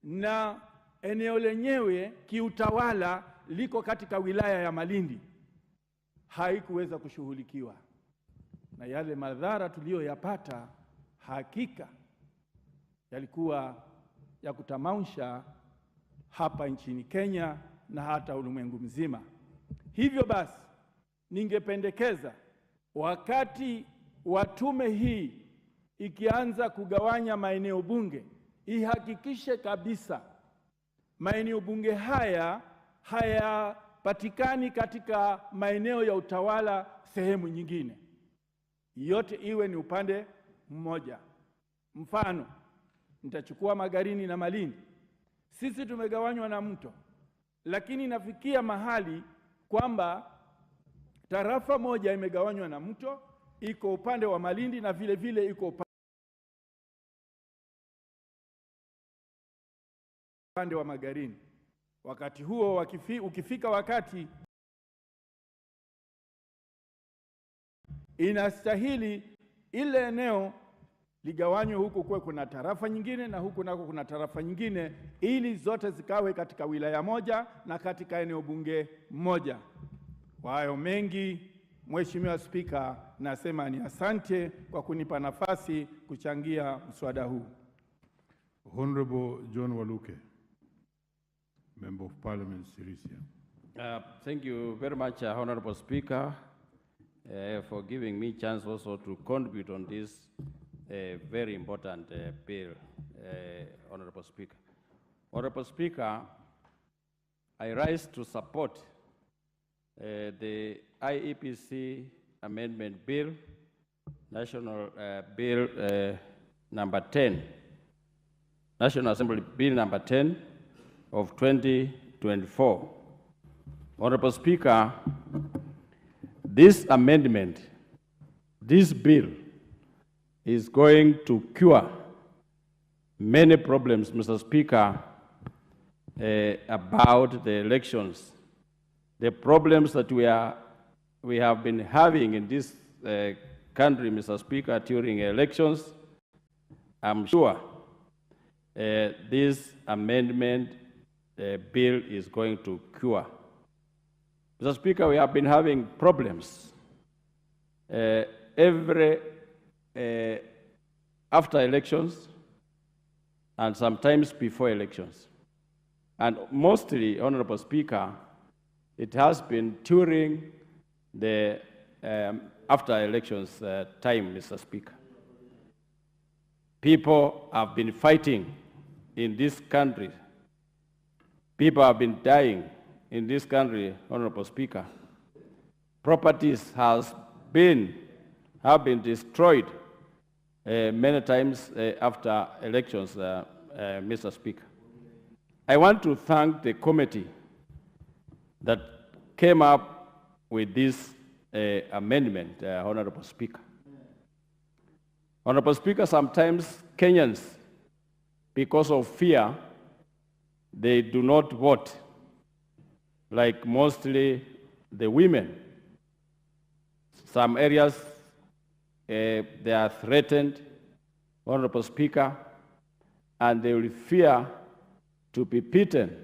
[SPEAKER 13] na eneo lenyewe kiutawala liko katika wilaya ya Malindi, haikuweza kushughulikiwa, na yale madhara tuliyoyapata hakika yalikuwa ya kutamausha hapa nchini Kenya na hata ulimwengu mzima. Hivyo basi, ningependekeza wakati wa tume hii ikianza kugawanya maeneo bunge, ihakikishe kabisa maeneo bunge haya hayapatikani katika maeneo ya utawala sehemu nyingine, yote iwe ni upande mmoja. Mfano, nitachukua Magarini na Malindi. Sisi tumegawanywa na mto, lakini nafikia mahali kwamba tarafa moja imegawanywa na mto, iko upande wa Malindi na vile vile iko upande wa Magarini. Wakati huo ukifika wakati inastahili ile eneo ligawanywe, huku kuwe kuna tarafa nyingine na huku nako kuna tarafa nyingine, ili zote zikawe katika wilaya moja na katika eneo bunge moja. Kwa hayo mengi, Mheshimiwa Spika, nasema ni asante kwa kunipa nafasi kuchangia mswada huu.
[SPEAKER 21] Honorable John Waluke, Member of Parliament, Sirisia.
[SPEAKER 4] Thank you very much, Honorable Speaker, for giving me chance also to contribute on this very important bill, Honorable Speaker. Honorable Speaker, I rise to support the IEBC Amendment Bill, National Bill number 10, National Assembly Bill number 10 of 2024. Honorable Speaker, this amendment, this bill is going to cure many problems, Mr. Speaker, about the elections. The problems that we have been having in this country, Mr. Speaker, during elections, I'm sure this amendment bill is going to cure. Mr. Speaker, we have been having problems after elections and sometimes before elections. And mostly, Honorable Speaker, it has been during the after elections time, Mr. Speaker. People have been fighting in this country. People have been dying in this country, Honorable Speaker. Properties have been destroyed many times after elections, Mr. Speaker. I want to thank the committee that came up with this amendment, Honorable Speaker. Honorable Speaker, sometimes Kenyans, because of fear, they do not vote, like mostly the women. Some areas, they are threatened, Honorable Speaker, and they will fear to be beaten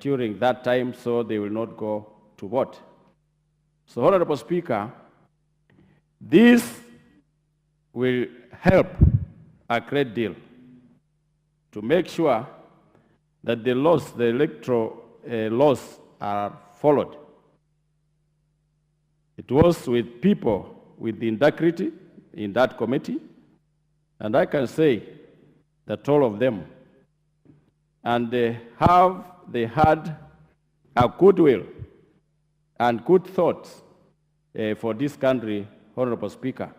[SPEAKER 4] during that time, so they will not go to vote. So, Honorable Speaker, this will help a great deal to make sure that the laws, the electoral laws, are followed. It was with people with integrity in that committee, and I can say that all of them, and they had a goodwill and good thoughts for this country, Honorable Speaker.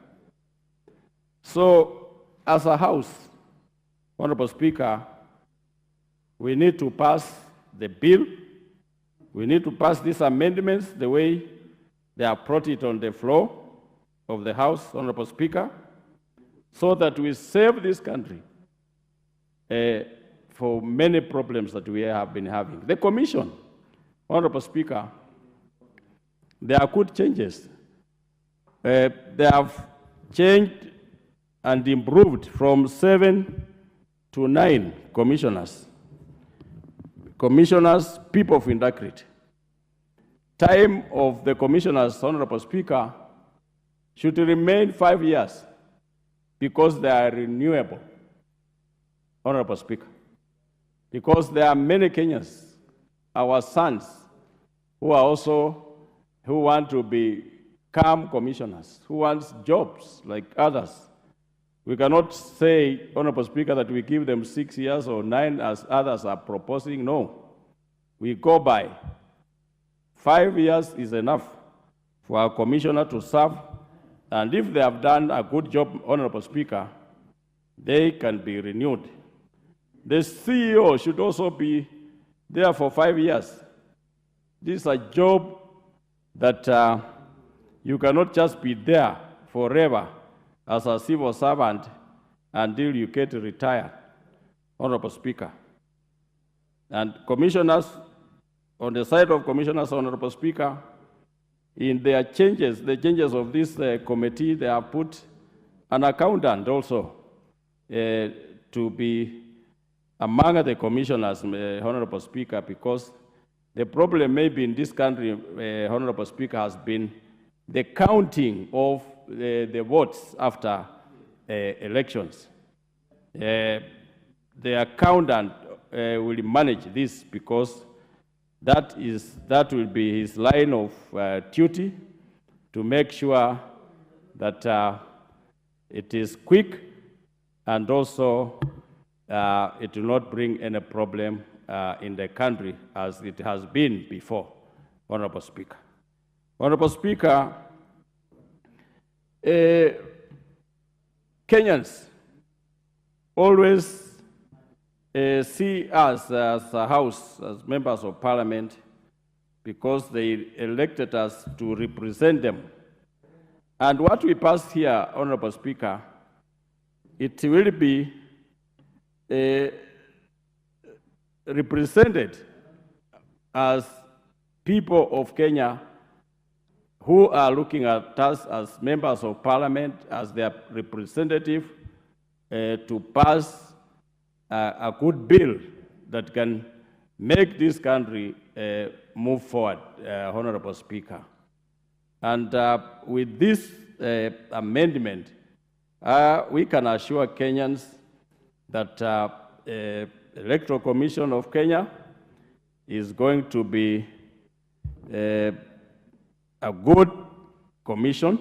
[SPEAKER 4] So, as a House, Honorable Speaker, we need to pass the bill. We need to pass these amendments the way they have brought it on the floor of the House, Honorable Speaker, so that we save this country for many problems that we have been having. The Commission, Honorable Speaker, there are good changes. They have changed and improved from 7 to 9 commissioners. Commissioners, people of integrity. Time of the commissioners, Honorable Speaker, should remain 5 years because they are renewable, Honorable Speaker. Because there are many Kenyans, our sons, who want to become commissioners, who want jobs like others. We cannot say, Honorable Speaker, that we give them 6 years or 9 as others are proposing. No. We go by 5 years is enough for a commissioner to serve, and if they have done a good job, Honorable Speaker, they can be renewed. The CEO should also be there for 5 years. This is a job that you cannot just be there forever as a civil servant until you get retired, Honorable Speaker. And commissioners, on the side of commissioners, Honorable Speaker, in their changes, the changes of this committee, they have put an accountant also to be among the commissioners, Honorable Speaker, because the problem maybe in this country, Honorable Speaker, has been the counting of the votes after elections. The accountant will manage this because that will be his line of duty to make sure that it is quick and also it will not bring any problem in the country as it has been before, Honorable Speaker. Honorable Speaker, Kenyans always see us as a House, as members of Parliament, because they elected us to represent them. And what we pass here, Honorable Speaker, it will be represented as people of Kenya who are looking at us as members of Parliament, as their representative, to pass a good bill that can make this country move forward, Honorable Speaker. And with this amendment, we can assure Kenyans that Electoral Commission of Kenya is going to be a good commission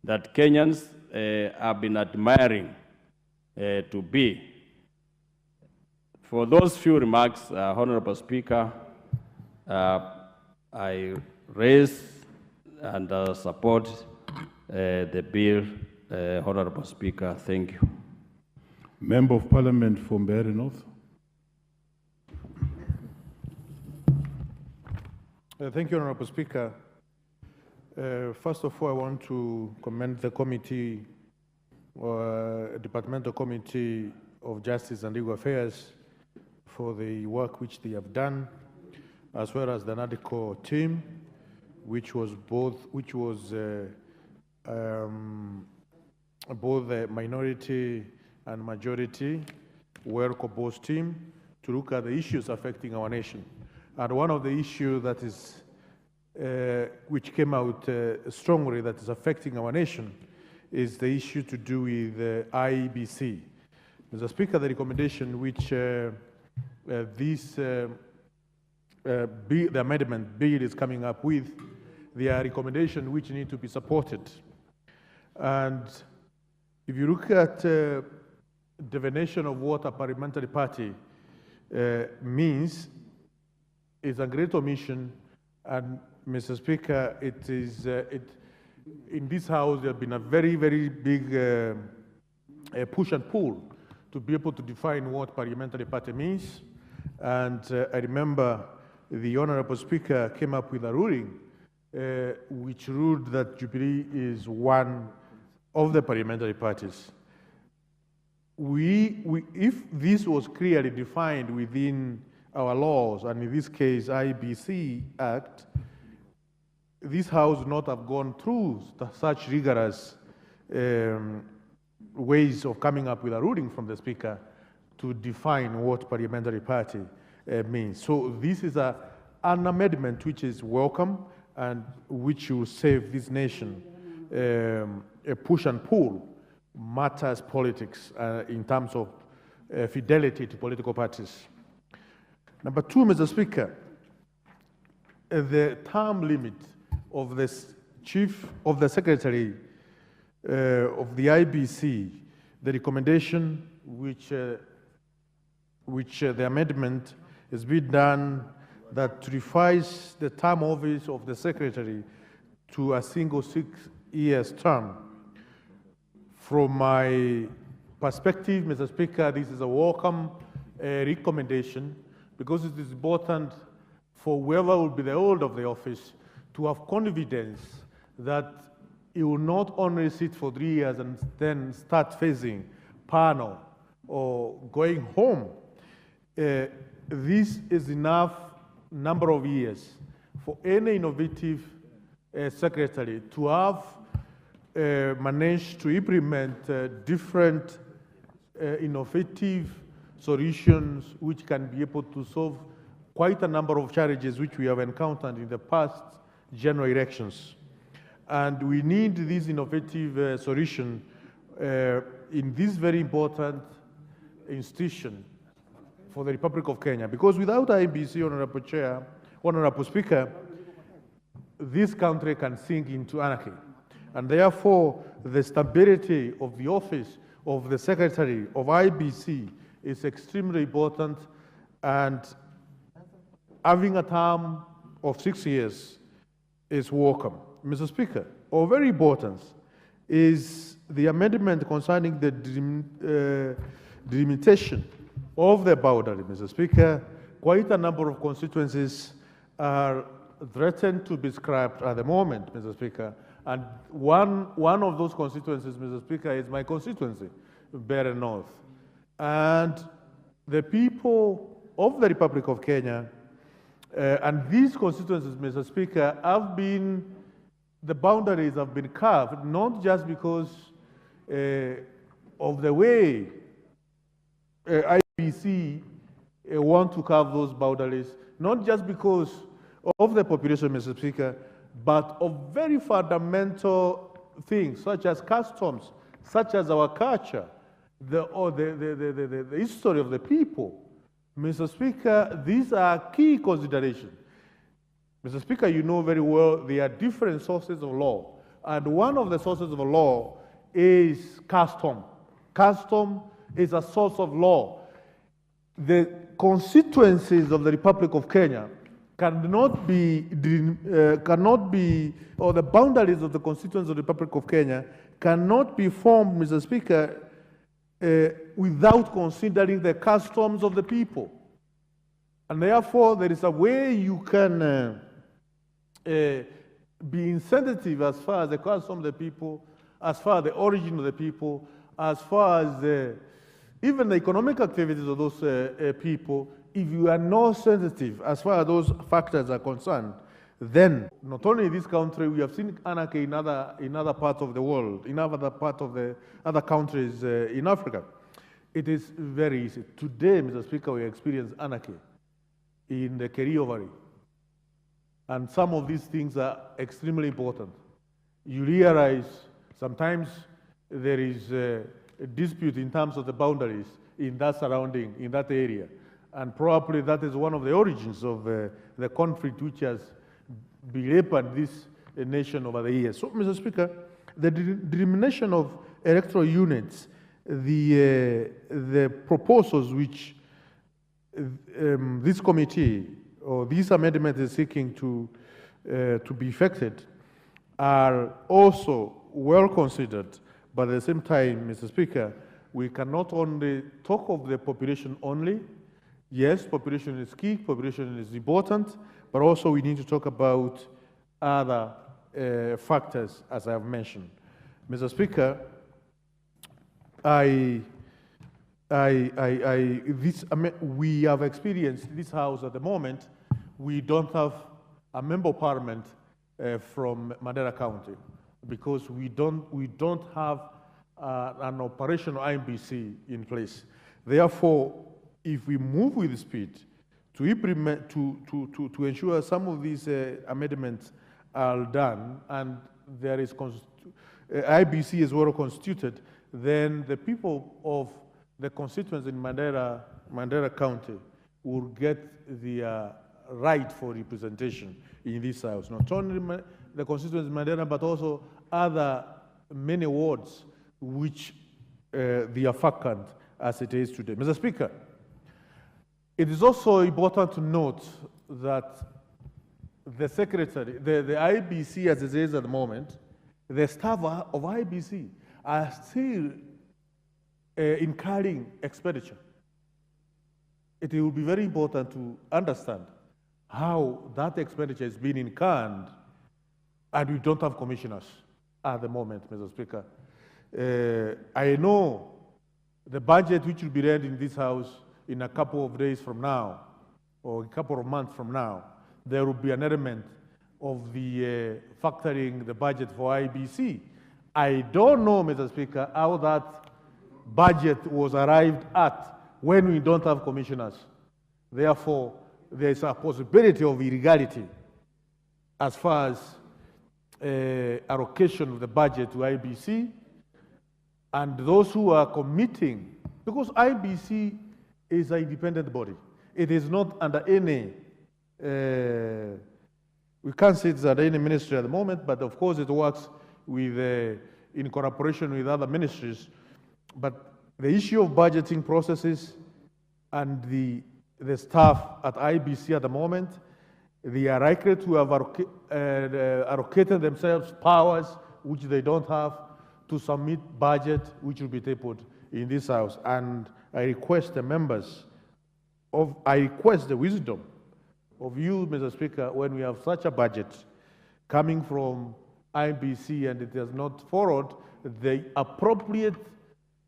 [SPEAKER 4] that Kenyans have been admiring to be. For those few remarks, Honorable Speaker, I raise and support the bill. Honorable Speaker, thank you.
[SPEAKER 21] Member of Parliament from Mbeere North.
[SPEAKER 5] Thank you, Honorable Speaker. First of all, I want to commend the committee, Departmental Committee of Justice and Legal Affairs for the work which they have done, as well as the NADCO team, which was both the minority and majority well-composed team to look at the issues affecting our nation. And one of the issues that is, which came out strongly that is affecting our nation is the issue to do with IEBC. Mr. Speaker, the recommendation which the amendment bill is coming up with, they are recommendations which need to be supported. And if you look at definition of what a parliamentary party means, it's a great omission. And Mr. Speaker, it is in this House there have been a very, very big push and pull to be able to define what parliamentary party means. And I remember the Honorable Speaker came up with a ruling which ruled that Jubilee is one of the parliamentary parties. If this was clearly defined within our laws, and in this case, IEBC Act, this House would not have gone through such rigorous ways of coming up with a ruling from the Speaker to define what parliamentary party means. So this is an amendment which is welcome and which will save this nation a push and pull matters politics in terms of fidelity to political parties. Number two, Mr. Speaker, the term limit of the Chief of the Secretary of the IEBC, the recommendation which the amendment has been done that refers the term office of the Secretary to a single 6 years term. From my perspective, Mr. Speaker, this is a welcome recommendation because it is important for whoever will be the hold of the office to have confidence that he will not only sit for 3 years and then start facing panel or going home. This is enough number of years for any innovative secretary to have managed to implement different innovative solutions which can be able to solve quite a number of challenges which we have encountered in the past general elections. And we need this innovative solution in this very important institution for the Republic of Kenya. Because without IEBC, Honorable Chair, Honorable Speaker, this country can sink into anarchy. And therefore, the stability of the office of the Secretary of IEBC is extremely important, and having a term of 6 years is welcome. Mr. Speaker, of very importance is the amendment concerning the delimitation of the boundary. Mr. Speaker, quite a number of constituencies are threatened to be scrapped at the moment, Mr. Speaker. And one of those constituencies, Mr. Speaker, is my constituency, Mbeere North. And the people of the Republic of Kenya and these constituencies, Mr. Speaker, have been, the boundaries have been carved, not just because of the way IEBC want to carve those boundaries, not just because of the population, Mr. Speaker, but of very fundamental things such as customs, such as our culture, the history of the people. Mr. Speaker, these are key considerations. Mr. Speaker, you know very well there are different sources of law, and one of the sources of law is custom. Custom is a source of law. The constituencies of the Republic of Kenya cannot be, or the boundaries of the constituencies of the Republic of Kenya cannot be formed, Mr. Speaker, without considering the customs of the people. And therefore, there is a way you can be insensitive as far as the custom of the people, as far as the origin of the people, as far as even the economic activities of those people. If you are not sensitive as far as those factors are concerned, then not only in this country, we have seen anarchy in other parts of the world, in other parts of the other countries in Africa. It is very easy. Today, Mr. Speaker, we experience anarchy in the Kilgoris. And some of these things are extremely important. You realize sometimes there is a dispute in terms of the boundaries in that surrounding, in that area. And probably that is one of the origins of the conflict which has belabored this nation over the years. So, Mr. Speaker, the delimitation of electoral units, the proposals which this committee or this amendment is seeking to be effected are also well considered. But at the same time, Mr. Speaker, we cannot only talk of the population only. Yes, population is key, population is important, but also we need to talk about other factors, as I have mentioned. Mr. Speaker, we have experienced this House at the moment. We don't have a member of parliament from Mandera County because we don't have an operational IEBC in place. Therefore, if we move with speed to implement, to ensure some of these amendments are done and there is IEBC is well constituted, then the people of the constituents in Mandera County will get the right for representation in this House. Not only the constituents in Mandera, but also other many wards which they are vacant as it is today. Mr. Speaker, it is also important to note that the secretary, the IEBC as it is at the moment, the staff of IEBC are still incurring expenditure. It will be very important to understand how that expenditure is being incurred, and we don't have commissioners at the moment, Mr. Speaker. I know the budget which will be read in this House in a couple of days from now, or a couple of months from now, there will be an element of the factoring the budget for IEBC. I don't know, Mr. Speaker, how that budget was arrived at when we don't have commissioners. Therefore, there is a possibility of illegality as far as allocation of the budget to IEBC, and those who are committing, because IEBC is an independent body. It is not under any, we can't say it's under any ministry at the moment, but of course it works with, in cooperation with other ministries. But the issue of budgeting processes and the staff at IEBC at the moment, they are likely to have allocated themselves powers which they don't have to submit budget which will be tabled in this House. And I request the members I request the wisdom of you, Mr. Speaker, when we have such a budget coming from IEBC and it has not followed the appropriate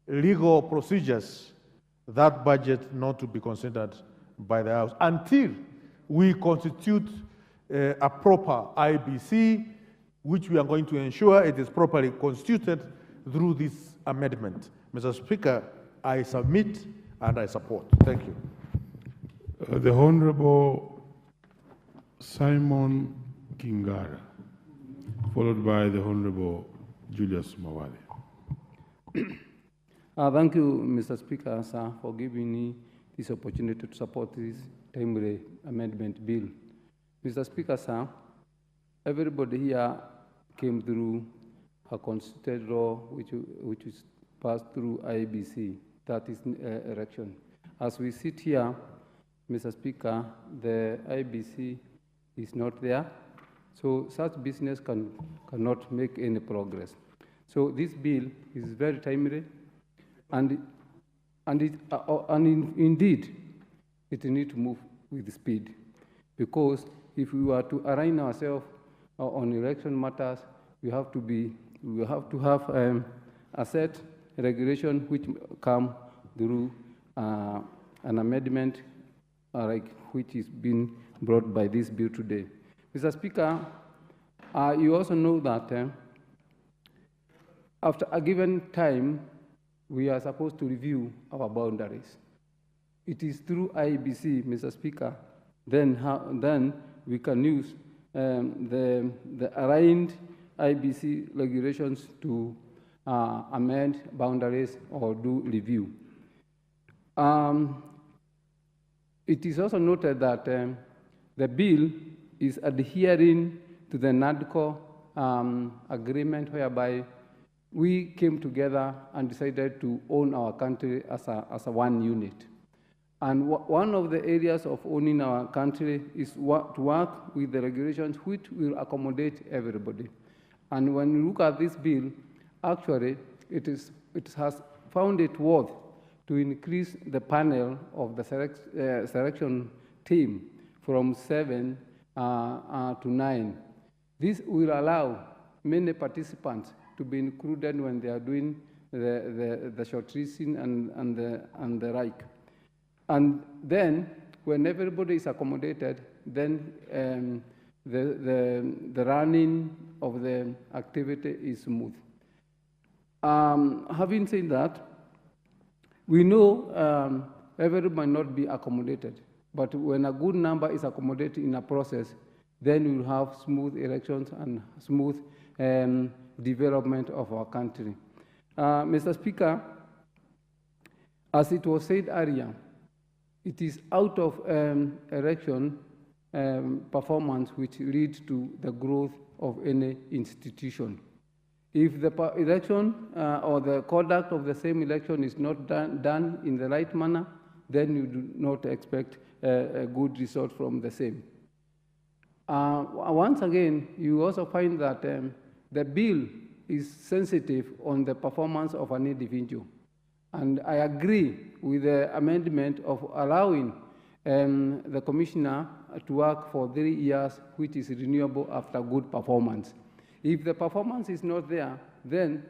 [SPEAKER 5] legal procedures, that budget not to be considered by the House until we constitute a proper IEBC, which we are going to ensure it is properly constituted through this amendment. Mr. Speaker, I submit and I support. Thank you.
[SPEAKER 21] The Honorable Simon Kingara, followed by the Honorable Julius Mawale.
[SPEAKER 7] Thank you, Mr. Speaker, sir, for giving me this opportunity to support this timely amendment bill. Mr. Speaker, sir, everybody here came through a constituted law which is passed through IEBC. that is election. As we sit here, Mr. Speaker, the IEBC is not there, so such business cannot make any progress. So this bill is very timely, and indeed, it needs to move with speed, because if we were to align ourselves on election matters, we have to have a set regulation which come through an amendment like which is being brought by this bill today. Mr. Speaker, you also know that after a given time, we are supposed to review our boundaries. It is through IEBC, Mr. Speaker, then we can use the aligned IEBC regulations to amend boundaries or do review. It is also noted that the bill is adhering to the NADCO agreement, whereby we came together and decided to own our country as a one unit. And one of the areas of owning our country is to work with the regulations which will accommodate everybody. And when you look at this bill, actually, it has found it worth to increase the panel of the selection team from 7 to 9. This will allow many participants to be included when they are doing the shortlisting and the like. And then, when everybody is accommodated, then the running of the activity is smooth. Having said that, we know everybody might not be accommodated, but when a good number is accommodated in a process, then we'll have smooth elections and smooth development of our country. Mr. Speaker, as it was said earlier, it is out of election performance which leads to the growth of any institution. If the election or the conduct of the same election is not done in the right manner, then you do not expect a good result from the same. Once again, you also find that the bill is sensitive on the performance of an individual. And I agree with the amendment of allowing the commissioner to work for 3 years, which is renewable after good performance. If the performance is not there, then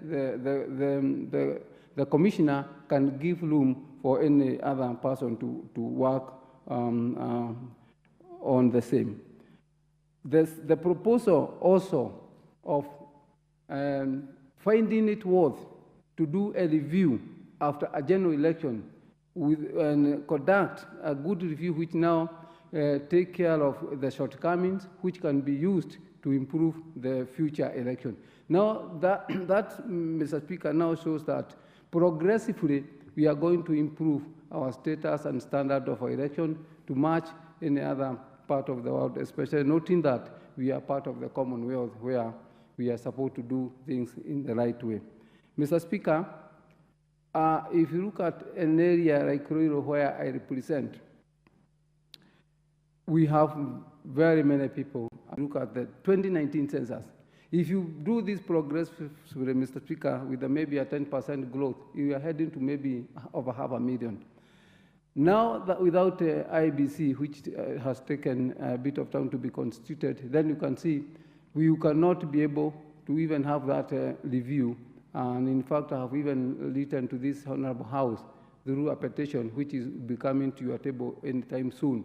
[SPEAKER 7] the commissioner can give room for any other person to work on the same. The proposal also of finding it worth to do a review after a general election and conduct a good review which now take care of the shortcomings which can be used to improve the future election. Now that Mr. Speaker, now shows that progressively we are going to improve our status and standard of our election to match any other part of the world, especially noting that we are part of the Commonwealth where we are supposed to do things in the right way. Mr. Speaker, if you look at an area like Ruiru where I represent, we have very many people. Look at the 2019 census. If you do this progressively, Mr. Speaker, with maybe a 10% growth, you are heading to maybe over 500,000. Now that without IEBC, which has taken a bit of time to be constituted, then you can see we cannot be able to even have that review. And in fact, I have even written to this Honorable House through a petition, which is becoming to your table anytime soon.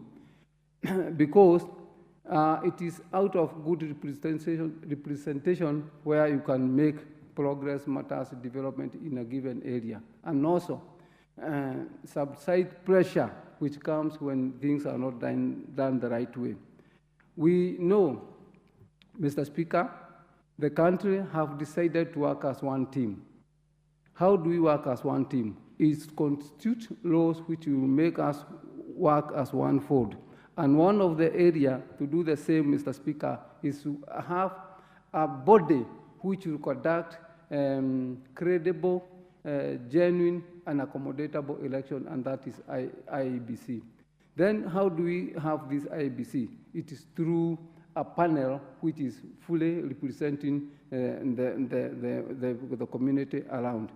[SPEAKER 7] Because it is out of good representation where you can make progress, matters, development in a given area. And also, subside pressure which comes when things are not done the right way. We know, Mr. Speaker, the country have decided to work as one team. How do we work as one team? It's constitute laws which will make us work as one fold. And one of the areas to do the same, Mr. Speaker, is to have a body which will conduct credible genuine and accommodatable election, and that is IEBC. Then how do we have this IEBC? It is through a panel which is fully representing the community around.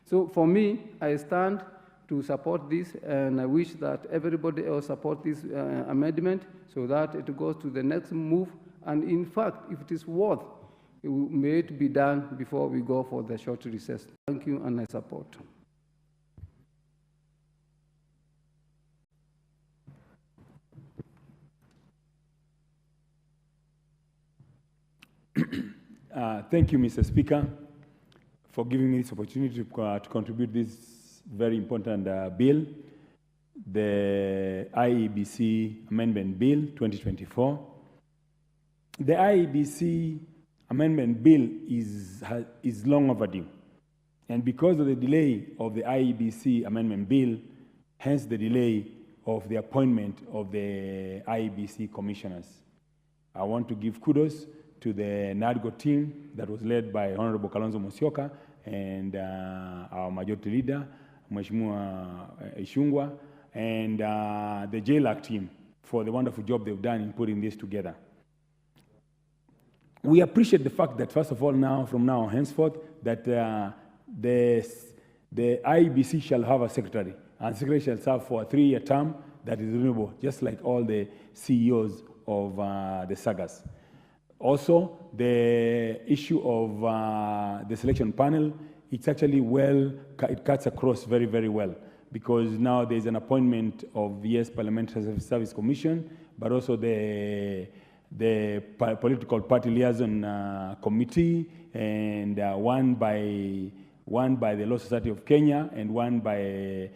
[SPEAKER 7] So for me, I stand to support this, and I wish that everybody else support this amendment so that it goes to the next move. And in fact, if it is worth, may it be done before we go for the short recess. Thank you, and I support.
[SPEAKER 16] Thank you, Mr. Speaker, for giving me this opportunity to contribute this very important bill, the IEBC Amendment Bill 2024. The IEBC Amendment Bill is long overdue. And because of the delay of the IEBC Amendment Bill, hence the delay of the appointment of the IEBC commissioners. I want to give kudos to the NADGO team that was led by Honorable Kalonzo Musyoka and our majority leader, Mheshimiwa Ishungwa, and the JLAC team for the wonderful job they've done in putting this together. We appreciate the fact that, first of all, now, from now henceforth, that the IEBC shall have a secretary, and the secretary shall serve for a 3-year term that is renewable, just like all the CEOs of the sagas. Also, the issue of the selection panel, it's actually it cuts across very, very well, because now there's an appointment of the Parliamentary Service Commission, but also the Political Party Liaison Committee, and one by the Law Society of Kenya, and one by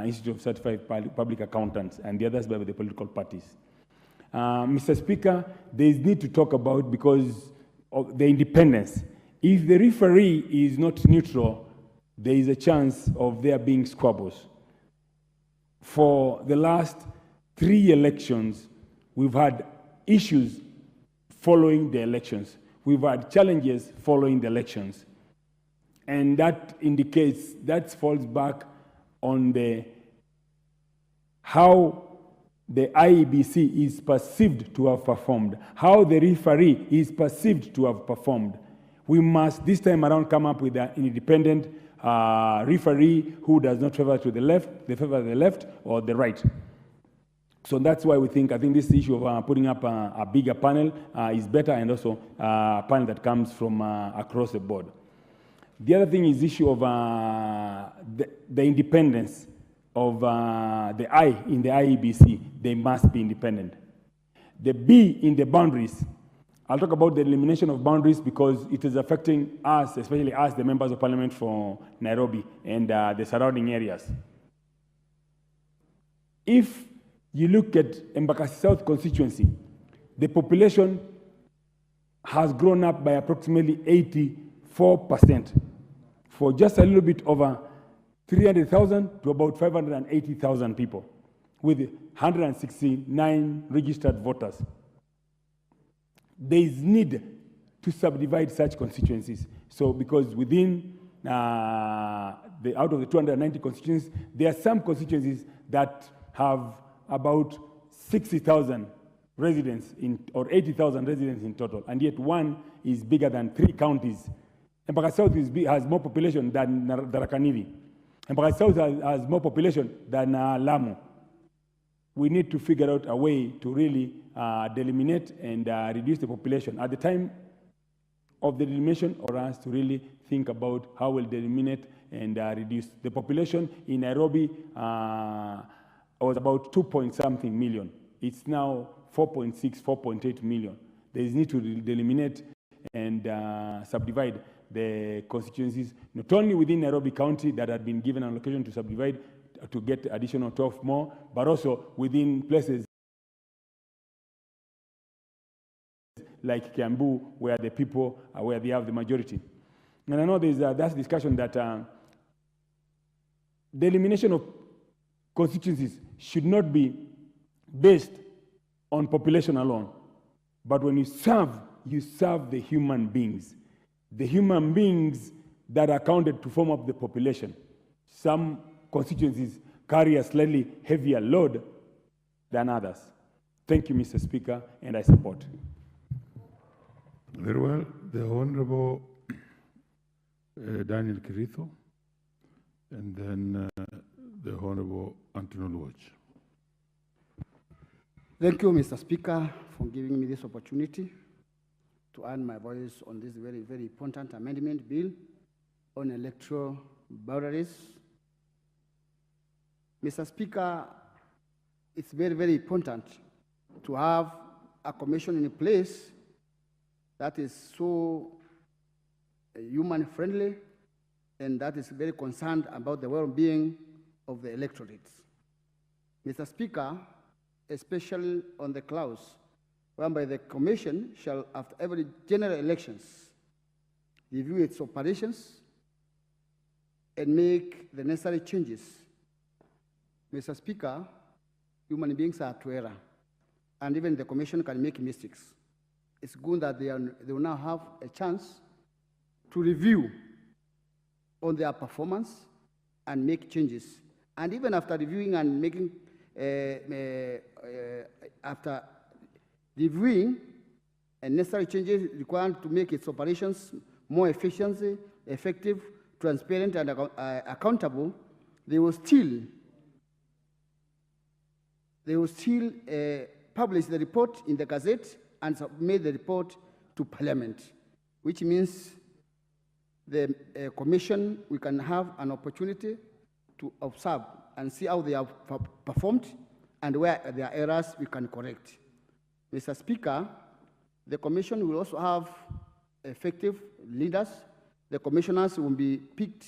[SPEAKER 16] Institute of Certified Public Accountants, and the others by the political parties. Mr. Speaker, there is need to talk about, because of the independence. If the referee is not neutral, there is a chance of there being squabbles. For the last 3 elections, we've had issues following the elections. We've had challenges following the elections. And that indicates, that falls back on how the IEBC is perceived to have performed, how the referee is perceived to have performed. We must this time around come up with an independent referee who does not favor to the left, they favor the left or the right. So that's why I think this issue of putting up a bigger panel is better, and also a panel that comes from across the board. The other thing is the issue of the independence of the I in the IEBC. They must be independent. The B in the boundaries, I'll talk about the elimination of boundaries because it is affecting us, especially us, the members of parliament for Nairobi and the surrounding areas. If you look at Embakasi South constituency, the population has grown up by approximately 84%, for just a little bit over 300,000 to about 580,000 people, with 169 registered voters. There is need to subdivide such constituencies. So because within out of the 290 constituencies, there are some constituencies that have about 60,000 residents or 80,000 residents in total, and yet one is bigger than 3 counties. Embakasi South has more population than Tharaka Nithi. Embakasi South has more population than Lamu. We need to figure out a way to really delimitate and reduce the population. At the time of the delimitation, or us to really think about how we'll delimitate and reduce. The population in Nairobi was about 2-point-something million. It's now 4.6, 4.8 million. There is need to delimitate and subdivide the constituencies, not only within Nairobi County that had been given an allocation to subdivide to get additional 12 more, but also within places like Kiambu, where the people, where they have the majority. And I know there's that discussion that the elimination of constituencies should not be based on population alone, but when you serve the human beings. The human beings that are counted to form up the population. Some constituencies carry a slightly heavier load than others. Thank you, Mr. Speaker, and I support.
[SPEAKER 21] Very well. The Honorable Daniel Kiritho, and then the Honorable Antonio Luoch.
[SPEAKER 10] Thank you, Mr. Speaker, for giving me this opportunity to add my voice on this very, very important amendment bill on electoral boundaries. Mr. Speaker, it's very, very important to have a commission in place that is so human-friendly and that is very concerned about the well-being of the electorates. Mr. Speaker, especially on the clause whereby the Commission shall, after every general elections, review its operations and make the necessary changes. Mr. Speaker, human beings are to error, and even the Commission can make mistakes. It's good that they will now have a chance to review on their performance and make changes. And even after reviewing and making after reviewing and necessary changes required to make its operations more efficient, effective, transparent, and accountable, they will still publish the report in the Gazette and submit the report to Parliament, which means the Commission, we can have an opportunity to observe and see how they have performed and where there are errors we can correct. Mr. Speaker, the Commission will also have effective leaders. The commissioners will be picked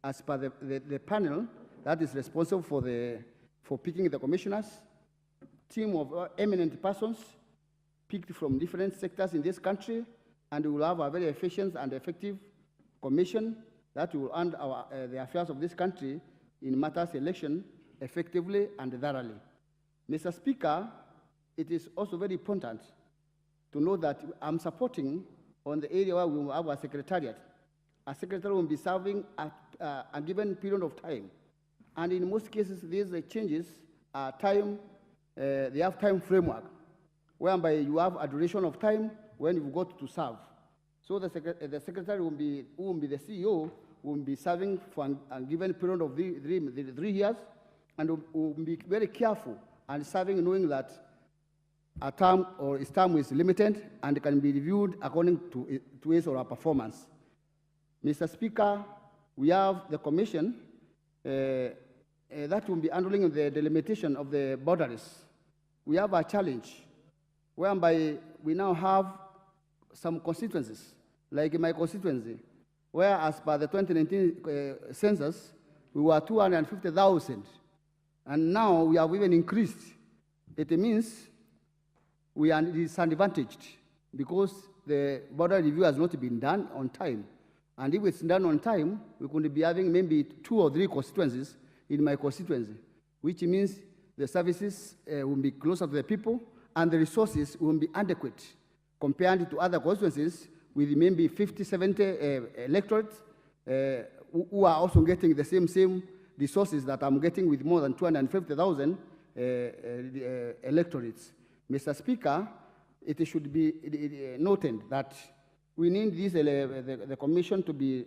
[SPEAKER 10] as per the panel that is responsible for picking the commissioners. Team of eminent persons picked from different sectors in this country, and we will have a very efficient and effective commission that will handle the affairs of this country in matters election effectively and thoroughly. Mr. Speaker, it is also very important to know that I'm supporting on the area where we will have a secretariat. A secretary will be serving at a given period of time. And in most cases, these changes are they have time framework, whereby you have a duration of time when you've got to serve. So the secretary who will be the CEO will be serving for a given period of 3 years, and will be very careful and serving knowing that a term or his term is limited and can be reviewed according to his or her performance. Mr. Speaker, we have the Commission that will be handling the delimitation of the boundaries. We have a challenge whereby we now have some constituencies, like in my constituency, where as per the 2019 census, we were 250,000. And now we have even increased. It means we are disadvantaged because the border review has not been done on time. And if it's done on time, we could be having maybe 2 or 3 constituencies in my constituency, which means the services will be closer to the people and the resources will be adequate compared to other constituencies with maybe 50, 70 electorates who are also getting the same resources that I'm getting with more than 250,000 electorates. Mr. Speaker, it should be noted that we need the Commission to be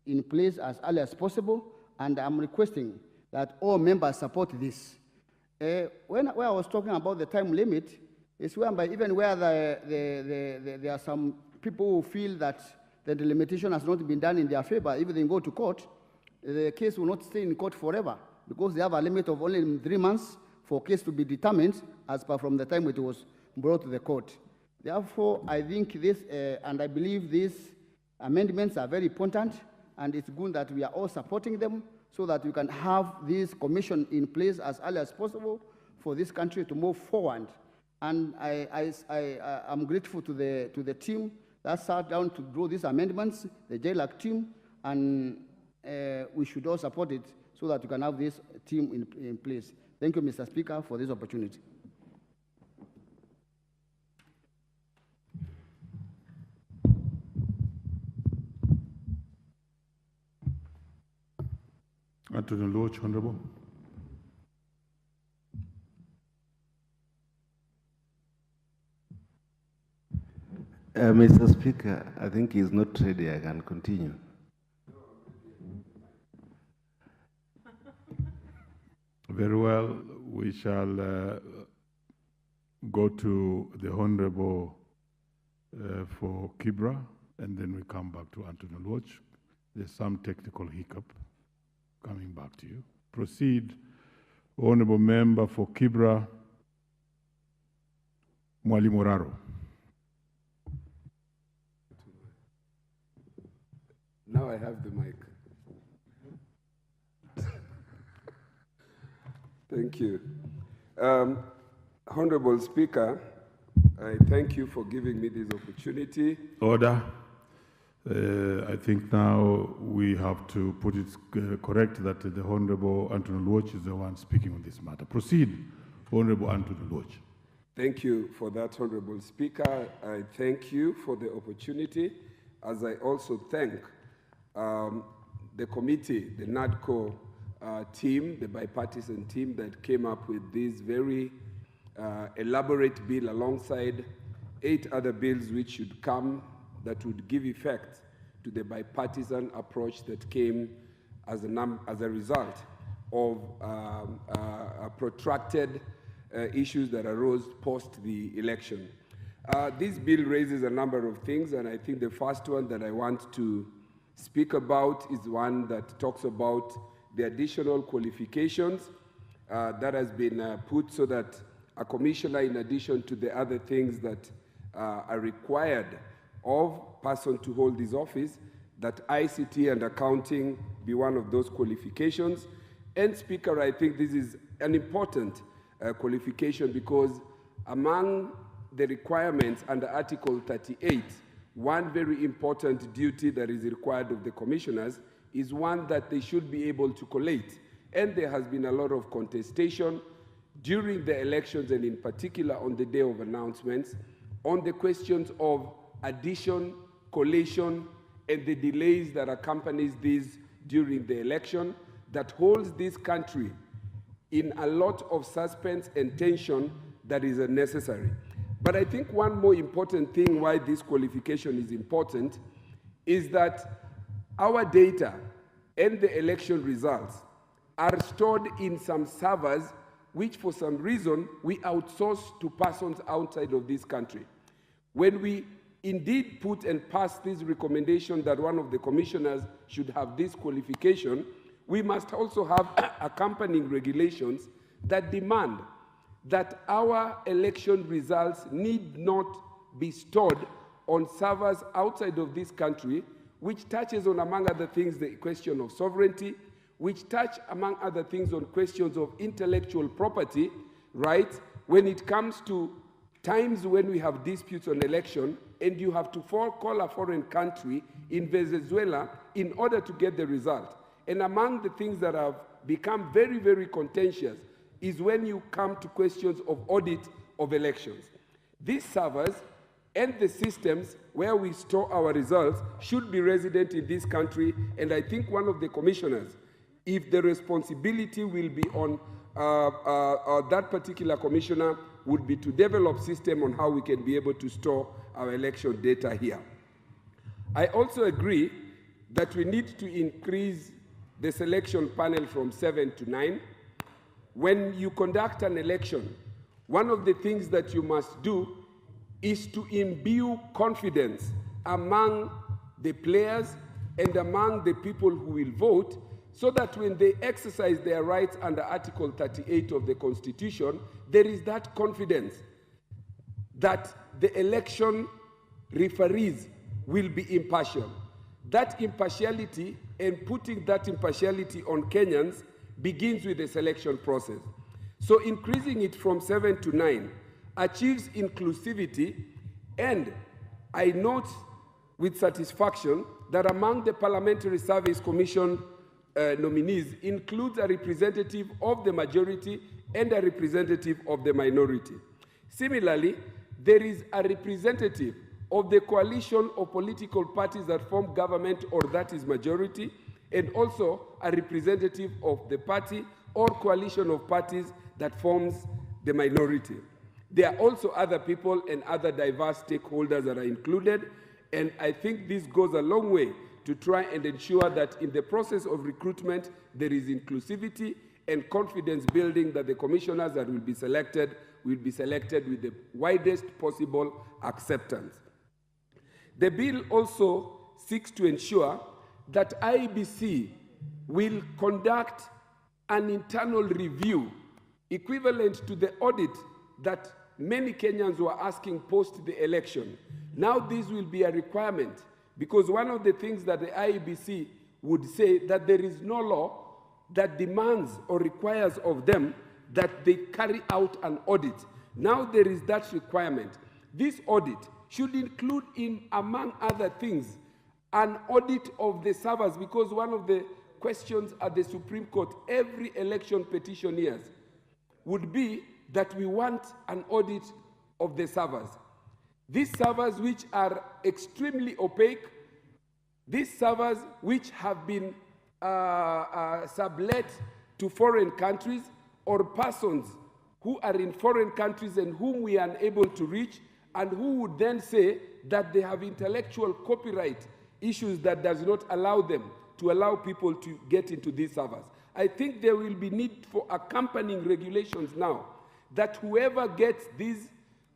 [SPEAKER 10] in place as early as possible, and I'm requesting that all members support this. When I was talking about the time limit, it's whereby even where there are some people who feel that the delimitation has not been done in their favor, if they go to court, the case will not stay in court forever because they have a limit of only 3 months for a case to be determined as per from the time it was brought to the court. Therefore, I think this, and I believe these amendments are very important, and it's good that we are all supporting them so that we can have this commission in place as early as possible for this country to move forward. And I'm grateful to the team that sat down to draw these amendments, the JLAC team, and we should all support it so that we can have this team in place. Thank you, Mr. Speaker, for this opportunity.
[SPEAKER 21] Anthony Loach, Honorable.
[SPEAKER 11] Mr. Speaker, I think he's not ready. I can continue.
[SPEAKER 21] Very well. We shall go to the Honorable for Kibra, and then we come back to Anthony Loach. There's some technical hiccup. Coming back to you. Proceed, Honorable Member for Kibra, Mwalimu Raro.
[SPEAKER 20] Now I have the mic. Thank you. Honorable Speaker, I thank you for giving me this opportunity.
[SPEAKER 21] Order. I think now we have to put it correct that the Honorable Anthony Loach is the one speaking on this matter. Proceed, Honorable Anthony Loach.
[SPEAKER 20] Thank you for that, Honorable Speaker. I thank you for the opportunity, as I also thank the committee, the NADCO team, the bipartisan team that came up with this very elaborate bill alongside 8 other bills which should come that would give effect to the bipartisan approach that came as a result of protracted issues that arose post the election. This bill raises a number of things, and I think the first one that I want to speak about is one that talks about the additional qualifications that has been put so that a commissioner, in addition to the other things that are required of person to hold this office, that ICT and accounting be one of those qualifications. And Speaker, I think this is an important qualification because among the requirements under Article 38, one very important duty that is required of the commissioners is one that they should be able to collate. And there has been a lot of contestation during the elections and in particular on the day of announcements on the questions of addition, collation, and the delays that accompanies this during the election that holds this country in a lot of suspense and tension that is unnecessary. But I think one more important thing why this qualification is important is that our data and the election results are stored in some servers which for some reason we outsource to persons outside of this country. When we indeed put and pass this recommendation that one of the commissioners should have this qualification, we must also have accompanying regulations that demand that our election results need not be stored on servers outside of this country, which touches on, among other things, the question of sovereignty, which touch, among other things, on questions of intellectual property rights when it comes to times when we have disputes on election and you have to call a foreign country in Venezuela in order to get the result. And among the things that have become very, very contentious is when you come to questions of audit of elections. These servers and the systems where we store our results should be resident in this country, and I think one of the commissioners, if the responsibility will be on that particular commissioner, would be to develop system on how we can be able to store our election data here. I also agree that we need to increase the selection panel from 7 to 9. When you conduct an election, one of the things that you must do is to imbue confidence among the players and among the people who will vote, so that when they exercise their rights under Article 38 of the Constitution, there is that confidence that the election referees will be impartial. That impartiality and putting that impartiality on Kenyans begins with the selection process. So increasing it from 7 to 9 achieves inclusivity, and I note with satisfaction that among the Parliamentary Service Commission nominees includes a representative of the majority and a representative of the minority. Similarly, there is a representative of the coalition of political parties that form government or that is majority, and also a representative of the party or coalition of parties that forms the minority. There are also other people and other diverse stakeholders that are included, and I think this goes a long way to try and ensure that in the process of recruitment, there is inclusivity and confidence building that the commissioners that will be selected with the widest possible acceptance. The bill also seeks to ensure that IEBC will conduct an internal review equivalent to the audit that many Kenyans were asking post the election. Now this will be a requirement, because one of the things that the IEBC would say that there is no law that demands or requires of them that they carry out an audit. Now there is that requirement. This audit should include, in among other things, an audit of the servers, because one of the questions at the Supreme Court, every election petitioners, would be that we want an audit of the servers. These servers which are extremely opaque, these servers which have been sublet to foreign countries or persons who are in foreign countries and whom we are unable to reach, and who would then say that they have intellectual copyright issues that does not allow them to allow people to get into these servers. I think there will be need for accompanying regulations now that whoever gets these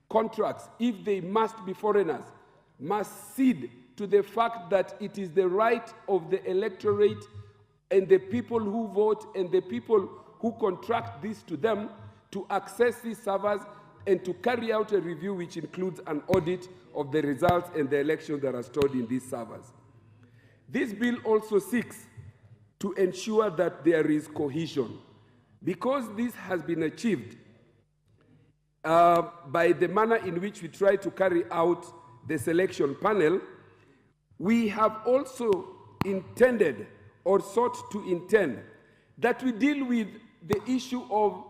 [SPEAKER 20] contracts, if they must be foreigners, must cede to the fact that it is the right of the electorate and the people who vote and the people who contract this to them to access these servers and to carry out a review which includes an audit of the results and the elections that are stored in these servers. This bill also seeks to ensure that there is cohesion. Because this has been achieved by the manner in which we try to carry out the selection panel, we have also intended or sought to intend that we deal with the issue of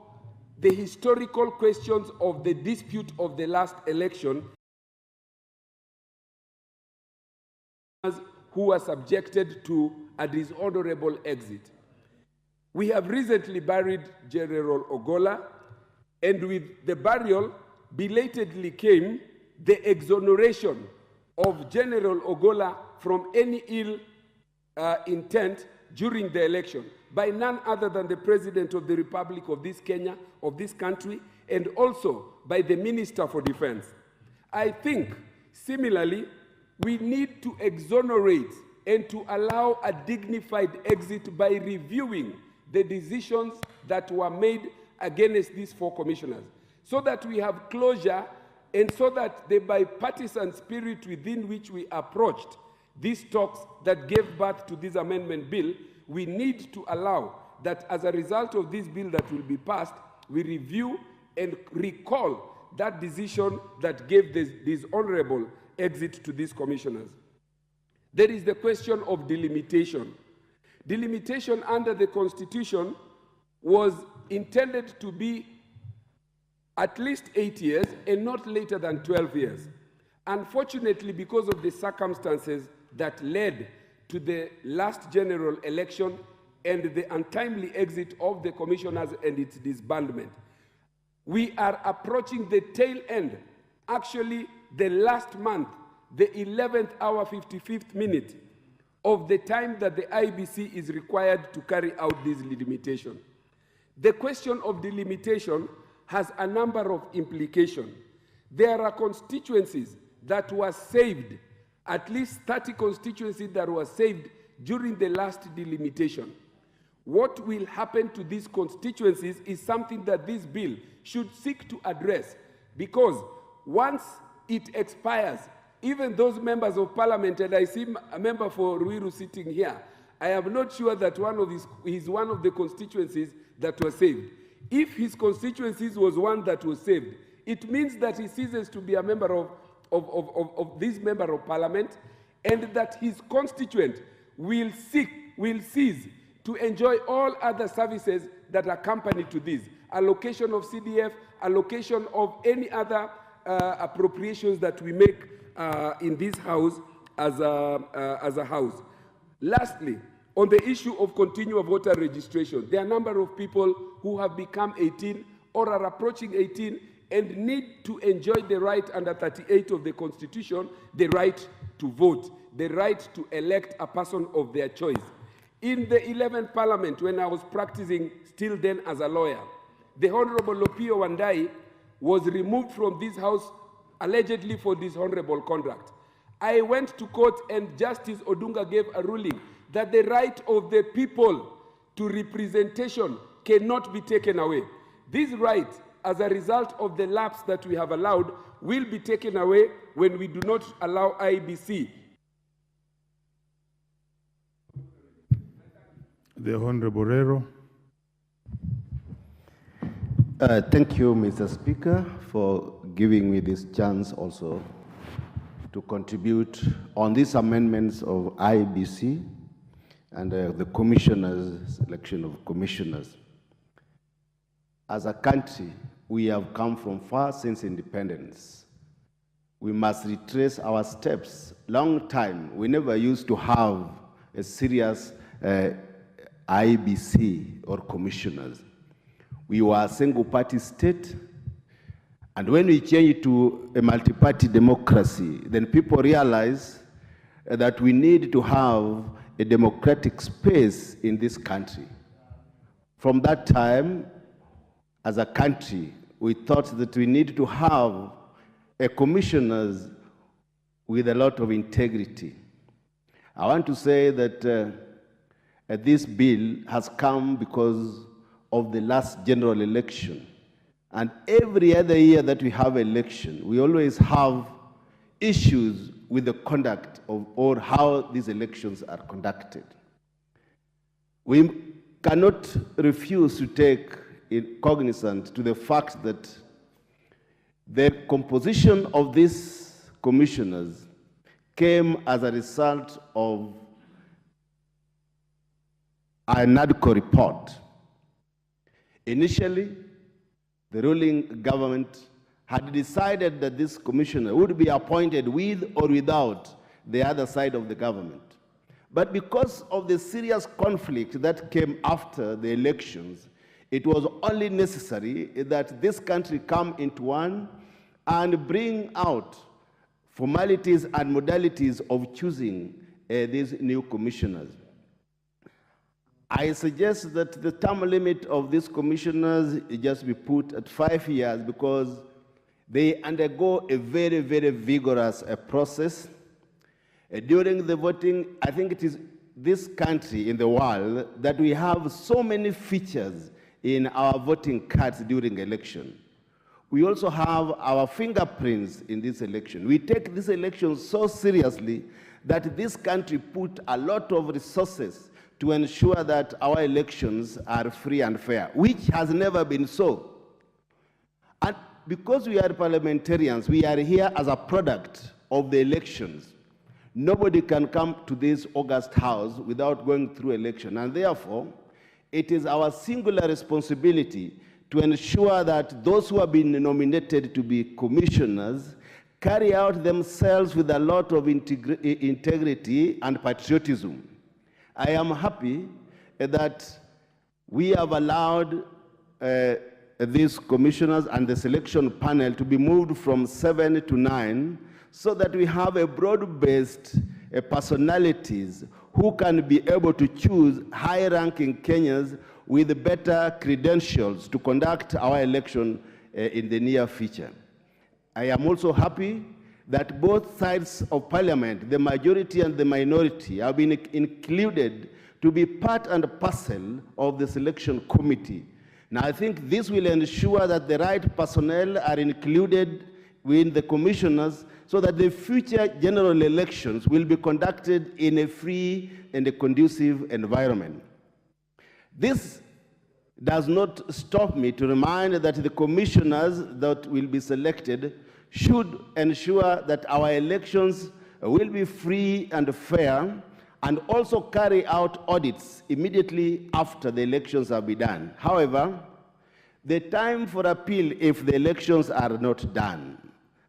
[SPEAKER 20] the historical questions of the dispute of the last election, who were subjected to a dishonorable exit. We have recently buried General Ogola, and with the burial belatedly came the exoneration of General Ogola from any ill intent during the election by none other than the President of the Republic of Kenya, of this country, and also by the Minister for Defense. I think, similarly, we need to exonerate and to allow a dignified exit by reviewing the decisions that were made against these four commissioners, so that we have closure and so that the bipartisan spirit within which we approached these talks that gave birth to this amendment bill, we need to allow that as a result of this bill that will be passed, we review and recall that decision that gave this dishonorable exit to these commissioners. There is the question of delimitation. Delimitation under the Constitution was intended to be at least 8 years and not later than 12 years. Unfortunately, because of the circumstances that led to the last general election and the untimely exit of the commissioners and its disbandment, we are approaching the tail end, actually the last month, the 11th hour, 55th minute of the time that the IEBC is required to carry out this delimitation. The question of delimitation has a number of implications. There are constituencies that were saved, at least 30 constituencies that were saved during the last delimitation. What will happen to these constituencies is something that this bill should seek to address, because once it expires, even those members of parliament, and I see a member for Ruiru sitting here, I am not sure that he's one of the constituencies that was saved. If his constituencies was one that was saved, it means that he ceases to be a member of this member of parliament, and that his constituent will cease to enjoy all other services that accompany to this. Allocation of CDF, allocation of any other appropriations that we make in this house as a house. Lastly, On the issue of continual voter registration, there are a number of people who have become 18 or are approaching 18 and need to enjoy the right under 38 of the Constitution, the right to vote, the right to elect a person of their choice. In the 11th Parliament, when I was practicing still then as a lawyer, the Honorable Lopio Wandai was removed from this house allegedly for dishonorable conduct. I went to court and Justice Odunga gave a ruling that the right of the people to representation cannot be taken away. This right, as a result of the lapse that we have allowed, will be taken away when we do not allow IEBC.
[SPEAKER 21] The Honorable Rero.
[SPEAKER 11] Thank you, Mr. Speaker, for giving me this chance also to contribute on these amendments of IEBC and the commissioners, election of commissioners. As a country, we have come from far since independence. We must retrace our steps. Long time, we never used to have a serious IEBC or commissioners. We were a single-party state, and when we changed to a multi-party democracy, then people realized that we need to have a democratic space in this country. From that time, as a country, we thought that we need to have a commissioners with a lot of integrity. I want to say that this bill has come because of the last general election. And every other year that we have election, we always have issues with the conduct of or how these elections are conducted. We cannot refuse to take cognizance to the fact that the composition of these commissioners came as a result of a NADCO report. Initially, the ruling government had decided that this commissioner would be appointed with or without the other side of the government. But because of the serious conflict that came after the elections, it was only necessary that this country come into one and bring out formalities and modalities of choosing these new commissioners. I suggest that the term limit of these commissioners just be put at 5 years because they undergo a very, very vigorous process. During the voting, I think it is this country in the world that we have so many features in our voting cards during election. We also have our fingerprints in this election. We take this election so seriously that this country put a lot of resources to ensure that our elections are free and fair, which has never been so. And because we are parliamentarians, we are here as a product of the elections. Nobody can come to this august house without going through election, and therefore, it is our singular responsibility to ensure that those who have been nominated to be commissioners carry out themselves with a lot of integrity and patriotism. I am happy that we have allowed these commissioners and the selection panel to be moved from 7 to 9 so that we have a broad-based personalities who can be able to choose high-ranking Kenyans with better credentials to conduct our election in the near future. I am also happy that both sides of parliament, the majority and the minority, have been included to be part and parcel of the selection committee. Now, I think this will ensure that the right personnel are included with the commissioners so that the future general elections will be conducted in a free and a conducive environment. This does not stop me to remind that the commissioners that will be selected should ensure that our elections will be free and fair and also carry out audits immediately after the elections have been done. However, the time for appeal if the elections are not done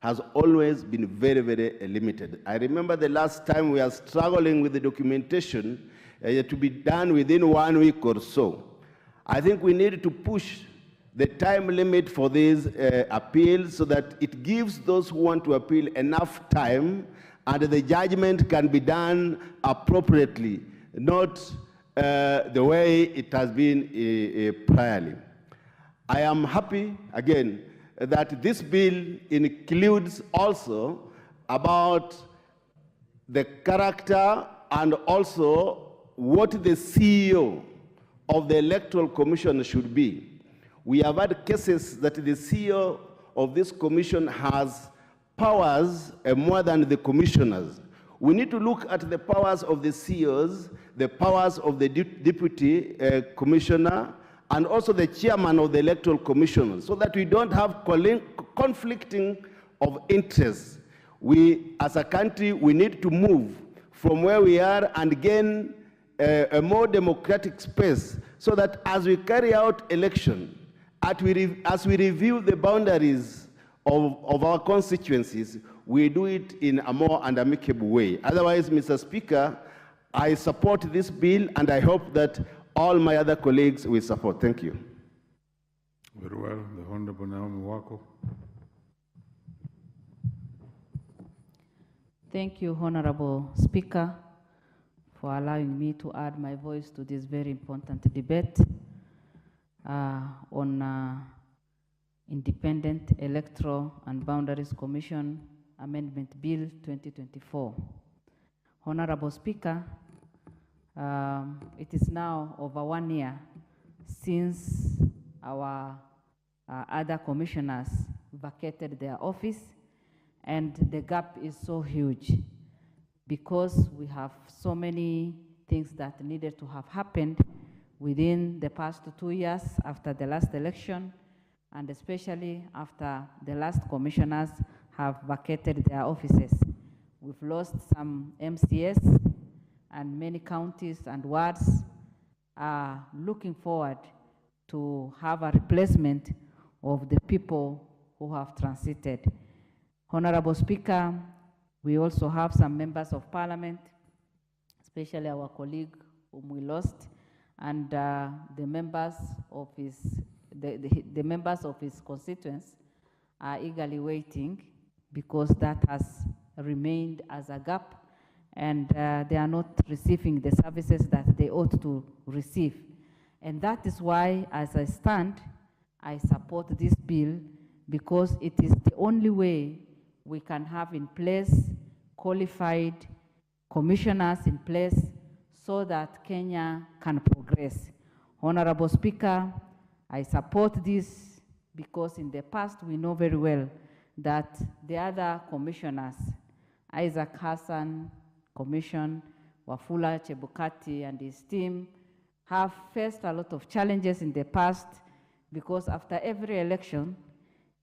[SPEAKER 11] has always been very, very limited. I remember the last time we are struggling with the documentation to be done within 1 week or so. I think we need to push the time limit for these appeals so that it gives those who want to appeal enough time and the judgment can be done appropriately, not the way it has been priorly. I am happy, again, that this bill includes also about the character and also what the CEO of the Electoral Commission should be. We have had cases that the CEO of this commission has powers more than the commissioners. We need to look at the powers of the CEOs, the powers of the deputy commissioner, and also the chairman of the Electoral Commission, so that we don't have conflicting of interests. We, as a country, we need to move from where we are and gain a more democratic space, so that as we carry out election, as we review the boundaries of our constituencies, we do it in a more and amicable way. Otherwise, Mr. Speaker, I support this bill, and I hope that all my other colleagues will support. Thank you.
[SPEAKER 21] Very well. The Honorable Naomi Wako.
[SPEAKER 8] Thank you, Honorable Speaker, for allowing me to add my voice to this very important debate on Independent Electoral and Boundaries Commission Amendment Bill 2024. Honorable Speaker, it is now over 1 year since our other commissioners vacated their office, and the gap is so huge because we have so many things that needed to have happened within the past 2 years after the last election, and especially after the last commissioners have vacated their offices. We've lost some MCS, and many counties and wards are looking forward to have a replacement of the people who have transited. Honorable Speaker, we also have some members of parliament, especially our colleague whom we lost, and the members of his constituents are eagerly waiting, because that has remained as a gap, and they are not receiving the services that they ought to receive. And that is why, as I stand, I support this bill, because it is the only way we can have in place qualified commissioners in place so that Kenya can progress. Honorable Speaker, I support this because in the past we know very well that the other commissioners, Isaac Hassan Commission, Wafula Chebukati and his team, have faced a lot of challenges in the past, because after every election,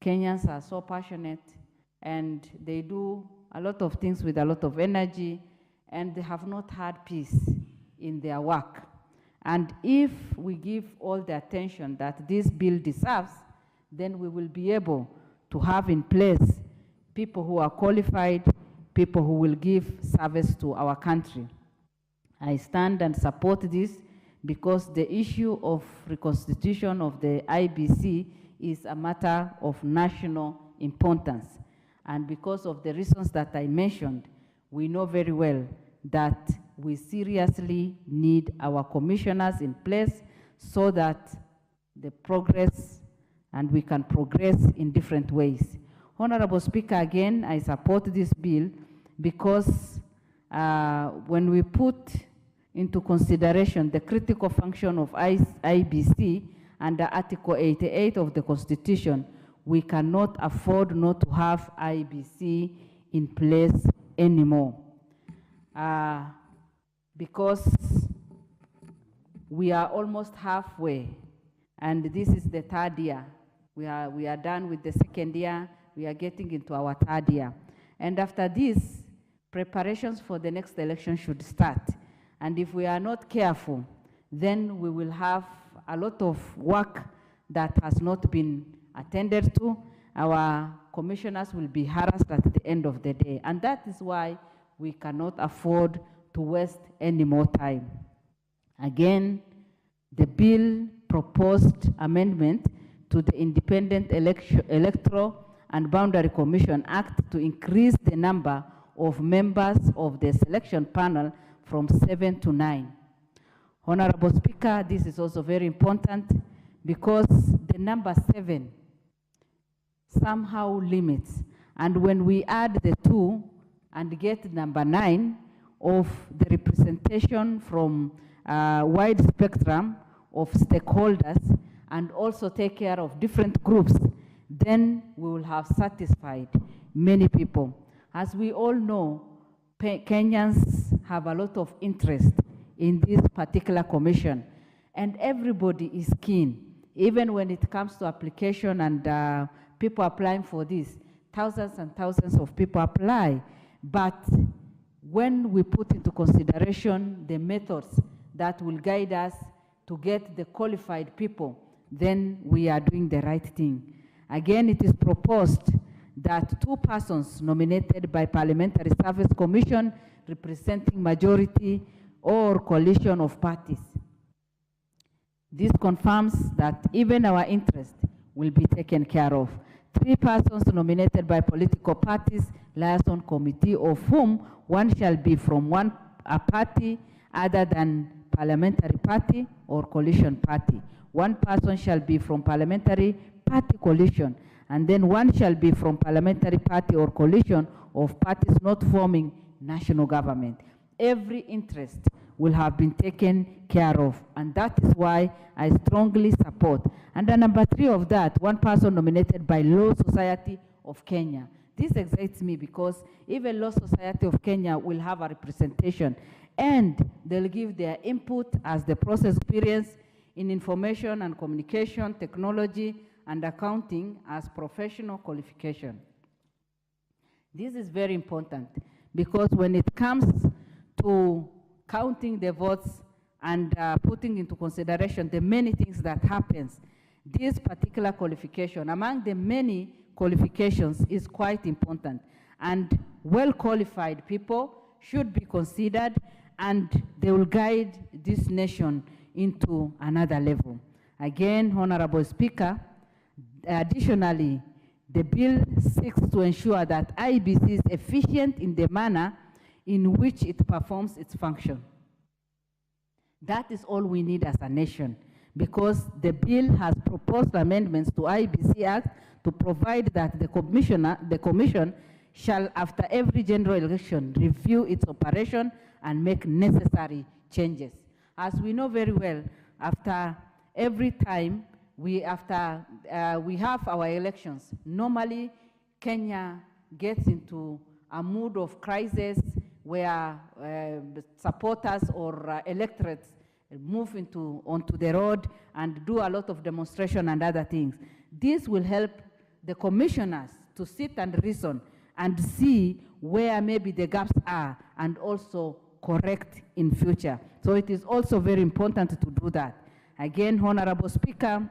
[SPEAKER 8] Kenyans are so passionate and they do a lot of things with a lot of energy, and they have not had peace in their work. And if we give all the attention that this bill deserves, then we will be able to have in place people who are qualified, people who will give service to our country. I stand and support this because the issue of reconstitution of the IEBC is a matter of national importance. And because of the reasons that I mentioned, we know very well that we seriously need our commissioners in place so that the progress and we can progress in different ways. Honorable Speaker, again, I support this bill because when we put into consideration the critical function of IEBC under Article 88 of the Constitution, we cannot afford not to have IEBC in place anymore. Because we are almost halfway, and this is the 3rd year. We are done with the 2nd year. We are getting into our 3rd year. And after this, preparations for the next election should start. And if we are not careful, then we will have a lot of work that has not been attended to. Our commissioners will be harassed at the end of the day. And that is why we cannot afford to waste any more time.
[SPEAKER 6] Again, the bill proposed amendment to the Independent Electoral and Boundary Commission Act to increase the number of members of the selection panel from 7 to 9. Honorable Speaker, this is also very important because the number 7 somehow limits. And when we add the 2 and get number 9 of the representation from wide spectrum of stakeholders and also take care of different groups, then we will have satisfied many people. As we all know, Kenyans have a lot of interest in this particular commission, and everybody is keen, even when it comes to application and people applying for this. Thousands and thousands of people apply, but when we put into consideration the methods that will guide us to get the qualified people, then we are doing the right thing. Again, it is proposed that 2 persons nominated by Parliamentary Service Commission representing majority or coalition of parties. This confirms that even our interest will be taken care of. 3 persons nominated by political parties, liaison committee, of whom 1 shall be from a party other than parliamentary party or coalition party. 1 person shall be from parliamentary party coalition, and then 1 shall be from parliamentary party or coalition of parties not forming national government. Every interest will have been taken care of, and that is why I strongly support. And then number 3 of that, 1 person nominated by Law Society of Kenya. This excites me because even Law Society of Kenya will have a representation, and they'll give their input as the process experience in information and communication, technology, and accounting as professional qualification. This is very important because when it comes to counting the votes and putting into consideration the many things that happens, this particular qualification, among the many qualifications, is quite important. And well-qualified people should be considered, and they will guide this nation into another level. Again, Honorable Speaker, additionally, the bill seeks to ensure that IEBC is efficient in the manner in which it performs its function. That is all we need as a nation, because the bill has proposed amendments to IEBC Act to provide that the commission shall, after every general election, review its operation and make necessary changes. As we know very well, after every time we have our elections, normally Kenya gets into a mood of crisis where supporters or electorates move onto the road and do a lot of demonstration and other things. This will help the commissioners to sit and reason and see where maybe the gaps are and also correct in future. So it is also very important to do that. Again, Honorable Speaker,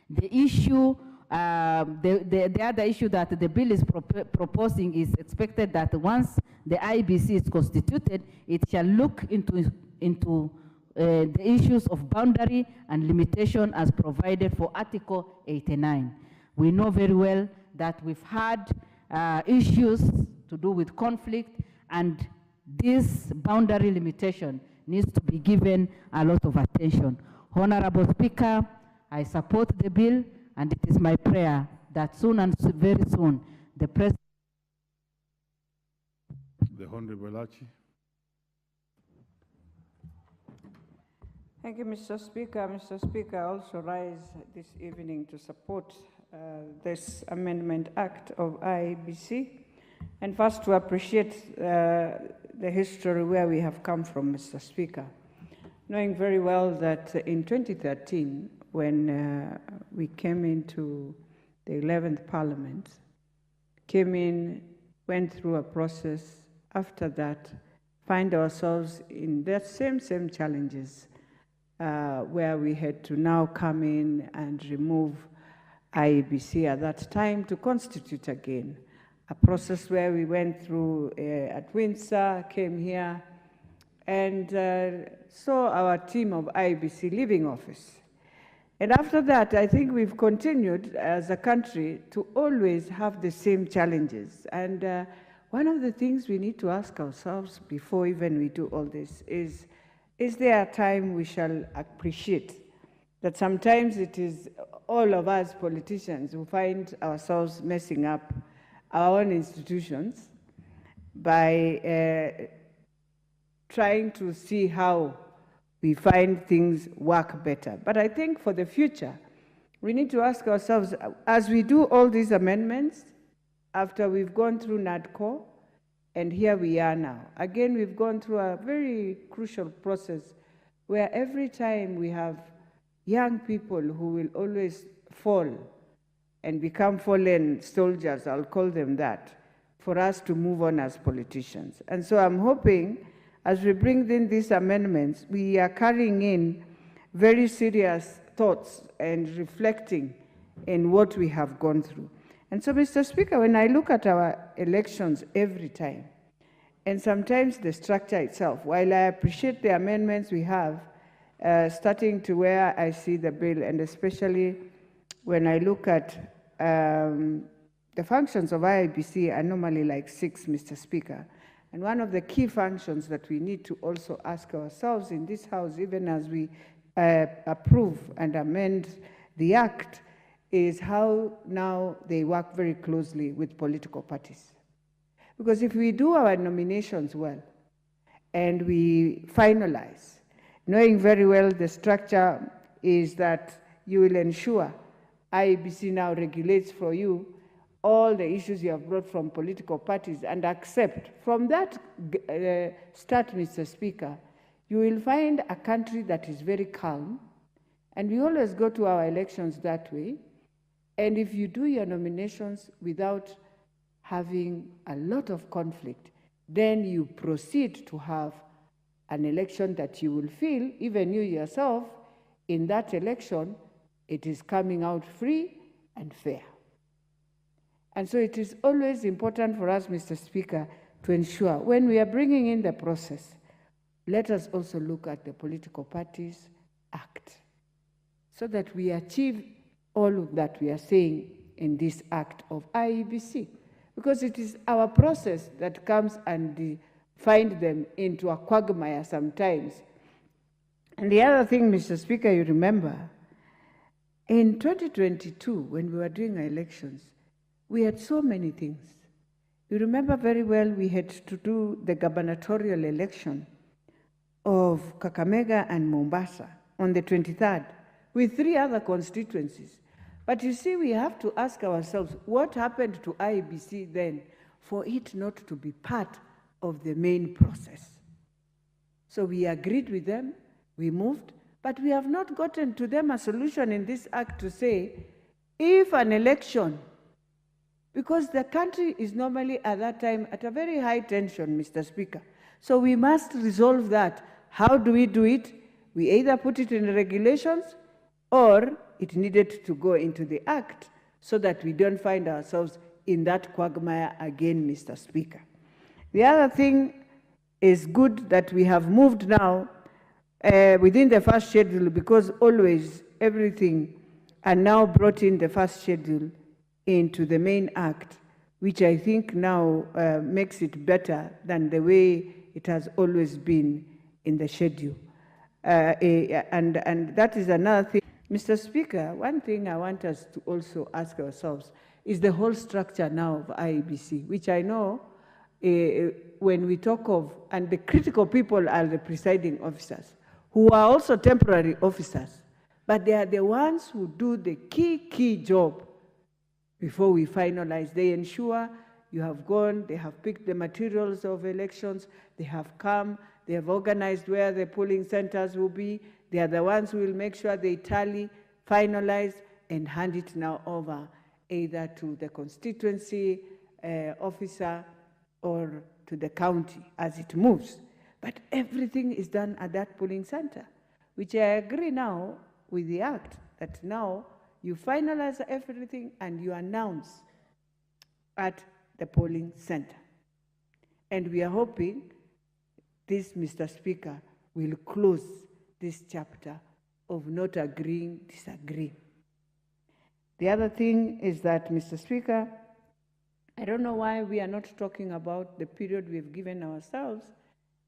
[SPEAKER 6] the issue, the other issue that the bill is proposing is expected that once the IEBC is constituted, it shall look into the issues of boundary and limitation as provided for Article 89. We know very well that we've had issues to do with conflict, and this boundary limitation needs to be given a lot of attention. Honorable Speaker, I support the bill, and it is my prayer that soon and very soon the President.
[SPEAKER 21] The Honorable Archie.
[SPEAKER 9] Thank you, Mr. Speaker. Mr. Speaker, I also rise this evening to support this Amendment Act of IEBC, and first to appreciate the history where we have come from, Mr. Speaker, knowing very well that in 2013, when we came into the 11th Parliament, went through a process, after that, find ourselves in that same challenges, where we had to now come in and remove IEBC at that time to constitute again. A process where we went through at Windsor, came here, and saw our team of IEBC leaving office. And after that, I think we've continued as a country to always have the same challenges. And one of the things we need to ask ourselves before even we do all this is there a time we shall appreciate that sometimes it is all of us politicians who find ourselves messing up our own institutions by trying to see how we find things work better. But I think for the future, we need to ask ourselves, as we do all these amendments, after we've gone through NADCO, and here we are now. Again, we've gone through a very crucial process where every time we have young people who will always fall and become fallen soldiers, I'll call them that, for us to move on as politicians. And so I'm hoping, as we bring in these amendments, we are carrying in very serious thoughts and reflecting in what we have gone through. And so, Mr. Speaker, when I look at our elections every time, and sometimes the structure itself, while I appreciate the amendments we have, starting to where I see the bill, and especially when I look at the functions of IEBC are normally like 6, Mr. Speaker. And one of the key functions that we need to also ask ourselves in this House, even as we approve and amend the Act, is how now they work very closely with political parties. Because if we do our nominations well and we finalize, knowing very well the structure is that you will ensure IEBC now regulates for you all the issues you have brought from political parties and accept. From that start, Mr. Speaker, you will find a country that is very calm, and we always go to our elections that way. And if you do your nominations without having a lot of conflict, then you proceed to have an election that you will feel, even you yourself, in that election, it is coming out free and fair. And so it is always important for us, Mr. Speaker, to ensure when we are bringing in the process, let us also look at the Political Parties Act so that we achieve all of that we are saying in this Act of IEBC. Because it is our process that comes and find them into a quagmire sometimes. And the other thing, Mr. Speaker, you remember, in 2022, when we were doing our elections, we had so many things. You remember very well we had to do the gubernatorial election of Kakamega and Mombasa on the 23rd with 3 other constituencies. But you see, we have to ask ourselves, what happened to IEBC then for it not to be part of the main process? So we agreed with them, we moved, but we have not gotten to them a solution in this act to say, if an election, because the country is normally at that time at a very high tension, Mr. Speaker. So we must resolve that. How do we do it? We either put it in the regulations or it needed to go into the Act so that we don't find ourselves in that quagmire again, Mr. Speaker. The other thing is good that we have moved now within the first schedule, because always everything are now brought in the first schedule into the main Act, which I think now makes it better than the way it has always been in the schedule. And that is another thing. Mr. Speaker, one thing I want us to also ask ourselves is the whole structure now of IEBC, which I know when we talk of, and the critical people are the presiding officers, who are also temporary officers, but they are the ones who do the key job before we finalize. They ensure you have gone, they have picked the materials of elections, they have come, they have organized where the polling centers will be. They are the ones who will make sure they tally, finalize, and hand it now over either to the constituency officer or to the county as it moves. But everything is done at that polling center, which I agree now with the Act, that now you finalize everything and you announce at the polling center. And we are hoping
[SPEAKER 12] this, Mr. Speaker, will close this chapter of not agreeing, disagreeing. The other thing is that, Mr. Speaker, I don't know why we are not talking about the period we've given ourselves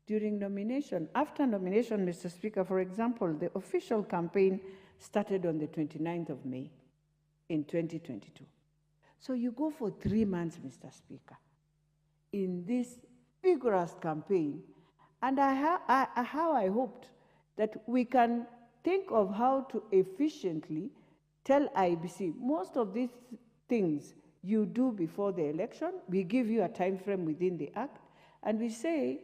[SPEAKER 12] during nomination. After nomination, Mr. Speaker, for example, the official campaign started on the 29th of May in 2022. So you go for 3 months, Mr. Speaker, in this vigorous campaign, and how I hoped that we can think of how to efficiently tell IEBC most of these things you do before the election. We give you a time frame within the act, and we say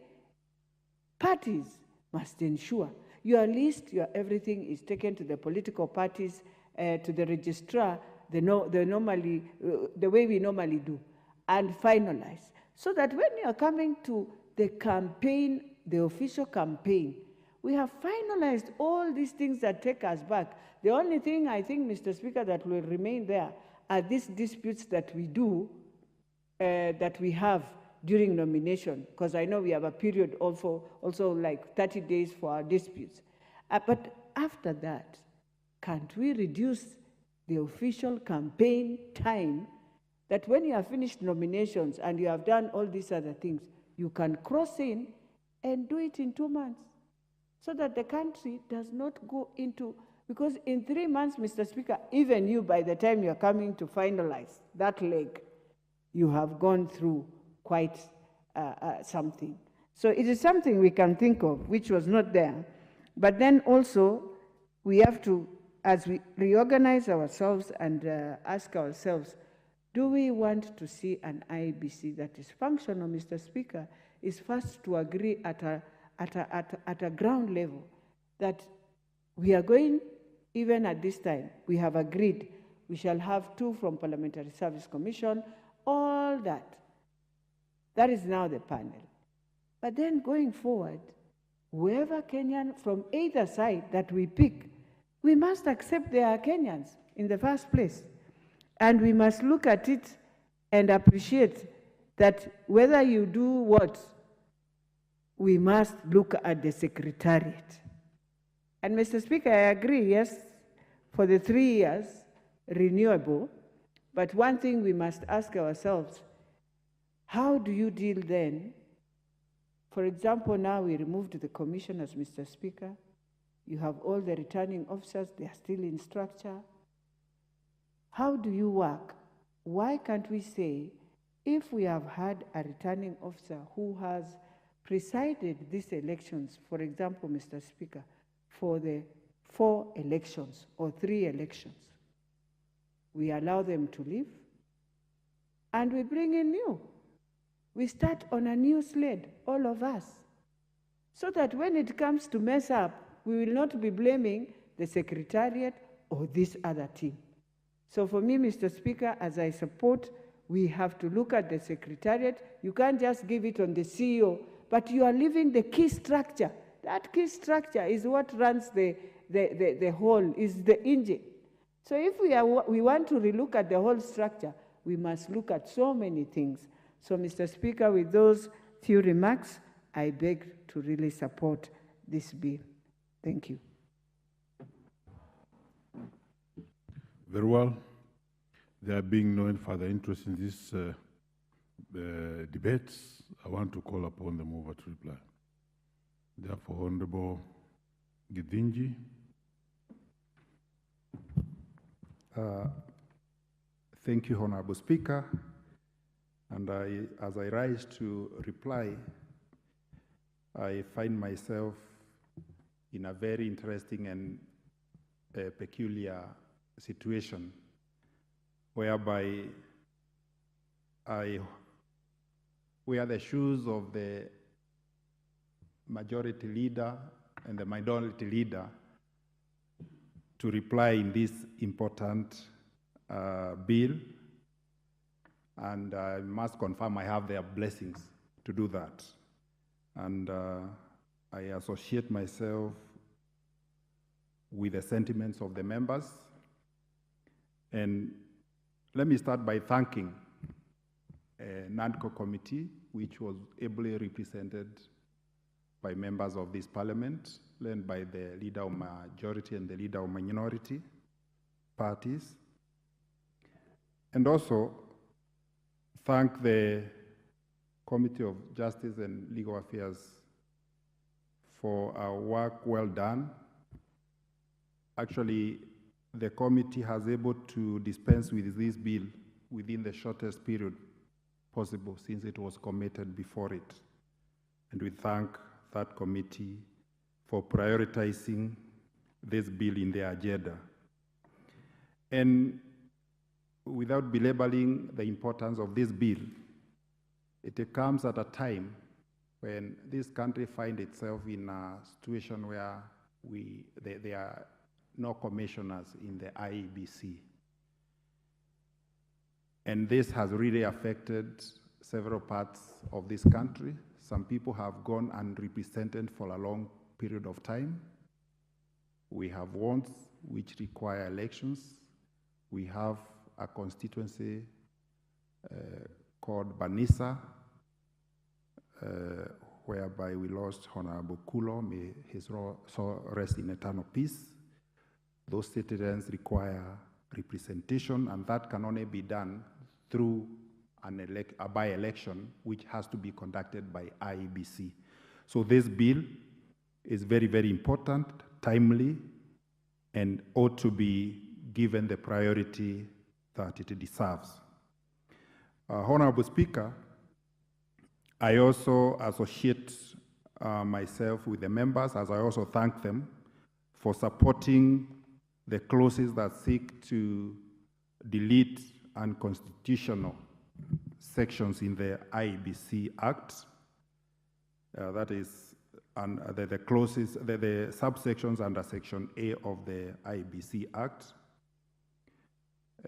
[SPEAKER 12] parties must ensure your list, your everything is taken to the political parties, to the registrar, the way we normally do, and finalize. So that when you are coming to the campaign, the official campaign, we have finalized all these things that take us back. The only thing I think, Mr. Speaker, that will remain there are these disputes that we do, that we have during nomination, because I know we have a period also like 30 days for our disputes. But after that, can't we reduce the official campaign time, that when you have finished nominations and you have done all these other things, you can cross in and do it in 2 months, so that the country does not go into, because in 3 months, Mr. Speaker, even you, by the time you're coming to finalize that leg, you have gone through quite something. So it is something we can think of, which was not there. But then also, we have to, as we reorganize ourselves and ask ourselves, do we want to see an IEBC that is functional, Mr. Speaker, is first to agree at a ground level that we are going, even at this time, we have agreed we shall have 2 from Parliamentary Service Commission, all that. That is now the panel. But then going forward, whoever Kenyan from either side that we pick, we must accept they are Kenyans in the first place. And we must look at it and appreciate that whether you do what, we must look at the Secretariat. And Mr. Speaker, I agree, yes, for the 3 years, renewable, but one thing we must ask ourselves, how do you deal then? For example, now we removed the commissioners, Mr. Speaker. You have all the returning officers, they are still in structure. How do you work? Why can't we say, if we have had a returning officer who has presided these elections, for example, Mr. Speaker, for the 4 elections or 3 elections, we allow them to leave and we bring in new. We start on a new slate, all of us, so that when it comes to mess up, we will not be blaming the Secretariat or this other team. So for me, Mr. Speaker, as I support, we have to look at the Secretariat. You can't just give it on the CEO, but you are leaving the key structure. That key structure is what runs the whole, is the engine. So if we want to relook at the whole structure, we must look at so many things. So, Mr. Speaker, with those few remarks, I beg to really support this bill. Thank you.
[SPEAKER 21] Very well. There being no further interest in this debates, I want to call upon the mover to reply. Therefore, Honorable Githinji.
[SPEAKER 2] Thank you, Honorable Speaker. And as I rise to reply, I find myself in a very interesting and peculiar situation whereby I wear the shoes of the majority leader and the minority leader to reply in this important bill. And I must confirm I have their blessings to do that. And I associate myself with the sentiments of the members. And let me start by thanking NADCO committee, which was ably represented by members of this parliament, led by the leader of majority and the leader of minority parties. And also thank the Committee of Justice and Legal Affairs for our work well done. Actually, the committee has able to dispense with this bill within the shortest period possible since it was committed before it. And we thank that committee for prioritizing this bill in their agenda. And without belaboring the importance of this bill, it comes at a time when this country finds itself in a situation where there are no commissioners in the IEBC. And this has really affected several parts of this country. Some people have gone unrepresented for a long period of time. We have wards which require elections. We have a constituency called Banisa, whereby we lost Honorable Kulo, may his soul rest in eternal peace. Those citizens require representation, and that can only be done through a by-election, which has to be conducted by IEBC. So this bill is very, very important, timely, and ought to be given the priority that it deserves. Honorable Speaker, I also associate myself with the members, as I also thank them for supporting the clauses that seek to delete unconstitutional sections in the IEBC Act. That is, the clauses, the subsections under Section A of the IEBC Act.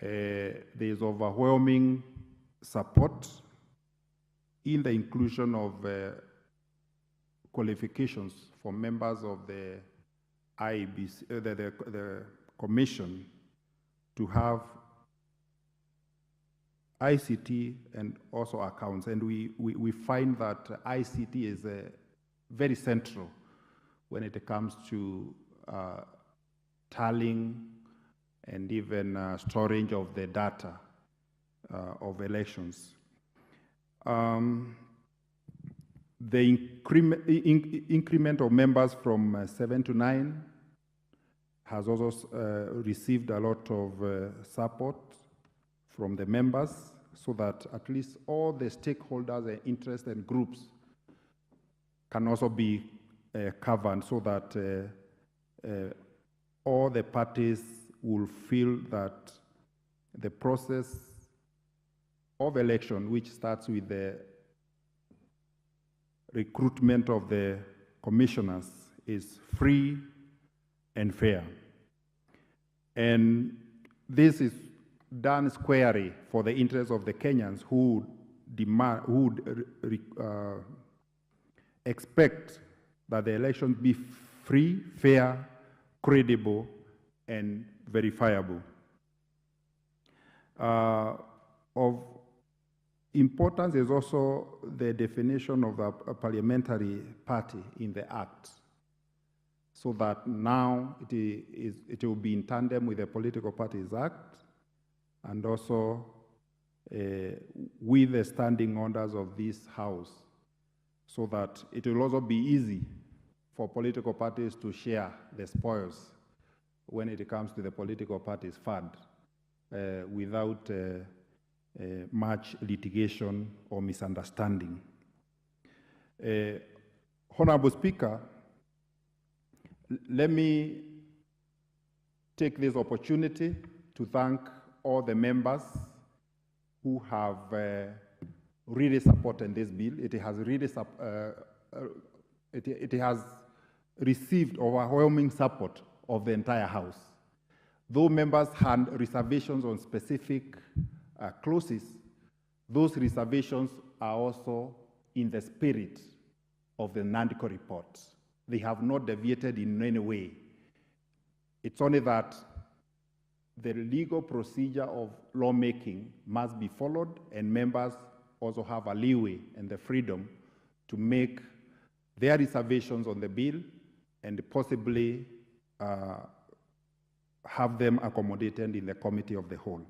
[SPEAKER 2] There is overwhelming support in the inclusion of qualifications for members of the IEBC, the Commission, to have ICT and also accounts. And we find that ICT is very central when it comes to tallying and even storage of the data of elections. The increment of members from 7 to 9 has also received a lot of support from the members, so that at least all the stakeholders and interested groups can also be covered, so that all the parties will feel that the process of election, which starts with the recruitment of the commissioners, is free and fair. And this is done squarely for the interests of the Kenyans who expect that the elections be free, fair, credible, and verifiable. Of importance is also the definition of a parliamentary party in the Act, so that now it will be in tandem with the Political Parties Act, and also with the standing orders of this House, so that it will also be easy for political parties to share the spoils when it comes to the political parties' fund without much litigation or misunderstanding. Honorable Speaker, let me take this opportunity to thank all the members who have really supported this bill. It has really it has received overwhelming support of the entire House. Though members had reservations on specific clauses, those reservations are also in the spirit of the NANDCO report. They have not deviated in any way. It's only that the legal procedure of lawmaking must be followed, and members also have a leeway and the freedom to make their reservations on the bill and possibly have them accommodated in the committee of the whole.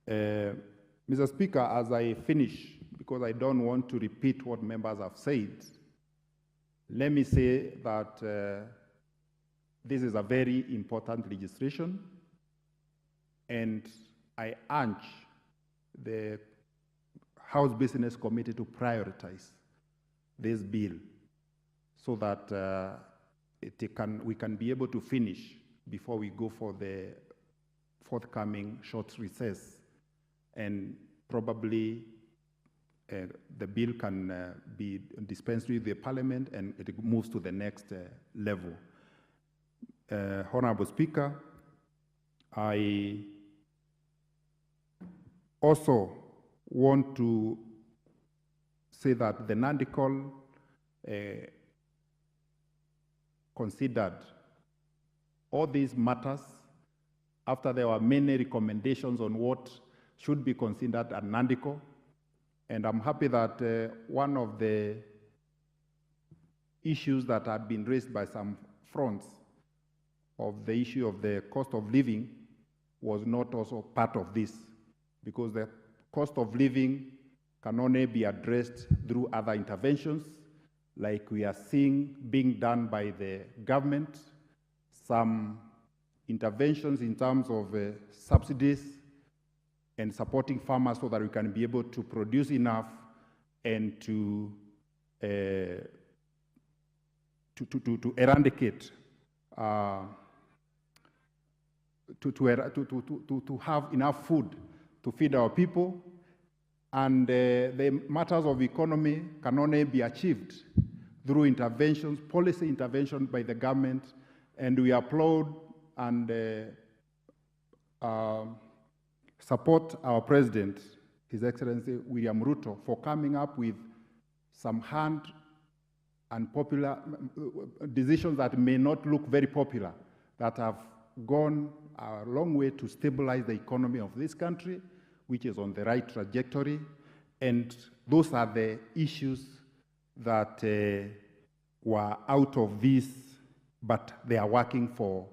[SPEAKER 2] Mr. Speaker, as I finish, because I don't want to repeat what members have said, let me say that this is a very important legislation, and I urge the House Business Committee to prioritize this bill so that we can be able to finish before we go for the forthcoming short recess, and probably the bill can be dispensed with the Parliament and it moves to the next level. Honorable Speaker, I also want to say that the NANDICOL considered all these matters after there were many recommendations on what should be considered at NANDICOL. And I'm happy that one of the issues that had been raised by some fronts of the issue of the cost of living was not also part of this, because the cost of living can only be addressed through other interventions, like we are seeing being done by the government, some interventions in terms of subsidies and supporting farmers so that we can be able to produce enough and to eradicate, to have enough food to feed our people. And the matters of economy can only be achieved through interventions, policy intervention by the government, and we applaud and support our President, His Excellency William Ruto, for coming up with some hand and popular decisions that may not look very popular, that have gone a long way to stabilize the economy of this country, which is on the right trajectory. And those are the issues that were out of this, but they are working for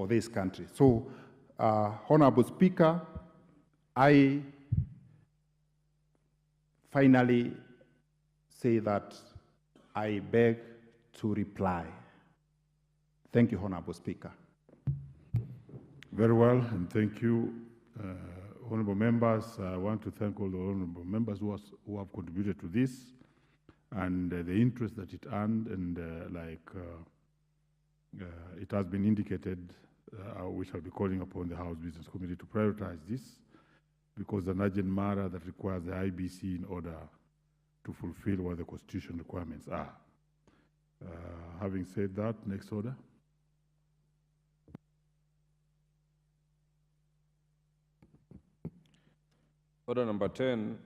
[SPEAKER 2] this country. So, Honorable Speaker, I finally say that I beg to reply. Thank you, Honorable Speaker.
[SPEAKER 21] Very well, and thank you, honorable members. I want to thank all the honorable members who have contributed to this and the interest that it earned, and it has been indicated, we shall be calling upon the House Business Committee to prioritize this, because an urgent matter that requires the IEBC in order to fulfill what the Constitution requirements are. Having said that, next order.
[SPEAKER 3] Order number 10,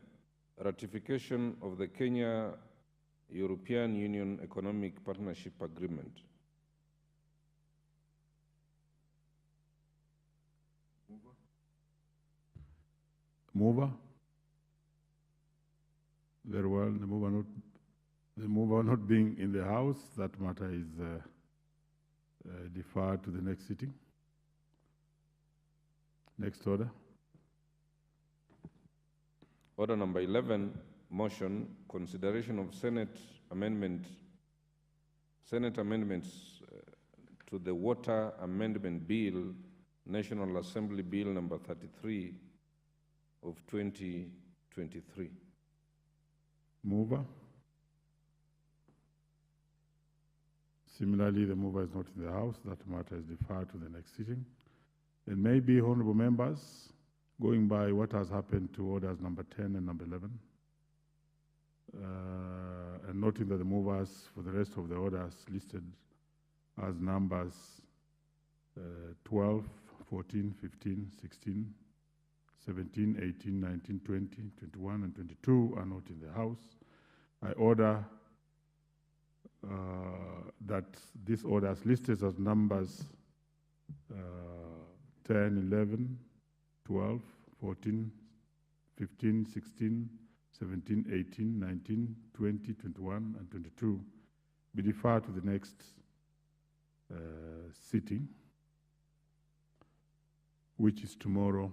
[SPEAKER 3] ratification of the Kenya-European Union Economic Partnership Agreement.
[SPEAKER 21] Mover? Very well. The mover not being in the House, that matter is deferred to the next sitting. Next order.
[SPEAKER 3] Order number 11, motion, consideration of Senate amendments to the Water Amendment Bill, National Assembly Bill number 33 of 2023.
[SPEAKER 21] Mover. Similarly, the mover is not in the House. That matter is deferred to the next sitting. And maybe, honorable members, going by what has happened to orders number 10 and number 11, and noting that the movers for the rest of the orders listed as numbers 12, 14, 15, 16, 17, 18, 19, 20, 21, and 22 are not in the House. I order that these orders listed as numbers 10, 11, 12, 14, 15, 16, 17, 18, 19, 20, 21, and 22 be deferred to the next sitting, which is tomorrow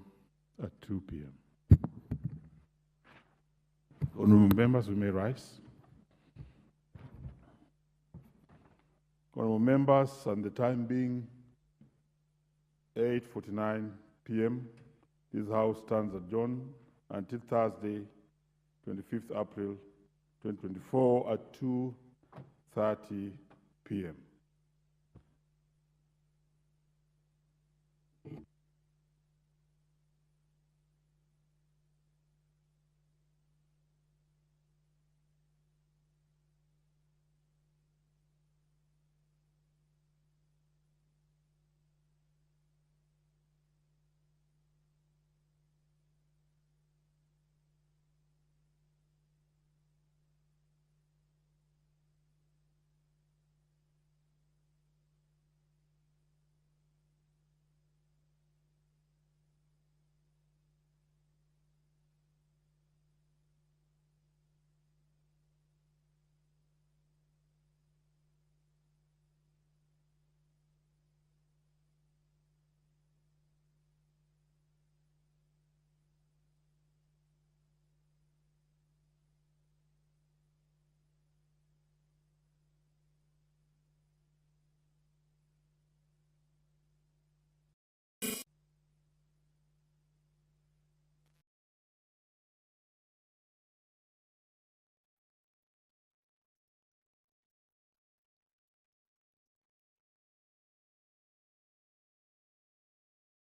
[SPEAKER 21] at 2 p.m. Honorable members, we may rise. Honorable members, and the time being 8:49 p.m., this House stands adjourned until Thursday, 25th April 2024 at 2:30 p.m.